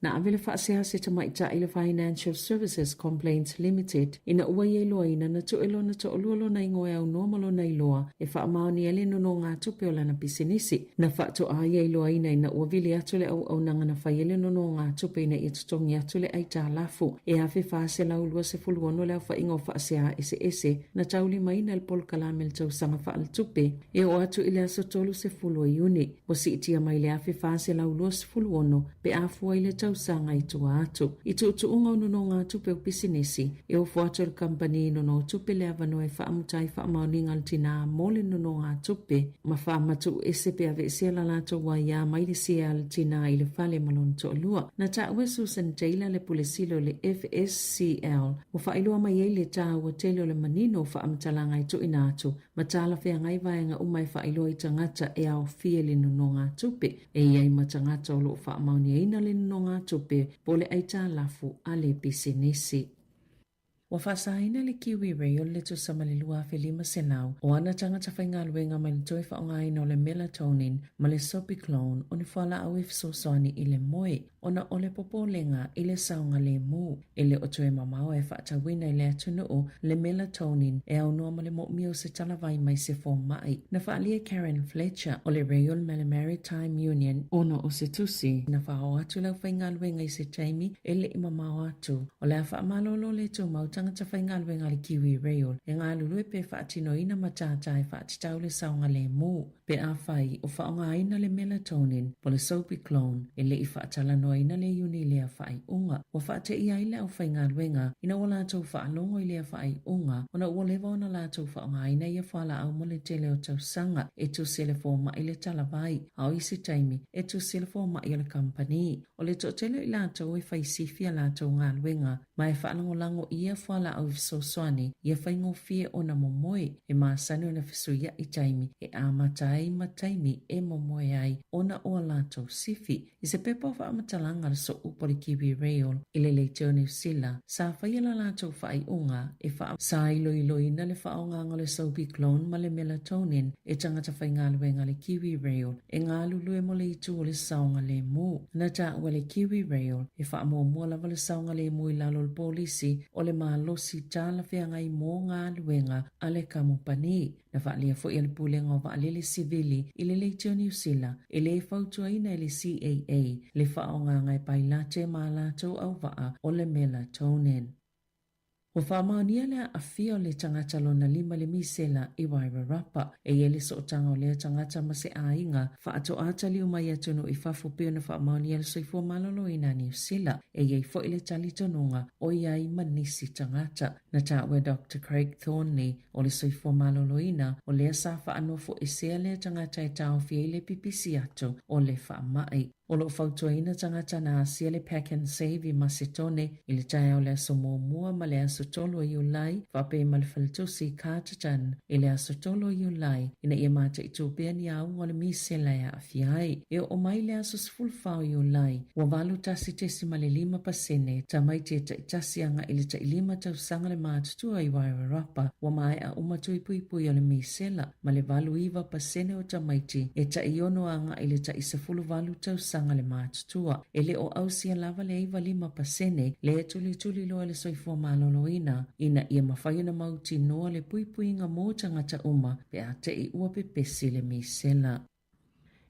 Na avele whaasea se tamaita i le Financial Services Complaints Limited ina ua i eloa ina na tu elo na to oluolo na ingoe au normalo na iloa e whaamao ni ele no ngā tupe o lana pisinisi na whaato a i eloa ina ua vili atu le au nanga na whaiele no ngā tupe ina i tutongi atu le aita lafu e awhi whaase lau lua se fuluono le au whaingo whaasea ese na tauli maina el pol kalamel tau sanga whaal tupe e o atu ile aso tolu se fulua iuni o si itia mai le awhi whaase lau lua se fuluono pe afua ile tau sanga i tua atu. I tu unga ununo ngā tupe o pisinesi, e o fuato il company no tupe le avano e whaamutai whaamauninga al tina mole no ngā tupe, ma whaamatu ese pe ave se la lato wa ia maile se al tina i le whale malon to lua. Na ta ue Susan Taylor le pulesilo le FSCL, o whailua mai e le ta ua tele le manino whaamtalanga i tu ina atu, ma tala whea ngai vaenga umai whailua i tangata e au fie le no ngā tupe, e iai matangata o lo whaamauni e ina le no ngā tupe pole aita lafu ale pisinesi. Wa whasaina le kiwi reo le tu samalilua fe 5 senau o ana tangata whaingaluenga mai le toi whaongaina o le melatonin ma le sopiclone o ni whala au ifsosoni i le moe ona o le popolenga i le saunga le mu i le o toe mamao e whaatawina i le atunuu le melatonin e au noa ma le mo'mio se talavai mai se fo mai na whaalia Karen Fletcher o le Real Mele Maritime Union ona o se tusi na whao atu lau whaingaluenga i se taimi e le i mamao atu o le a whaamalolo le tu mau tangata whaingaluenga le kiwi Real e ngā lulue pe whaatino ina matata e whaatitau le saunga le mu pe a whai o whaonga ina le melatonin po le sopiclone e le i whaatala noa ina le uni lea whai unga wa whaate ia ile au whaingaluenga ina o lātou whaalongo i lea whai unga ona ua lewa ona lātou whaonga ina ia whala au mo le tele o tau sanga e tu sele fo ma i le talavai au isi taimi e tu sele fo ma i le company o le to tele i lātou e whai sifia lātou ngā luenga ma e whaalango lango ia whala au visoswani ia whaingo fie o na momoe e maasani o na fisuia i taimi e a matai mataimi e momoe ai ona o lātou sifi i se pepa wha amatalanga le so upori kiwi Real i le leiteo New Zealand sa whaiala lātou whai unga e wha sa iloi na le whaonga le sopiclone ma le melatonin e tangata whaingaluenga le kiwi Real e ngā lulue mo le itu o le saunga le mu na ta ua le kiwi Real e wha mua lava le saunga le mu i lalo le polisi o le malosi tala whianga i mō ngā luenga a le kamupani na whaalia fo i le pulenga o waalele sivili i le leiteo New Zealand e le whautua ina i le CAA le whaonga ngai pai late ma lātou au waa o le melatonin. O whaamaunia lea a fia o le tangata lona 5 le misela i Wairarapa e ele so tanga o lea tangata ma se ainga whaato atali o mai atunu i whafu peo na whaamaunia le soifua malolo i na New Zealand e iei fo i le tali tonunga o iai manisi tangata na tawe Dr. Craig Thornley o le soifua malolo ina o lea sa whaanofo e sea lea tangata e tau fia i le pipisi atu o le whaamai. O lo fautuaina tangata na asia le pack and save i Macedone i le tae o le aso mua ma le aso tolo i ulai whape ma le faltusi kātatan i le aso tolo i ulai ina ia mata i tūpea ni au o le misela e a fiai e o mai le aso sfulfau i ulai wa walu tasi tesi ma le 5% ta mai te tasi anga i le ta 5 tau sanga le mātutua i Wairarapa wa mai a umatu i pui o le misela ma le valu iwa pasene o ta maiti e ta iono anga i le ta isafulu valu tau sanga le mātutua e le o ausia lava le iwa 5% le tuli loa le soifua maloloina ina ia mawhaiuna mauti noa le puipuinga mō tangata uma pe a te i ua pepesi le misela.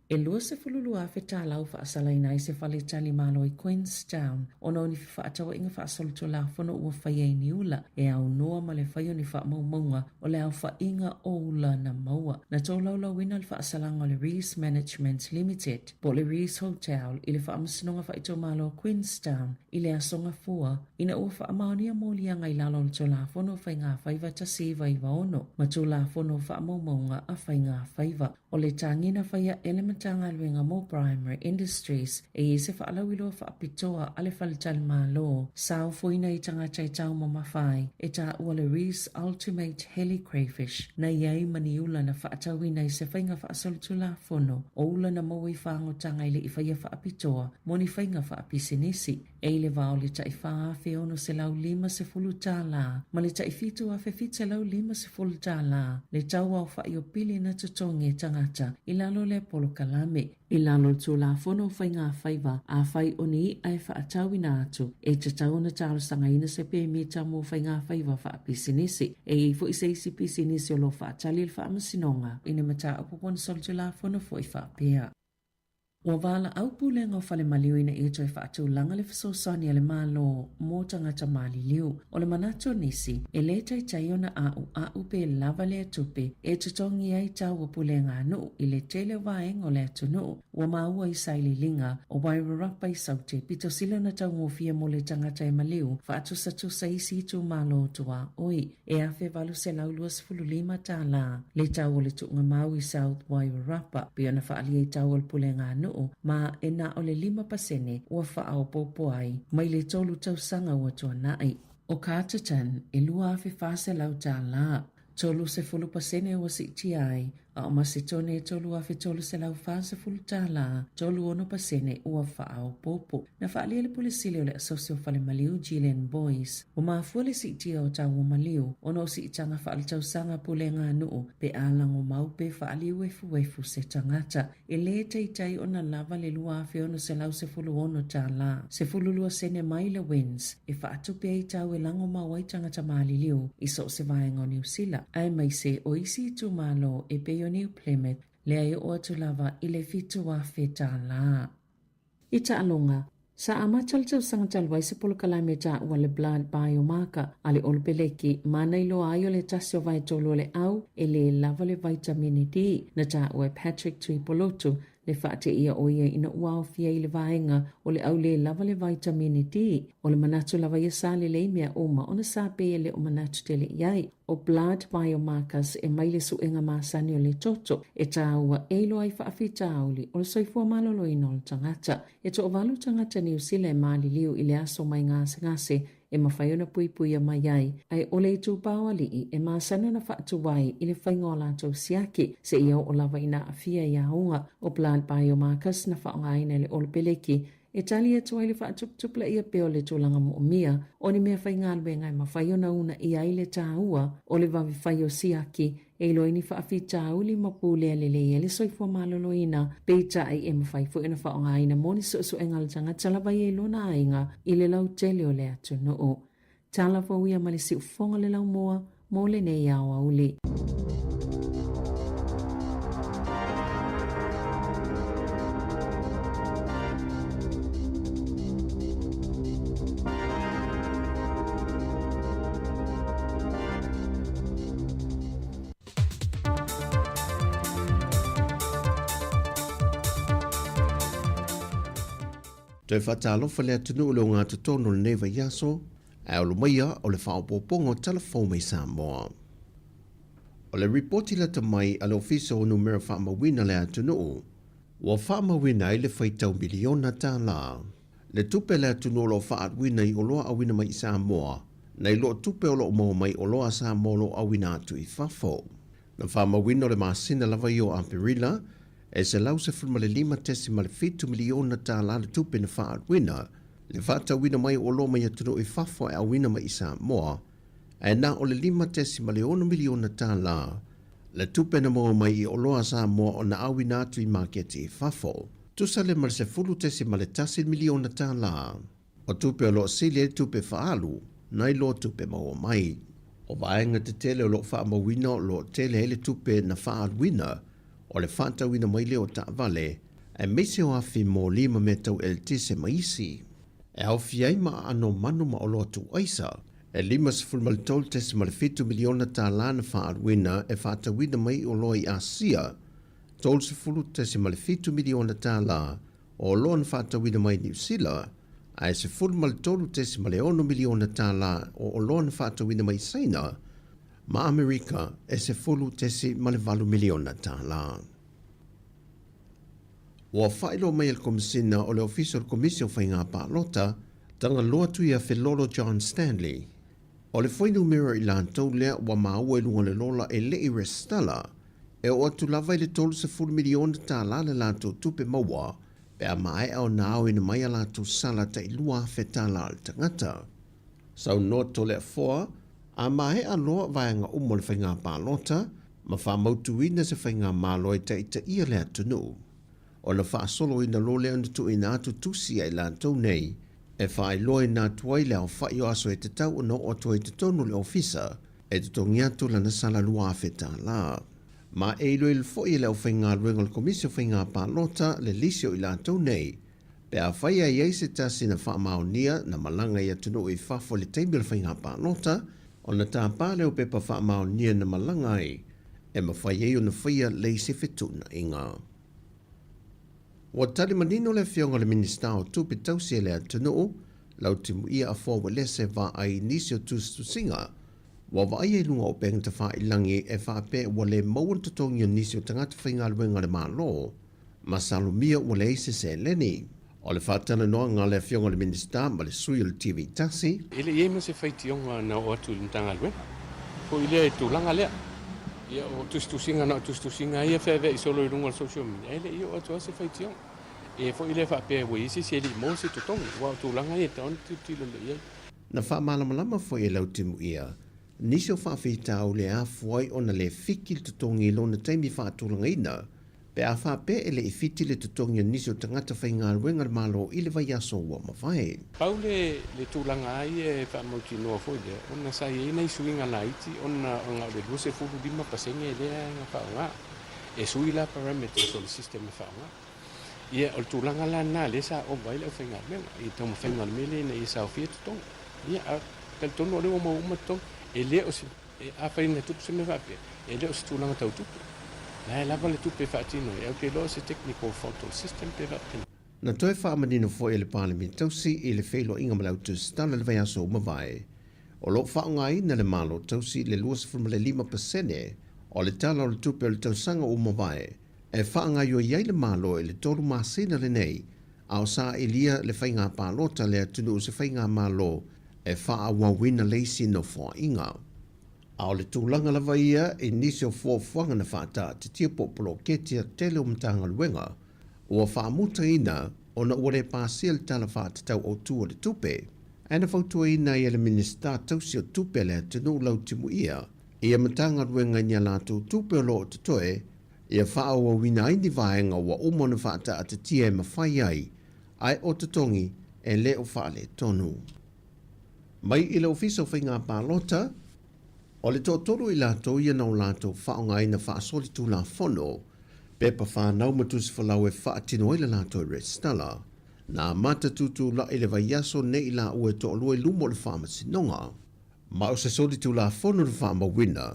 E lua se fululu a wheta lau whaasalaina i se whale tali malo i Queenstown ono ni whaatawa inga whaasoluto la whono ua whaia i niula e au noa ma le whaio ni whaamaumaunga o le au whainga o ula na maua. Na tō laula wina le whaasalanga o le Rees Management Limited po le Rees Hotel i le whaamasonga whaito malo Queenstown i le asonga fua ina ua whaamaunia mōlianga i lalo le tō la whono whainga whaiva ta siva i waono ma tō la whono whaamaumaunga a whainga whaiva o le tangina whaia element tanga luenga mo primary industries e se whaalawilo whaapitoa ale whalitali malo sao fuina i tangata i tau mo mawhai e ta ua le Rees Ultimate Heli Crayfish na iei maniula na whaatawina i se whainga whaasalutu la whono o ula na maui whango tanga i le i whaia whaapitoa mo ni whainga whaapisinisi e le vao le tai whaafe ono se lau 5 se fulu tā la ma le tai fitu a fefite lau 5 se fulu tā la le tau au whaio pili na tutongi tangata i lalo le polo kalame i lalo tō la whono whainga whaiva a whai oni ai whaatawina atu e te tau na tālo sanga ina se pe me tamo whainga whaiva whaapisinisi e i fo i se isi pisinisi o lo whaatali il whaamasinonga ina mata apupon sol tō la whono fo i whaapea. Ua wala au pulenga o whale maliu ina e toi whaatu langa le whasosani ale malo mō tangata mali liu. O le manato nisi, e le tai tai ona au pe lava le atupe e tutongi ai tau o pulenga anu i le tele waeng o le atunu. Ua maua i saili linga o Wairarapa i saute pito sila na tau ngofia mo le tangata e maliu whaatu satusa isi tu malo tua oi. E afe valu se laulua 15 tā la. Le tau o le tuunga mau i South Wairarapa pia na whaali e tau o pulenga anu ma e na o le 5% ua whaao popo ai mai le tolu tau sanga ua tua nai. O kātatan e lua afe whase lau tā la. Tolu se 10% ua si ti ai A o masitone tolu a fitolu se lau fasa fulutala, tolu ono pasene ua faa o popo. Na faa le polisile o le asosio fale maliu Jillian Boys. O maafua le si itia o tau o maliu, ono si itanga faa le tau sanga pule ngā nuu, pe alang o maupe faa li wefu se tangata. E le teitai o na lava le lua afe ono se lau se fulu ono tala. Se fulu lua sene mai le wins, e faa tupe ai tau e lango mawai tangata maali liu, iso se vaenga o New Zealand. Ai mai se o isi tu malo e pe New Plymouth le ai o atu lava i le fitu a fetala. I ta alonga, sa ama chalchal sangatal wai se polokalame ta ua le blood biomarker ale olpeleki mana ilo ayo le tasio vai tolo le au e le lava le vitamini D na ta ua Patrick Tui Polotu le whaate ia o ia ina ua o fia i le vaenga o le au le lava le vitamini D o le manatu lava ia sa le leimea oma o na sa pea le o manatu tele iai o blood biomarkers e mai le suenga masani o le toto e ta ua eilo ai whaafita auli o le soifua malolo ina o le tangata e to o valu tangata New Zealand maali liu i le aso mai ngase e mawhaiona pui a mai ai ai o le itu bawa lii e masana na whaatu wai i le whaingola tau siaki se ia o lava ina afia ia hunga o blood biomarkers na whaonga ina le olpeleki e tali e tuai le whaatuptupla ia peo le tūlanga mo mia o ni mea whaingalwe ngai mawhaiona una ia i le tāua o le wawi whaio siaki e loini whaafita uli mapule alele le soifua maloloina peita ai e mawhaifu ina whaonga ina moni so engal tanga talava i lona ainga i le lau tele o le atu noo. Talava uia malisi ufonga le lau moa mo le nei awa uli. Toi whatalofa le atunu o le o ngā tutono le neva yaso, ai o lo maia o le whaopopongo telefon mai Sāmoa. O le reporti la tamai a le ofiso o numero whaamawina le atunu o, ua whaamawina i le whaitau miliona tā la. Le tupe le atunu o lo whaatwina i o loa awina mai Sāmoa, na i lo tupe o lo mau mai o loa Sāmoa lo awina atu i whafo. Na whaamawina o le masina lava i o Amperila, e se lau se fulma le 5 miliona tā la le tupe na whaatwina, le whaatawina mai o lo mai atunu i whafo e awina mai Sāmoa, e na o le 5 miliona tā la, le tupe na mau mai i o loa Sāmoa o na awina atu i maketi i whafo. Tusa le male se fulu tesi male tasi miliona tā la, o tupe o lo sili e tupe whaalu, na i lo tupe mau mai. O vaenga te tele o lo whaamawina o lo tele hele tupe na whaatwina, o le whaatawina mai leo ta vale, e mese o afi mō 5 metau el tise maisi. E au fiai ma ano manu ma o lotu aisa, e 5 miliona tā lana whaatwina e whaatawina mai o loi Asia, 12 miliona tā la, o loan whaatawina mai New Zealand, ai se 13 miliona tā la o loan whaatawina mai Saina, ma Amerika e se 10 miliona tā la. Ua whaelo mai al komisina o le official commission whainga pālota, tanga loa tui a Felolo John Stanley. O le whainu mera i lātou lea ua maua e lunga le lola e le i restala, e o atu lava i le 12 miliona tā la le lātou tupe maua, pe a mai au nao ina mai a lātou sala ta i lua whetala al tangata. Sau no tole a foa, a mai a loa vaenga umo le whainga pālota, ma wha mautu ina se whainga māloi ta ita ia le atunu. O na wha solo ina lo le andu ina atu tusi ai lātou nei, e wha ai loa ina tuai le au wha i o aso e te tau no o tuai te tonu le ofisa, e te tongi atu lana sala lua whetala. Ma e ilo il fo i le au whainga ruenga le komisio whainga pālota le lisio i lātou nei, pe a whai a iei se tasi na wha maonia na malanga i atunu i whafo le teimil whainga pālota, o na tā pāleo pepa wha maonia na malanga ai, e ma whai e o na whaia le se whetuna inga. Wa tali manino le fionga le minista o tupi tausi le atunu, lau timu ia a fōwa lese wa ai nisio tustu singa, wa vai e lunga o peng te wha ilangi e wha pe wa le mauan tutongi o nisio tangata whainga luenga le maa lo, ma salumia wa le ise se leni. O le whatana noa ngā le fionga le minista ma le sui o le TV tasi. Ele iei ma se whaitionga na o atu lintanga luenga. Ko ile e tūlanga lea. Ia o tustusinga ia feve i solo i runga social media. Ele ia o atua se whaitiong. E fo ile wha pēr weisi se li mo se tutongi. Wa o tūlanga ia taon tilo le ia. Na wha malamalama fo e lau timu ia. Nisi o wha whitau le a fuai o na le whiki tutongi lo na taimi wha tūlanga ina. Pe a wha pē ele i whiti le tutongi nisi o tangata whai ngā ruenga malo i le vai aso ua mawhai. Pau le tūlanga ai e wha mauti noa fo le. Ona sa i nei suinga la iti. Ona ngā le luse fulu dima pasenge lea ngā wha ngā. E sui la parameters o le sistema wha ngā. Ia o tūlanga la nā le sa o vai le whainga menga. I tau mawhainga mele na i sa o fia tutonga. Ia a tal tono le o mauma tong. E le o si a whainga tupu se me wapia. E le o si tūlanga tau tupu. Lai lava le tupe whaatino e au te loa se technical photo system pe whaatino. Na toi whaamanino fo e le pālemi tausi i le whailo inga malau tu stana le vai aso umawai. O lo whaongai na le malo tausi le luas from le 5% o le tala o le tupe o le tausanga umawai. E whaongai o iai le malo e le toru masina le nei. Ao sa e lia le whainga pālota le atunu o se whainga malo e whaawawina leisi no fo inga. Ao le tūlanga lava ia e nisi o fuafuanga na whaata te tia popolo ke tia tele o mtanga luenga. Ua whaamuta ina o na ua le pāsia le tala whaata tau o tua le tupe. Ana whautua ina ia le minista tausi o tupe le tunu lau timu ia. Ia mtanga luenga nia lātou tupe o loo te toe. Ia whaaua wina aini vaenga ua umona whaata a te tia e mawhai ai. Ai o te tongi e leo whaale tonu. Mai ila ofisa o whainga pālota. O le tōtoro i lātou ia nau lātou whaonga ina whaasoli tū la whono, pepa whanau matusi whalau e whaatino i le lātou i restala, nā mata tūtū la i le vai aso ne i la ue to olua i lumo le whaamasinonga. Ma o se soli tū la whono le whaamawina,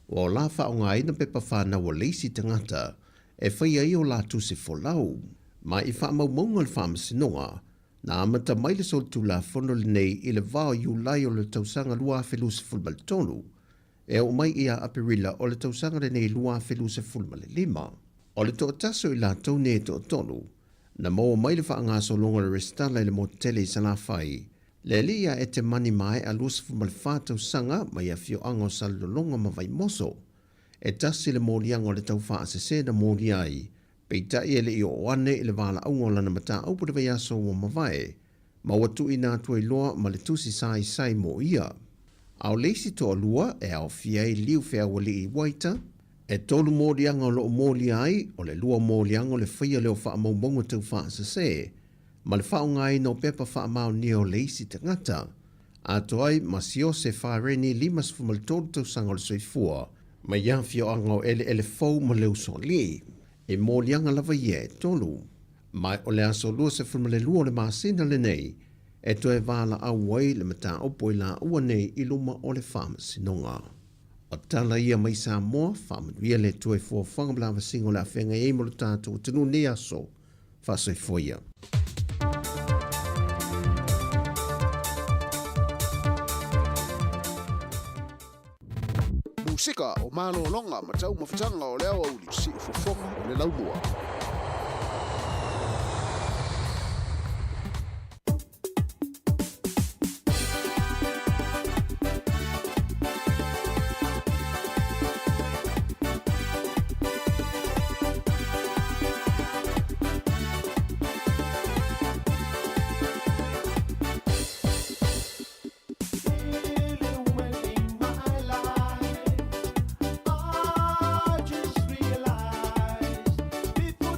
o la whaonga ina pepa whanau o leisi tangata, e whaia i o lātou se wholau. Ma i whaamaumaunga le whaamasinonga, nā mata mai le soli tū la whono le nei i le vāo JUL o le tausanga lua whelu se fulmaltonu, e o mai ia apirila o le tausanga le nei lua whelu se fulma le 5. O le tō taso i lātou ne tō tonu, na mō mai le whaanga so longa le restala le motele i sana whai, le lia e te mani mai a lua se fulma le whātau sanga mai a fio ango sa le longa ma vai moso. E tasi le mōlianga o le tau wha se na mōli ai, pei tai e le i o ane i le wala aungo lana mata aupu le vai aso o mawai, ma watu i nā tua i loa ma le tusi sai mō ia. Ao leisi to lua e ao fiai liu fea wali i waita, e tolu mōrianga o loo mōri ai, o le lua mōrianga o le whaia leo wha maubongo tau wha se, ma le whaongai no pepa wha mao ni o leisi te ngata, a toai ma sio se whaareni 5 fumal tolu tau sanga o le soifua, ma ia fio anga o ele fau ma leo so li, e mōrianga lava ia e tolu, mai o le aso lua se fumal le lua le maasina le nei, e toe wala au wai le mata opo i la ua nei i luma o le whaamasinonga. O tala ia mai Sāmoa, whaamanuia le toe fuafanga blawa singo le awhenga e mo le tātou tunu ne aso, whasoi foia. Musika o malo longa matau mawhitanga o leo au li si ufofonga o le laumua. People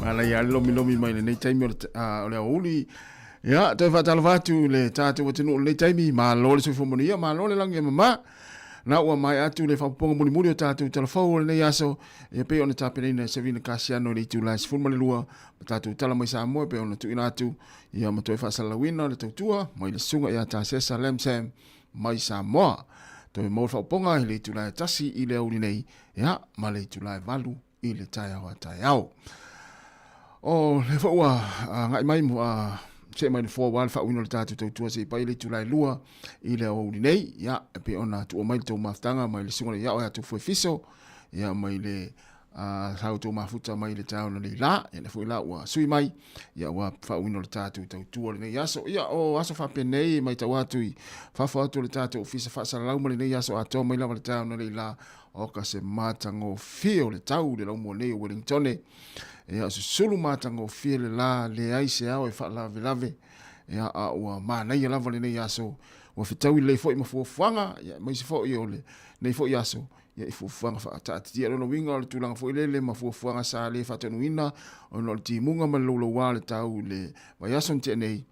Mana ya lomi mai nei taimi o le uli ya te fa talvatu le tatu watinu le taimi ma lo le sofo monia ma lo le langi mama na ua mai atu le fa ponga muni o tatu telefo le yaso e pe ona tapene na sevina kasiano le tu la sfuma le lua tatu tala mai Sāmoa pe ona tu ina atu ya ma to fa salawina le tutua mai le sunga ya ta sesa lemsem mai Sāmoa to mo fa ponga le tu la tasi i le uli nei ya ma le tu la valu i le tai au. O le fua ngai mai mo se mai fo wal fa uno tatu tu se pai le tu lai lua i le o nei ya pe ona tu mai to maftanga mai le singo ya o tu fo fiso ya mai le sa tu mafuta mai le tau le la ya le fo la wa sui mai ya wa fa uno tatu tu le ya so ya o aso fa penei mai ta watu fa tu le tatu fisa fa sa la mai le ya so ato mai la le tau le la o ka se matango fio le tau le lo mo le Wellington ya sulu matango fio le la le ai se au e fa la lave ya a wa ma na ya lava le ya so wa fitau le fo ma fo fanga ya mai se fo yo le nei fo ya so ya fo fanga fa ta ti lo winga le tulang fo le ma fo fanga sa le fa tonu ina on lo ti munga ma lo wa le tau le wa ya son te nei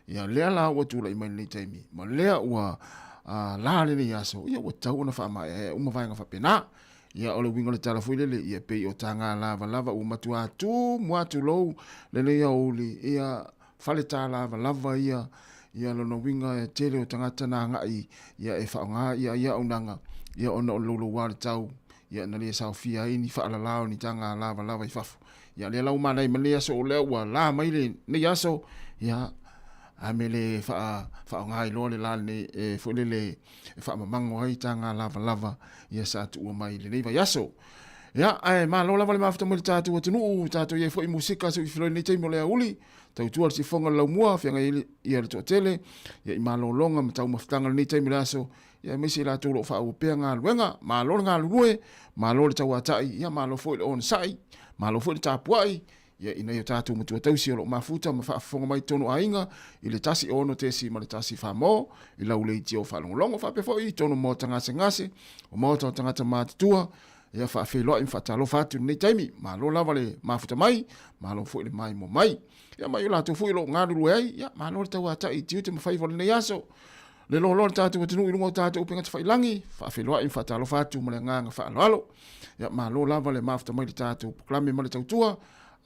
ya le la wa tu le mai le taimi ma le wa la le ya so ya wa tau na fa ma e uma vai nga fa pena ya o le winga le tala foi le ya pe o tanga lava o matua tu moatu lo le ya o le ya fale tala lava ya lo no winga e tele o tangata na nga ya e fa nga ya unanga ya ono lo wa tau ya na le sa fia ini fa la lao ni tanga lava i fafu ya le lau mana i mele so le wa la mai le ne ya so ya amele fa nga lo le la ne fo le fa mango ai tanga lava ya sa tu mai le va yaso ya ai ma lo lava le mafta mo tatu tunu tatu ye fo i musika so i flo ne te mo le uli tau tu si fonga la mua fi nga ia le tele ya i ma lo longa ma tau maftanga ne te milaso ya me si la tu lo fa o pe nga luenga ma lo nga lue ma lo le tau atai ya ma lo fo on sai ma lo fo le tapuai ya ina yo tatu mutu tau si lo mafuta ma fa fonga mai tonu ainga i le tasi ono te si ma le tasi fa mo i la ule tio fa longo fa pe fo i tonu mo tanga ngase o mo tanga tama tua ya fa fe lo in fa talo fa tu ni taimi ma lo lava le mafuta mai ma lo fo le mai mo mai ya ma yo la tu fo lo ngadu ai ya ma lo tau ata i tiu te ma fa fo le yaso le lo tatu tunu i mo tatu upinga te fa ilangi fa fe lo in fa talo fa tu mo le nganga fa lo ya ma lo lava le mafuta mai tatu proklame ma le tau tua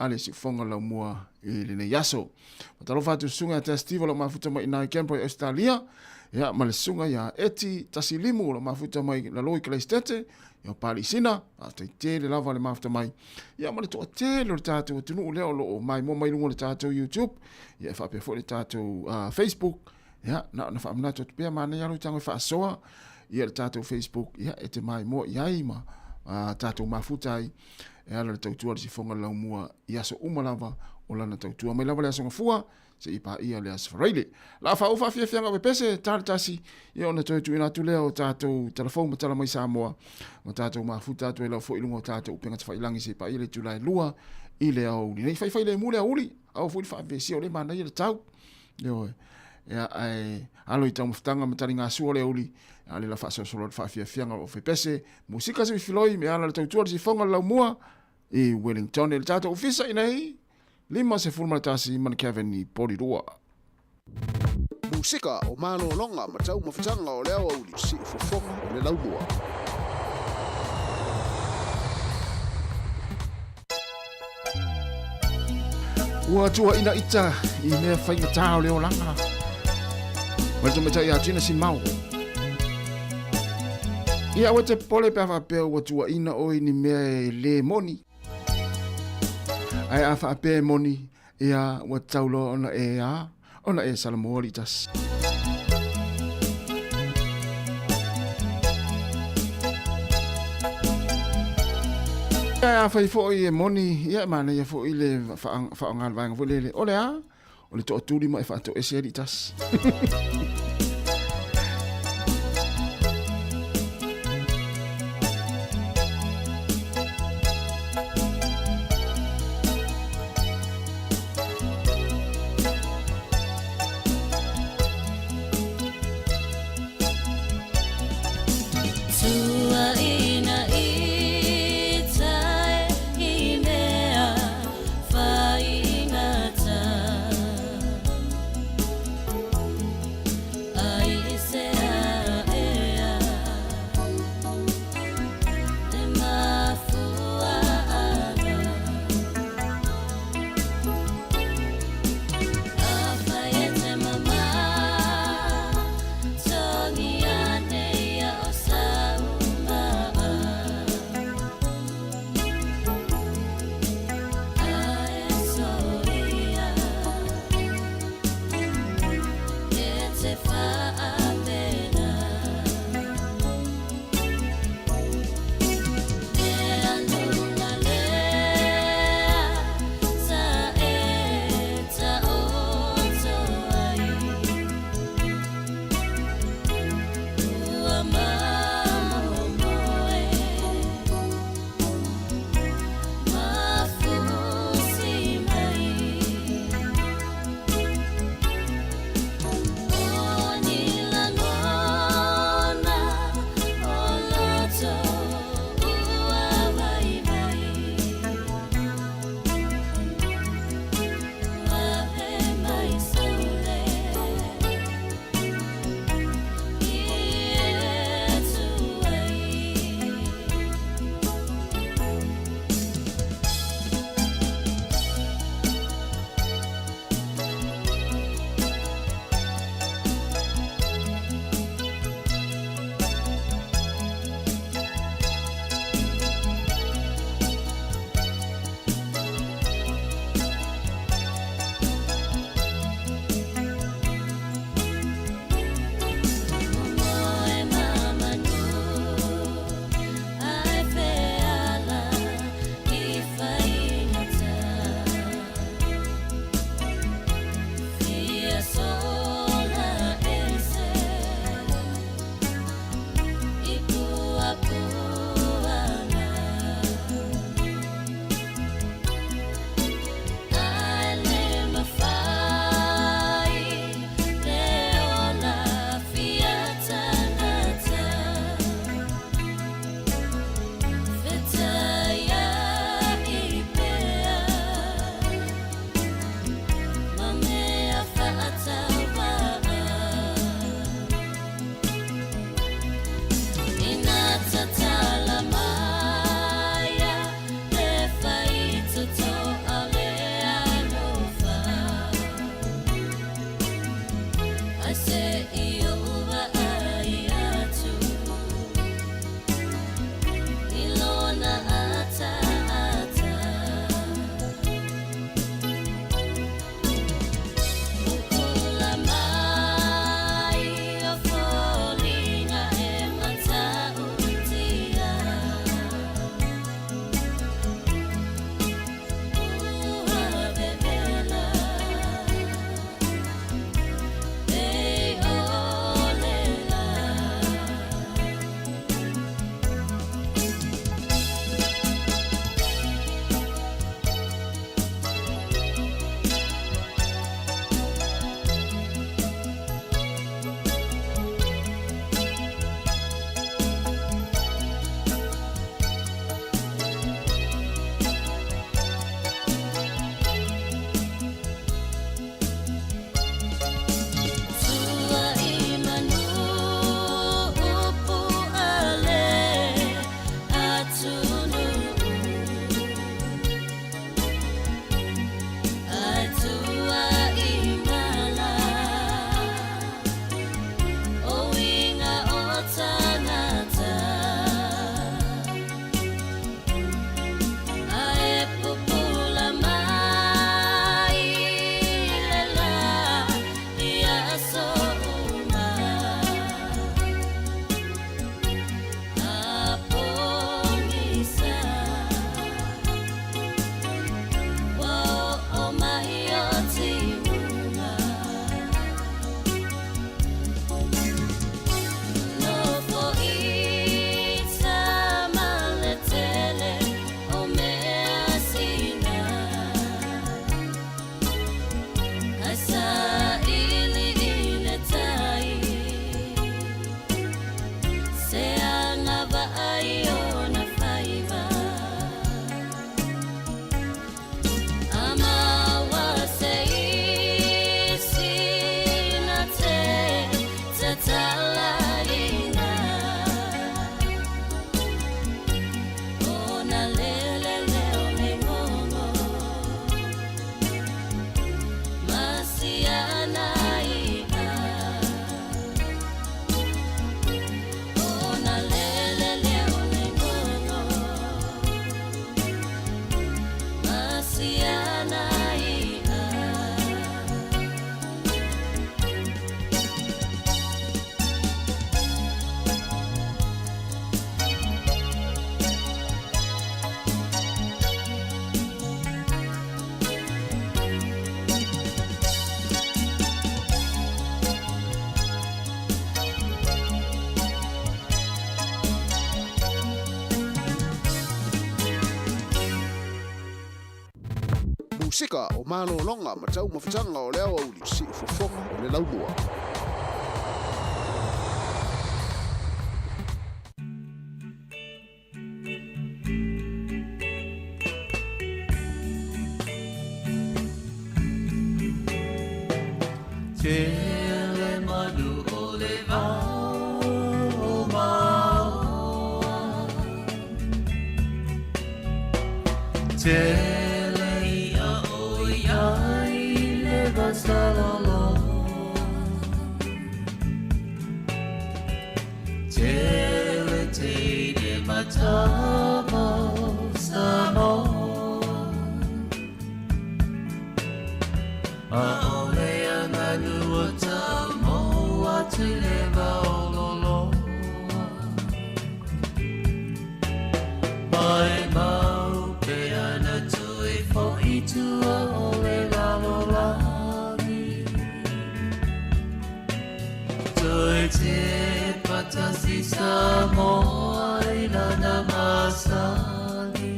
ale si fonga la mua i le yaso. Matalo fatu sunga testivo la mafuta mai nai kempo i Australia, ya ma le sunga ya eti tasilimu la mafuta mai la loi Kleistete, ya pali sina, ata i te le lava le mafuta mai. Ya ma le toa te le tatu o tunu leo lo mai mo mai lungo le tatu YouTube, ya fa pe fo le tatu Facebook, ya na whaamana to pia mana ia tango whaasoa ia le tātou Facebook ia e te mai mo iai ma tātou mafutai e ala le tautua le sifonga lau mua ia so umalava o lana tautua mai lava le asonga fua se ipa ia le asfaraile la fa ufa fia fianga we pese tasi ia ona toi tu ina tu leo tātou telefon matala mai Samoa ma tātou mafuta tu e lau fo ilungo tātou upenga te whailangi se ipa ia le Julai lua i le au ni nei whai le mule uli au fui wha vesi o le mana ia le tau yo ya ai alo i tau mftanga matari ngā sua le uli ale la fa so le fa fia fianga o fe pese musika se filoi me ala le tautua le sifonga lau mua i Wellington le tātou ofisa i nei lima se fulma tasi man Kevin i Porirua. Musika o malo longa matau mafutanga o leo uli si fofonga o le laumua. Ua tua ina ita i mea whainga tāo leo langa. Wata meta i atina si mau. Ia wate pole pe awa peo ua tua ina oi ni mea le moni. Ai afa ape moni ia wa taulo ona e Sāmoa li tas. Ia afa i fo i e moni ia mana ia fo i le whaangan vanga fo lele ole o le to turi mai fa to ese li tas. sika o malolonga ma tau mawhitanga o leo auli si ufofonga o le laumua. Tele manu o le vau maoa Tele ia o iai le vasalolo Tele teine matama Samoa Aole anganu o Samoa te leva ololo Mai mau pe ana tui fo itua ole lalolagi Tui te patasi Samoa ilana masali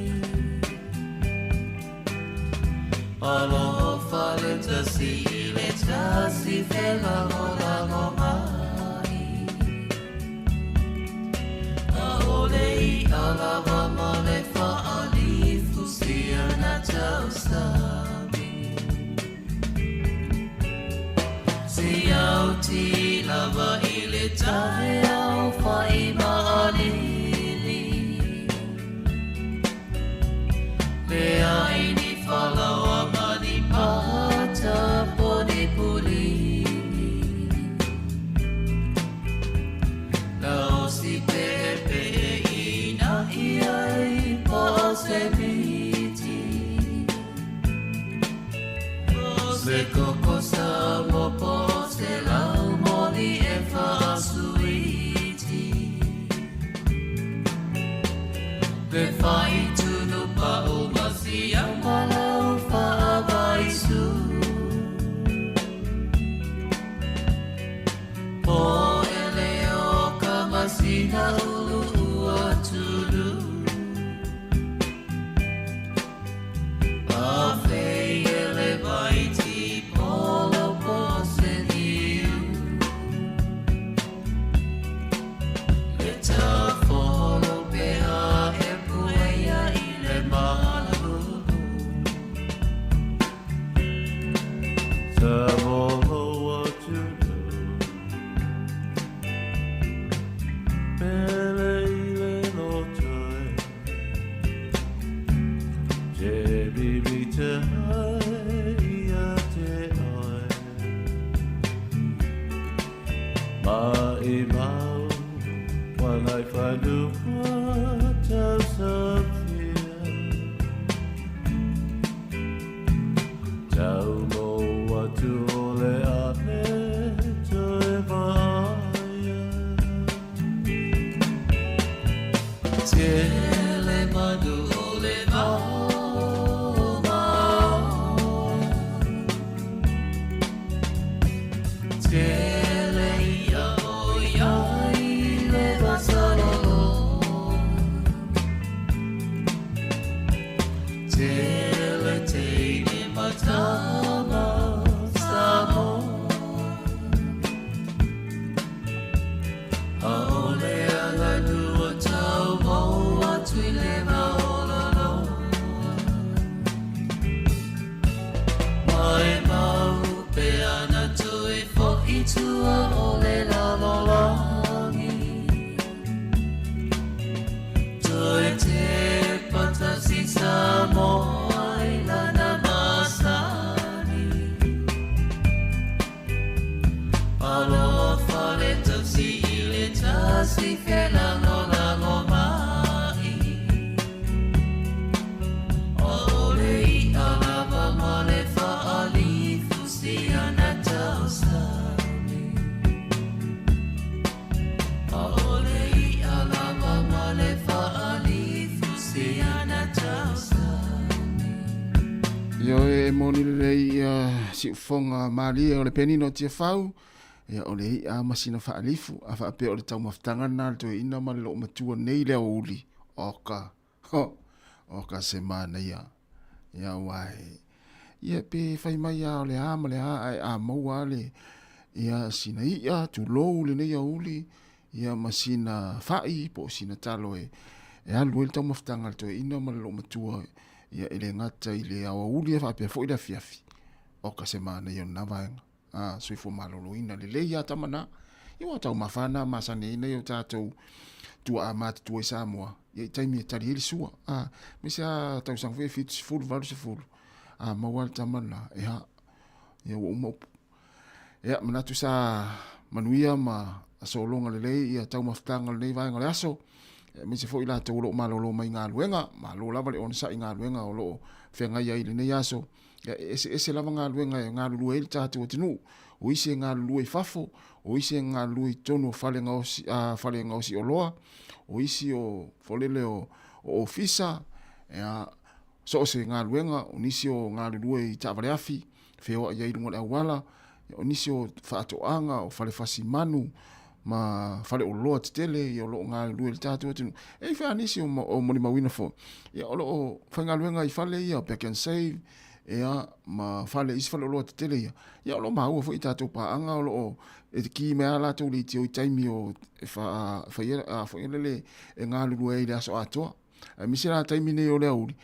Aloha fale tasi le tasi fela lola lomai Aolei alava male fa'ali fusia na tausami Si au ti lava ile tae au fa'i ma'alili Le aini falawa mani pata poni pulini Lao si pepe ina iai pa se biti Se koko sa mo po se lau moni e fa suiti Le fai tunu pa o masi amalau fa avaisu Po ele o kamasina ulu ua tulu A fei ele vaiti polo po se niu Le ta folo pea e puea i le malu Samoa what to do Pele ile no joy Je bibi te hai a te oi Ma I mau When I find you what else of fear Tau mo watu ole ane toe vaya Tele manu ole vau maoa Tele ia o iai le vasalolo Tele teine matama Samoa Aole anganu o tau moa tui leva ololo Mai mau pe ana tui fo itua ole lalolagi Tui te patasi Samoa ilana masani Aloha fale tasi ile tasi fela lola lomai Aolei alava male fa'ali fusia na tausami Aolei alava male fa'ali fusia na tausami Yo e moni lei si ufonga malia o le penino tia fau ia o le a masina faalifu a faape o le taumafutaga na le toe ina ma le loo matua nei le auli oka semana ia ia wae ia pe fai mai a le a ma le a maua le ia sina ia tu lou le nei uli ia masina fai po sina talo e alu ele tau maftanga le toe ina ma le lo matua ia ele ngata i le awa uli e fa pe fo ida fiafi o ka semana ia na vaenga sui fo malolo ina le le ia tamana ia tau mafana masane ina ia tatou tua amata tua Sāmoa ia taimi e tari ele sua misa tau sang fe fit full valu se full mawal tamana ia o umopu ia manatu sa manuia ma asolonga le le ia tau maftanga le nei vaenga le aso me se foi la te lo malolo mai nga luenga malo lava le on sa nga luenga o lo fenga ia ile ne yaso ese lava nga luenga nga lu e tatu tinu o ise nga lu e fafo o ise nga lu e tono fale nga osi o loa o isi o folele o ofisa ya so se nga luenga o nisi o nga lu e tavale afi feo ia ile ngol awala o nisi o fato anga o fale fasi manu ma fale o loa tele i o lo ngā lue le tātua tinu. E whea nisi o moni mawina fo. Ia o lo o whainga luenga i fale ia, back and save, ia ma fale isi fale o loa tele ia. Ia o lo maua fo i tātua paanga o lo o e te ki mea la tau li te o i taimi o whaelele e ngā lue e le aso atoa. Misi la taimi ne o le auri.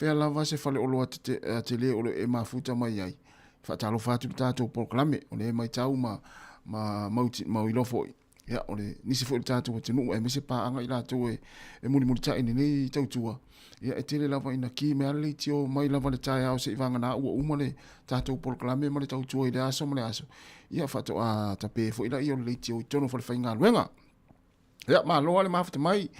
Whea lava se fale o loa tele o lo e mafuta mai ai. Whatalo whatu tātua proklame o le mai tau ma mauilofo ia ole nisi fo tātou te nuu e mese paanga i lātou e muni tae nei tautua ia e tele lava ina ki me ale tio mai lava le tae au se i vanga na ua umale tātou polklame ma le tautua i le aso ma le aso ia whato a tape fo ila i o le tio i tono fale whainga luenga ia ma loa le mafata mai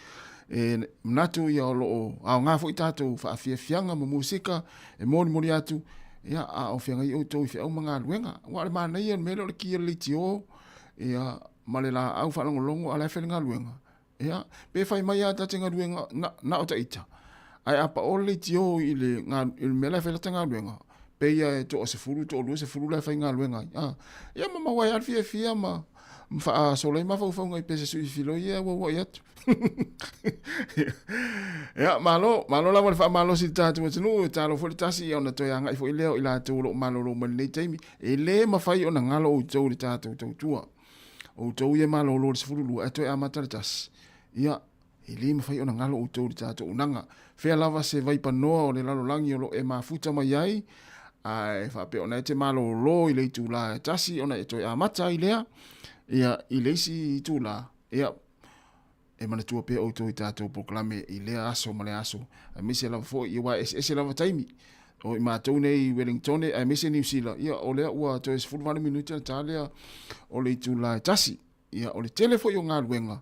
e mnatu ia o loo au ngā fo i tātou whaafia fianga ma musika e moni atu ia a o fianga i o tau i whiau mga luenga wa le mana ia mele o le kia le tio ia male la au whanongo longo ala whenga luenga. Ia, pe whai mai a tatenga luenga na o taita. Ai apa o le tio i le mele whela tanga luenga. Pe ia e to o se furu, to o lua se furu la whainga luenga. Ia ma mawai alfia fia ma mwha solei ma whauwhaunga i pese sui filo ia wa iatu. Ia, malo la wale wha malo si tātua tinu, tālo fo le tasi ia ona toi anga i fo i leo i la tōlo malo lo mani nei taimi. E le ma whai ona ngalo o tau le tātua tautua. O tau ia malo lo le sefulu e toi amata le tasi. Ia, e le ma whai ona ngalo o tau le tātua unanga. Whea lava se vai panoa o le lalo langi o lo e mafuta mai ai. Ai, whape ona e te malo lo i le tu la e tasi, ona e toi amata i lea. Ia, i leisi i tu la. Ia, e mana tua pe o tau i tātou proklame i lea aso ma le aso. A mese lava fo, i wa ese lava taimi. O i mātou nei Wellington, a mese New Zealand. Ia, o lea ua toi se 40 minuta ta lea o le tu la e tasi. Ia, o le telefo i o ngā luenga.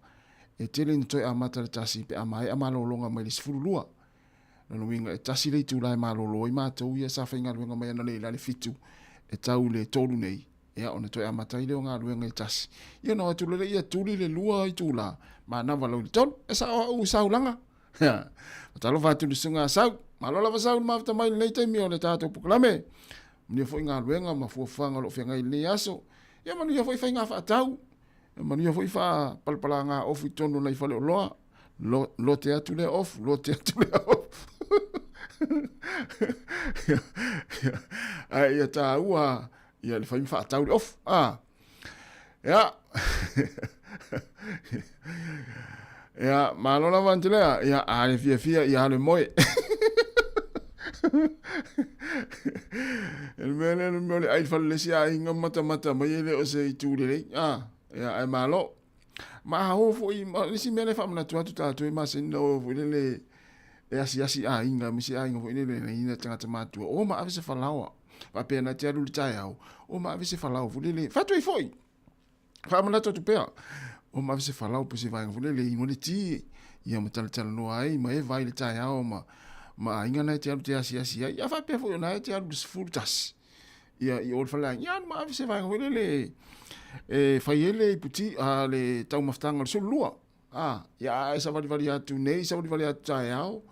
E tele ni toi amata le tasi pe amai a malolonga mai le sifurulua. Nano winga e tasi le tu la e malolo i mātou ia sa whainga luenga mai ana le fitu. E tau le tolu nei. Ia, ona toi amata i le o ngā luenga i tasi. Ia, no atu le ia tuli le lua i tu la. Ma nawa lau le tolu, e sa o sau langa. Ia, talo whatu le sunga sau. Malola vasau mafta mai nei taimi o le tātou proklame. Mnia foi ngā luenga ma fuafanga lo whianga i le aso. Ia manu foi whainga whaatau. Ia manu foi wha palpala ngā ofu i tonu nei whale o loa. Lo te atu le off, lo te atu le off. Ia tā ua, ia le whainga whaatau le off. Ia. Ia, malola vantilea. Ia, ale fia, ia ale moe. El mele ai fal le sia inga mata mai ele o se itule le ya ai malo ma ho fo i le si mele fa mna tu tu ma se no fo le e asi inga mi si inga fo le ina tanga tama tu o ma avise falawa va pena te alu tai au o ma avise falawa fo le fa tu foi fa mna tu pe o ma avise falawa po se va fo le ingo le ti ia matal no ai ma e vai le tai au ma inga na te alu te asi ia fa pe fo na te alu furtas ia i ol fala ia ma avise vai fo le e fai ele puti a le tau maftanga so lua ia esa vali atu nei sa vali atu tai au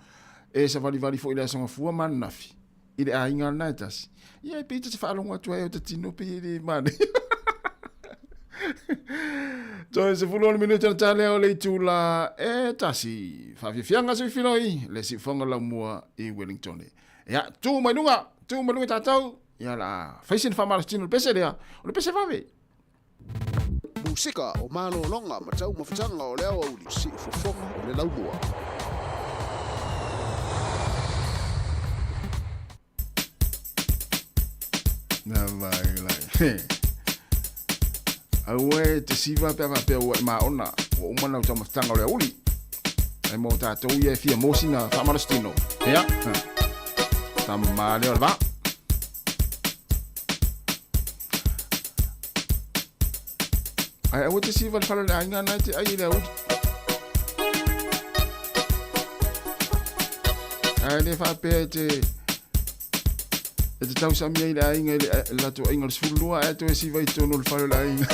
e sa vali fo ile songa fua man nafi ile a inga na tas ia pe te fa longa tu e te tino pe ile man Toi se fulon minuto na tale o le tula e tasi fa fianga so filoi le si fonga la mua i Wellington. Ya tu mai lunga tu malu tatau ia la faisin fa mal tinu pese dia o pese fa ve Musika o malo longa ma tau mawhitanga o leo au li si fofonga o le laumua. Na vai lai. Aue te siva pe o ma ona o mana o tama tanga o le uli. Ai mo tatou ia fia mosina fa malastino. Ia. Tam male o va. Ai o te siva fala le ainga na te ai le uli. Ai le fa pe te te tau sa mia ila inga la tu inga sulua e tu si vai tu no falo la inga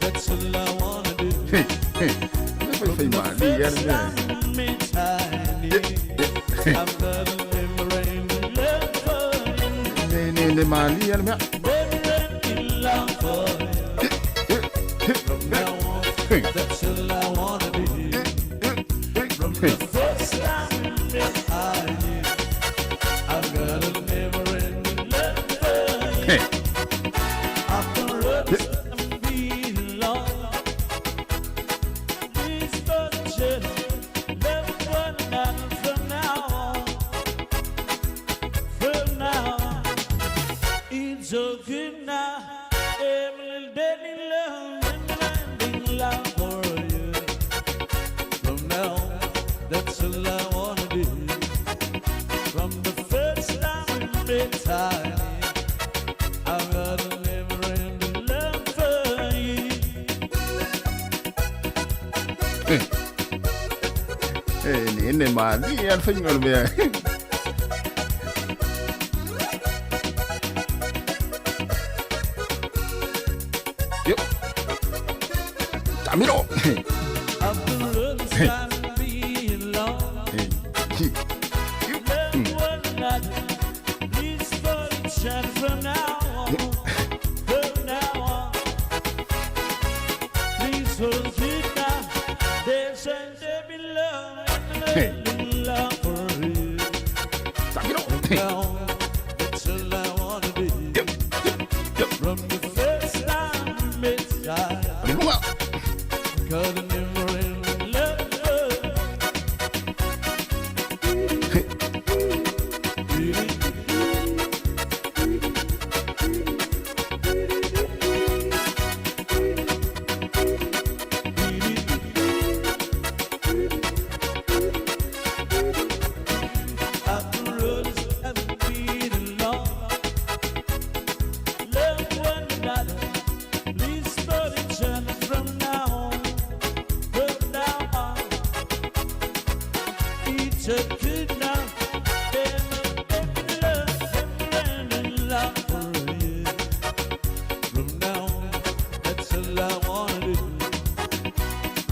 That's all I wanna do. fai mali ya ne mali ya me That's all I wanna do. From the first time I knew, I've got a never-ending love for you. After us, I'm being lost. Please don't love one another from now on. From now on, it's okay now. Every day love for you. From now on, that's all I wanna do. From the first time we met, I've got a never-ending love for you. ne mali ya fai ngol me Tamiro.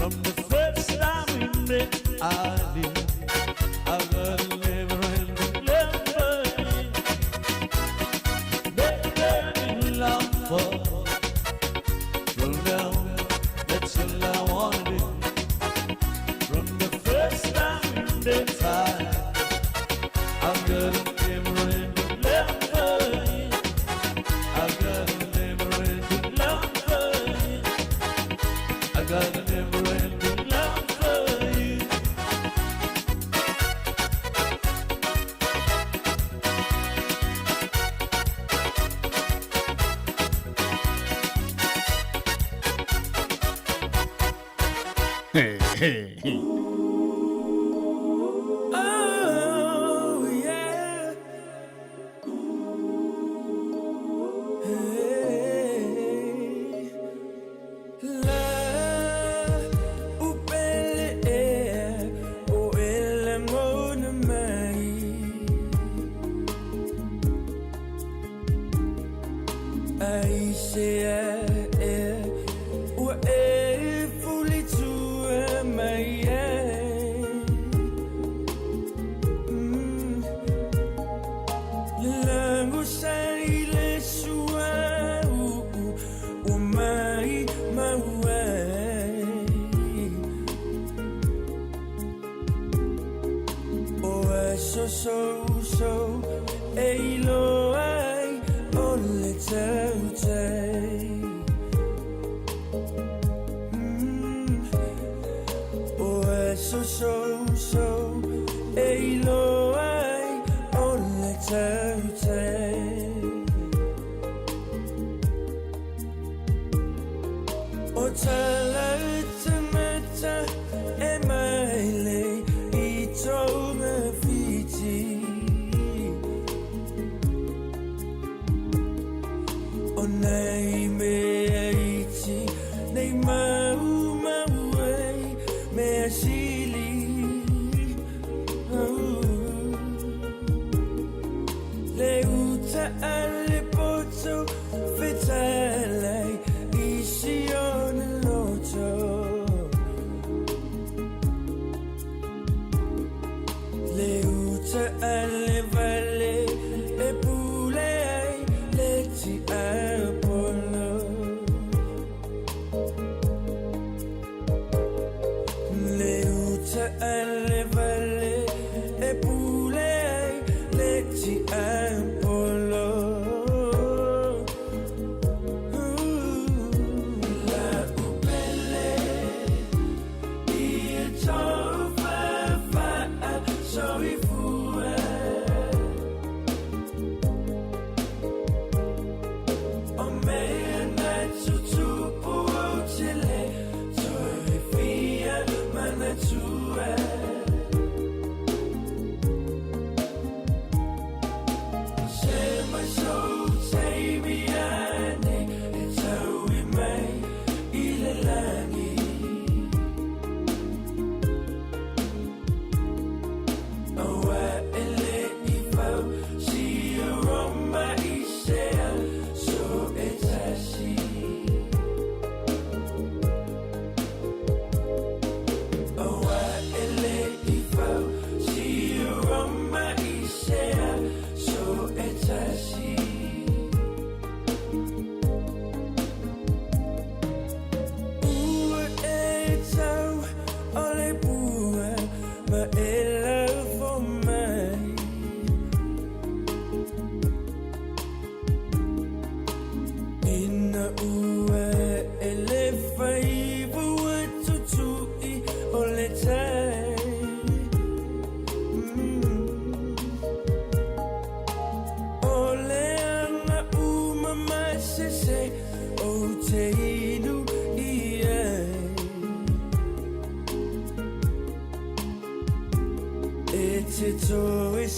From the first time we met, got a never-ending love. Yeah. so ei lo ai ole tei o so ei lo ai ole tei o tala tamata e mai I tonga fiti o nei me iti nei mau me asili le uta alle pozzo fetalai isi on loto le uta alle valle e pulei le ti apollo le uta alle valle e pulei le ti apollo la upele ia tova so ifue o me na tutupu chile so ifia mana tue se my soul say me ane it's how we may ilalani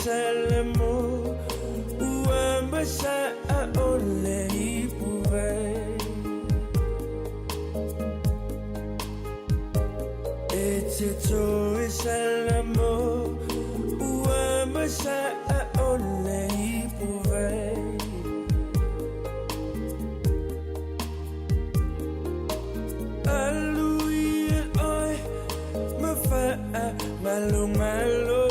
Salamo uambasa ole ipuve etito salamo uambasa ole ipuve aluia oi mafa malo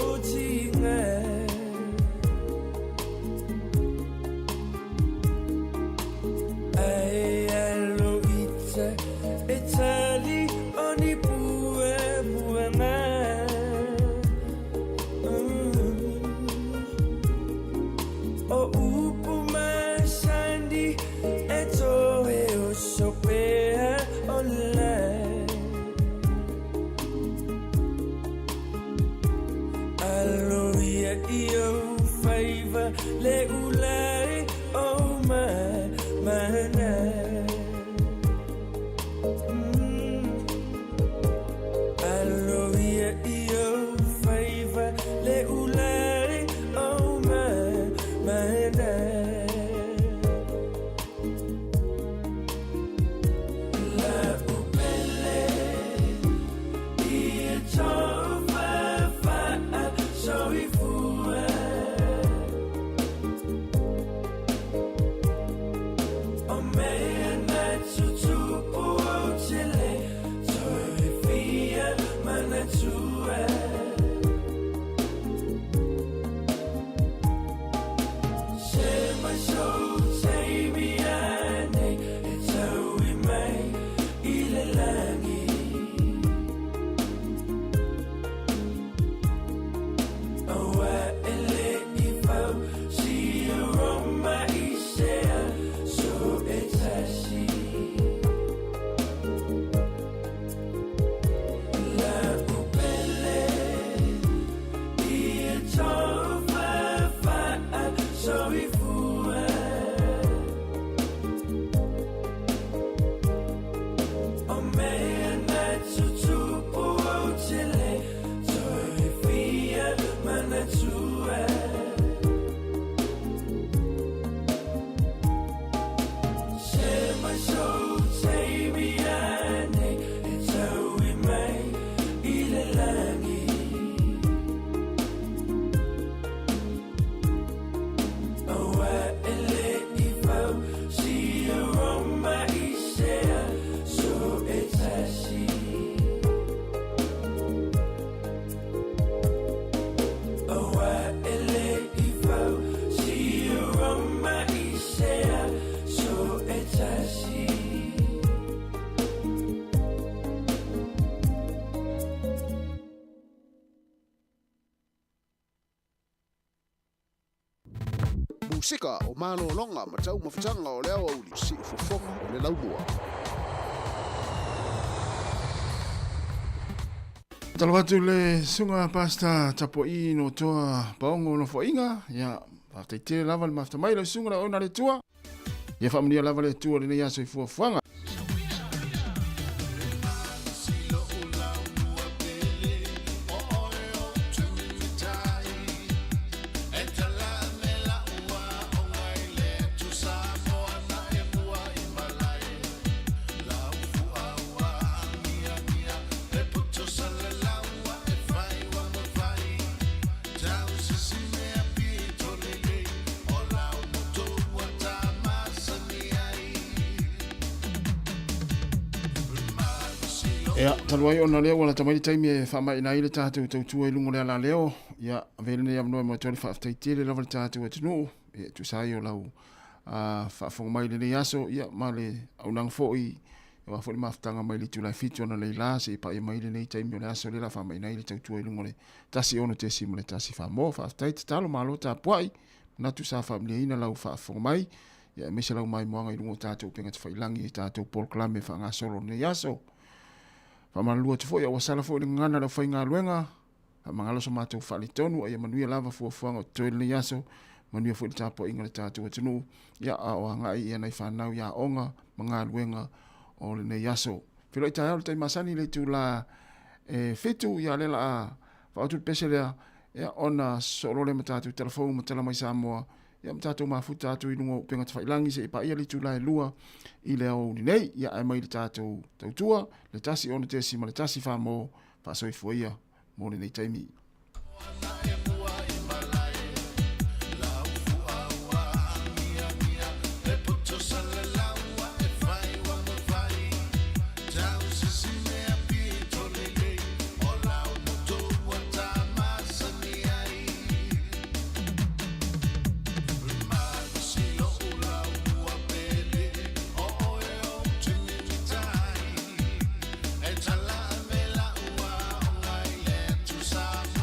Italy oni pue buena o upu masandi eto e o sopea online Alloria io favor le ulai oh mana io favor le ulai oh mana la upele ia tova fa so ifue Musika o malo longa ma tau mawhatanga o leo au li si fofonga o le laumua. Talawatu le sunga pasta tapo I no toa paongo no foinga ya te lava le mafta mai le sunga la ona le tua ya famnia lava le tua le ya so fuanga ya talwai ona leo wala tamai taimi e fama ina ile tatu tautua I lungo le ala leo ya vele ne yamno mo tole fa taitile level tatu etnu e tu saio lau fa fonga mai le yaso ya male au nang foi wa fo maftanga mai le tu la fitu na le la se pa mai le nei taimi le aso le la fama ina ile tautua I lungo le tasi ono te simule tasi fa mo fa tait talo malo ta poi na tu sa family ina lau fa fonga mai ya me se lau mai mo nga I lungo tatu penga fa ilangi tatu pol klame fa nga solo ne yaso Famalua te foi wasala foi ngana la foi ngaluenga mangalo so matou fali tonu ai manuia lava fuafuanga toile yaso manuia foi tapo inga le tatu tunu ya o ngai ia nei fanau ya onga mangaluenga o le nei yaso filo ita ya te masani le tu la fitu ya le la fa tu pesela ya ona solo le matatu telefon matala mai Sāmoa ya mtato mafuta tu inungo penga te failangi se pa ia le tu la lua I le au ni nei ia ai mai le tatou tautua le tasi ona te sima le tasi fa mo fa soi fuia mo le nei taimi Samoa.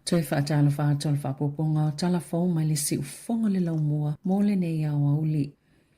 Toi whaatala whaatala whapoponga o talafou mai le si ufonga le laumua mo le nei au auli.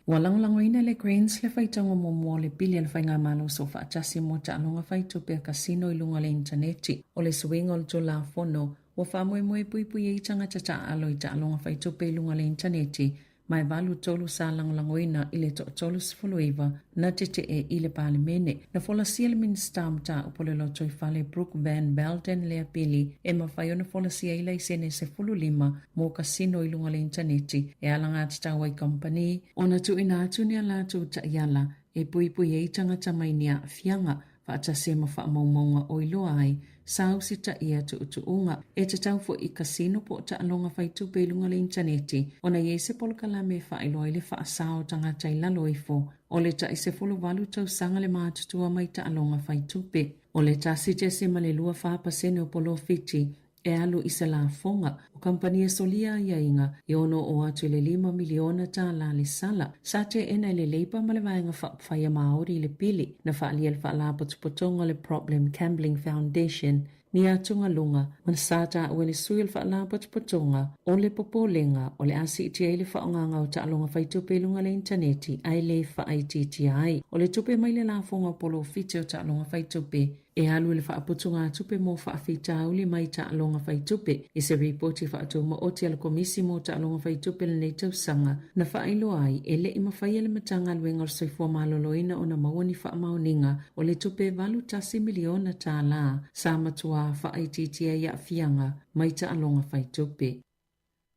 Walanglangoina le Greens le whaitonga mo mua le pili le whainga malo so whaatasi mo ta alonga whaitu pe kasino i lunga le interneti o le swing o le tula fono wa whamoe pui e tanga tata alo i ta alonga whaitu pe lunga le interneti mai valu tolu sa langlangoina i le tolu sifuluiva na tete e i le pale mene na fola sia le minister mta upole lo toi fale Brooke Van Belden le apili e mawhaiona fola sia ila i sene se fulu lima mo kasino i lunga le interneti e alanga atitawa i company ona tu ina atu ni ala tu ta iala e pui e tangata mai nia fianga whaata se mawha maumaunga o iloa ai sau sita ia tu unga e te tau fo i kasino po ta alonga whaitu pe lunga le interneti ona ye se polkala me wha ilo i le wha asao tangata i lalo ifo o le ta i se fulu walu tau sanga le mātutua mai ta alonga whaitu pe o le ta site se ma le lua whapasene o polo fiti e alu i se la fonga o kampania solia ia inga i ono o atu le 5 miliona ta la le sala sa te ena le leipa ma le vaenga whaya maori le pili na whaalia le whaala potupotonga le Problem Gambling Foundation ni atunga lunga man sata wele suil whaala potupotonga o le popolenga o le asi iti ai le whaonganga o ta alonga whaitu pe lunga le interneti ai le whaititi o le tupe mai le la fonga polo fiti o ta alonga whaitu pe e alu le whaaputunga tupe mo whaafita uli mai ta alonga whaitupe i se reporti whaatu mo oti ala komisi mo ta alonga whaitupe le nei tausanga na whaailo ai e le ima whaia le matanga luenga o soifua maloloina o na mawani whaamauninga o le tupe valu tasi miliona ta la sa matua whaaititia ia fianga mai ta alonga whaitupe.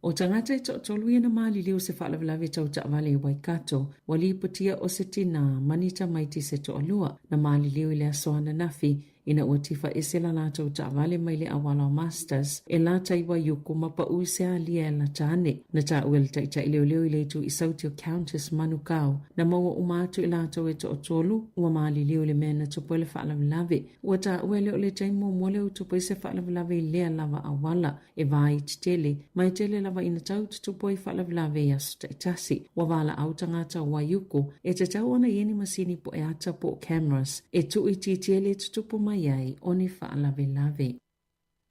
O tangata e tolu ia na mali liu se whaalawalawe tau ta wale Waikato, wali putia o se tina manita maiti se to alua na mali liu ile asoana nafi ina ua tifa e se la tau ta wale mai le awala o masters e la taiwa yuko mapa ui se alia e la tane na ta uel taita ileo leo ile tu i sauti o Countess Manukau na maua umatu i la tau e to tolu ua mali liu le mena tupo le whaalawalawe ua ta uele o le taimo mole u tupo i se whaalawalawe lea lava awala e vai titele mai tele lava ina tau tupo i whaalawalawe i asu taitasi ua wala au tangata wa yuko e te tau ana yeni masini po e ata po cameras e tu i titele tupo mai ai oni whaalawelawe.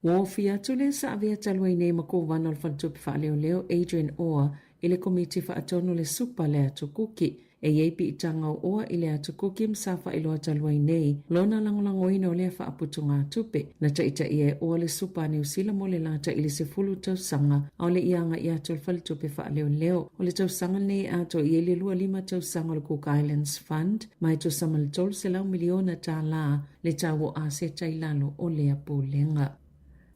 Wofi atu le sa avea talua i nei mako wana o whantupi whaaleo leo Adrian Orr i le komiti whaatonu le supa le atu kuki e yeipi i tanga o oa i le atu kuki msafa i loa talua i nei lona langolangoina o lea whaaputunga atupe na taita i e oa le supa ni usila mo le lata i le se fulu tausanga au le ianga i atu le whalitupi whaaleo leo o le tausanga nei ato i e le lua 5 tausanga le Cook Islands Fund mai to samal tol se lau miliona ta la le tawo a se tailalo o lea pōlenga.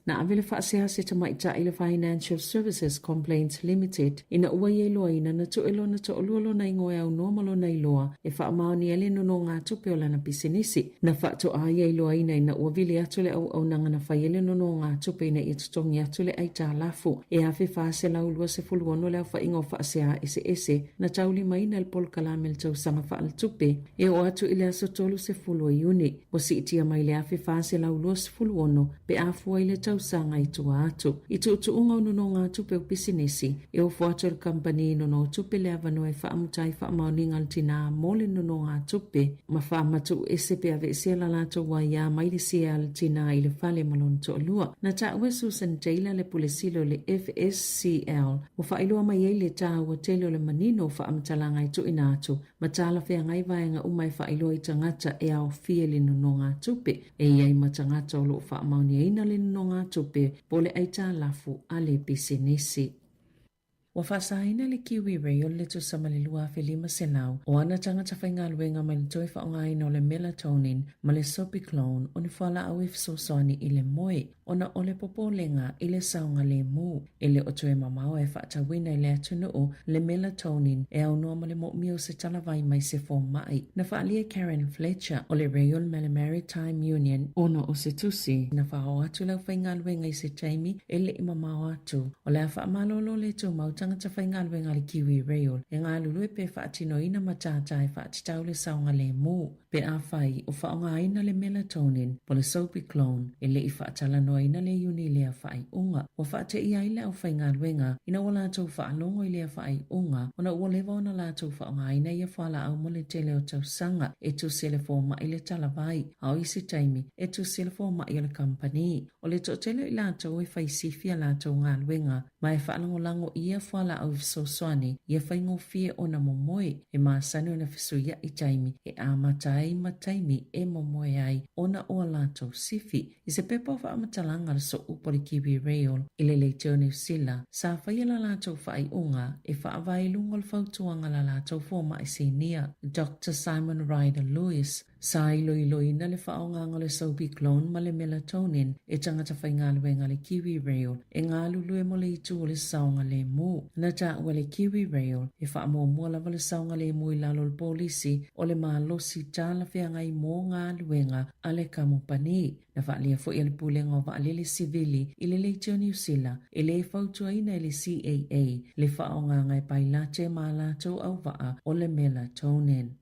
Na avele whaasea se tamaita i le Financial Services Complaints Limited ina ua i loa ina na tu elo na to oluolo na ingoe au normalo na iloa e whaamaoni ele no ngā tupe o lana pisinisi na whaato a i loa ina ua vili atu le au nanga na whaiele no ngā tupe ina i tutongi atu le aita lafu e awhi whaase lau lua se fuluono leo whaingo whaasea ese na tauli maina le pol kalamel tau sanga whaal tupe e o atu i le aso tolu se fulu i uni o si itia mai le awhi whaase lau lua se fuluono pe afua i le tau sanga i tua atu. I tu unga ununo ngā tupe o pisinesi, e o fuato le company no tupe le avano e whaamutai whaamauninga al tina mole no ngā tupe, ma whaamatu e sepe ave se la lato wa ia maili se al tina i le fale malon to lua. Na ta ue Susan Taylor le pulisilo le FSCL, o whailua mai e le ta ua tele o le manino whaamtalanga i tu inatu, ma tala whea ngai vaenga umai whailua i tangata e au fie le no ngā tupe, e iai ma tangata o lo whaamauni e ina le no ngā tupe pole aita lafu ale pisinesi. Wa whasaina le kiwi reo le tu samalilua felima senau o ana tangata whaingaluenga mai le toi whaongai no le melatonin ma le sopiclone o ni whala au ifsosoni i le moe ona o le popolenga i le saunga le mu e le otoe mamao e whaatawina i le atunuu le melatonin e au noa ma le mio se talavai mai se fo mai na whaalia Karen Fletcher o le Royal Maritime Union ona o se tusi na whao atu lau whaingaluenga i se Jamie e le imamao atu o le whaamalolo le tu mauta tangata whainga luenga le Kiwi Rail e ngā lulu pe whaatino ina matātai whaatitau le saunga le mū pe a whai o whaonga ina le melatonin po le soapy clone e le i whaatala noa ina le uni lea whai unga o whaate ia i leo whainga luenga ina o lātou whaalongo i lea whai unga ona ua lewa ona lātou whaonga ina ia whala au mo le tele o tau sanga e tu sele fo ma i le talavai au isi taimi e tu sele fo ma i le company o le to tele i lātou e whai sifia lātou ngā luenga ma e whaalango lango ia whala au visoswani ia whaingo fie ona momoe e maasani ona fisuia i taimi e a matai mataimi e momoe ai ona o lātou sifi i se pepa o whaamatalaga le so upo le Kiwi Rail i le leiteo New Zealand sa whaia la lātou whai unga e whaavai lungo le whautuanga la lātou fōma i senia Dr. Simon Ryder Lewis sa iloina le whaonga le soapy clone ma le melatonin e tangata whainga luenga le Kiwi Rail e ngā lulu e mo le itu o le saunga le mū. Na ta ua le Kiwi Rail e whaamua mua lava le saunga le mū i lalo le polisi o le mālosi tāla whianga i mō ngā luenga a le kamupani. Na whaalia fo i le pulenga o waalele sivili i le leiteo New Zealand e le whautua ina i le CAA le whaonga ngai pai late mā lātou au waa o le melatonin.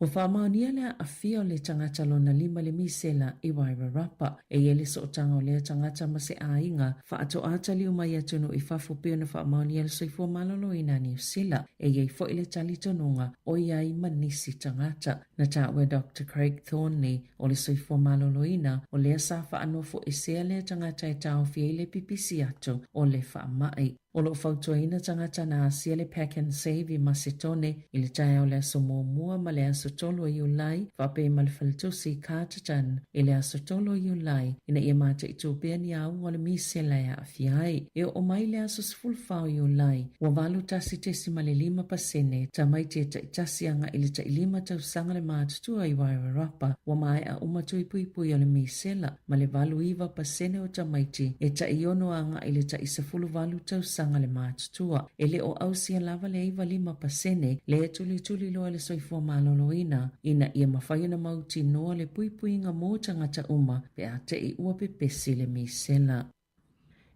O whaamaunia lea a fio le tangata lona lima le misela i Wairarapa e ele so tanga o lea tangata ma se ainga whaato atali umai atunu i whafupio na whaamaunia le soifua malolo ina New Zealand e iei fo ile tali tonunga o iai manisi tangata. Na tawe Dr. Craig Thornley o le soifua malolo ina o lea sa whaanofo e sea lea tangata e tau fia ile pipisi ato o le whaamai. O lo whautuaina tangata na asia le pack and save i Masetone i le tae o le aso mua ma le aso tolo i ulai whape ma le whalitusi kātatan i le aso tolo i ulai ina ia mata i tūpea ni au o le misela e a fiai e o mai le aso sifulfau i ulai wa walu tasi tesi ma le 5% ta mai te tasianga i le ta 5 tausanga le mātutua i Wairarapa wa mai a umatu i puipui o le misela ma le valu iwa pasene o ta maiti e ta iono anga i le ta isafulu valu tausanga le mātutua. E le o ausia lava le iwa 5% le tuli loa le soifua maloloina ina ia mawhai na mauti noa le puipuinga mō tangata uma pe a te i ua pepesi le misela.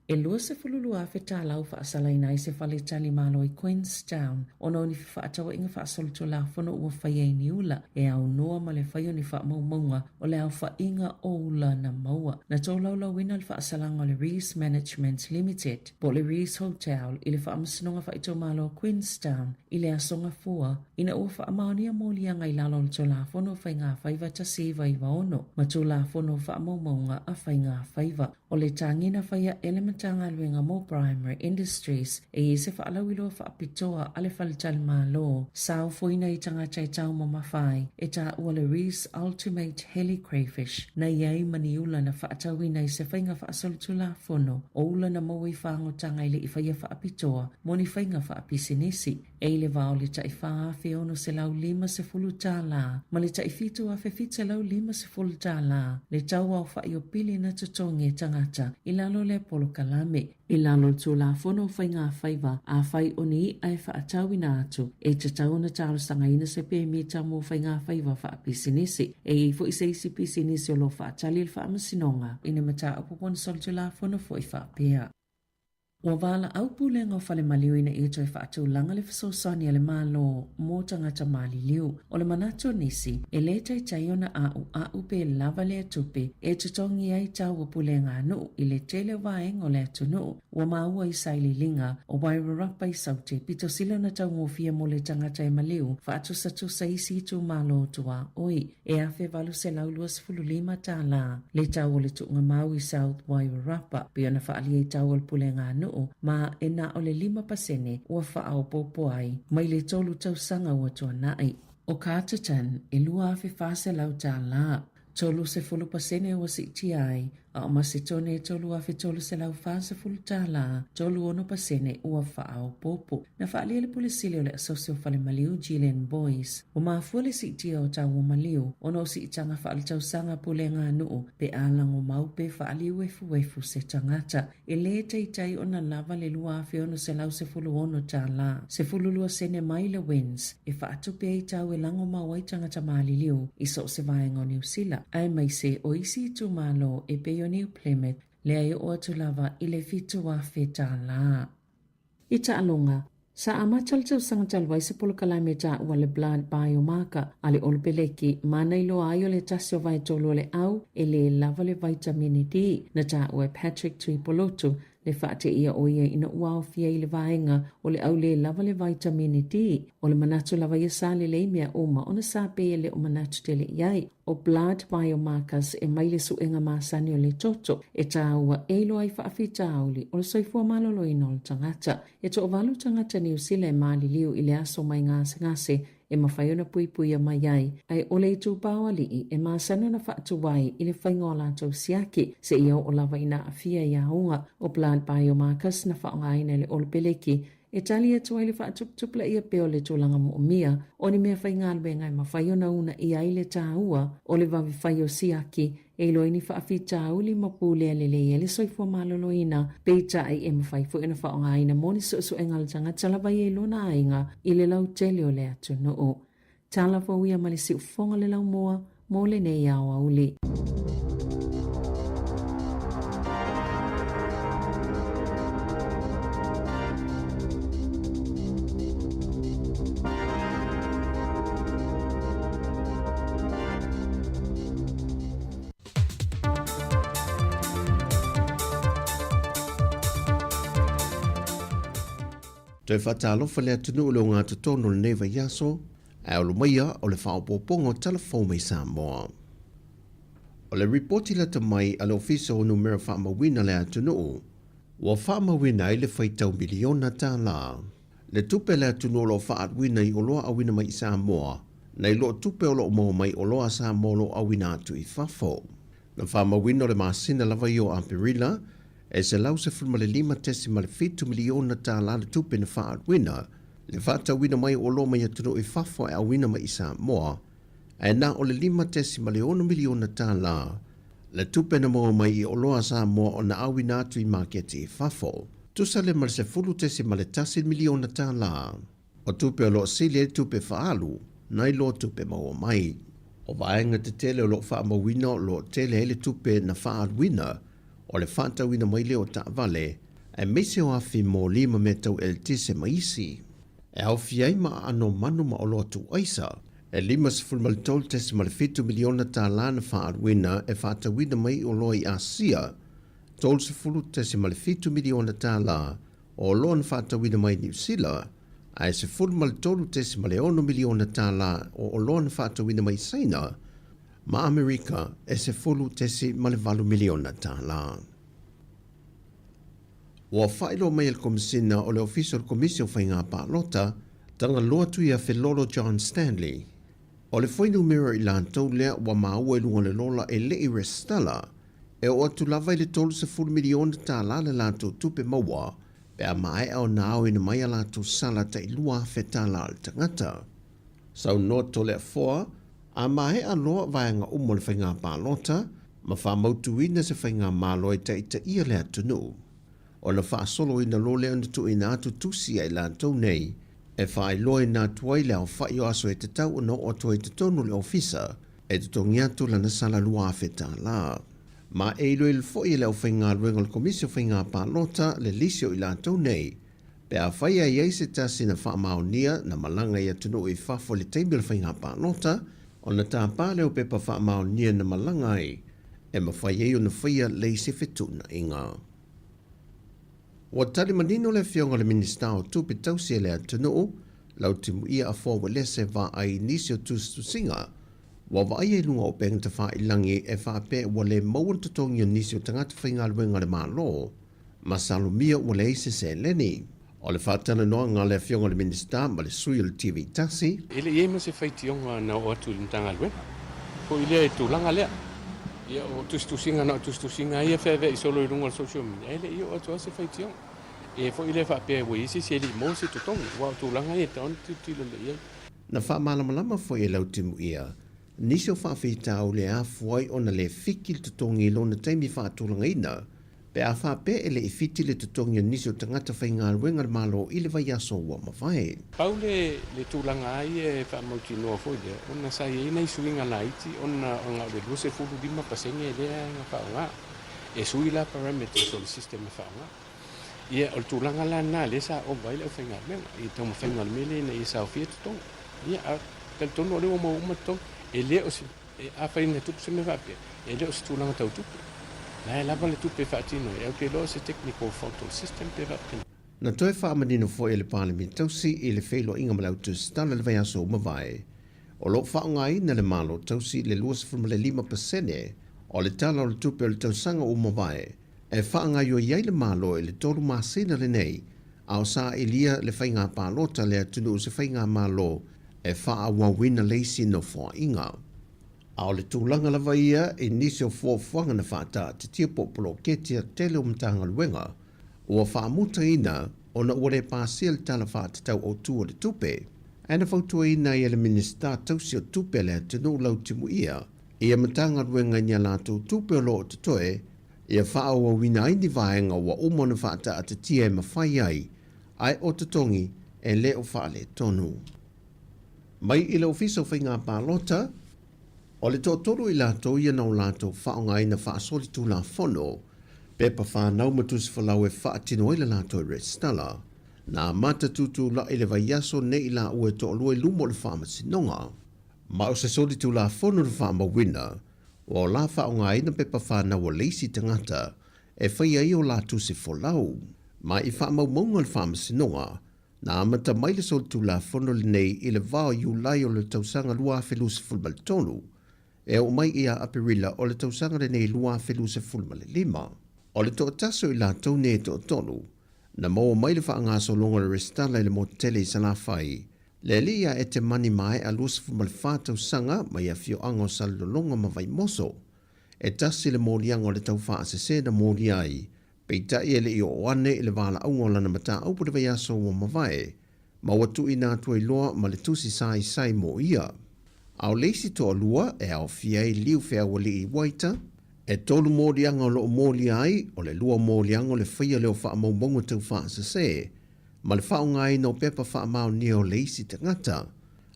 E lua se fululu a wheta lau whaasala ina i se whale tali malo i Queenstown ono ni whaatawa inga whaasoluto la whono ua whaia i niula e au noa ma le whaio ni wha maunga o le au wha inga oula na maua. Na tau lau wina le whaasalanga o le Rees Management Limited po le Rees Hotel i le whaamasonga whaito malo Queenstown i le asonga fua ina ua whaamaunia mōlianga i lalo le tau la whono whainga whaiva ta siva i waono ma tau la whono whaamaunga a whainga whaiva o le tangina whaia elementanga luenga mo primary industries e i se whaalawilo whaapitoa ale whalitali malo sao fuina i tangata i tau mo mawhai e ta ua le Rees Ultimate Heli Crayfish na iai maniula na whaatawina i se whainga whaasolutu la whono o ula na maui whaango tanga i le i whaia whaapitoa mo ni whainga whaapisinisi e le vao le ta i whaafe ono se lau 5 tā la ma le ta i fitu a fefita lau 5 tā la le tau au whaio pili na tutongi tangata i lalo le polo kalame i lalo tu la whono whainga whaiva a whai oni ai whaatawina atu e te tau na talo sanga ina se pe mi tamu whainga whaiva whaapisinisi e i fo i se isi pisinisi o lo whaatali le whaamasinonga ina mata apupon sol tu la whono fo i whaapea. Ua wala au pulenga o whale maliu ina i toi whaatau langa le whasosani ale malo mō tangata mali liu. O le manato nisi, e le tai taiona au pe lava le atupe e tutongi ai tau o pulenga anu i le tele waeng o le atunu. Ua maua i saili linga o Wairarapa i saute pito silo na tau ngofia mo le tangata e maliu whaatusa isi tu malo tua oi. E afe valu se laulua 15 tā la. Le tau o le tuunga mau i South Wairarapa pia na whaali ai tau o le pulenga anu ma e na o le 5% ua whaao popo ai, mai le tolu tausanga ua tua nai. O kātatan, e lua awhi whase lau tā la, tolu se 10% ua si ti ai, a o Masetone tolu awhi tolu se lau whase 10 tā la, tolu 1% ua whaao popo. Na whaalia le pulisili o le asosio whale maliu Gillian Boys, o maafua le si tia o tau maliu, ono si itanga whaali tausanga pulenga nuu, pe alango mau pe whaali wefu se tangata. E le teitai o na lava le lua awhi ono se lau se 10 tā la, se 10 sene mai le wins, e whaatupe ai tau e lango mau ai tangata maali liu, iso se vaenga o New Zealand. Ai mai se o isi tu malo e pe o New Plymouth, le ai o atu lava i le fitu a whetā la. I ta'alonga, sa amachal tau sangatal wai se polo kalame ja ua le blood biomarker ale olpeleki mana ilo ayo le tasio vai tolo le au e le lava le vitamini D na ja ua Patrick Tuipolotu le whaate ia o ia ina ua fia i le vaenga o le au le lava le vitamini D o le manatu lava ia sa le leimea oma o na sa pe le o manatu tele iai o blood biomarkers e maile suenga masani o le toto e ta ua eilo ai whaafita auli o le soifua malolo ina o le tangata e to o walu tangata ni usile e maali liu i le aso mai ngase e mawhaiona pui mai ai ai o le itu bawa lii e masana na whaatu wai i le whaingola tau siaki se ia o lava ina afia ia unga o blood biomarkers na whaonga ina le olpeleki e tali atu ai le whaatuptupla ia peo le tūlanga mo mia o ni mea whaingalwe ngai mawhaiona una ia i le tāua o le wawi whaio siaki e loini whaafi tāuli mapule le le le soifua malolo ina peita ai e mawhaifu ina whaonga ina moni su engal tanga talawa i lona ainga i le lau tele o le atu no o. Talawa uia malisi ufonga le lau moa mo le nei awa uli. Toi whatalofa le atunu o le ngā tutono le neva yaso, e o lumaia o le whaopopongo telefon mai Sāmoa. O le reporti la mai a le ofisa o numera whaamawina le atunu o, wa whaamawina i le whaitau miliona tā la. Le tupe le atunu o lo whaatwina i o loa awina mai Sāmoa, na i lo tupe o lo mo mai o loa Sāmoa lo awina atu i whafo. Na whaamawina o le masina lava i o Aperila, e se lau se fulma le 5 miliona tā la le tupe na whaatwina, le whaatawina mai o lo mai atunu i whafo e awina mai Sāmoa, e na o le 5 miliona tā la, le tupe na mo mai i o loa Sāmoa o na awina atu i maketi i whafo. Tusa le male se fulu tesi male tasi miliona tā la, o tupe o lo sili e tupe whaalu, na i lo tupe maua mai. O vaenga te tele o lo whaamawina o lo tele hele tupe na whaatwina, o le whaatawina mai leo ta vale, e meise o afi mō 5 metau el tise maisi. E au fiai ma ano manu ma o lotu aisa, e 5 tese ma le 7 miliona tā lana whaatwina e whaatawina mai o loi Asia, 12 tese ma le 7 miliona tā la, o loa na whaatawina mai New Zealand, ai se 3 tese ma le 1 miliona tā la o loa na whaatawina mai China, ma Amerika e se 10 tese ma le 8 miliona tā la. Ua whaelo mai el komisina o le official komisio whainga pālota, tanga loa tui a Felolo John Stanley. O le whainu mera i lantou lea wa maua ilunga le lola e le i restala, e o atu lava i le 10 miliona tā la le lantou tupe maua, pe a mai au nao ina mai a lantou sala ta ilua feta la al tangata. Sau no tole a foa, a mai a loa vaenga umo le whainga pālota, ma wha mautu ina se whainga māloi ta ita ia le atunu. O na wha solo ina lo leo tu ina atu tusi ai lantou nei, e wha loe nā tuai leo wha i o aso e te tau no o toi te tonu le ofisa, e te tongi atu lana sala lua awheta la. Ma e ilo il fo i leo whainga luenga le komisio whainga pālota le lisio i lantou nei, pe a whai a iei se tasi na wha maonia na malanga i atunu i whafo le teimi le whainga pālota, o na tā pāleo pepa wha maonia na malanga i, e ma whai e o na whaia le se whetuna inga. Wa tali manino le fionga le minista o tupe tausi le atunu, lau timu ia a fōwa lese wa ai nisio tusinga, wa ai e lunga o penga te wha ilangi e wha pe wa le mauan tutongi o nisio tangata whainga luenga le mālo, ma salumia wa le ise se leni. O le whatana noa ngā le fionga le minista ma le sui o le TV tasi. Ele ie ma se whaitionga na o atu lintanga luenga. Ko ile e tūlanga lea. Ia o tustusinga na tustusinga ia whewe i solo i runga le social media. Ele ia o atu ase whaitionga. E fo ile wha pēr wa isi se li mo se tutonga. Wa tūlanga ia taon tūtilo le ia. Na wha malamalama fo e lau timu ia. Nisio wha whitau le a fuai o na le whikil tutongi lona taimi wha tūlanga ina. Pe a wha pe ele i fiti le tutongi o nisio tangata whainga luenga malo i le vai aso ua mawhai. Pau le tūlanga ai e wha mauti noa foide. Ona sa i nei suinga laiti. Ona ngā le luse fulu dima pasenge e lea ngā wha ngā. E sui la parameters o le sistema wha ngā. Ia o tūlanga la nā le sa o vai le whainga menga. I tau ma whainga mele na i sa o fia tutong. Ia a tal tono o le o ma umatong. E le o si a whainga tupu se me wapia. E le o si tūlanga tau tupu. Na e lava le tupe whaatino. E au ke loa se technical photo system pe wapia. Na toe whaamanino fo e le pālemi tausi i le whailo inga malau tu stana le vai aso mawai. O lo whaongai na le malo tausi le 2.5% o le tala o le tupe o le tausanga o mawai. E whaanga yo iai le malo e le tolu masina le nei, au sa ilia le whainga pālota le atunu se whainga malo e wha wawina leisi no fua inga. Au le tūlanga lava ia e nisi o fuafuanga na whaata te tia popolo ketia tele o mtanga luenga, ua whaamuta ina o na ure pāsia le tala whaata tau o tua le tupe, ana whautua ina i le minista tausi o tupe le atunu lau timu ia mtanga luenga nia lātou tupe o lo te toe, ia wha o wina aini vaenga wa umona whaata a te tia e mawhai ai o te tongi e leo wha le tonu. Mai i le ofisa o whainga pālota, o le tōtoro i lātou ia nau lātou whaonga ina wha asoli tū la whono, pepa whanau matus whalau e wha atino i le lātou e restala, nā mata tutu la i le vaiaso ne i la ue to olua i lumo le wha masinonga, ma o se soli tū la whono le wha mawina, o la whaonga ina pepa whanau o leisi tangata, e whaia i o lātou se wholau, ma i wha maumonga le wha masinonga, nā amata mai le soli tū la whono le nei i le vao JUL o le tausanga lua whelus fulmal tonu, e o mai ia apirila o le tausanga le nei lua whelus fulmal lima, o le to taso i la tau ne to tonu, na mo mai le whaanga so longa le restala i le motele i salawhai, le lia e te mani mai a lua fulmal whātau sanga mai a fio ango salolonga mawai moso, e tasi le mōlianga o le tau wha asese na mōliai, peita i ele i o ane i le wala aungo lana mata aupu le vai aso o mawai, ma watu i nā tua i loa ma le tusi sai mo ia. Au leisi to lua e au fiai liu fea wali i waita, e tolu mōlianga o lo mōliai o le lua mōlianga o le whaia leo wha maumongo tau wha asese, ma le whaongai no pepa wha mau neo leisi te ngata,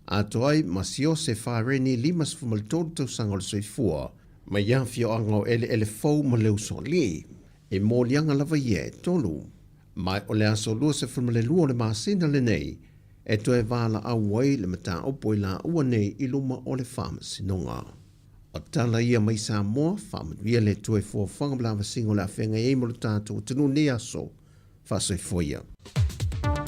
a toai ma sio se whareni limas fumal tōru tau sanga le soifua, ma ia fio ango ele fau ma leo so li. E mōlianga lava ia e tolu. Mai o le aso lua se fulma le lua le māsina le nei, e to e wala au wai le mata opo i la ua nei i luma o le whama sinonga. O tala ia mai Sāmoa, whama ria le tue fua whangamlawa singo le awhenga e mo le tātou tunu ne aso, whasoi foia. Oh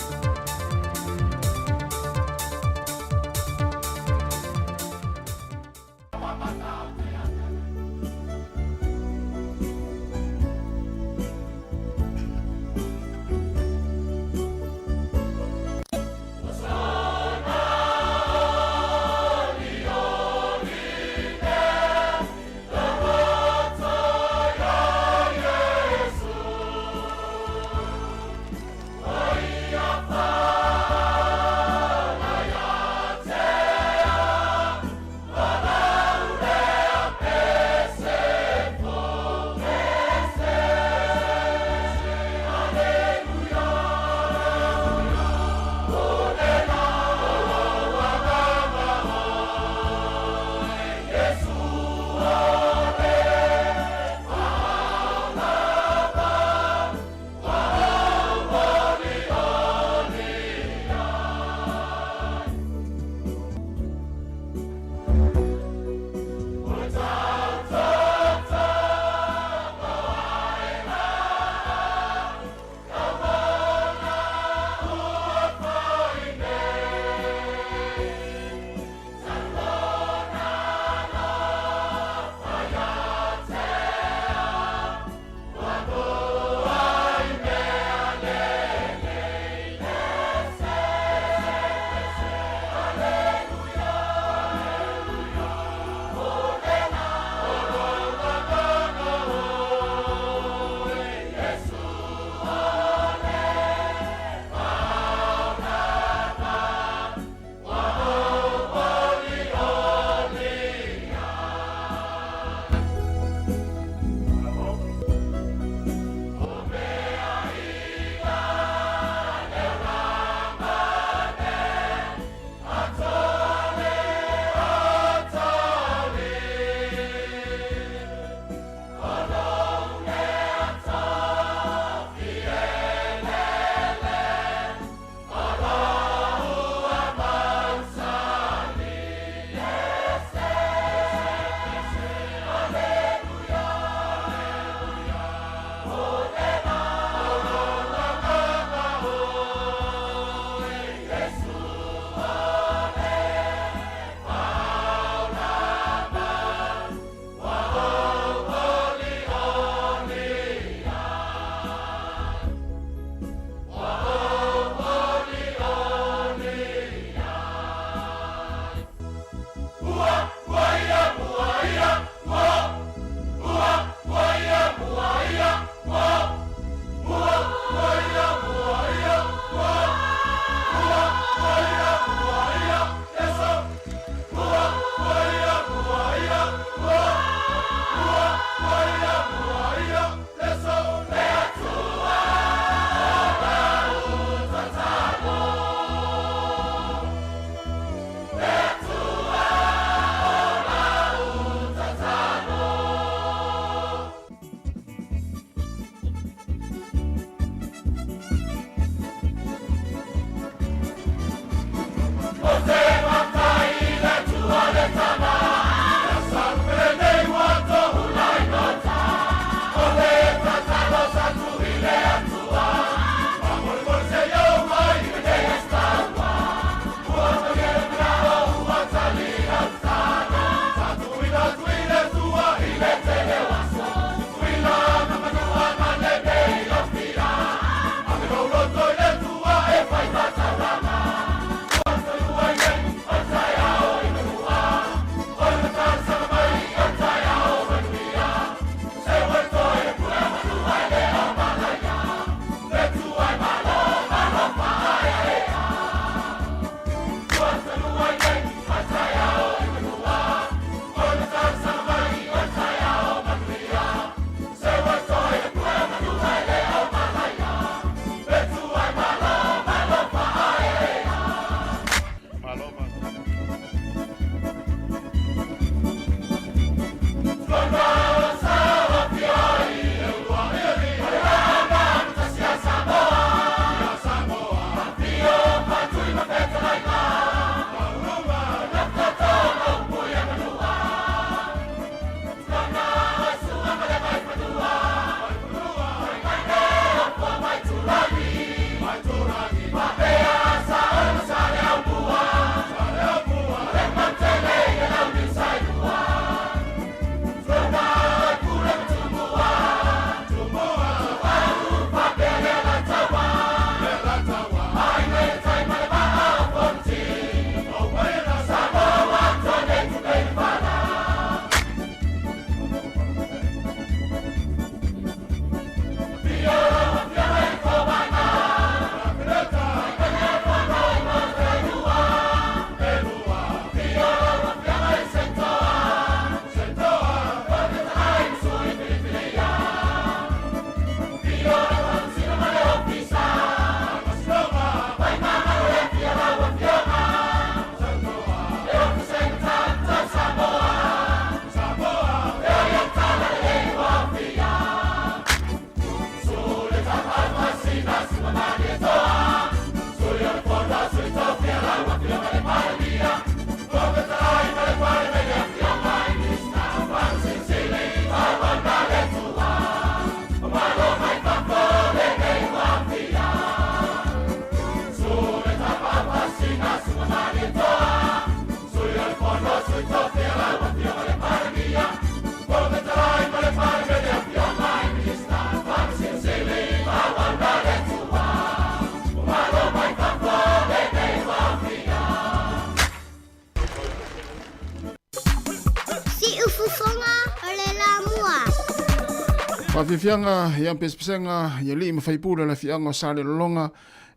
Fianga ia pespenga ia li mafaipula la fianga sale longa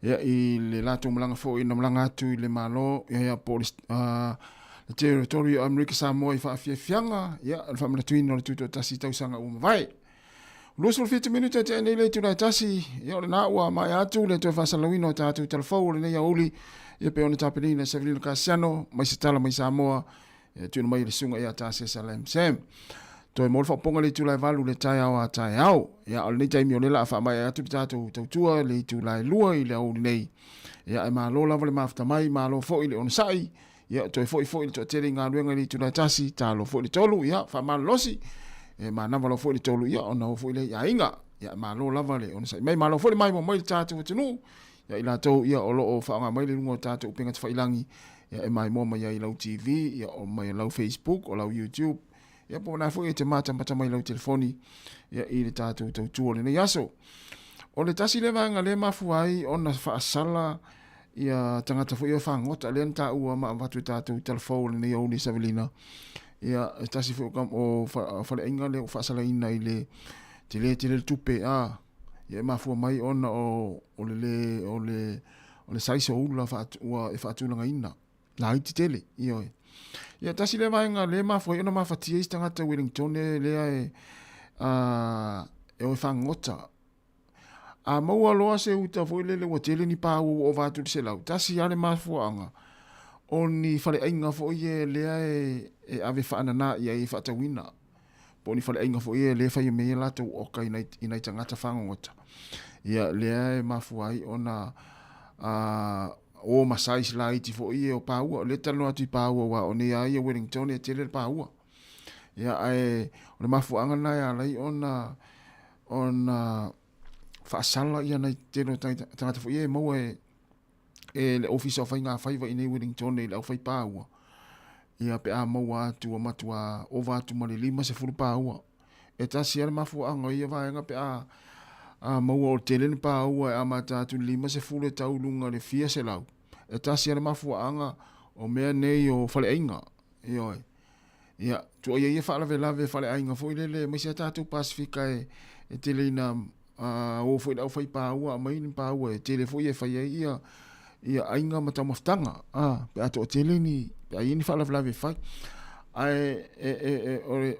ia I le lato malanga fo ina malanga atu I le malo ia polis le territory America Samoa fa fianga ia fa mala tuino le tuto tasi tausanga vai lusul 50 minuta te nei le tuna tasi ia le na wa mai atu le to fa salawino ta atu telefo le ia uli ia pe ona tapelina Severino Casiano mai setala mai Samoa ia tuna mai le sunga ia tasi salem sem to mo fa ponga le tulai valu le tai au tai au ya al nei tai mi ona fa mai atu tatu tua le tulai lua I le au nei ya ma lo la vole mafta mai ma lo fo ile on sai ya to fo ile to tele nga luenga le tulai tasi ta lo fo ile tolu ya fa ma losi e ma na valo fo ile tolu ya ona fo ile ya inga ya ma lo la vole on sai mai ma lo fo ile mai mo mai tatu tunu ya ila to ya o lo o fa nga mai le ngo tatu pinga fa ilangi ya e mai mo mai ya ila TV ya o mai ila Facebook o ila YouTube ia po na fu e te mata mai lau telefoni ia I le tātou tau tuole ne yaso. O le tasi le vanga le mafu ai ona whaasala ia tangata fu ia whangota le anta ua ma watu tātou telefoni ne iau ni Savelina. Ia tasi fu kam o whale inga le o whaasala ina I le te le tupe a ia mafu mai ona o le saiso ula ua e whaatulanga ina. La iti tele ia e. Ia tasi le vaenga le mafo ona mafatia I tangata Wellington lea e o whangota. A maua loa se uta fo le watele ni pāu o vātu se lau. Tasi ale mafo anga. O ni whale ainga fo ie lea e ave whaanana ia I whaatawina. Po ni whale ainga fo ie lea whai mea lato oka ina I tangata whangota. Ia lea e mafo ai ona o masai sila iti fo ie o paua le talo atu paua wa o ne ai Wellington e tele paua ia ai o le mafu anga na ia lai ona fa ia na tele tangata fo ie mo e le office of inga faiva I Wellington le au fai paua ia pe a mo atu o matua o vatu mali lima se fulu paua e tasi ale mafu anga ia va nga pe a maua o tele ni paua e amata atu lima se fulu e taulunga le fia se lau. E tasi ale mafuanga o mea nei o whale ainga. Ioi. Ia, tua ia ia whaala lave whale ainga fo ilele, mai sia tātou Pasifika e tele ina o fo ila au whai pāua, mai ni pāua e tele fo ia whai ia ainga mata maftanga. Pe ato o tele ni, pe a ini whaala lave whai.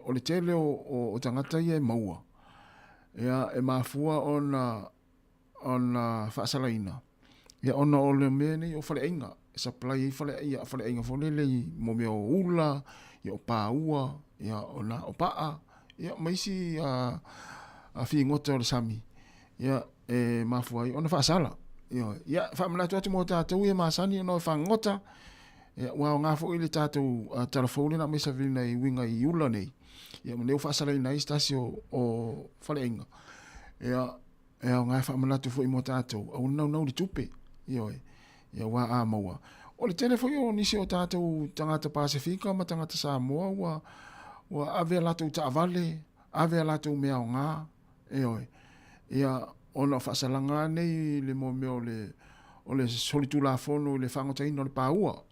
O le tele o tangata ia e maua. Ia e mafua ona whaasalaina. Ia ona o le mene o whale ainga. Supply whale ainga wholele mo mea o ula, ia o pāua, ia o na o paa. Ia maisi a whi ngota o le sami. Ia e mafuai ona whaasala. Ia whaamana atu mo tātou ia maasani ona o whangota. Ia wao ngā fo ili tātou telefone na mesa vilina I winga I ula nei. Ia mo neo whaasala ina istasi o whale ainga. Ia ngā whaamana atu fo I mo tātou. Au nau li tupe. ia wā a maua. O le telefoni o nisi o tātou tangata Pasifika ma tangata Sāmoa wa ave latou taavale, ave latou mea o ngā, ia ona whasalanga nei le mo meo o le solitu la fono le whangotaina o le pāua.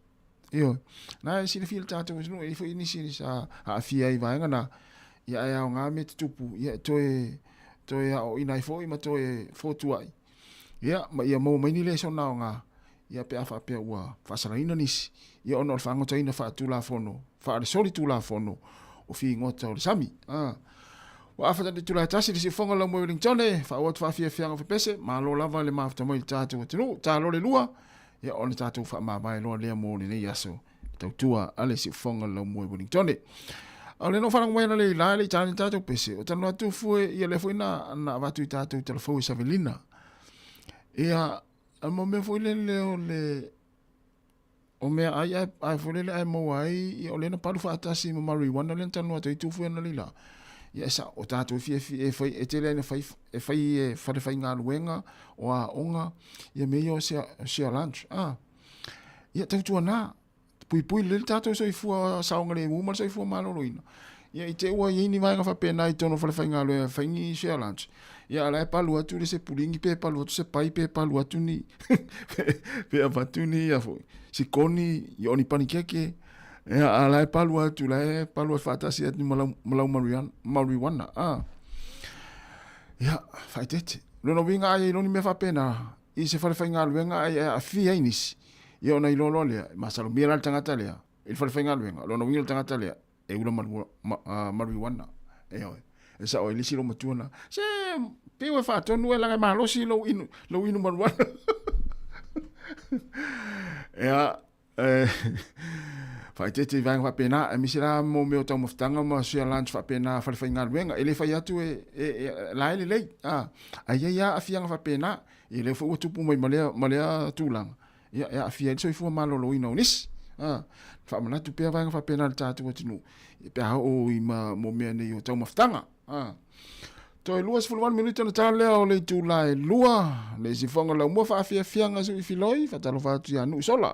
Na sile fil tātou sinu e fo inisi sa a fia I vaenga na ia e au ngā me te tupu, ia toe o inai fo ima toe fotuai. Ia, ma ia mau maini le so nao ngā, ia pe awha pe ua whasaraina nisi, ia ono le whangotaina wha tu la fono, wha le soli tu la fono, o fi ngota o le sami. Wa awha te tula tasi le si whonga lau mo Wellingtone, wha ua tu whawhia whianga whapese, ma lo lava le mawhita mo I tātou atinu, tā lo le lua, ia o le tātou wha mawai loa lea mo le nei aso, tau tua ale si whonga lau mo Wellingtone. Au le no whanang mai na le la le tāni tātou pese, o tanu atu fue ia le fui na watu I tātou telefou I Savelina. Ia, mo me fui le o me ai fui le ai mo ai, ia o le na paru whaatasi mo marijuana le tanu atu I tu fue na lila. Ia sa, o tātou e tele ina whare ngā luenga, o a onga, ia me o share lunch. Ia tau tua nā, pui le tātou so I fua saonga le muma so I fua maloroina. Ia I te ua I ni mai ngā whapena I tono whare ngā luenga, whaingi share lunch. Ia alai palu atu le se pulingi pe palu atu se pai pe palu atu ni pe avatu ni ia fo si koni I oni panikeke ia alai palu atu le palu fatasi atu malau marijuana ia faitete lono winga ai loni me fa pena I se fale fainga luenga ai a fia inis ia ona I lolo le masalo mira tangata le il fale fainga luenga lono winga tangata le e ula marijuana esa o ilisi lo matuna se piwe fa tonu la ma lo si lo inu marijuana ya fa tete vang fa pena e misira mo me o tau maftanga ma sia lunch fa pena fa fainga luenga ele fa yatu la ele le ai ya afia fa pena ele fo tupu mai malea tulang ya afia so fu malo lo ino nis fa mana tu pe vang fa pena tatu tinu pe o I mo me ne o tau maftanga to e luas fulwan minuto na tale o le tulai lua le si fonga la mo fa fia fianga so I filoi fa talo fa tu ya nu sola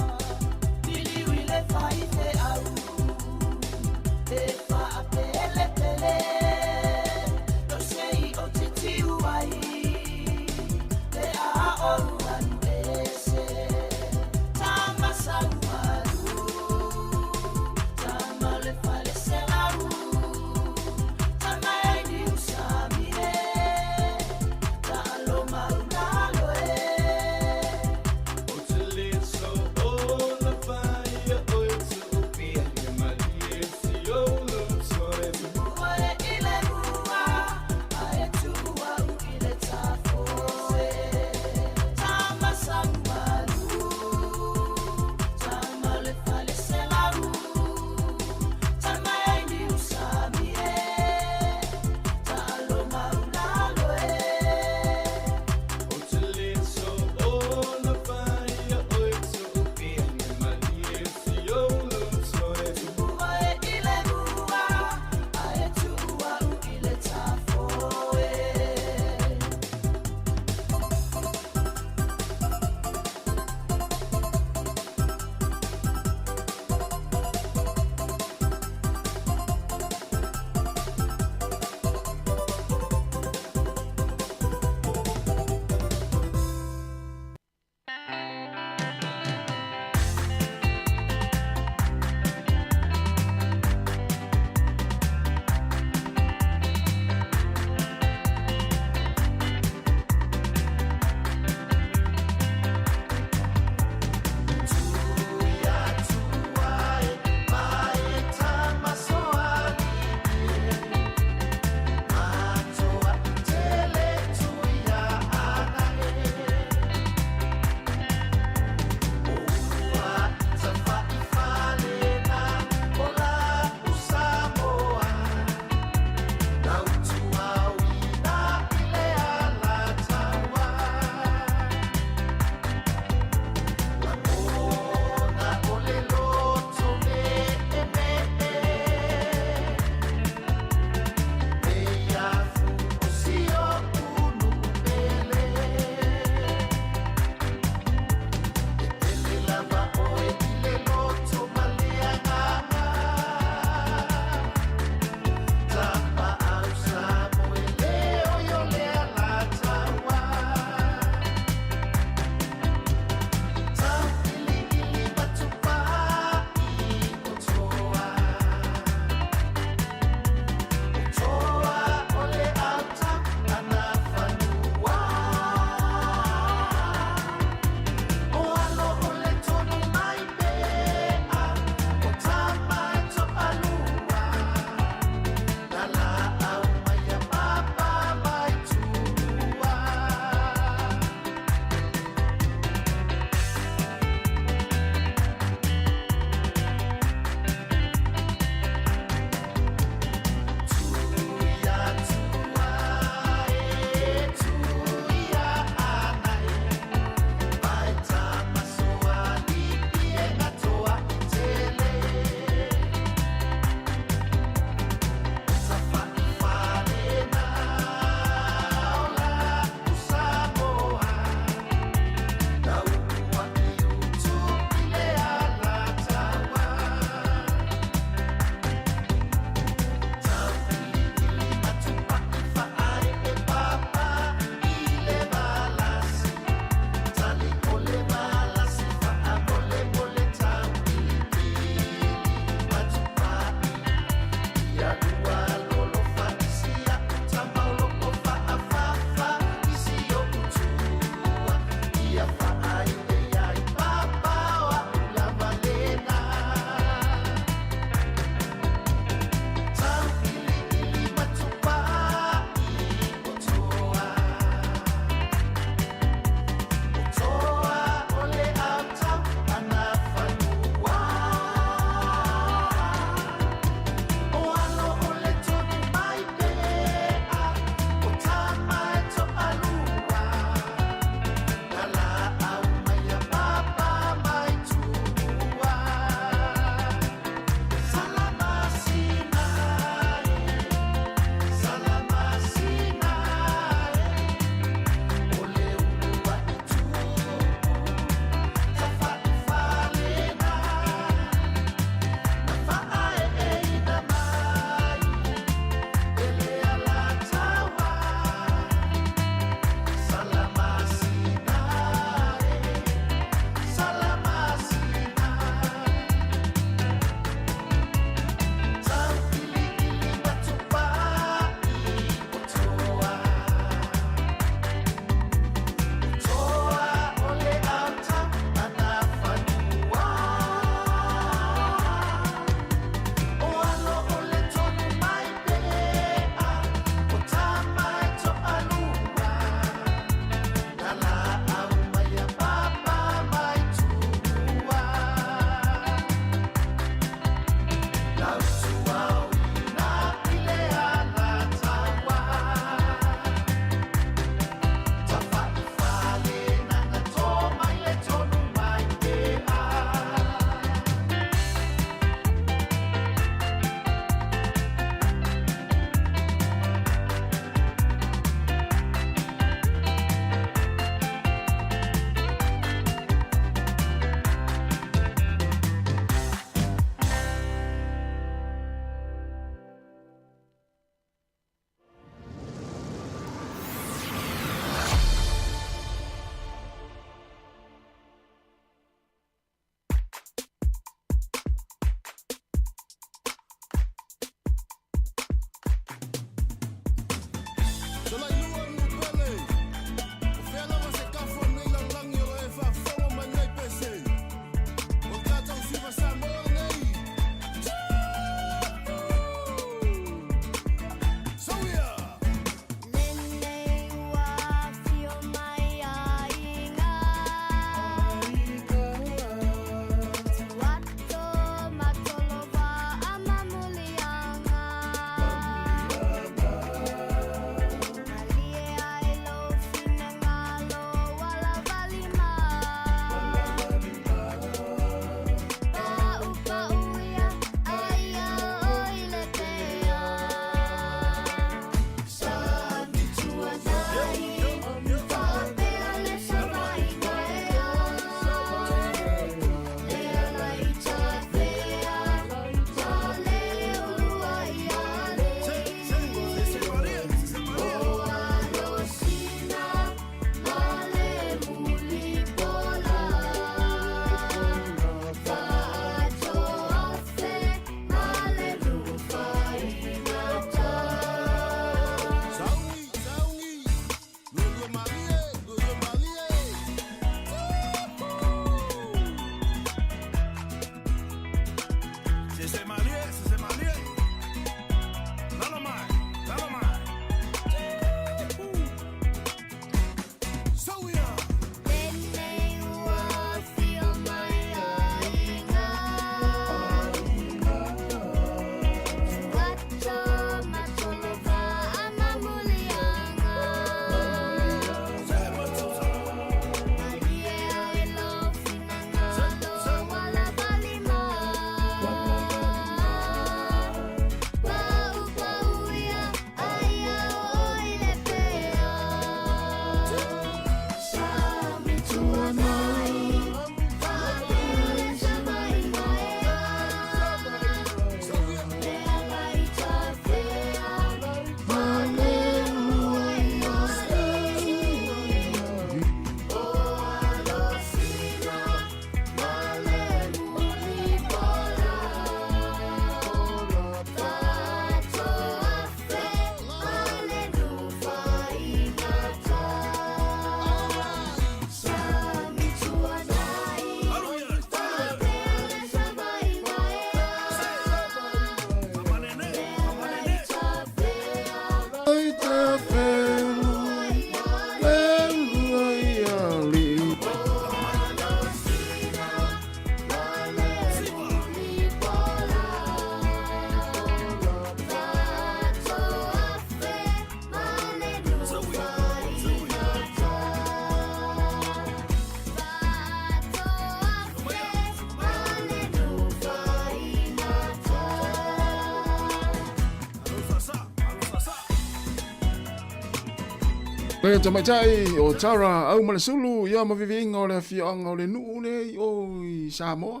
Koe ta mai tai o Tara au male sulu ia ma vivinga o le fianga o le nuu le oi Sāmoa.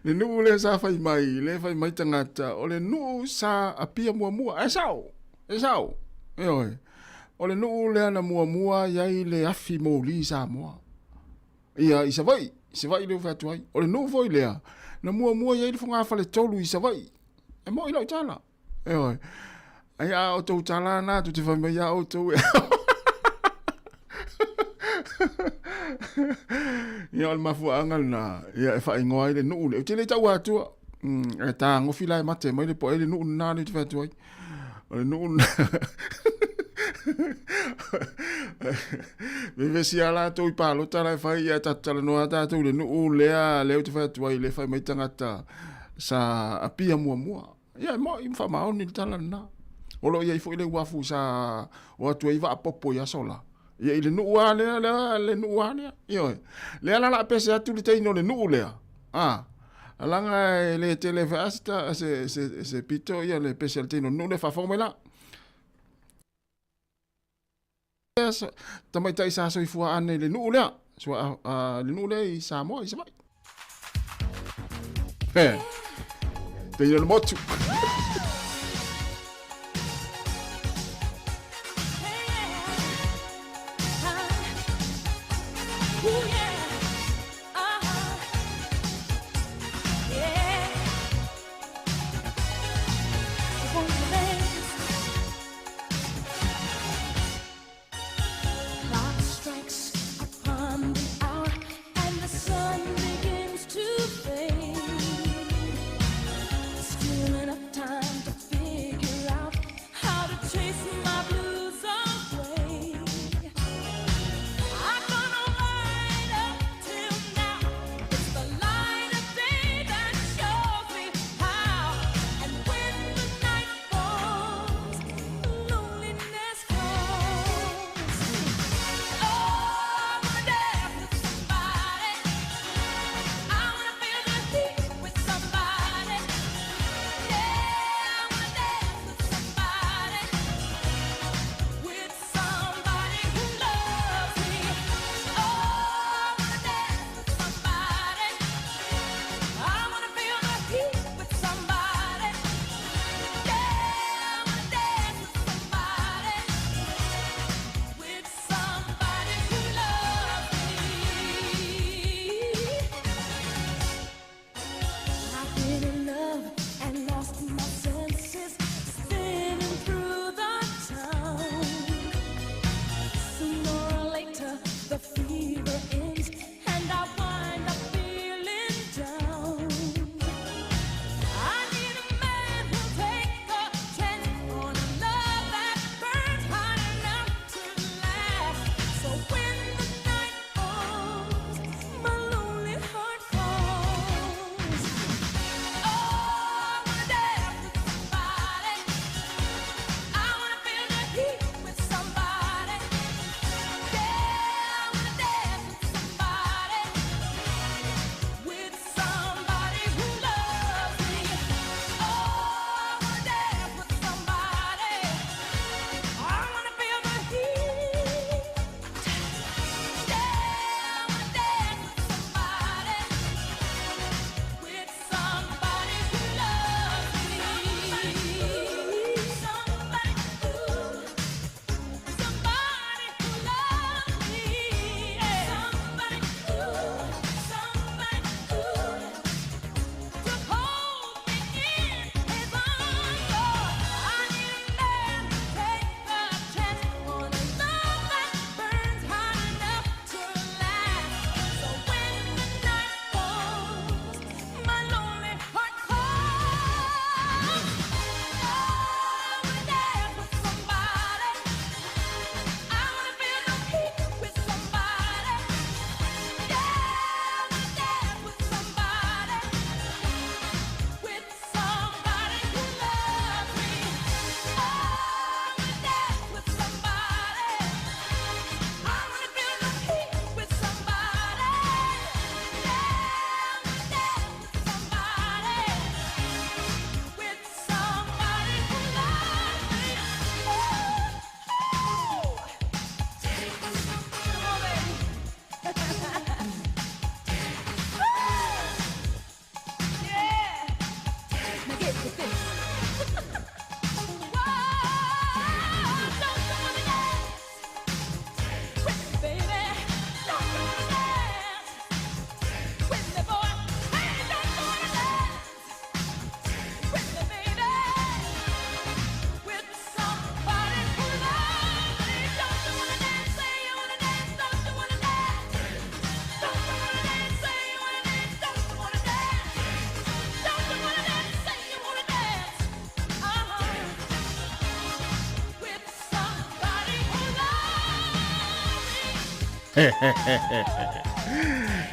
Le nuu le sa fai mai tangata o le nuu sa apia mua. E sao. E oi. O le nuu le ana mua iai le afi mōli Sāmoa. Ia i savai le ufatu ai. O le nuu foi lea. Na mua iai le funga fale tolu i savai. E mo i lau tala. E oi. Ai a o tau tala na tu te whamai a o tau e. Ia o le mafua angal na. Ia e whae ngoa i le nuu le. O te le tau atua. E tā ngofi lai mate mai le po e le nuu nā le te whatu ai. O le nuu nā. Vive si ala tau i pālo tala e whai ia tatala noa tātou le nuu lea leo te whatu ai le whai mai tangata sa apia mua. Ia mo i mwhamao ni tala na. Olo ia i fo ile wafu sa o atu i va popo ia sola. Ia ile nu le nu ane. Ia. Le ala la pese atu le teino le nu lea. Alanga le televasta se pito ia le pese teino nu le fa formela. Tamai tai sa so i fua ane le nu lea. So le nu le i Sāmoa i se mai. Te ia le motu. Still enough time.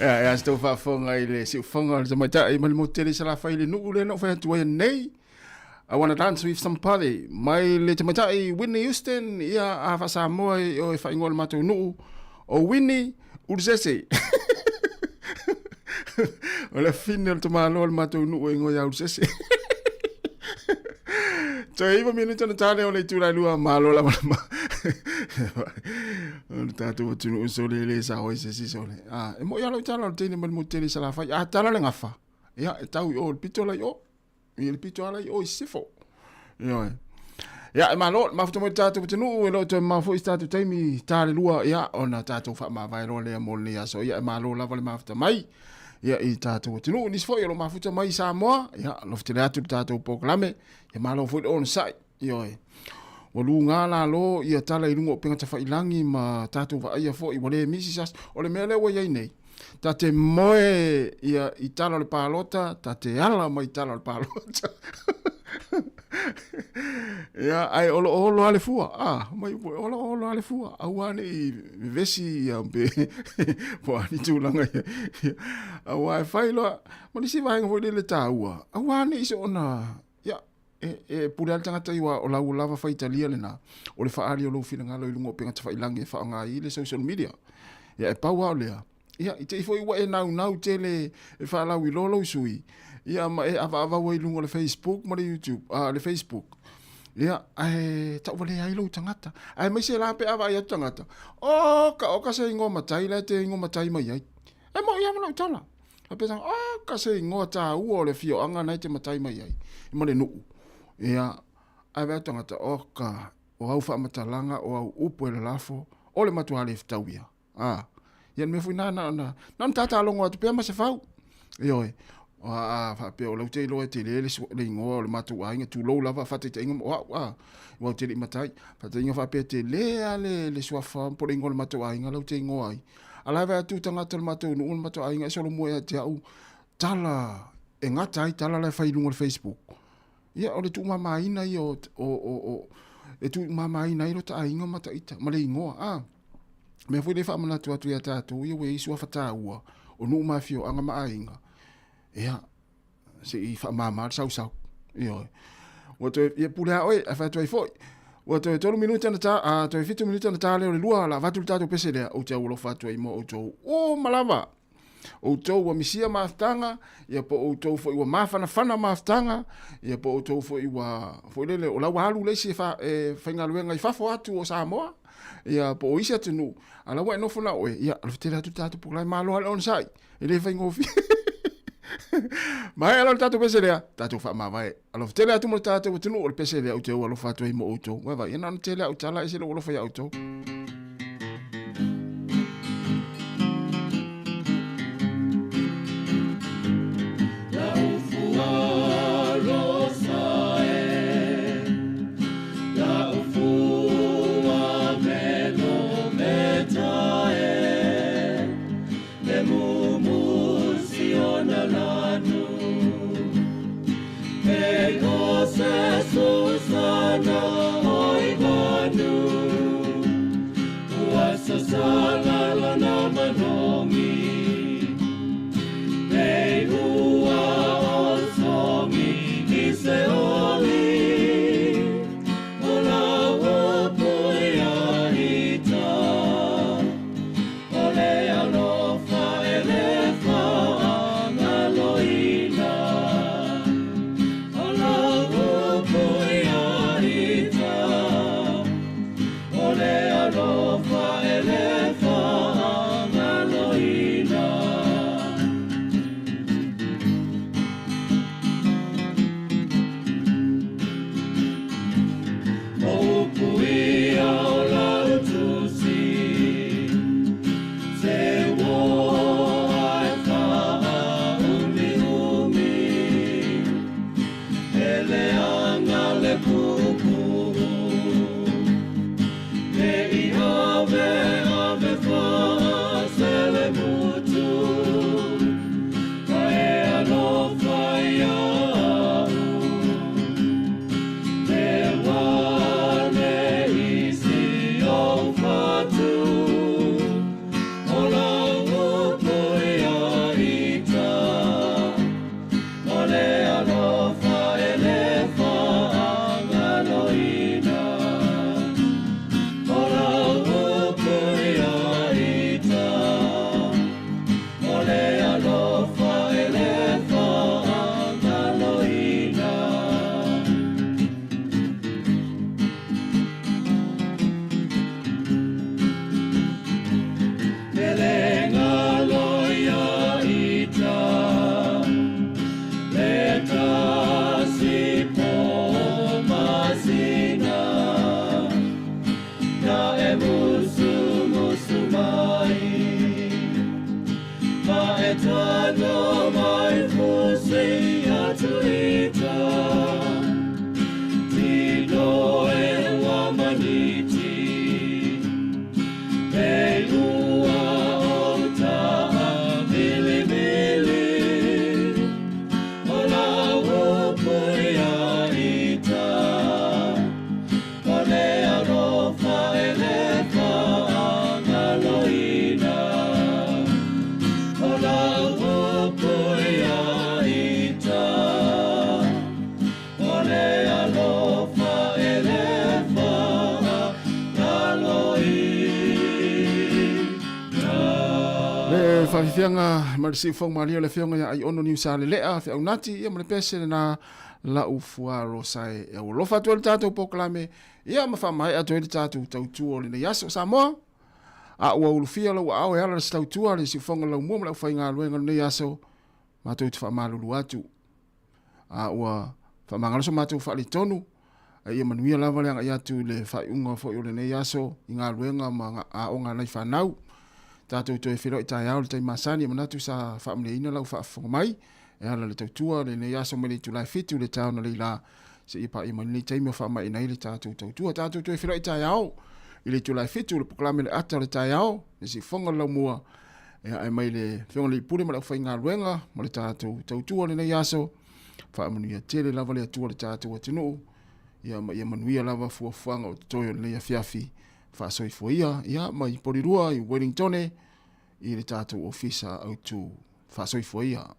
Ya sto fa fonga ile si fonga le mata i mal motele sala fa ile nu le no fa tu nei. I want to dance with somebody. Mai le mata i Whitney Houston ia a fa Sāmoa o fa ingol matu nu o Winnie ursese. Ola final to malo al matu nu o ingo ya ursese. Toi iba minuto na tale o le tura lua malo la mama. On tatu tu no sole le sa o se si sole. Ah, e mo ya lo tala tene mal motele sala fa. Ah, tala le ngafa. Ya, tau o pitola yo. Il pitola yo sifo. Yo. Ya, ma lo ma futo mo tatu tu no lo to ma fo statu taimi tale lua ya ona tatu fa ma vai lo le mo le ya so ya ma lo la vale ma futa mai. Ya I tatu tu no ni fo yo ma futa mai Sāmoa. Ya, lo futa tatu tatu poklame. Ya ma lo fo on sai. Yo. O lunga la lo ia tala I lungo penga tawhailangi ma tātou wa aia fo I wale misisas o le mele wa iei nei. Ta te moe ia I tala le pālota, ta te ala ma I tala le pālota. Ia ai olo ale fua. Ah, mai olo ale fua. Awane I vesi ia be. Po ani tūlanga ia. Awa e whailoa. Ma nisi vahenga fo le tāua. Awane iso ona. Ia. Pule al tangata iwa o lau lava whaitalia le na o le whaari o lau whina ngalo I lungo penga ta whailangi e whaonga I le social media. Ia e paua o lea. Ia I te ifo iwa e nau tele e whaalau I lolo sui. Ia ma e awa I lungo le Facebook ma le YouTube. Le Facebook. Ia ai ta wale ai lau tangata. Ai mai se la pe awa I tangata. O ka se ingo matai le te ingo matai mai ai. E mo ia lau tala. A pe tanga ka se ingo ta ua o le fio anga nai te matai mai ai. I ma le nuu. Ia, ai wea tangata oka, o au whaamatalanga, o au upo e le lafo, o le matua le ftau ia. Ia me fui nana tata alongo atu pia ma se fau. Ioi, whapea o lau te iloa te le ingoa o le matua inga, tu lou lava whate te inga, wau te li matai, whate inga whapea te le suafa, po le ingoa le matua inga, lau te ingoa ai. Ala wea tu tangata le matua, nu le matua inga, e solo mua te au, tala, e ngata ai, tala le whailungo le Facebook. Ia o le tu mama ina I e tu mama ina I lo ta inga mata ita ma le ingoa me foi le fa mana tu atu ia tatu ia we isu afata ua o nu mafio anga ma inga ia se I fa mama sau ia o to ia pula oi a fa tu foi o to tolu minuta na ta to 5 minuta na ta le lua la va tu tatu pese le o te o lo fa tu mo o to o malava o tau wa misia maftanga ia po o tau fo I wa mafana maftanga ia po o tau fo I wa fo lele o la walu le se fa fainga luenga I fafo atu o Sāmoa ia po o isia tunu ala wa no fona o ia al fitela tu tatu po lai malo al on sai ele fainga ofi mai ala tatu pesele tatu fa ma vai al fitela tu mo tatu tunu o pesele o tau alo fa tu mo o tau wa va ia na tele o tala ese lo fa ya o tau musu musu mai ma etano mai fusi atuita tino e wamaniti e ua ota bili bili ola upuia ita ole arofa elefa angaloina ola upuia ita ole arofa elefa Le whawhiwhianga marisi whong maria le whionga ia ai ono niu sa le lea whiau nati ia male pese na la ufuaro sai e o lofa tuel tātou pokalame ia ma whamai a tuel tātou tautua le nei aso Samoa a ua ulufia lau au e ala le tautua le si whonga lau mua ma lau whainga luenga nei aso ma tau te whamalulu atu a ua whamangalaso ma tau whaali tonu a ia manuia lava le anga i atu le whaiunga fo i le nei aso i ngā luenga ma a o ngā nei whanau tātou toi whiro i tai au le tai masani e manatu sa whaamle ina lau whaafonga mai e ala le tautua le nei aso mele tu lai fitu le tau na leila se ipa i mani tai mea whaama i nei le tātou tautua tātou toi whiro i tai au i le tu lai fitu le poklame le ata le tai au le si whonga lau mua e ai mai le whionga le pule ma lau whainga ruenga ma le tātou tautua le nei aso whaamanuia tele lava le atua le tātou atinu ia manuia lava fuafuanga o toyo le ia fiafi whaasoi fuia ia mai porirua i Wellington i le tātou ofisa au tu whaasoi fuia.